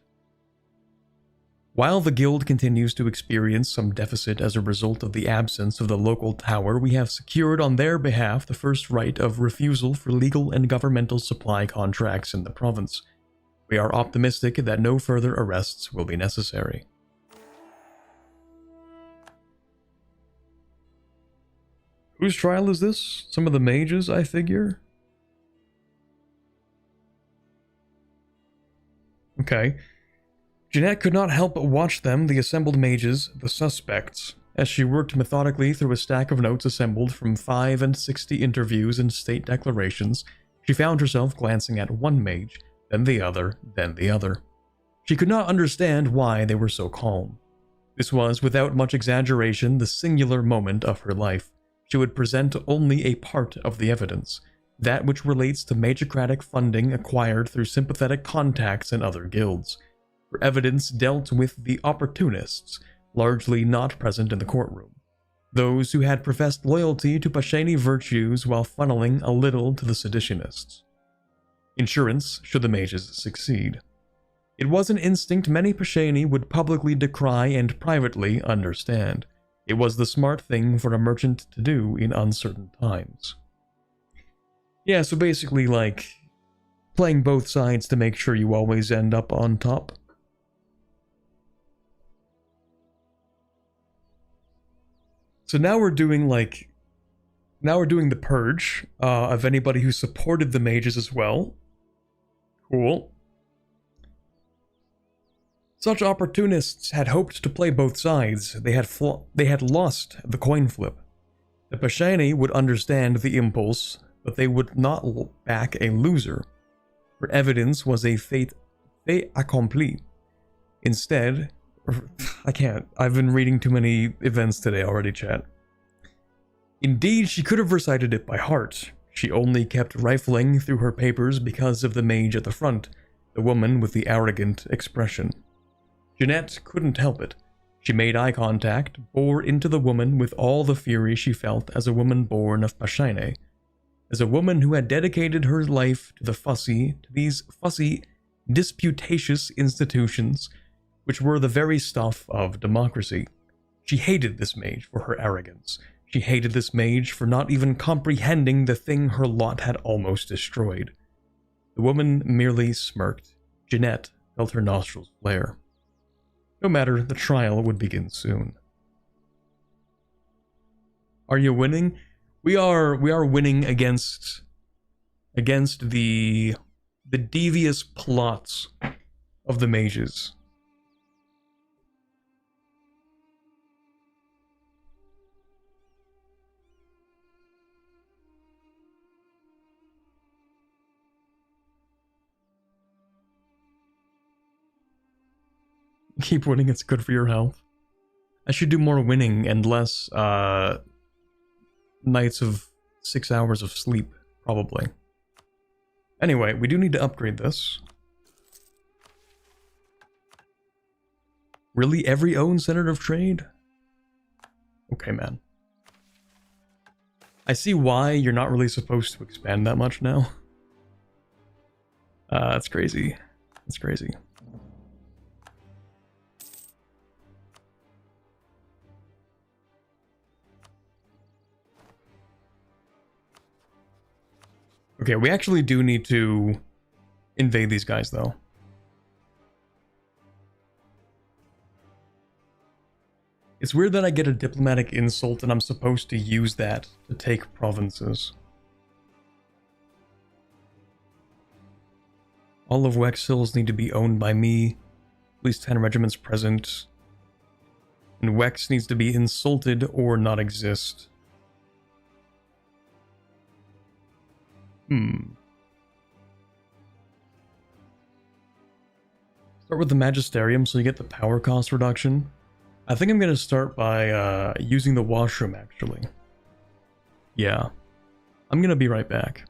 While the guild continues to experience some deficit as a result of the absence of the local tower, we have secured on their behalf the first right of refusal for legal and governmental supply contracts in the province. We are optimistic that no further arrests will be necessary. Whose trial is this? Some of the mages, I figure? Okay. Jeanette could not help but watch them, the assembled mages, the suspects, as she worked methodically through a stack of notes assembled from 5 and 60 interviews and state declarations. She found herself glancing at one mage, then the other, then the other. She could not understand why they were so calm. This was, without much exaggeration, the singular moment of her life. She would present only a part of the evidence, that which relates to magocratic funding acquired through sympathetic contacts in other guilds. Her evidence dealt with the opportunists, largely not present in the courtroom. Those who had professed loyalty to Pashaine virtues while funneling a little to the seditionists. Insurance should the mages succeed. It was an instinct many Pashaine would publicly decry and privately understand. It was the smart thing for a merchant to do in uncertain times. Yeah, so basically, like, playing both sides to make sure you always end up on top. So now we're doing, like, the purge of anybody who supported the mages as well. Cool. Such opportunists had hoped to play both sides. They had lost the coin flip. The Pashaine would understand the impulse, but they would not back a loser. Her evidence was a fait accompli. Instead, I can't. I've been reading too many events today already, chat. Indeed, she could have recited it by heart. She only kept rifling through her papers because of the mage at the front, the woman with the arrogant expression. Jeanette couldn't help it. She made eye contact, bore into the woman with all the fury she felt as a woman born of Pashaine, as a woman who had dedicated her life to these fussy, disputatious institutions, which were the very stuff of democracy. She hated this mage for her arrogance. She hated this mage for not even comprehending the thing her lot had almost destroyed. The woman merely smirked. Jeanette felt her nostrils flare. No matter, the trial would begin soon. Are you winning? We are winning against the devious plots of the mages. Keep winning, it's good for your health. I should do more winning and less nights of 6 hours of sleep, probably. Anyway, we do need to upgrade this. Really, every own Center of Trade? Okay, man. I see why you're not really supposed to expand that much now. That's crazy. That's crazy. Okay, we actually do need to invade these guys, though. It's weird that I get a diplomatic insult and I'm supposed to use that to take provinces. All of Wexhills need to be owned by me. At least 10 regiments present. And Wex needs to be insulted or not exist. Start with the Magisterium so you get the power cost reduction. I think I'm going to start by using the washroom, actually. Yeah. I'm going to be right back.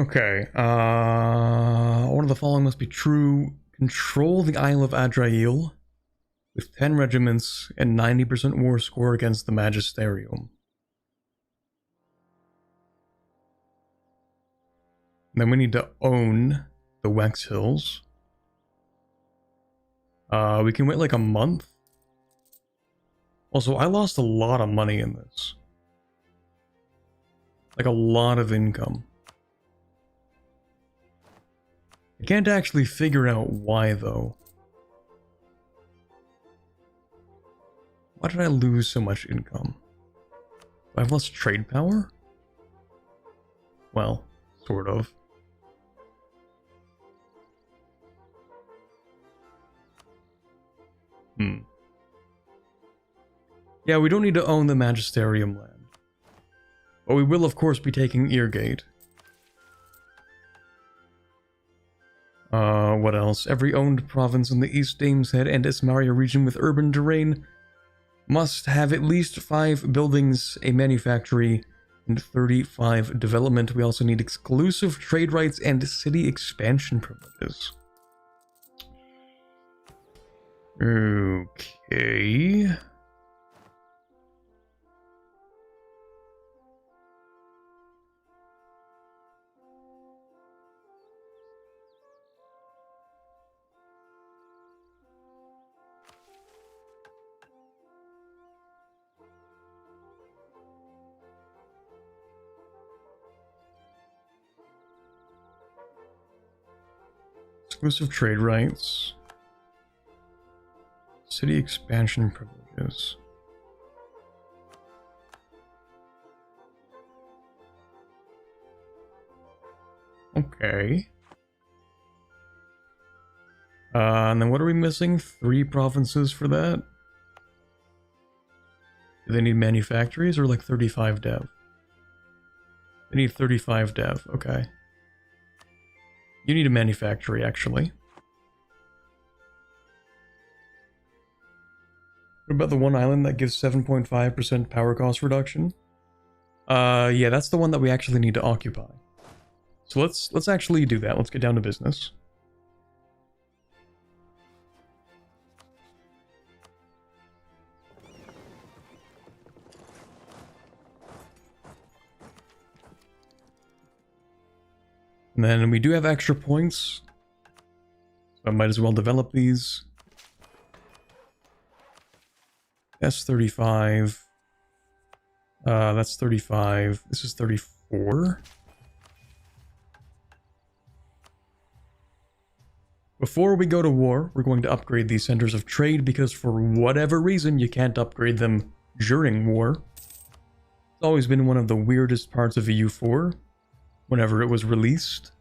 Okay, one of the following must be true. Control the Isle of Adrail with 10 regiments and 90% war score against the Magisterium. Then we need to own the Wex Hills. We can wait like a month. Also, I lost a lot of money in this. Like a lot of income. I can't actually figure out why though. Why did I lose so much income? Do I have less trade power? Well, sort of. Yeah, we don't need to own the Magisterium land. But we will of course be taking Eargate. What else? Every owned province in the East Dameshead and Ismaria region with urban terrain must have at least 5 buildings, a manufactory, and 35 development. We also need exclusive trade rights and city expansion privileges. Okay. Exclusive trade rights. City expansion privileges. Okay. And then what are we missing? 3 provinces for that? Do they need manufactories or like 35 dev? They need 35 dev, okay. You need a manufactory, actually. What about the one island that gives 7.5% power cost reduction? Yeah, that's the one that we actually need to occupy. So let's actually do that. Let's get down to business. And then we do have extra points, so I might as well develop these. S35. That's 35. This is 34. Before we go to war, we're going to upgrade these centers of trade because for whatever reason you can't upgrade them during war. It's always been one of the weirdest parts of EU4 whenever it was released.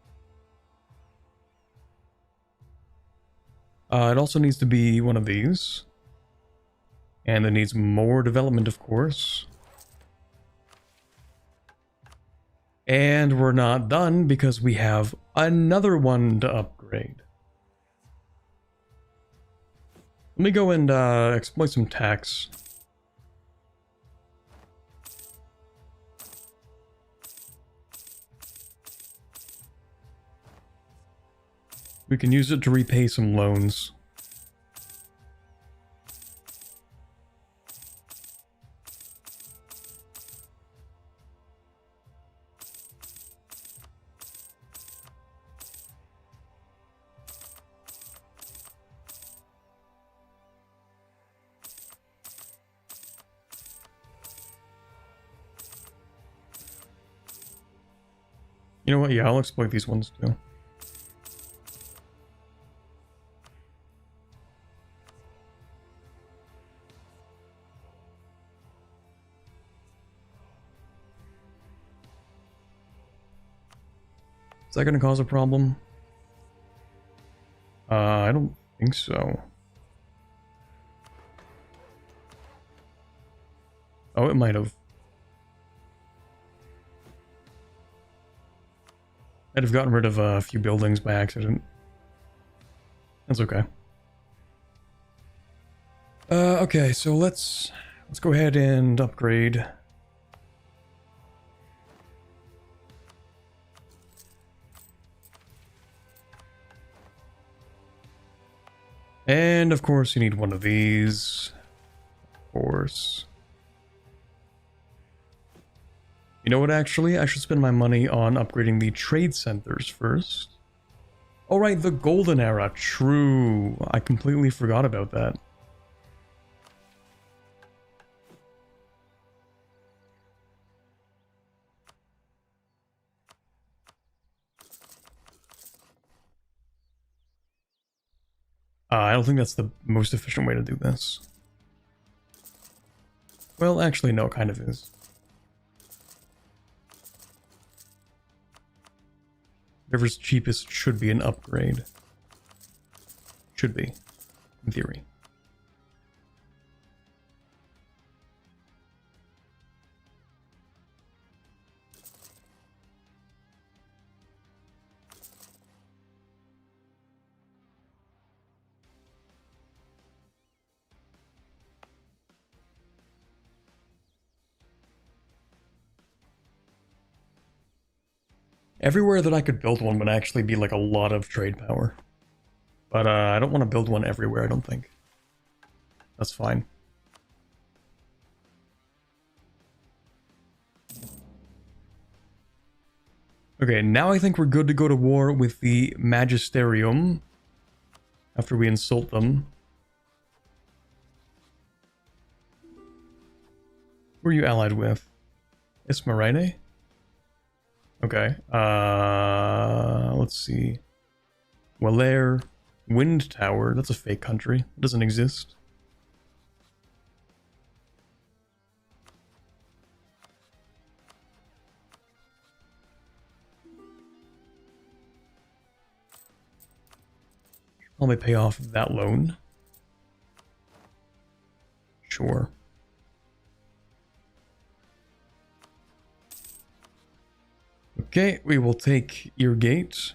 It also needs to be one of these. And it needs more development, of course. And we're not done because we have another one to upgrade. Let me go and exploit some tax. We can use it to repay some loans. You know what? Yeah, I'll exploit these ones too. Is that going to cause a problem? I don't think so. Oh, it might have. I'd have gotten rid of a few buildings by accident. That's okay. Okay, so let's go ahead and upgrade. And of course you need one of these. Of course. You know what, actually? I should spend my money on upgrading the trade centers first. Oh right, the golden era. True. I completely forgot about that. I don't think that's the most efficient way to do this. Well, actually, no, it kind of is. Whatever's cheapest should be an upgrade. Should be, in theory. Everywhere that I could build one would actually be like a lot of trade power. But I don't want to build one everywhere, I don't think. That's fine. Okay, now I think we're good to go to war with the Magisterium. After we insult them. Who are you allied with? Ismarine? Okay. Let's see. Walair. Wind Tower. That's a fake country. It doesn't exist. Probably pay off that loan. Sure. Okay, we will take your gate.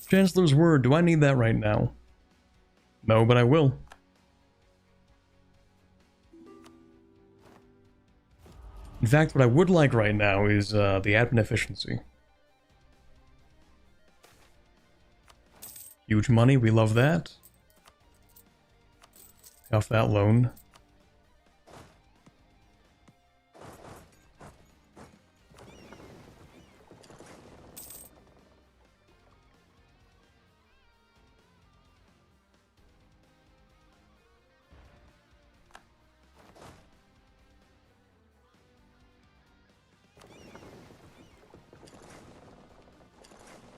Chancellor's word, do I need that right now? No, but I will. In fact, what I would like right now is the admin efficiency. Huge money, we love that. Pay off that loan.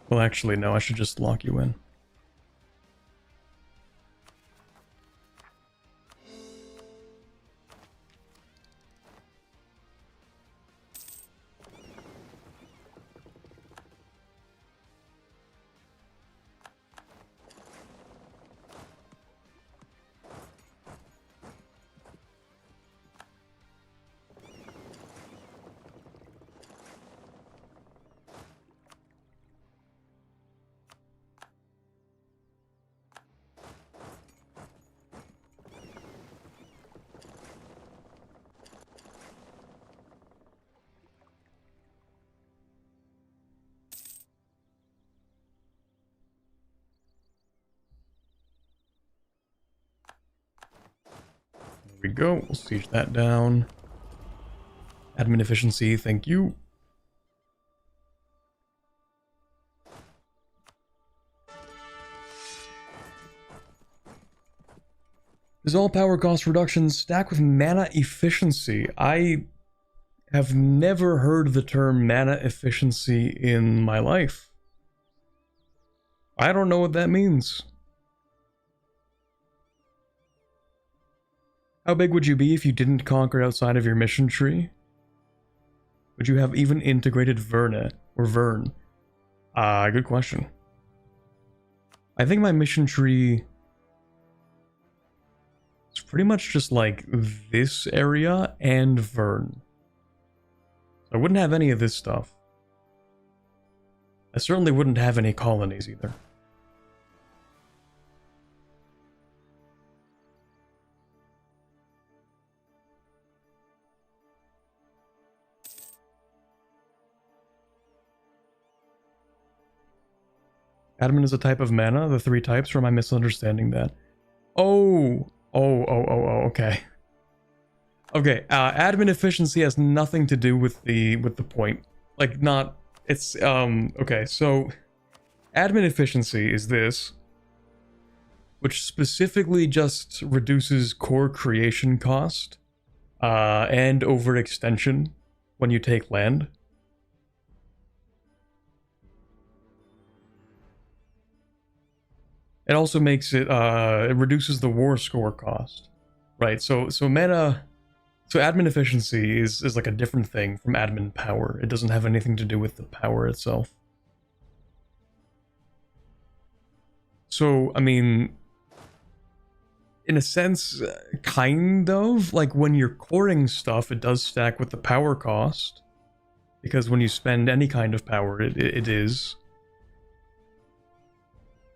Well, actually, no, I should just lock you in. There we go. We'll siege that down. Admin efficiency, thank you. Does all power cost reductions stack with mana efficiency? I have never heard the term mana efficiency in my life. I don't know what that means. How big would you be if you didn't conquer outside of your mission tree? Would you have even integrated Verna or Vern? Good question. I think my mission tree is pretty much just like this area and Vern. So I wouldn't have any of this stuff. I certainly wouldn't have any colonies either. Admin is a type of mana, the 3 types, or am I misunderstanding that? Oh, okay. Okay, admin efficiency has nothing to do with the point. Like, not, it's, okay, so admin efficiency is this, which specifically just reduces core creation cost, and overextension when you take land. It also makes it, it reduces the war score cost, right? So mana, so admin efficiency is like a different thing from admin power. It doesn't have anything to do with the power itself. So, I mean, in a sense, kind of, like when you're coring stuff, it does stack with the power cost, because when you spend any kind of power, it is.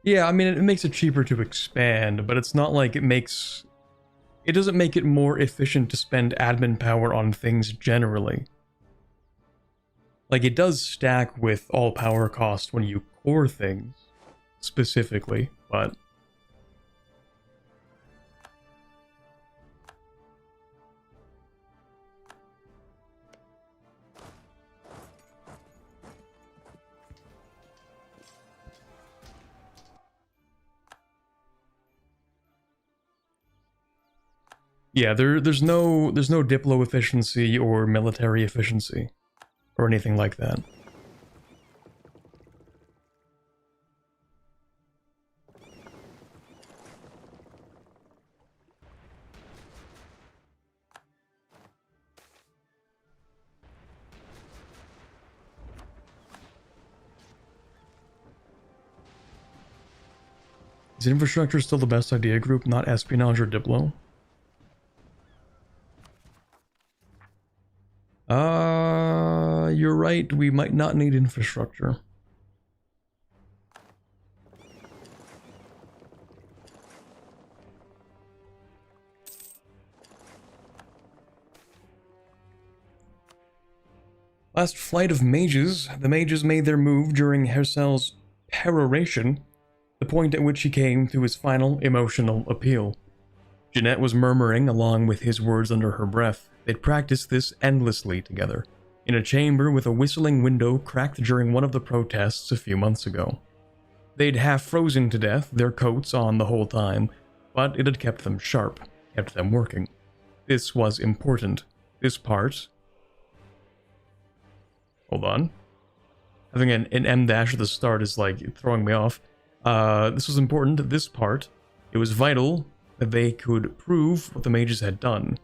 Yeah, I mean, it makes it cheaper to expand, but it's not like it doesn't make it more efficient to spend admin power on things generally. Like, it does stack with all power cost when you core things, specifically, but... Yeah, there's no diplo efficiency or military efficiency or anything like that. Is infrastructure still the best idea group, not espionage or diplo? You're right, we might not need infrastructure. Last flight of mages. The mages made their move during Hersel's peroration, the point at which he came to his final emotional appeal. Jeanette was murmuring along with his words under her breath. They'd practiced this endlessly together, in a chamber with a whistling window cracked during one of the protests a few months ago. They'd half frozen to death, their coats on the whole time, but it had kept them sharp, kept them working. This was important. This part... Hold on. Having an M dash at the start is like throwing me off. This was important, this part. It was vital that they could prove what the mages had done.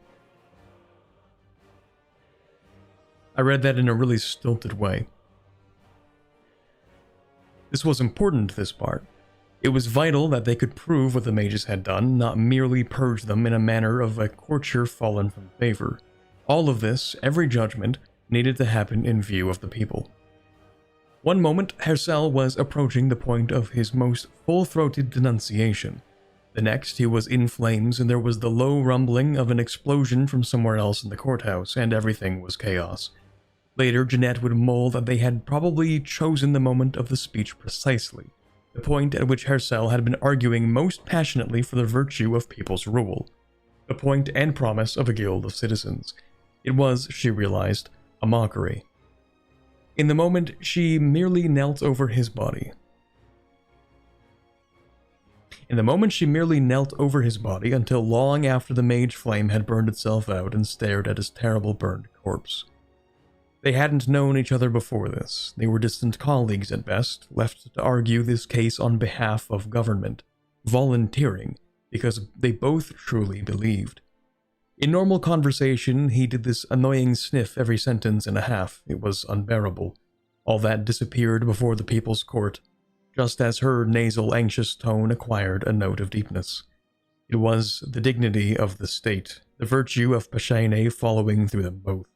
I read that in a really stilted way. This was important, this part. It was vital that they could prove what the mages had done, not merely purge them in a manner of a courtier fallen from favor. All of this, every judgment, needed to happen in view of the people. One moment, Hersel was approaching the point of his most full-throated denunciation. The next, he was in flames, and there was the low rumbling of an explosion from somewhere else in the courthouse, and everything was chaos. Later, Jeanette would mull that they had probably chosen the moment of the speech precisely, the point at which Hersel had been arguing most passionately for the virtue of people's rule, the point and promise of a guild of citizens. It was, she realized, a mockery. In the moment, she merely knelt over his body. Until long after the mage flame had burned itself out and stared at his terrible burned corpse. They hadn't known each other before this. They were distant colleagues at best, left to argue this case on behalf of government, volunteering, because they both truly believed. In normal conversation, he did this annoying sniff every sentence and a half. It was unbearable. All that disappeared before the people's court, just as her nasal, anxious tone acquired a note of deepness. It was the dignity of the state, the virtue of Pashaine following through them both.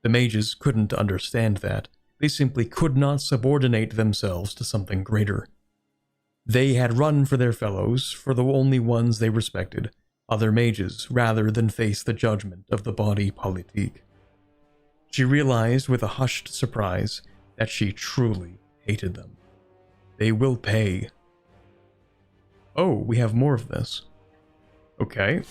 The mages couldn't understand that. They simply could not subordinate themselves to something greater. They had run for their fellows, for the only ones they respected, other mages, rather than face the judgment of the body politique. She realized with a hushed surprise that she truly hated them. They will pay. Oh, we have more of this. Okay.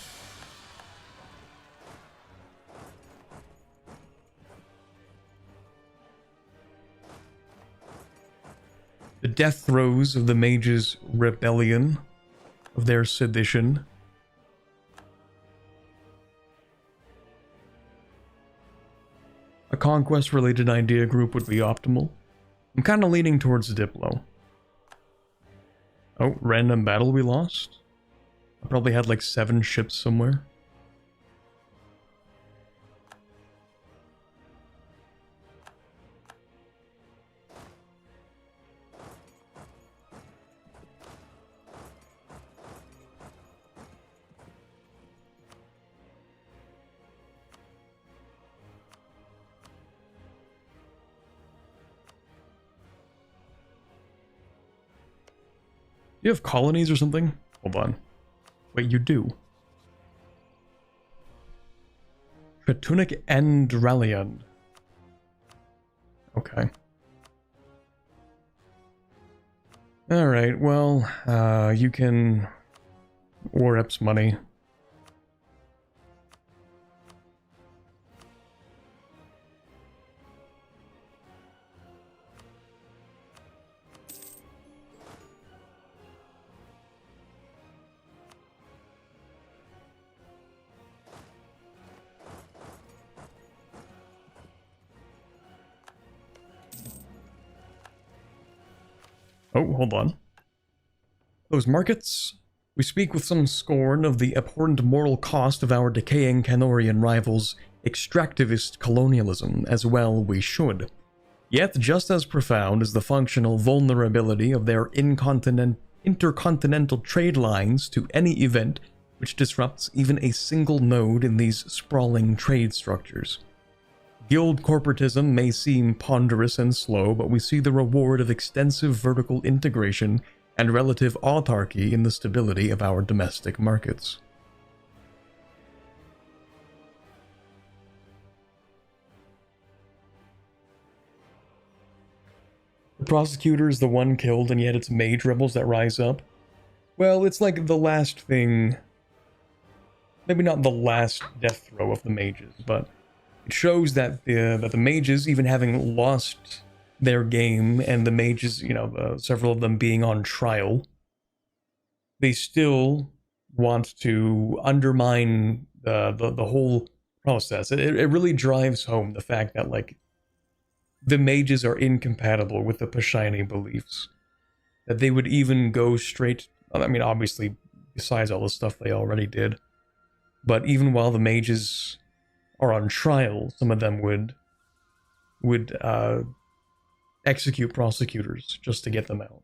The death throes of the mages' rebellion, of their sedition. A conquest-related idea group would be optimal. I'm kind of leaning towards Diplo. Oh, random battle we lost? I probably had like 7 ships somewhere. You have colonies or something? Hold on. Wait, you do. Chatunic and Dralion. Okay. Alright, well, you can war reps money. Oh, hold on. Those markets? We speak with some scorn of the abhorrent moral cost of our decaying Canorian rivals' extractivist colonialism, as well we should. Yet, just as profound is the functional vulnerability of their intercontinental trade lines to any event which disrupts even a single node in these sprawling trade structures. Guild corporatism may seem ponderous and slow, but we see the reward of extensive vertical integration and relative autarky in the stability of our domestic markets. The prosecutor is the one killed, and yet it's mage rebels that rise up. Well, it's like the last thing... Maybe not the last death throw of the mages, but it shows that the mages, even having lost their game, and the mages, you know, several of them being on trial, they still want to undermine the whole process. It really drives home the fact that, like, the mages are incompatible with the Pashaine beliefs. That they would even go straight... I mean, obviously, besides all the stuff they already did. But even while the mages are on trial, some of them would execute prosecutors just to get them out.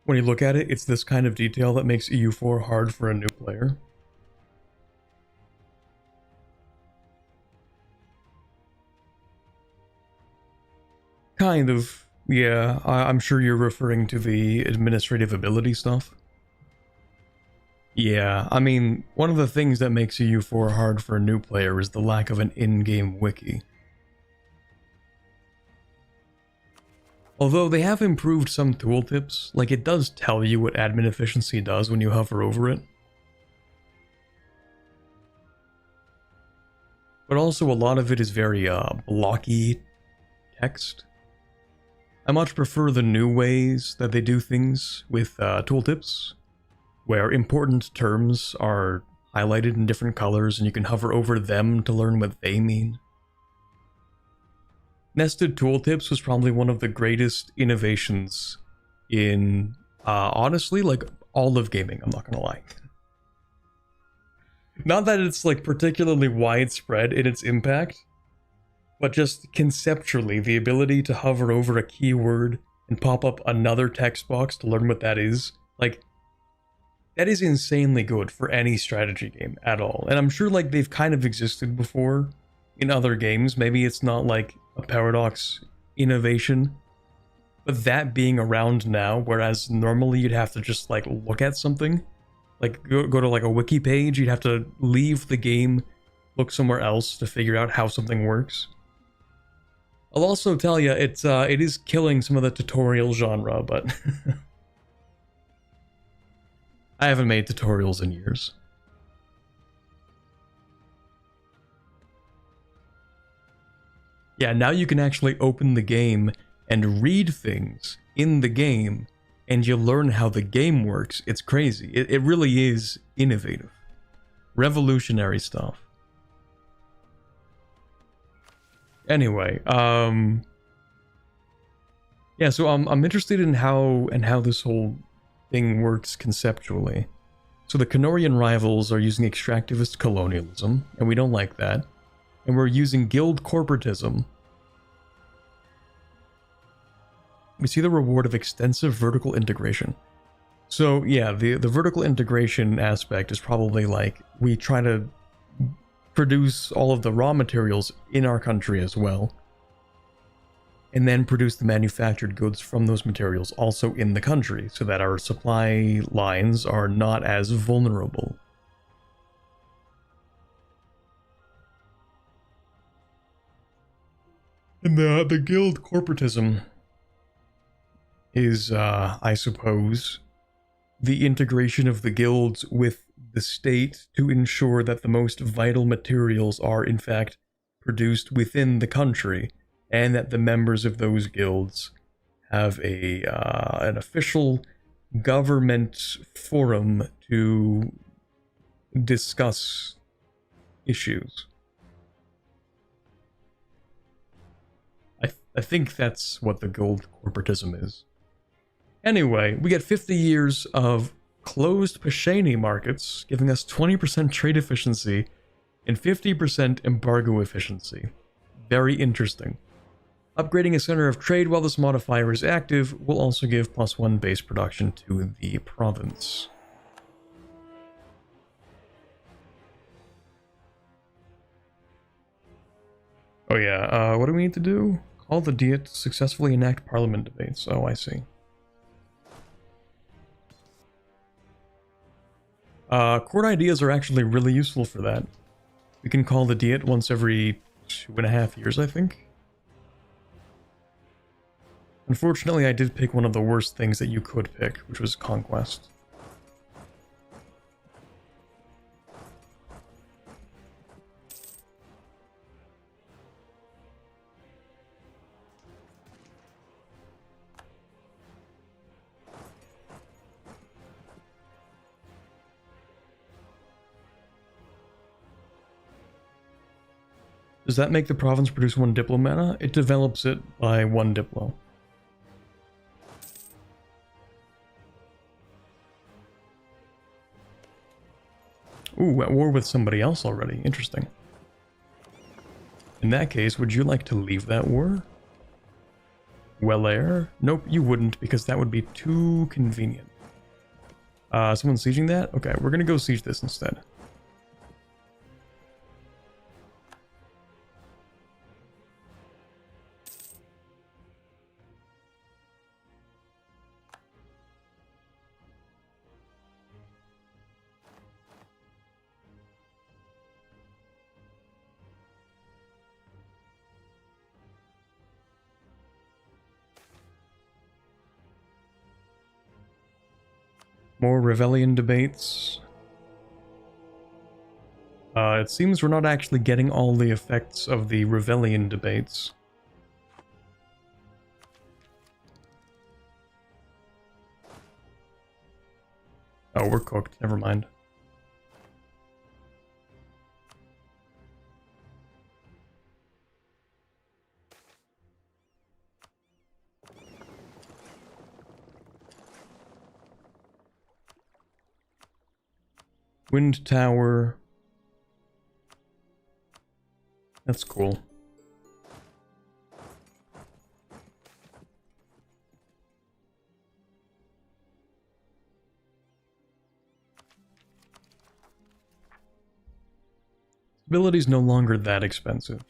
When you look at it, it's this kind of detail that makes EU4 hard for a new player. Kind of, yeah. I'm sure you're referring to the administrative ability stuff. Yeah, I mean, one of the things that makes EU4 hard for a new player is the lack of an in-game wiki. Although they have improved some tooltips, like it does tell you what admin efficiency does when you hover over it. But also a lot of it is very blocky text. I much prefer the new ways that they do things with tooltips, where important terms are highlighted in different colors and you can hover over them to learn what they mean. Nested tooltips was probably one of the greatest innovations in, honestly, like, all of gaming, I'm not gonna lie. Not that it's, like, particularly widespread in its impact, but just conceptually, the ability to hover over a keyword and pop up another text box to learn what that is, like, that is insanely good for any strategy game at all. And I'm sure, like, they've kind of existed before in other games. Maybe it's not, like, a Paradox innovation, but that being around now, whereas normally you'd have to just, like, look at something, like, go to, like, a wiki page, you'd have to leave the game, look somewhere else to figure out how something works. I'll also tell you, it is killing some of the tutorial genre, but I haven't made tutorials in years. Yeah, now you can actually open the game and read things in the game, and you learn how the game works. It's crazy. It really is innovative. Revolutionary stuff. Anyway, yeah, so I'm interested in how this whole thing works conceptually. So the Canorian rivals are using extractivist colonialism, and we don't like that. And we're using guild corporatism. We see the reward of extensive vertical integration. So yeah, the vertical integration aspect is probably like, we try to produce all of the raw materials in our country as well, and then produce the manufactured goods from those materials also in the country, so that our supply lines are not as vulnerable. And the guild corporatism is, I suppose, the integration of the guilds with the state to ensure that the most vital materials are in fact produced within the country, and that the members of those guilds have an official government forum to discuss issues. I think that's what the guild corporatism is. Anyway, we get 50 years of closed Pashaine markets, giving us 20% trade efficiency and 50% embargo efficiency. Very interesting. Upgrading a center of trade while this modifier is active will also give +1 base production to the province. Oh yeah, what do we need to do? Call the Diet to successfully enact parliament debates. Oh, I see. Court ideas are actually really useful for that. We can call the Diet once every 2.5 years, I think. Unfortunately, I did pick one of the worst things that you could pick, which was conquest. Does that make the province produce 1 Diplo mana? It develops it by 1 Diplo. Ooh, at war with somebody else already. Interesting. In that case, would you like to leave that war? Well-air? Nope, you wouldn't, because that would be too convenient. Someone sieging that? Okay, we're gonna go siege this instead. More rebellion debates. It seems we're not actually getting all the effects of the rebellion debates. Oh, we're cooked. Never mind. Wind tower. That's cool. Ability's no longer that expensive.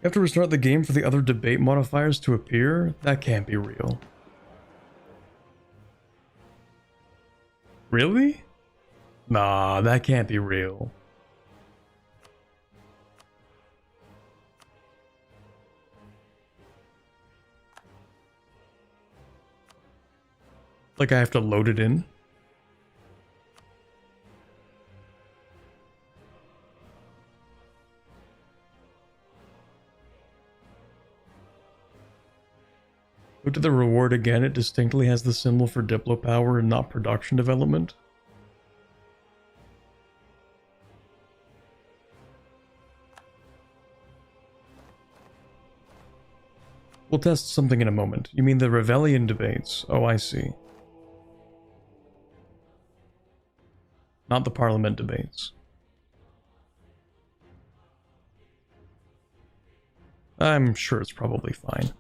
You have to restart the game for the other debate modifiers to appear? That can't be real. Really? Nah, that can't be real. Like I have to load it in? Go to the reward again, it distinctly has the symbol for Diplo power and not production development. We'll test something in a moment. You mean the Rebellion debates? Oh, I see. Not the Parliament debates. I'm sure it's probably fine.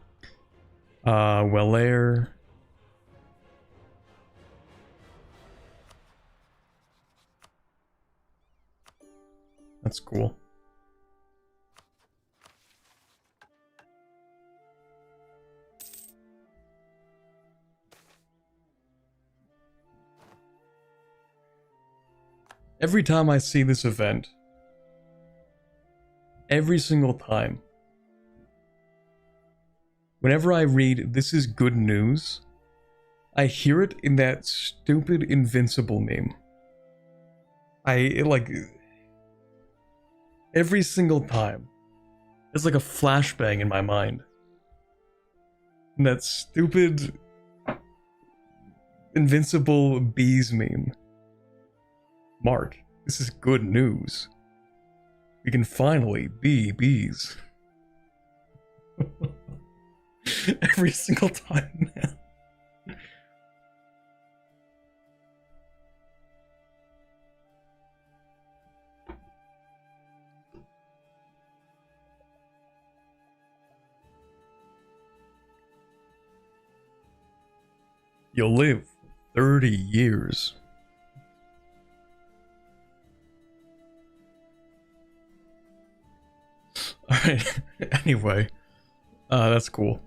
Well air. That's cool. Every time I see this event, every single time, whenever I read "this is good news," I hear it in that stupid Invincible meme. Every single time. It's like a flashbang in my mind. And that stupid Invincible bees meme. Mark, this is good news. We can finally be bees. Every single time, man. You'll live 30 years. Alright, anyway. That's cool.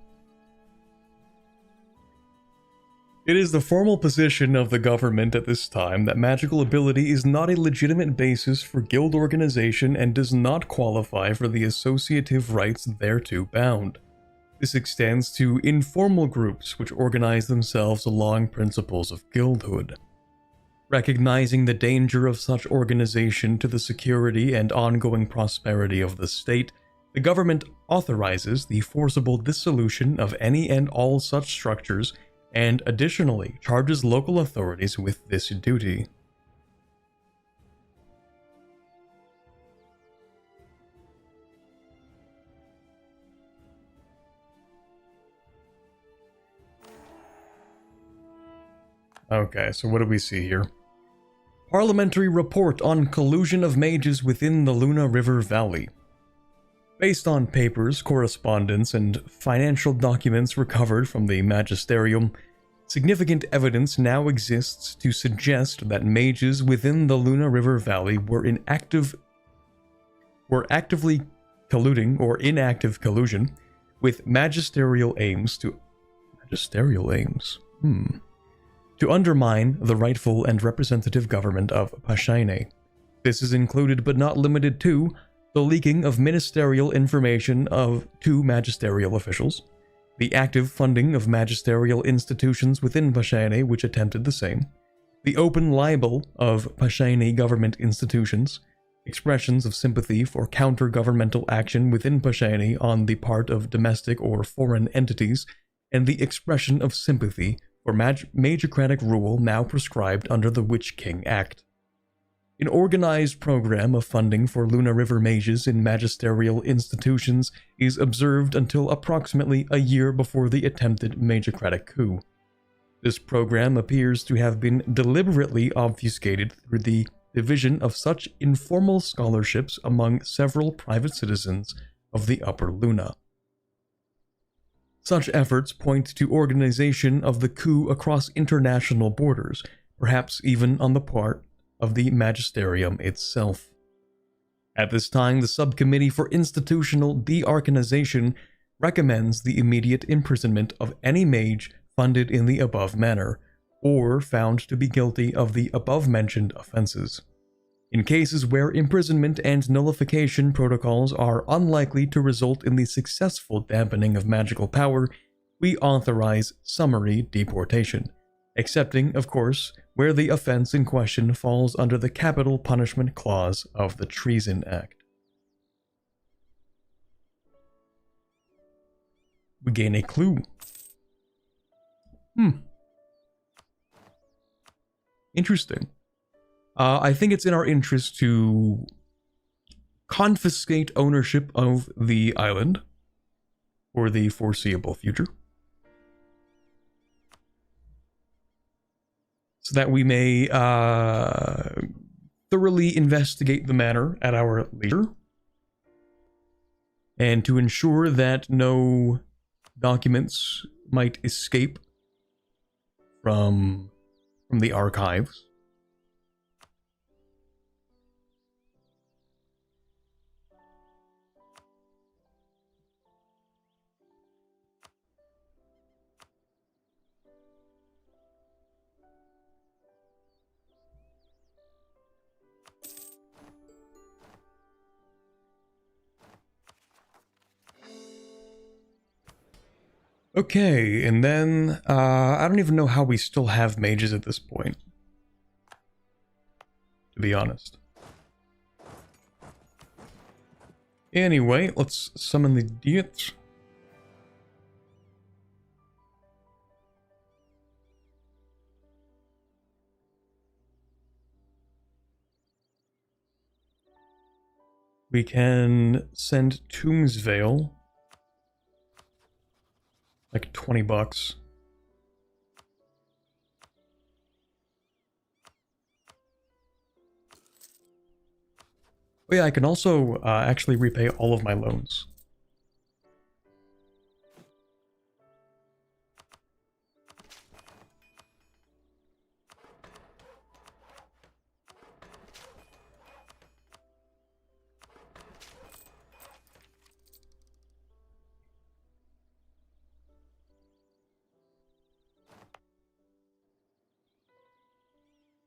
It is the formal position of the government at this time that magical ability is not a legitimate basis for guild organization and does not qualify for the associative rights thereto bound. This extends to informal groups which organize themselves along principles of guildhood. Recognizing the danger of such organization to the security and ongoing prosperity of the state, the government authorizes the forcible dissolution of any and all such structures and additionally charges local authorities with this duty. Okay, so what do we see here? Parliamentary report on collusion of mages within the Luna River Valley. Based on papers, correspondence, and financial documents recovered from the Magisterium, significant evidence now exists to suggest that mages within the Luna River Valley were actively colluding or in active collusion with magisterial aims to undermine the rightful and representative government of Pashaine. This is included but not limited to the leaking of ministerial information to magisterial officials, the active funding of magisterial institutions within Pashaine which attempted the same, the open libel of Pashaine government institutions, expressions of sympathy for counter-governmental action within Pashaine on the part of domestic or foreign entities, and the expression of sympathy for magocratic rule now prescribed under the Witch King Act. An organized program of funding for Luna River mages in magisterial institutions is observed until approximately a year before the attempted magocratic coup. This program appears to have been deliberately obfuscated through the division of such informal scholarships among several private citizens of the Upper Luna. Such efforts point to organization of the coup across international borders, perhaps even on the part of the Magisterium itself. At this time, the Subcommittee for Institutional De-Arcanization recommends the immediate imprisonment of any mage funded in the above manner, or found to be guilty of the above-mentioned offenses. In cases where imprisonment and nullification protocols are unlikely to result in the successful dampening of magical power, we authorize summary deportation, excepting, of course, where the offense in question falls under the capital punishment clause of the Treason Act. We gain a clue. Interesting. I think it's in our interest to confiscate ownership of the island for the foreseeable future, so that we may thoroughly investigate the matter at our leisure, and to ensure that no documents might escape from the archives. Okay, and then, I don't even know how we still have mages at this point, to be honest. Anyway, let's summon the Diet. We can send Tomb's Veil. Like $20. Oh yeah, I can also actually repay all of my loans.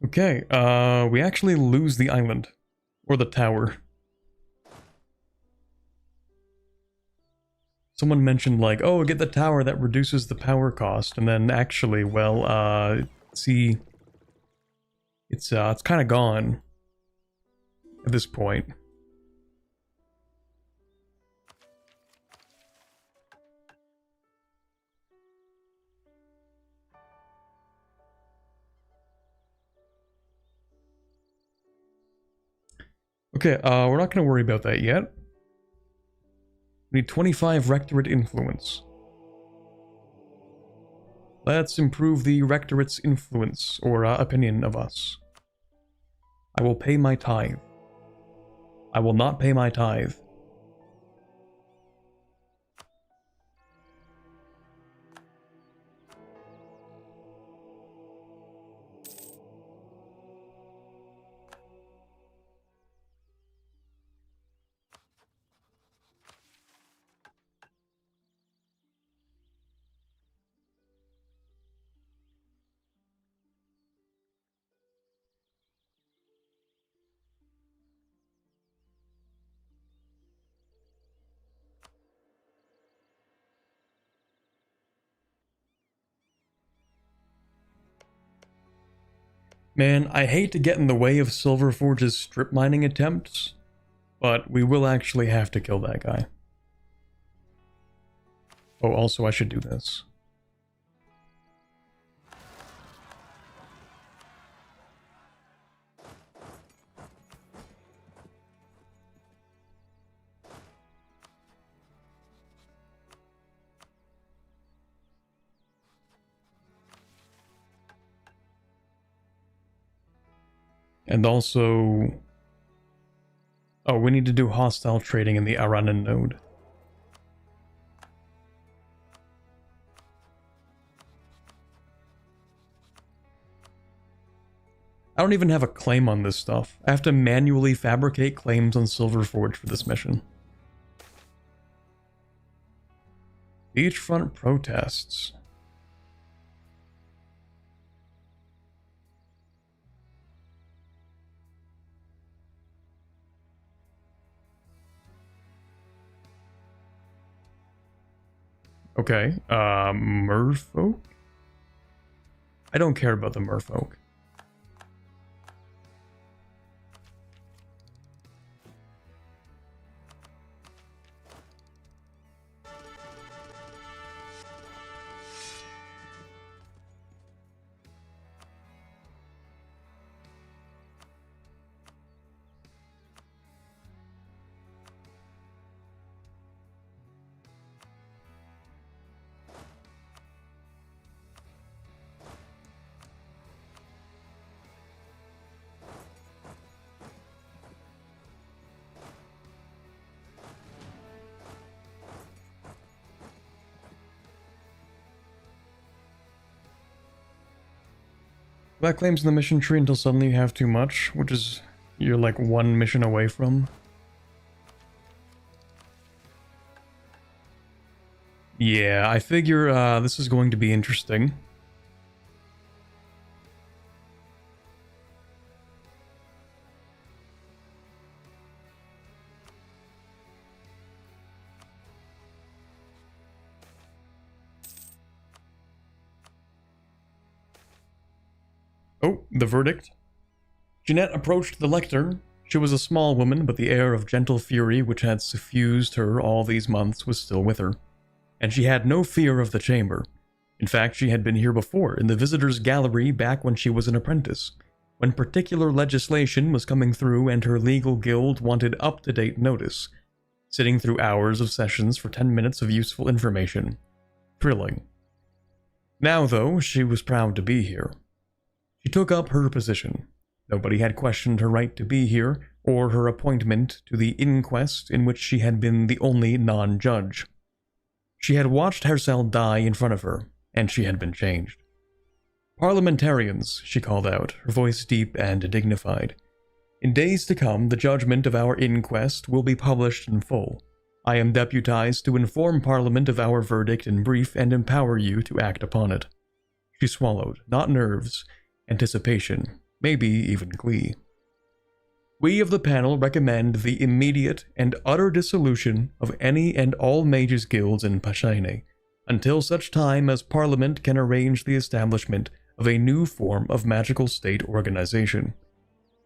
Okay, we actually lose the island. Or the tower. Someone mentioned like, oh, get the tower that reduces the power cost, and then actually, well, see, it's kind of gone at this point. Okay, we're not going to worry about that yet. We need 25 Rectorate influence. Let's improve the Rectorate's influence, or opinion of us. I will pay my tithe. I will not pay my tithe. Man, I hate to get in the way of Silverforge's strip mining attempts, but we will actually have to kill that guy. Oh, also I should do this. And also... Oh, we need to do hostile trading in the Aranan node. I don't even have a claim on this stuff. I have to manually fabricate claims on Silverforge for this mission. Beachfront protests. Okay, merfolk? I don't care about the merfolk. That claims in the mission tree until suddenly you have too much, which is you're like one mission away from. Yeah, I figure this is going to be interesting. Oh, the verdict. Jeanette approached the lectern. She was a small woman, but the air of gentle fury which had suffused her all these months was still with her. And she had no fear of the chamber. In fact, she had been here before, in the visitors' gallery back when she was an apprentice, when particular legislation was coming through and her legal guild wanted up-to-date notice, sitting through hours of sessions for 10 minutes of useful information. Thrilling. Now, though, she was proud to be here. She took up her position. Nobody had questioned her right to be here, or her appointment to the inquest in which she had been the only non-judge. She had watched Vassal die in front of her, and she had been changed. "Parliamentarians," she called out, her voice deep and dignified. "In days to come, the judgment of our inquest will be published in full. I am deputized to inform Parliament of our verdict in brief and empower you to act upon it." She swallowed, not nerves, anticipation, maybe even glee. "We of the panel recommend the immediate and utter dissolution of any and all mages' guilds in Pashaine, until such time as Parliament can arrange the establishment of a new form of magical state organization.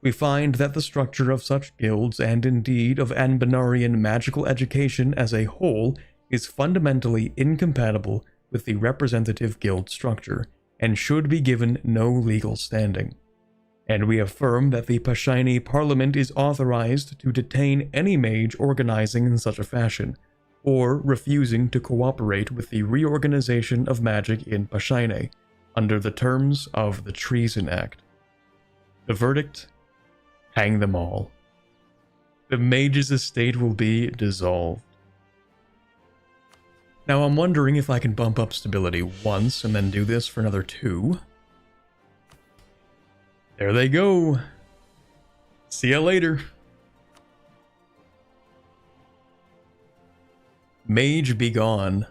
We find that the structure of such guilds, and indeed of Anbennarian magical education as a whole, is fundamentally incompatible with the representative guild structure, and should be given no legal standing. And we affirm that the Pashaine Parliament is authorized to detain any mage organizing in such a fashion, or refusing to cooperate with the reorganization of magic in Pashaine, under the terms of the Treason Act. The verdict? Hang them all. The mage's estate will be dissolved." Now I'm wondering if I can bump up stability once and then do this for another 2. There they go. See ya later. Mage be gone.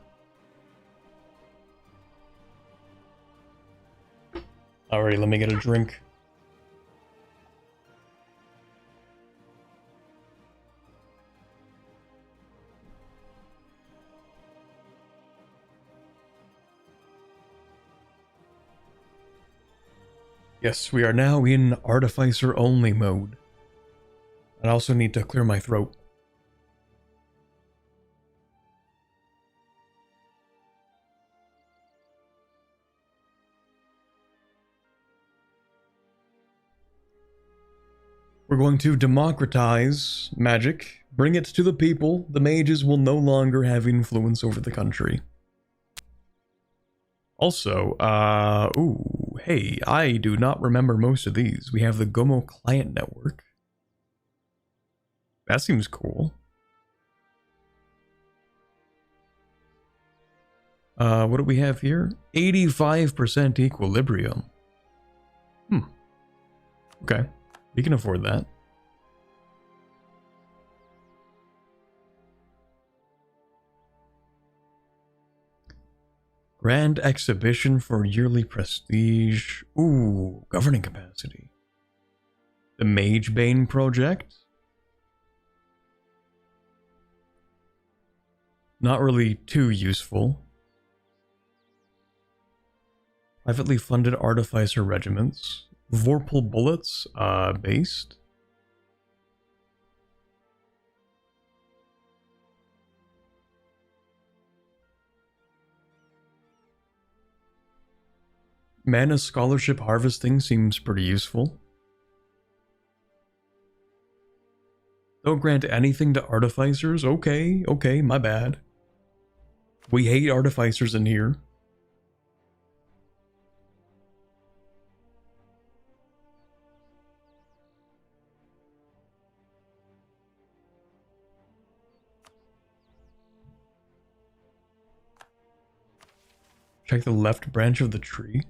Alright, let me get a drink. Yes, we are now in Artificer only mode. I also need to clear my throat. We're going to democratize magic, bring it to the people. The mages will no longer have influence over the country. Also, ooh, hey, I do not remember most of these. We have the Gomo client network. That seems cool. What do we have here? 85% equilibrium. Okay. We can afford that. Grand exhibition for yearly prestige. Ooh, governing capacity. The Magebane project. Not really too useful. Privately funded artificer regiments. Vorpal bullets, based. Mana scholarship harvesting seems pretty useful. Don't grant anything to artificers? Okay, my bad. We hate artificers in here. Check the left branch of the tree.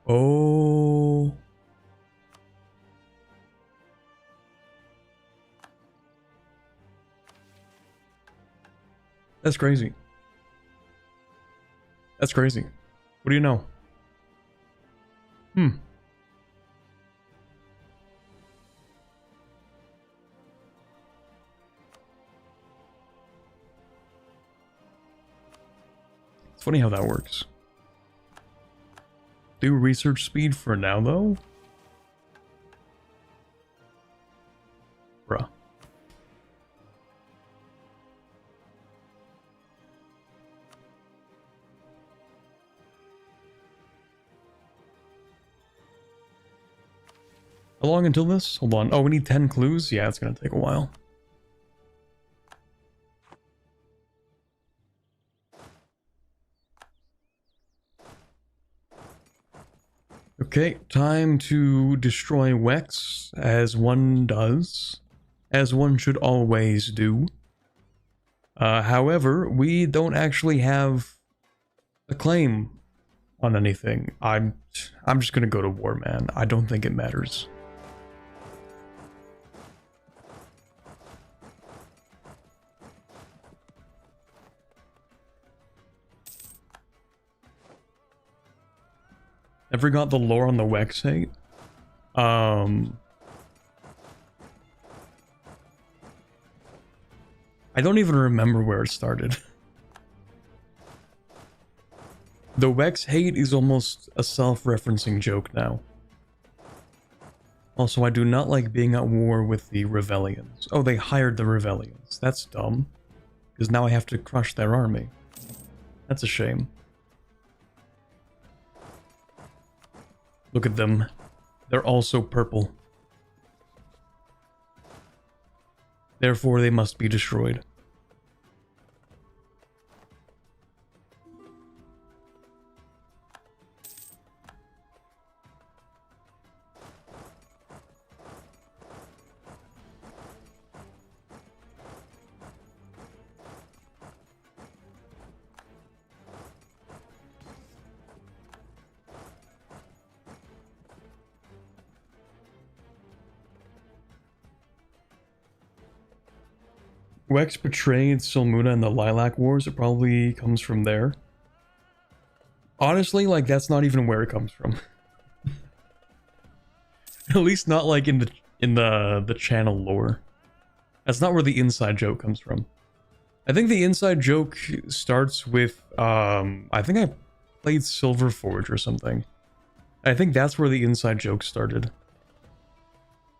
Oh. That's crazy. That's crazy. What do you know? It's funny how that works. Do research speed for now, though? Bruh. How long until this? Hold on. Oh, we need 10 clues? Yeah, it's gonna take a while. Okay, time to destroy Wex, as one does. As one should always do. However, we don't actually have a claim on anything. I'm just gonna go to war, man. I don't think it matters. Ever got the lore on the Wex hate? I don't even remember where it started. The Wex hate is almost a self-referencing joke now. Also, I do not like being at war with the Revellions. Oh, they hired the Revellions. That's dumb. Because now I have to crush their army. That's a shame. Look at them. They're also purple. Therefore, they must be destroyed. Wex betrayed Silmuna in the Lilac Wars. It probably comes from there. Honestly, like, that's not even where it comes from. At least not like in the channel lore. That's not where the inside joke comes from. I think the inside joke starts with, I think I played Silverforge or something. I think that's where the inside joke started.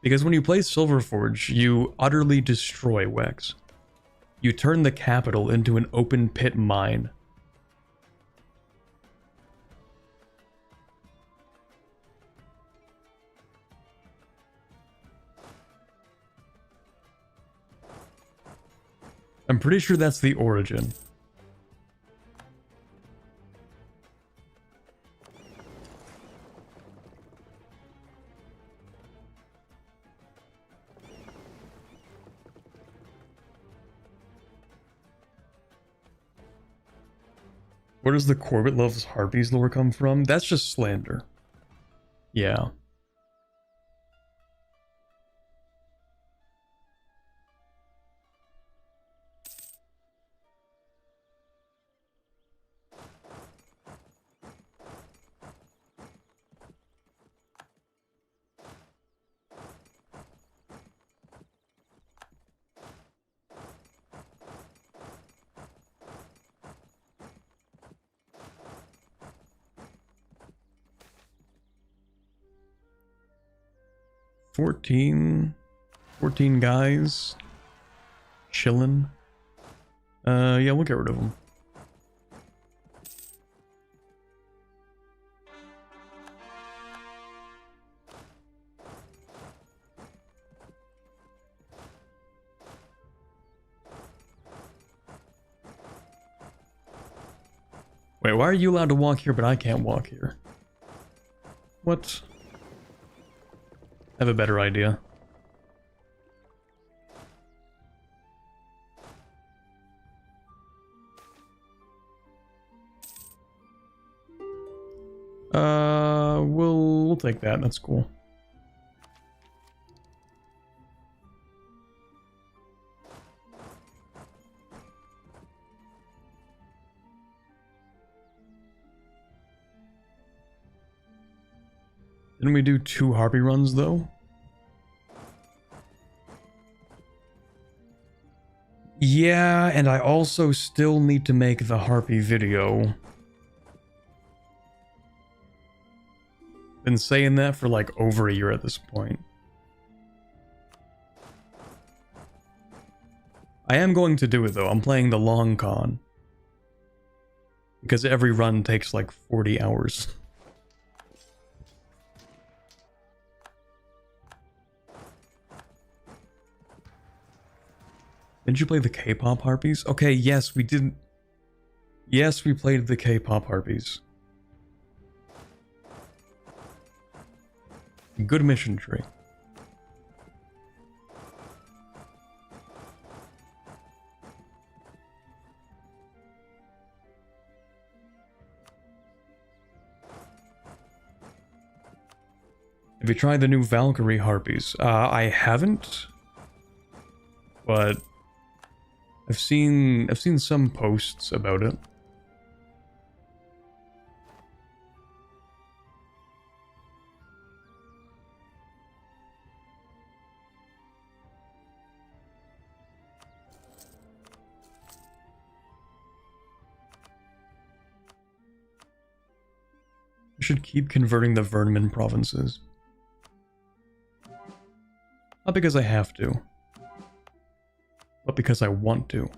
Because when you play Silverforge, you utterly destroy Wex. You turn the capital into an open pit mine. I'm pretty sure that's the origin. Where does the Corbett loves Harpies lore come from? That's just slander. Yeah. Fourteen guys chilling. Yeah, we'll get rid of them. Wait, why are you allowed to walk here, but I can't walk here? What? I have a better idea. We'll take that. That's cool. Didn't we do 2 Harpy runs, though? Yeah, and I also still need to make the Harpy video. Been saying that for like over a year at this point. I am going to do it, though. I'm playing the long con. Because every run takes like 40 hours. Didn't you play the K-pop Harpies? Okay, yes, we did. Yes, we played the K-pop Harpies. Good mission tree. Have you tried the new Valkyrie Harpies? I haven't. But I've seen some posts about it. I should keep converting the Vermin provinces. Not because I have to, but because I want to.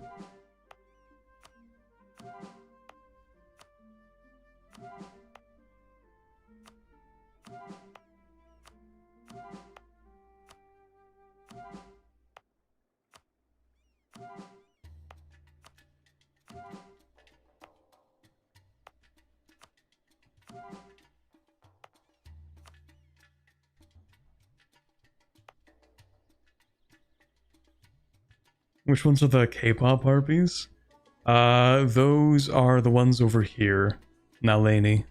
Which ones are the K-pop Harpies? Those are the ones over here. Nalani.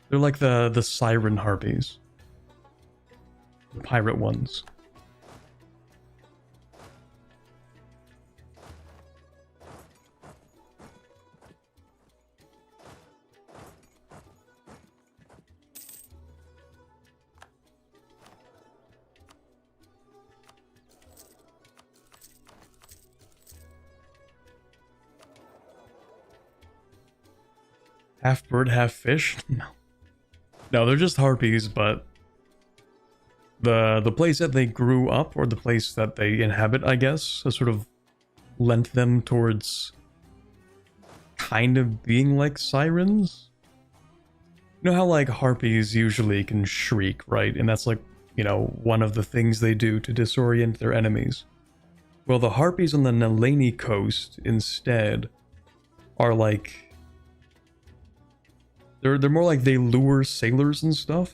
They're like the Siren Harpies. The pirate ones. Half bird, half fish? No. No, they're just harpies, but the place that they grew up, or the place that they inhabit, I guess, has sort of lent them towards kind of being like sirens. You know how like harpies usually can shriek, right? And that's like, you know, one of the things they do to disorient their enemies. Well, the harpies on the Nalani coast instead are like, they're more like they lure sailors and stuff,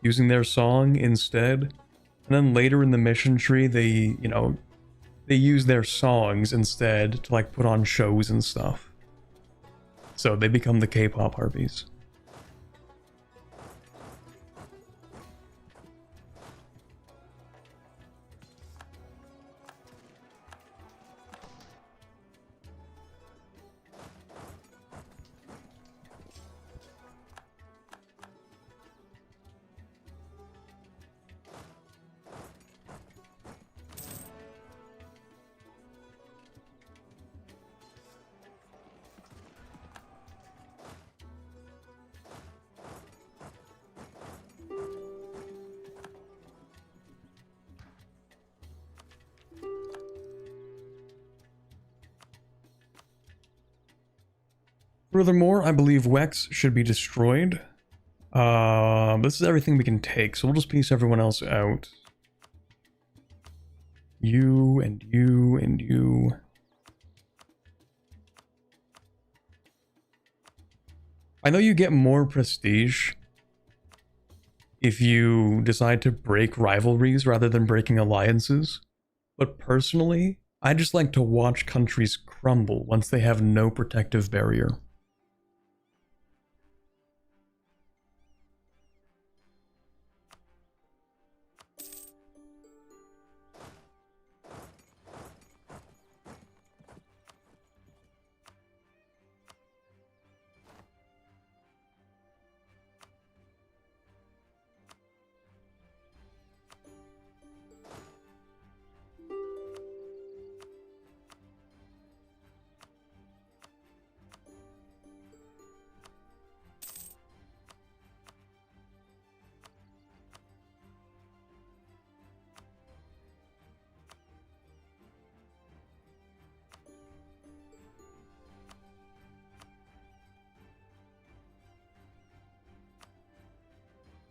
using their song instead. And then later in the mission tree, they, you know, they use their songs instead to like put on shows and stuff. So they become the K-pop harpies. Furthermore, I believe Wex should be destroyed. This is everything we can take, so we'll just piece everyone else out. You and you and you. I know you get more prestige if you decide to break rivalries rather than breaking alliances, but personally, I just like to watch countries crumble once they have no protective barrier.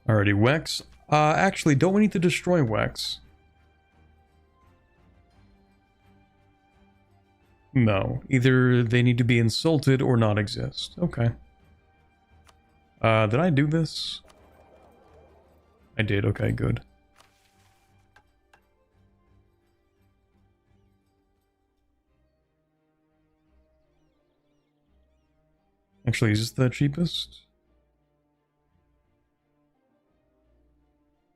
Alrighty, Wex. Actually, don't we need to destroy Wex? No. Either they need to be insulted or not exist. Okay. Did I do this? I did. Okay, good. Actually, is this the cheapest?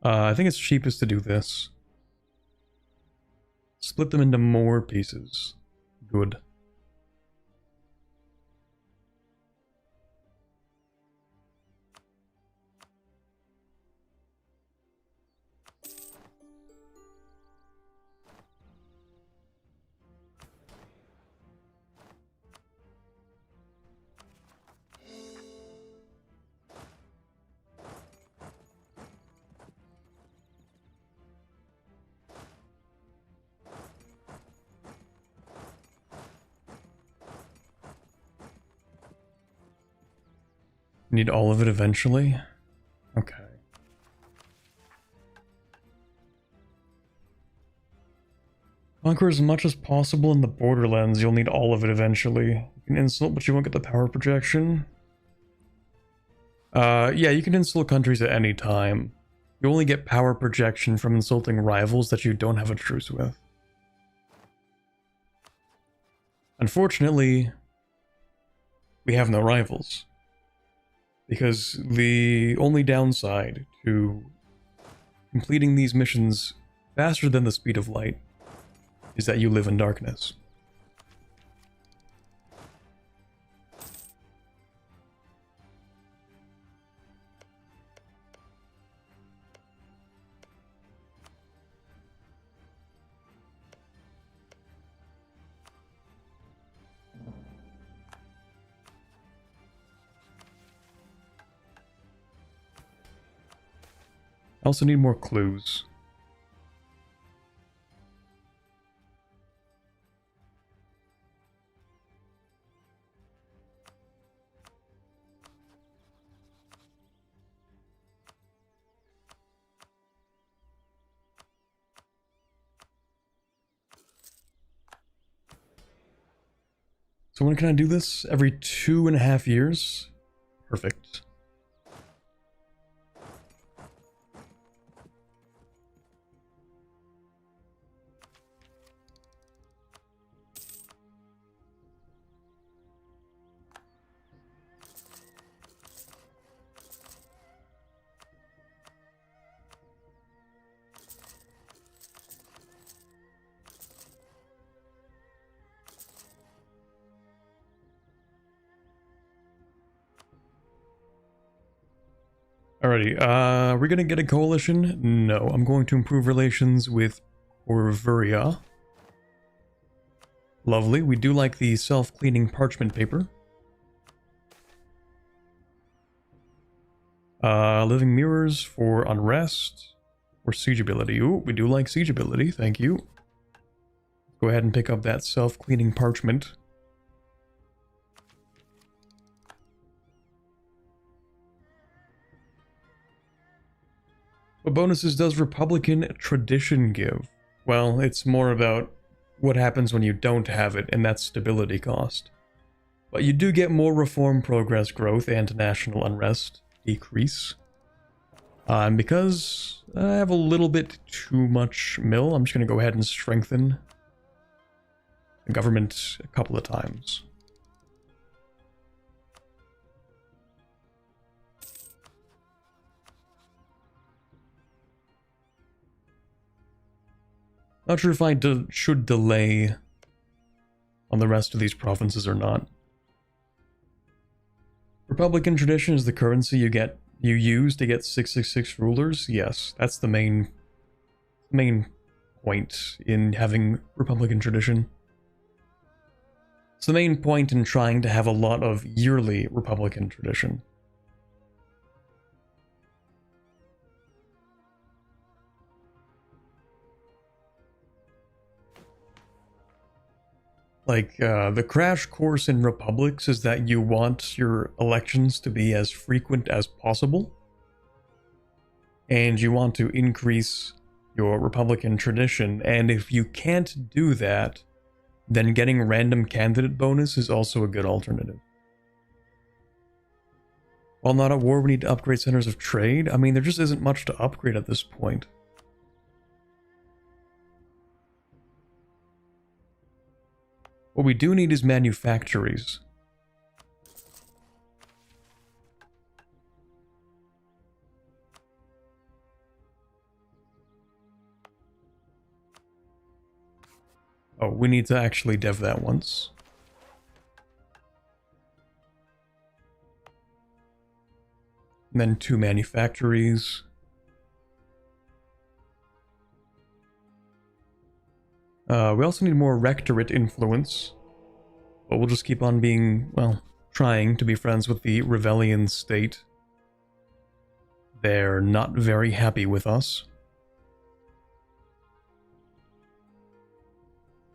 I think it's cheapest to do this. Split them into more pieces. Good. Need all of it eventually? Okay. Conquer as much as possible in the borderlands, you'll need all of it eventually. You can insult, but you won't get the power projection. Yeah, you can insult countries at any time. You only get power projection from insulting rivals that you don't have a truce with. Unfortunately, we have no rivals. Because the only downside to completing these missions faster than the speed of light is that you live in darkness. I also need more clues. So when can I do this? Every 2.5 years? Perfect. Alrighty, we're gonna get a coalition? No, I'm going to improve relations with Corvuria. Lovely, we do like the self-cleaning parchment paper. Living mirrors for unrest. Or siegeability. Ooh, we do like siegeability, thank you. Go ahead and pick up that self-cleaning parchment. What bonuses does Republican tradition give? Well, it's more about what happens when you don't have it, and that's stability cost. But you do get more reform progress growth and national unrest decrease. And because I have a little bit too much mill, I'm just going to go ahead and strengthen the government a couple of times. Not sure if I should delay on the rest of these provinces or not. Republican tradition is the currency you use to get 666 rulers. Yes, that's the main point in having Republican tradition. It's the main point in trying to have a lot of yearly Republican tradition. Like, the crash course in republics is that you want your elections to be as frequent as possible. And you want to increase your Republican tradition. And if you can't do that, then getting random candidate bonus is also a good alternative. While not at war, we need to upgrade centers of trade. I mean, there just isn't much to upgrade at this point. What we do need is manufactories. Oh, we need to actually dev that once. And then 2 manufactories. We also need more rectorate influence. But we'll just keep on being, well, trying to be friends with the Revellian state. They're not very happy with us.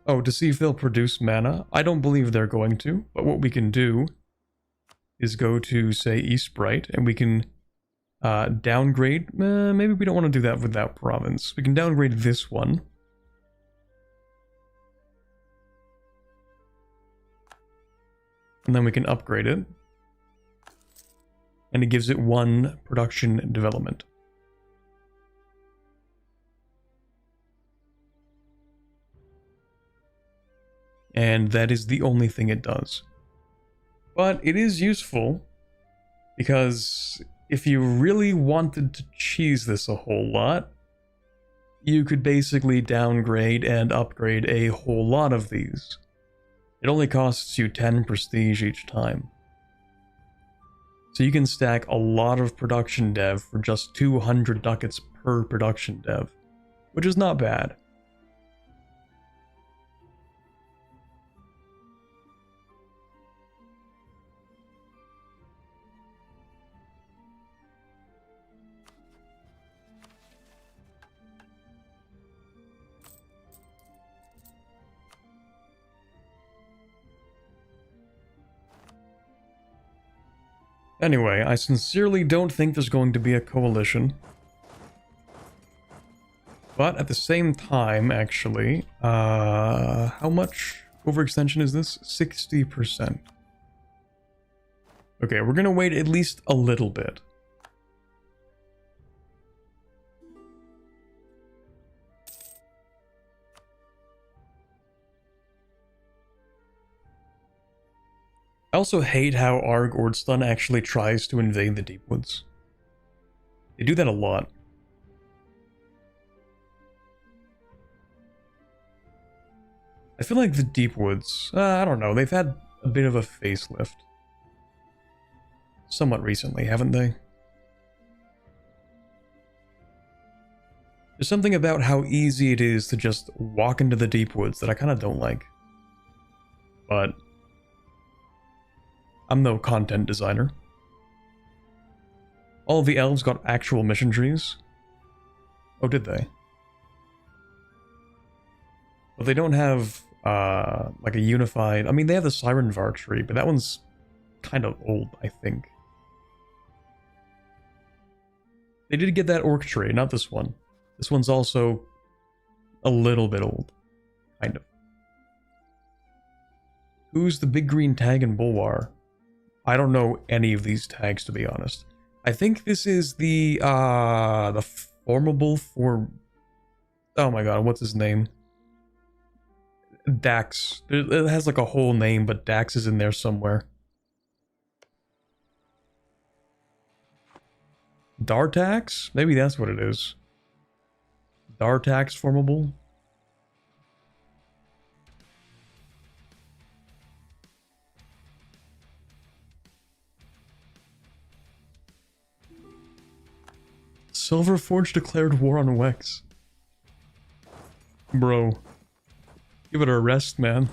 Oh, to see if they'll produce mana? I don't believe they're going to, but what we can do is go to, say, Eastbright, and we can downgrade. Maybe we don't want to do that with that province. We can downgrade this one. And then we can upgrade it. And it gives it 1 production development. And that is the only thing it does. But it is useful, because if you really wanted to cheese this a whole lot, you could basically downgrade and upgrade a whole lot of these. It only costs you 10 prestige each time. So you can stack a lot of production dev for just 200 ducats per production dev, which is not bad. Anyway, I sincerely don't think there's going to be a coalition. But at the same time, actually, how much overextension is this? 60%. Okay, we're gonna wait at least a little bit. I also hate how Arg Ordstun actually tries to invade the Deepwoods. They do that a lot. I feel like the Deepwoods, I don't know, they've had a bit of a facelift. Somewhat recently, haven't they? There's something about how easy it is to just walk into the Deepwoods that I kind of don't like. But I'm no content designer. All of the elves got actual mission trees. Oh, did they? But they don't have, like a unified... I mean, they have the Sirenvar tree, but that one's kind of old, I think. They did get that Orc tree, not this one. This one's also a little bit old. Kind of. Who's the big green tag in Bulwar? I don't know any of these tags, to be honest. I think this is the formable for... Oh my god, what's his name? Dax. It has like a whole name, but Dax is in there somewhere. Dartax? Maybe that's what it is. Dartax formable? Silverforge declared war on Wex. Bro. Give it a rest, man.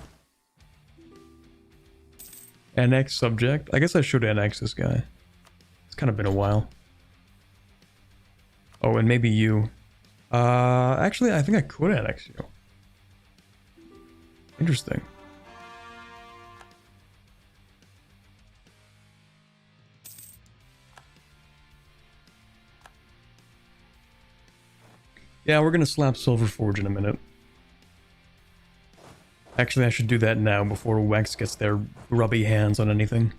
Annex subject. I guess I should annex this guy. It's kind of been a while. Oh, and maybe you. Actually, I think I could annex you. Interesting. Yeah, we're gonna slap Silverforge in a minute. Actually, I should do that now before Wex gets their grubby hands on anything.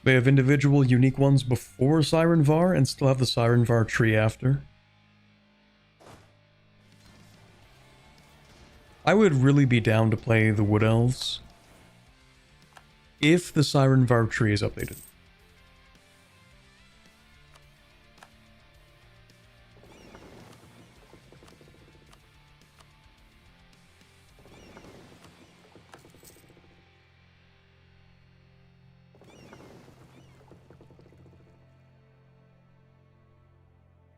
They have individual unique ones before Sirenvar and still have the Sirenvar tree after. I would really be down to play the Wood Elves if the Sirenvar tree is updated.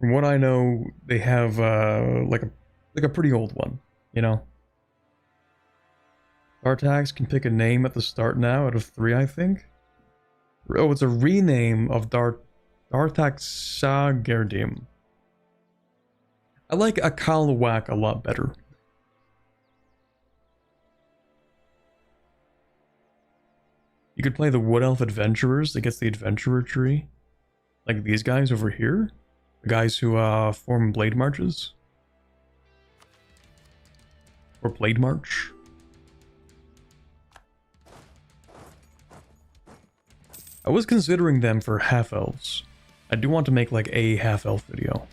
From what I know, they have like a pretty old one, you know. Dartax can pick a name at the start now out of 3, I think. Oh, it's a rename of Dartax Sagerdim. I like Akalwak a lot better. You could play the Wood Elf Adventurers that gets the Adventurer tree. Like these guys over here. The guys who form Blade Marches. Or Blade March. I was considering them for half-elves. I do want to make like a half-elf video.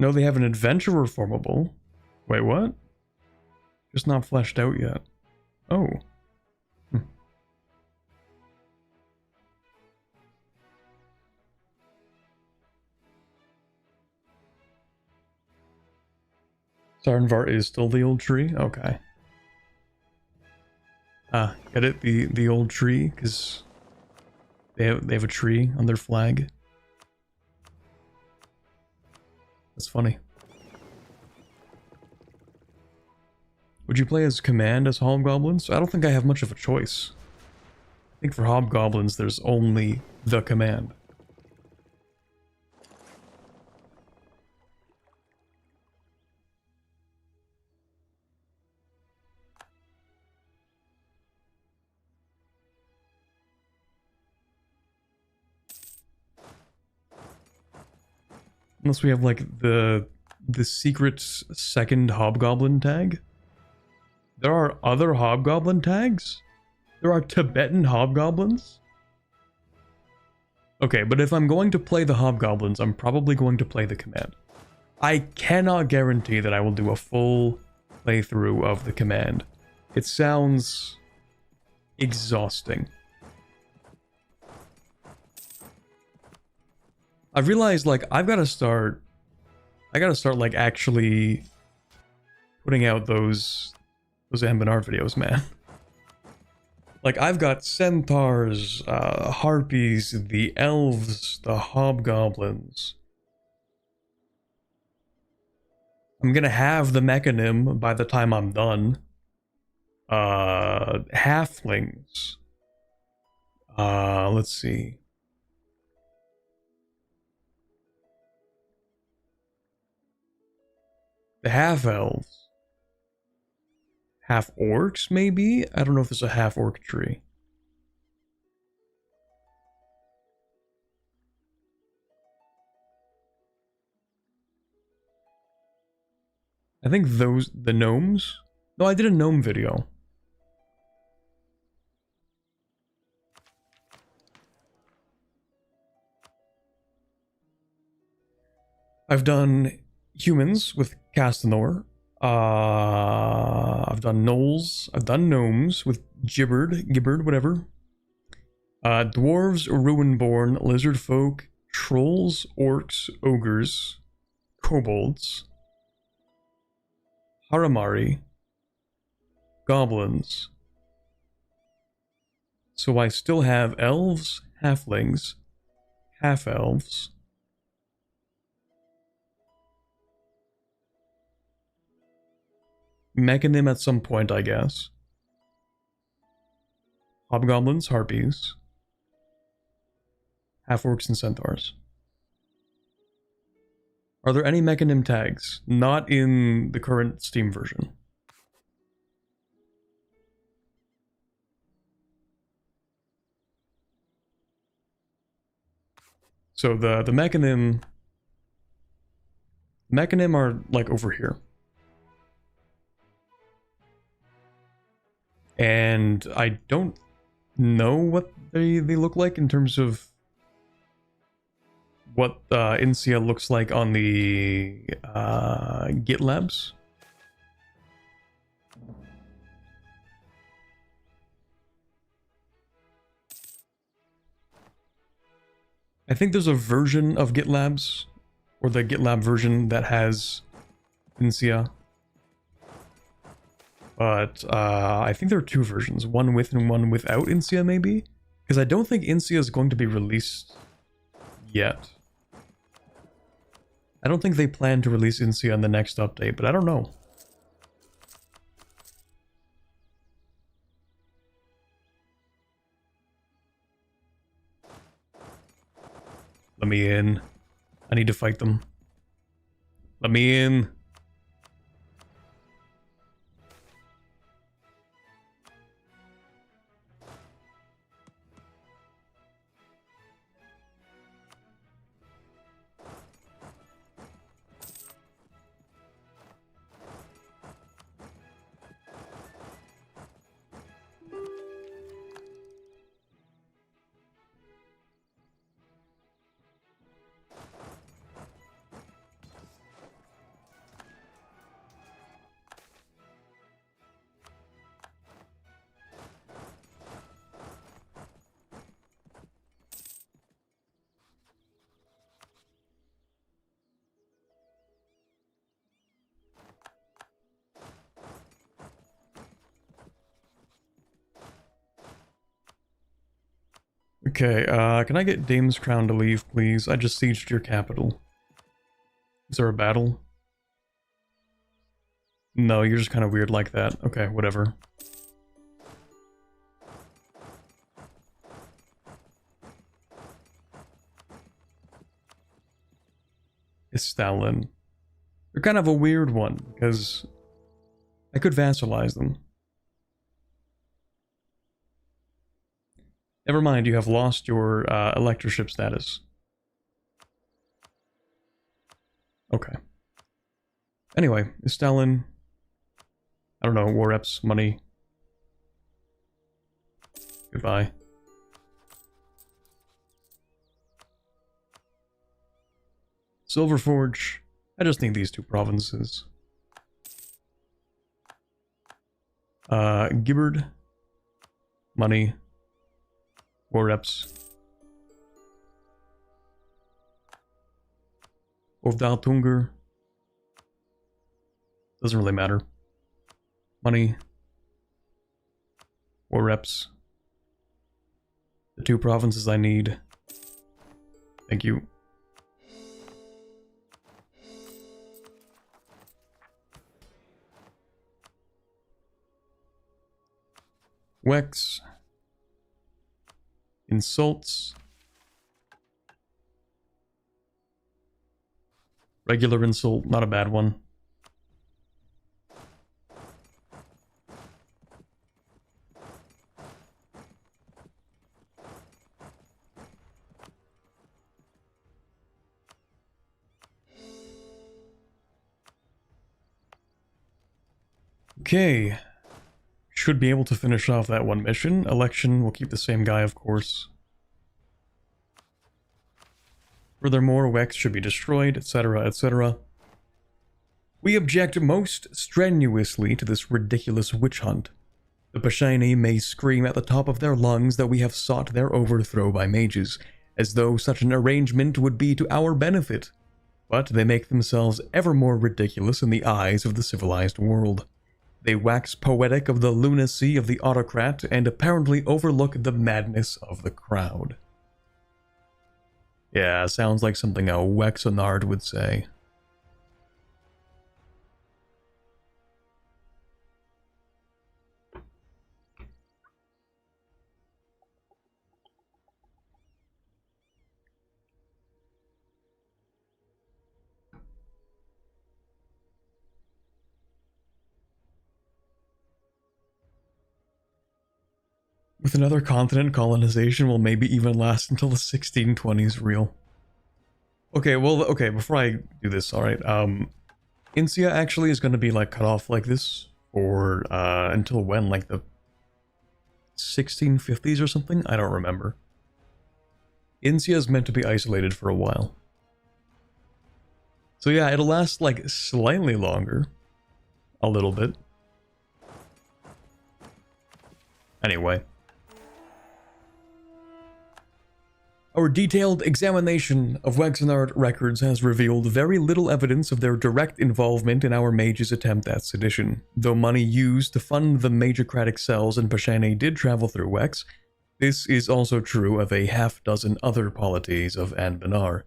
No, they have an adventurer formable. Wait, what? Just not fleshed out yet. Oh. Sarnvar is still the old tree? Okay. Get it? The old tree? Because they have a tree on their flag. That's funny. Would you play as command as hobgoblins? I don't think I have much of a choice. I think for hobgoblins there's only the command. Unless we have like the secret second hobgoblin tag. There are other hobgoblin tags? There are Tibetan hobgoblins? Okay, but if I'm going to play the hobgoblins, I'm probably going to play the command. I cannot guarantee that I will do a full playthrough of the command. It sounds exhausting. I've realized, like, I gotta start like actually putting out those Anbennar videos, man. Like, I've got centaurs, harpies, the elves, the hobgoblins. I'm gonna have the mechanim by the time I'm done. Halflings. Let's see. The half-elves. Half-orcs, maybe? I don't know if there's a half-orc tree. I think the gnomes? No, I did a gnome video. I've done humans with Castanor. I've done gnolls. I've done gnomes with Gibbard, whatever. Dwarves, Ruinborn, Lizardfolk, trolls, orcs, ogres, kobolds, Haramari, goblins. So I still have elves, halflings, half-elves. Mechanim at some point, I guess. Hobgoblins, harpies. Half-orcs and centaurs. Are there any mechanim tags? Not in the current Steam version. So the mechanim are like over here. And I don't know what they look like in terms of what Insia looks like on the GitLabs. I think there's a version of GitLabs, or the GitLab version that has Insia. But I think there are two versions, one with and one without Insia, maybe? Because I don't think Insia is going to be released yet. I don't think they plan to release Insia in the next update, but I don't know. Let me in. I need to fight them. Let me in. Okay, can I get Dame's Crown to leave, please? I just sieged your capital. Is there a battle? No, you're just kind of weird like that. Okay, whatever. Stalin. They're kind of a weird one, because I could vassalize them. Never mind, you have lost your electorship status. Okay. Anyway, Stalin. I don't know, war reps, money. Goodbye. Silverforge. I just need these two provinces. Gibbard. Money. War reps. Ovdaltunger. Doesn't really matter. Money. War reps. The two provinces I need. Thank you. Wex. Insults. Regular insult, not a bad one. Okay. Should be able to finish off that one mission. Election, we'll keep the same guy, of course. Furthermore, Wex should be destroyed, etc., etc. We object most strenuously to this ridiculous witch hunt. The Pashaine may scream at the top of their lungs that we have sought their overthrow by mages, as though such an arrangement would be to our benefit. But they make themselves ever more ridiculous in the eyes of the civilized world. They wax poetic of the lunacy of the autocrat and apparently overlook the madness of the crowd. Yeah, sounds like something a Wexenard would say. With another continent, colonization will maybe even last until the 1620s real. Okay, well, okay, before I do this, alright, Incia actually is going to be, like, cut off like this for, until when, like, the 1650s or something? I don't remember. Incia is meant to be isolated for a while. So yeah, it'll last, like, slightly longer. A little bit. Anyway. Our detailed examination of Wexenard records has revealed very little evidence of their direct involvement in our mages' attempt at sedition. Though money used to fund the magocratic cells in Pashaine did travel through Wex, this is also true of a half-dozen other polities of Anbennar.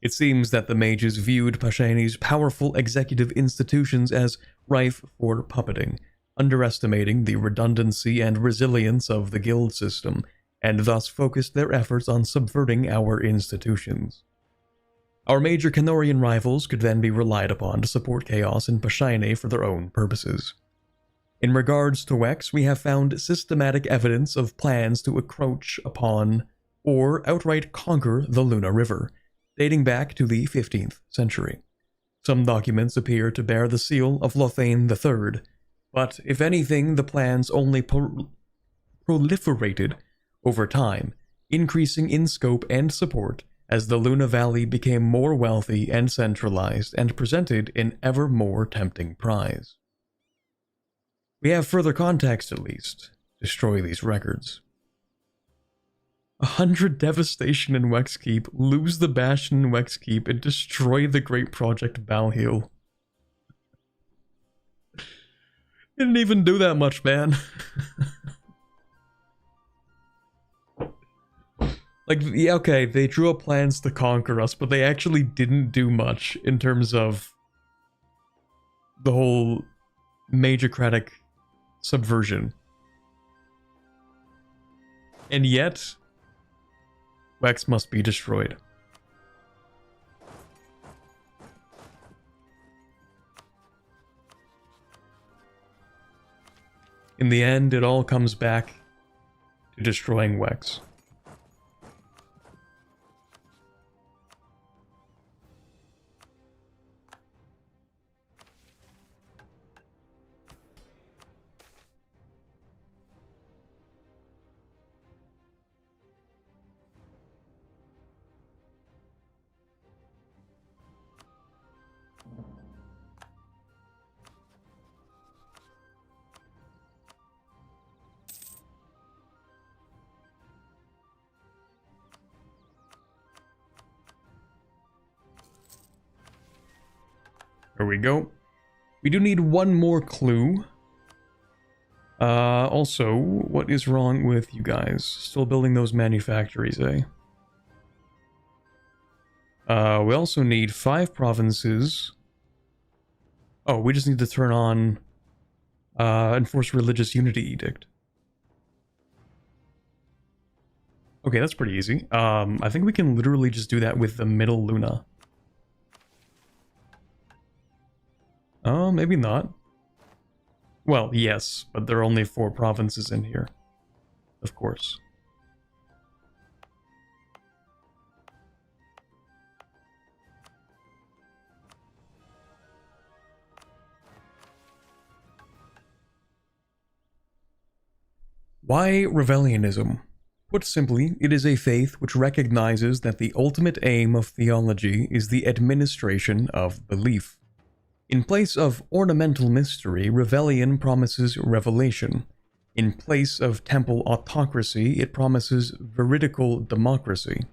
It seems that the mages viewed Pashaine's powerful executive institutions as rife for puppeting, underestimating the redundancy and resilience of the guild system, and thus focused their efforts on subverting our institutions. Our major Canorian rivals could then be relied upon to support chaos in Pashaine for their own purposes. In regards to Wex, we have found systematic evidence of plans to encroach upon or outright conquer the Luna River, dating back to the 15th century. Some documents appear to bear the seal of Lothane III, but if anything, the plans only proliferated over time, increasing in scope and support as the Luna Valley became more wealthy and centralized and presented an ever more tempting prize. We have further context, at least. Destroy these records. 100 devastation in Wexkeep, lose the Bastion in Wexkeep, and destroy the great project Balhill. Didn't even do that much, man. Like, yeah, okay, they drew up plans to conquer us, but they actually didn't do much in terms of the whole magocratic subversion. And yet, Wex must be destroyed. In the end, it all comes back to destroying Wex. There we go. We do need one more clue. Also, what is wrong with you guys? Still building those manufactories, eh? We also need 5 provinces. Oh, we just need to turn on enforce religious unity edict. Okay, that's pretty easy. I think we can literally just do that with the middle Luna. Oh, maybe not. Well, yes, but there are only 4 provinces in here. Of course. Why Rebellionism? Put simply, it is a faith which recognizes that the ultimate aim of theology is the administration of belief. In place of ornamental mystery, Revellion promises revelation. In place of temple autocracy, it promises veridical democracy.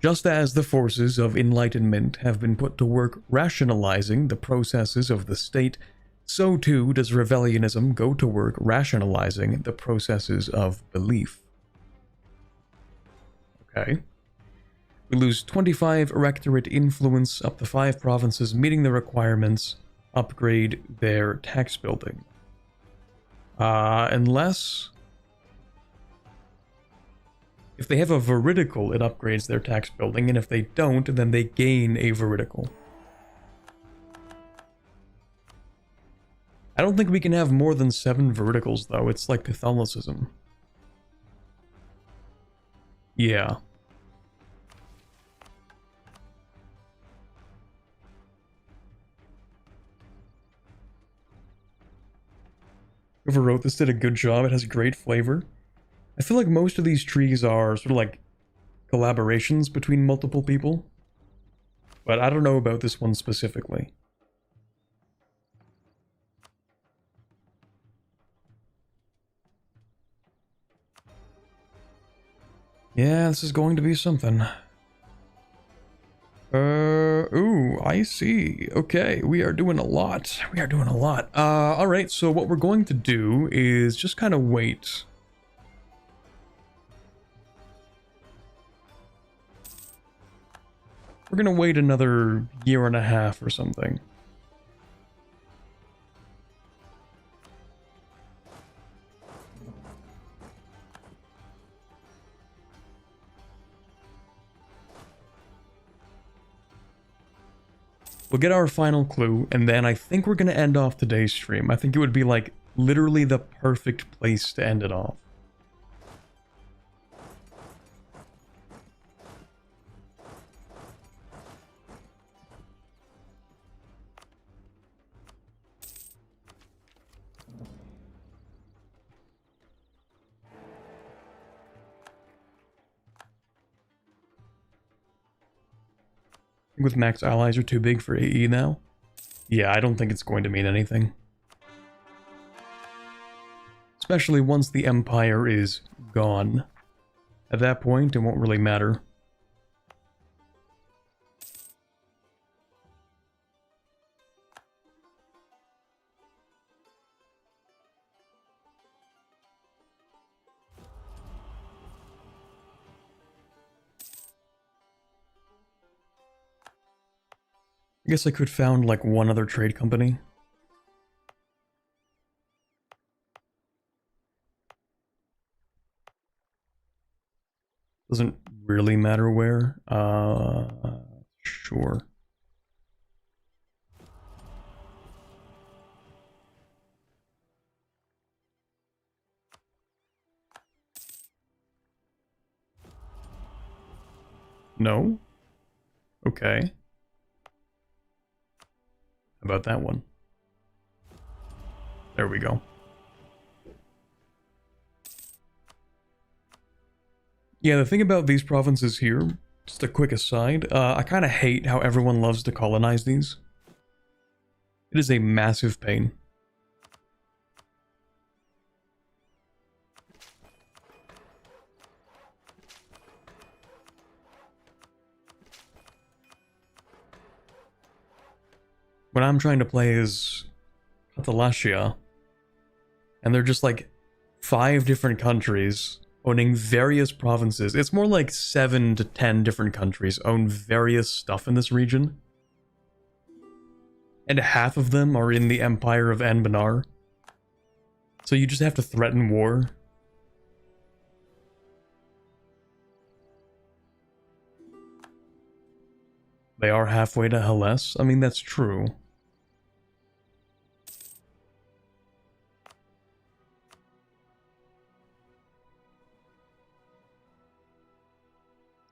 Just as the forces of enlightenment have been put to work rationalizing the processes of the state, so too does Revelionism go to work rationalizing the processes of belief. Okay. We lose 25 electorate influence up to 5 provinces meeting the requirements, upgrade their tax building. Unless... if they have a veridical, it upgrades their tax building, and if they don't, then they gain a veridical. I don't think we can have more than 7 verticals, though. It's like Catholicism. Yeah. Whoever wrote this did a good job. It has great flavor. I feel like most of these trees are sort of like collaborations between multiple people. But I don't know about this one specifically. Yeah, this is going to be something. Ooh, I see. Okay, we are doing a lot. We are doing a lot. Alright, so what we're going to do is just kind of wait. We're gonna wait another year and a half or something. We'll get our final clue, and then I think we're going to end off today's stream. I think it would be, like, literally the perfect place to end it off. With max allies are too big for AE now? Yeah, I don't think it's going to mean anything. Especially once the Empire is gone. At that point, it won't really matter. I guess I could found like one other trade company. Doesn't really matter where. Sure. No? Okay. How about that one? There we go. Yeah, the thing about these provinces here, just a quick aside, I kind of hate how everyone loves to colonize these. It is a massive pain. What I'm trying to play is Catalachia, and they're just like 5 different countries owning various provinces. It's more like 7 to 10 different countries own various stuff in this region. And half of them are in the Empire of Anbennar. So you just have to threaten war. They are halfway to harass. I mean, that's true.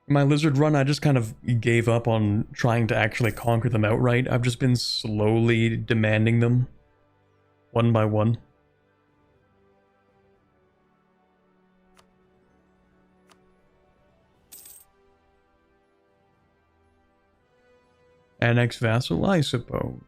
In my Lizard run, I just kind of gave up on trying to actually conquer them outright. I've just been slowly demanding them, one by one. Annex Vassal, I suppose.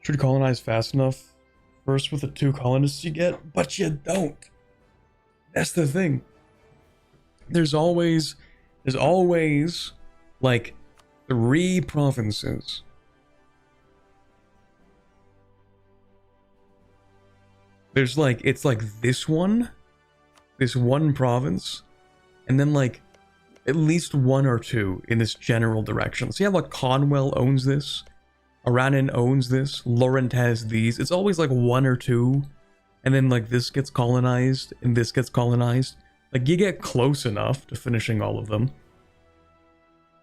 Should colonize fast enough first with the 2 colonists you get, but you don't. That's the thing. There's always like 3 provinces. There's like, it's like this one province, and then like at least 1 or 2 in this general direction. So you have like Conwell owns this, Aranan owns this, Laurent has these. It's always like 1 or 2, and then like this gets colonized, and this gets colonized. Like you get close enough to finishing all of them.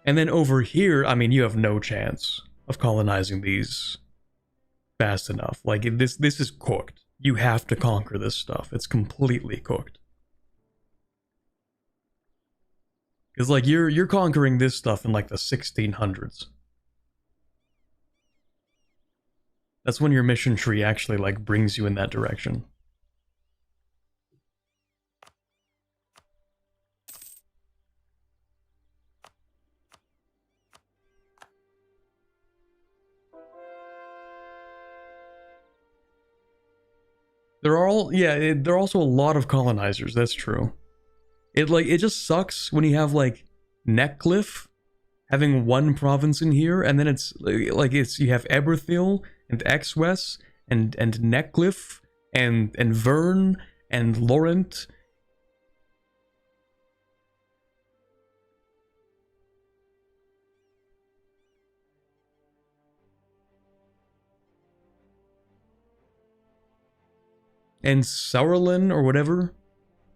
And then over here, I mean, you have no chance of colonizing these fast enough. Like this is cooked. You have to conquer this stuff. It's completely cooked. Because like you're conquering this stuff in like the 1600s. That's when your mission tree actually like brings you in that direction. There are all, yeah, there are also a lot of colonizers, that's true. It just sucks when you have like Neckcliff having 1 province in here, and then it's like you have Eberthil and Exwes and Neckcliff and Vern and Laurent. And Sauerlin or whatever.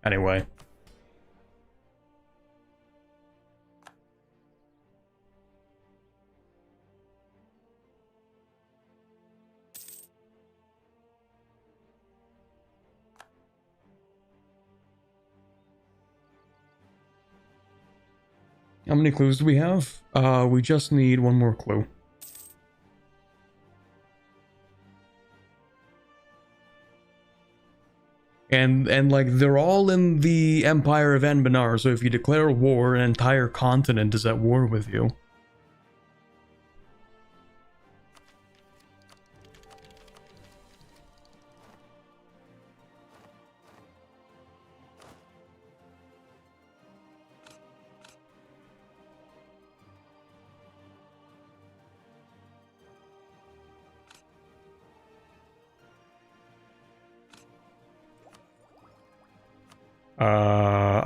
Anyway. How many clues do we have? We just need 1 more clue. And like they're all in the Empire of Anbennar, so if you declare war, an entire continent is at war with you.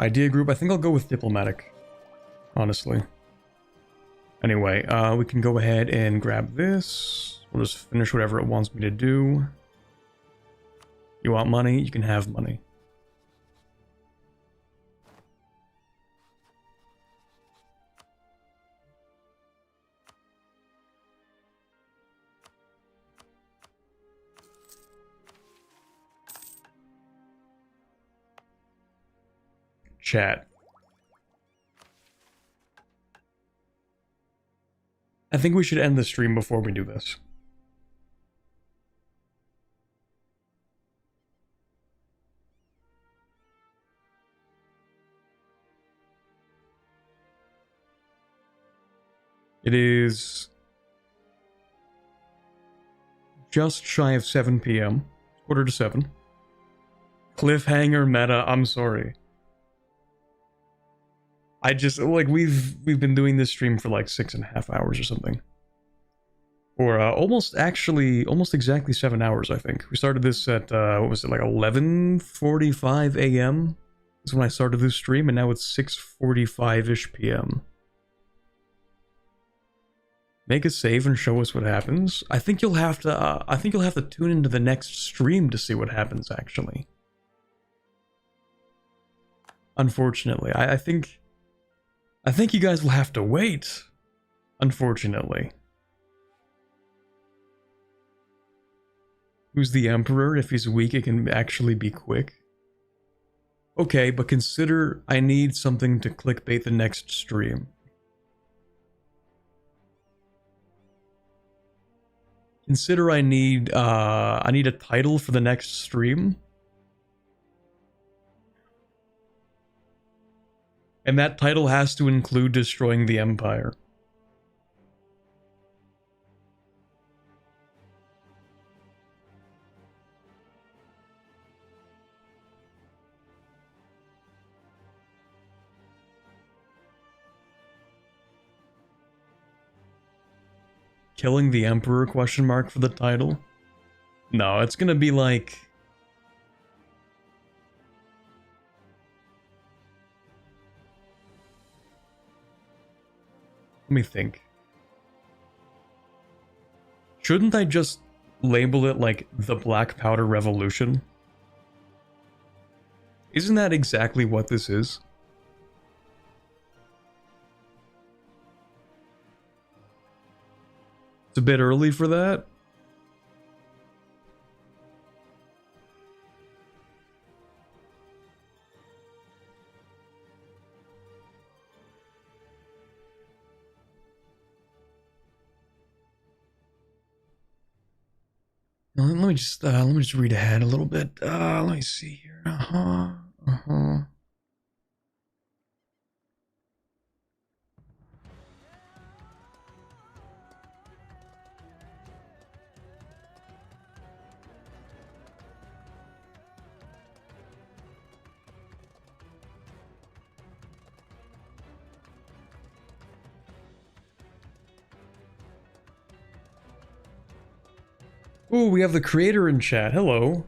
Idea group, I think I'll go with diplomatic, honestly. Anyway, we can go ahead and grab this. We'll just finish whatever it wants me to do. You want money? You can have money. Chat. I think we should end the stream before we do this. It is just shy of 7 p.m. Quarter to 7. Cliffhanger meta, I'm sorry. I just, like, we've been doing this stream for like 6.5 hours or something. Or almost exactly 7 hours, I think. We started this at, what was it, like 11:45 a.m. is when I started this stream, and now it's 6:45-ish p.m. Make a save and show us what happens. I think you'll have to tune into the next stream to see what happens, actually. Unfortunately, I think you guys will have to wait. Unfortunately. Who's the Emperor? If he's weak, it can actually be quick. Okay, but consider I need something to clickbait the next stream. Consider I need a title for the next stream. And that title has to include destroying the Empire. Killing the Emperor, question mark, for the title? No, it's gonna be like... Let me think. Shouldn't I just label it like the Black Powder Revolution? Isn't that exactly what this is? It's a bit early for that. Let me just read ahead a little bit. Let me see here. Ooh, we have the creator in chat. Hello.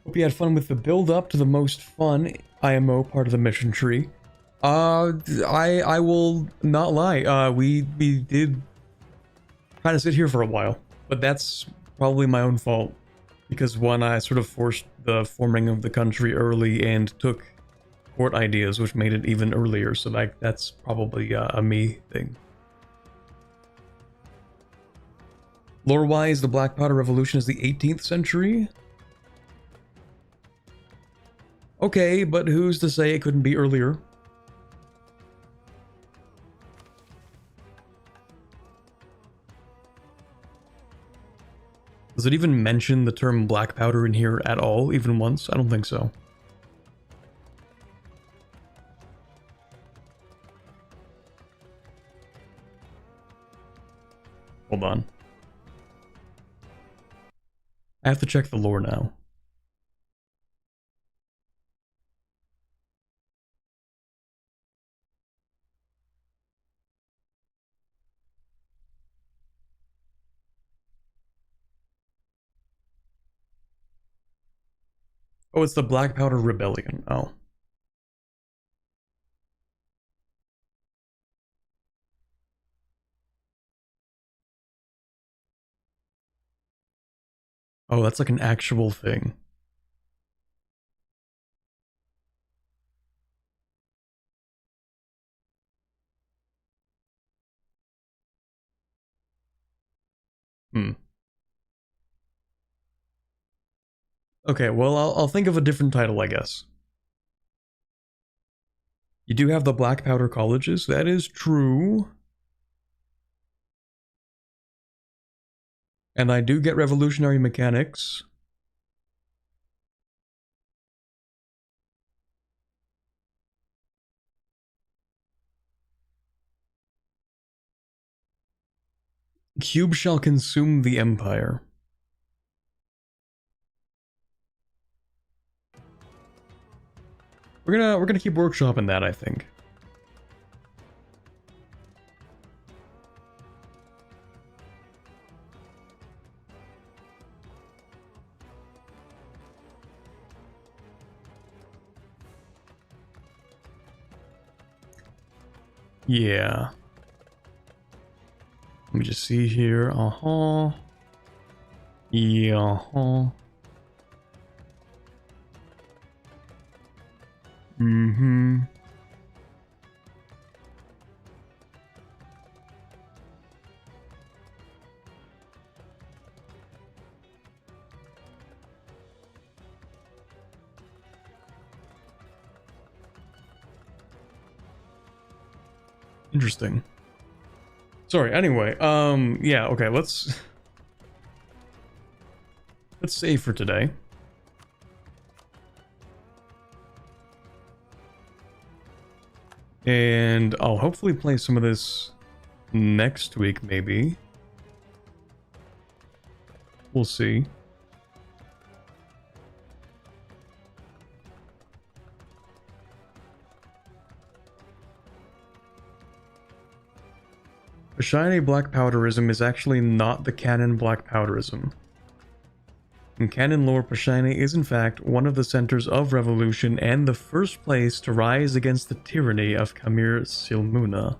Hope you had fun with the build up to the most fun IMO part of the mission tree. I will not lie. We did kind of sit here for a while, but that's probably my own fault because one, I sort of forced the forming of the country early and took port ideas, which made it even earlier. So that's probably a me thing. Lore-wise, the Black Powder Revolution is the 18th century. Okay, but who's to say it couldn't be earlier? Does it even mention the term black powder in here at all, even once? I don't think so. Hold on. I have to check the lore now. Oh, it's the Black Powder Rebellion. Oh. Oh, that's like an actual thing. Hmm. Okay, well, I'll think of a different title, I guess. You do have the Black Powder colleges, that is true. And I do get revolutionary mechanics. Cube shall consume the Empire. We're gonna keep workshopping that, I think. Yeah. Let me just see here. Uh-huh. Yeah, uh-huh. Mm-hmm. Interesting. Sorry, anyway, yeah, okay, let's save for today. And I'll hopefully play some of this next week, maybe. We'll see. Pashaine black powderism is actually not the canon black powderism. In canon lore, Pashaine is in fact one of the centers of revolution and the first place to rise against the tyranny of Khmer Silmuna.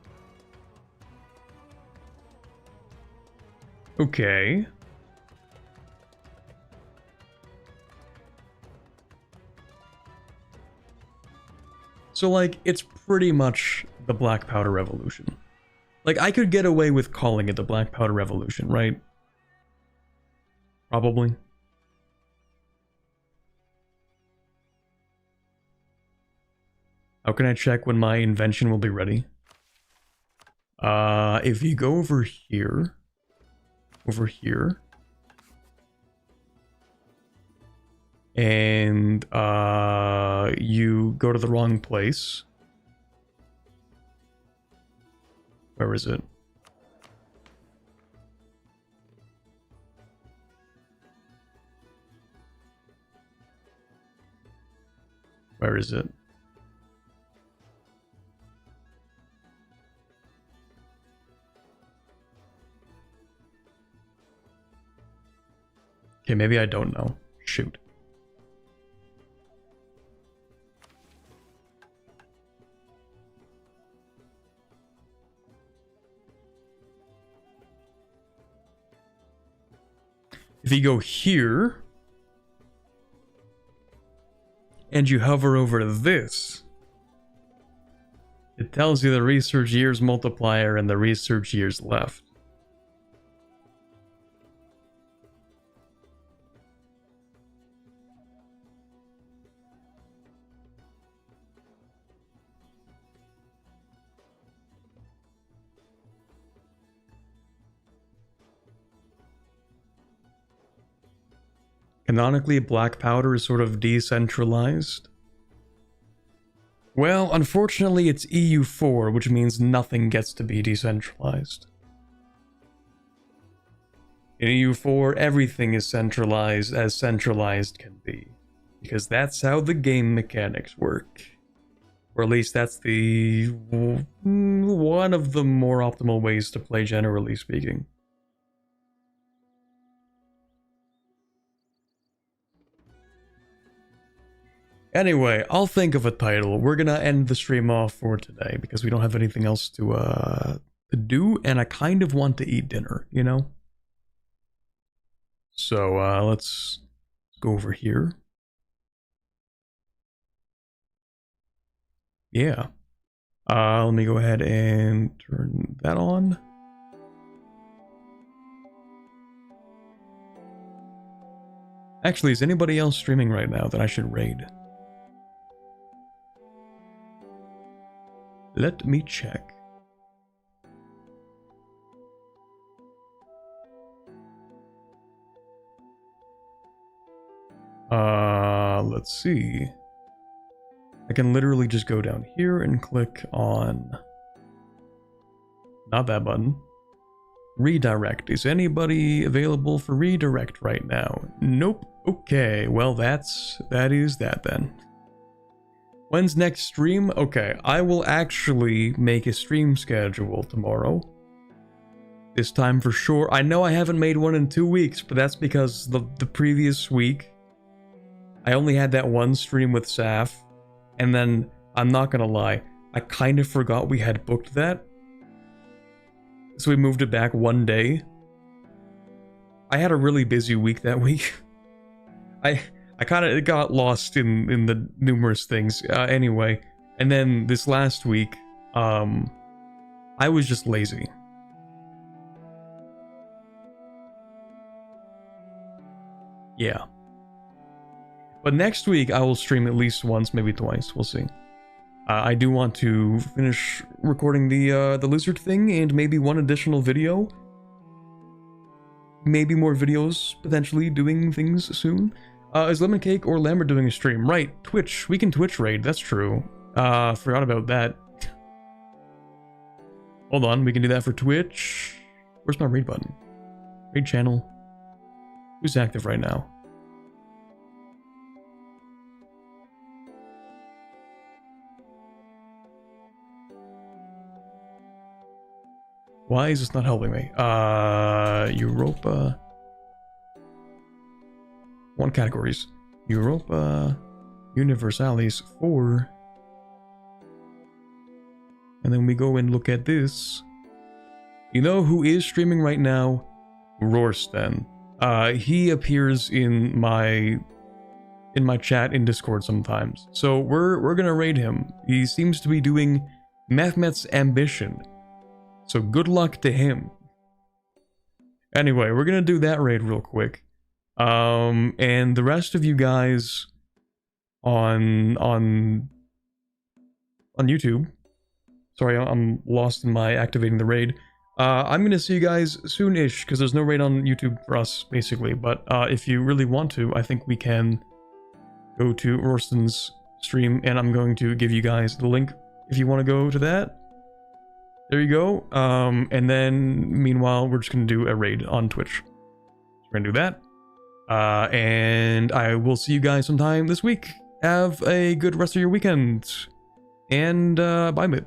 Okay. So, like, it's pretty much the Black Powder Revolution. Like, I could get away with calling it the Black Powder Revolution, right? Probably. How can I check when my invention will be ready? If you go over here, and you go to the wrong place. Where is it? Where is it? Okay, maybe I don't know. Shoot. If you go here, and you hover over this, it tells you the research years multiplier and the research years left. Canonically, black powder is sort of decentralized. Well, unfortunately, it's EU4, which means nothing gets to be decentralized. In EU4, everything is centralized as centralized can be, because that's how the game mechanics work. Or at least that's the one of the more optimal ways to play, generally speaking. Anyway, I'll think of a title. We're gonna end the stream off for today because we don't have anything else to do, and I kind of want to eat dinner, you know? So let's go over here. Yeah. Let me go ahead and turn that on. Actually, is anybody else streaming right now that I should raid? Let me check. Let's see. I can literally just go down here and click on... Not that button. Redirect. Is anybody available for redirect right now? Nope. Okay, well that is that then. When's next stream? Okay, I will actually make a stream schedule tomorrow. This time for sure. I know I haven't made one in 2 weeks, but that's because the previous week I only had that one stream with Saf, and then, I'm not gonna lie, I kind of forgot we had booked that. So we moved it back one day. I had a really busy week that week. I kind of got lost in the numerous things. Anyway, and then this last week, I was just lazy. Yeah. But next week I will stream at least once, maybe twice. We'll see. I do want to finish recording the lizard thing and maybe one additional video. Maybe more videos potentially doing things soon. Is Lemon Cake or Lambert doing a stream? Right, Twitch. We can Twitch raid. That's true. Forgot about that. Hold on, we can do that for Twitch. Where's my raid button? Raid channel. Who's active right now? Why is this not helping me? Europa. 1 categories. Europa. Universalis 4. And then we go and look at this. You know who is streaming right now? Rorston. He appears in my chat in Discord sometimes. So we're gonna raid him. He seems to be doing Mehmet's Ambition. So good luck to him. Anyway, we're gonna do that raid real quick. And the rest of you guys on YouTube. Sorry, I'm lost in my activating the raid. I'm gonna see you guys soon-ish, because there's no raid on YouTube for us, basically. But if you really want to, I think we can go to Rorston's stream, and I'm going to give you guys the link if you want to go to that. There you go. And then, meanwhile, we're just going to do a raid on Twitch. We're going to do that. And I will see you guys sometime this week. Have a good rest of your weekend. And bye, mate.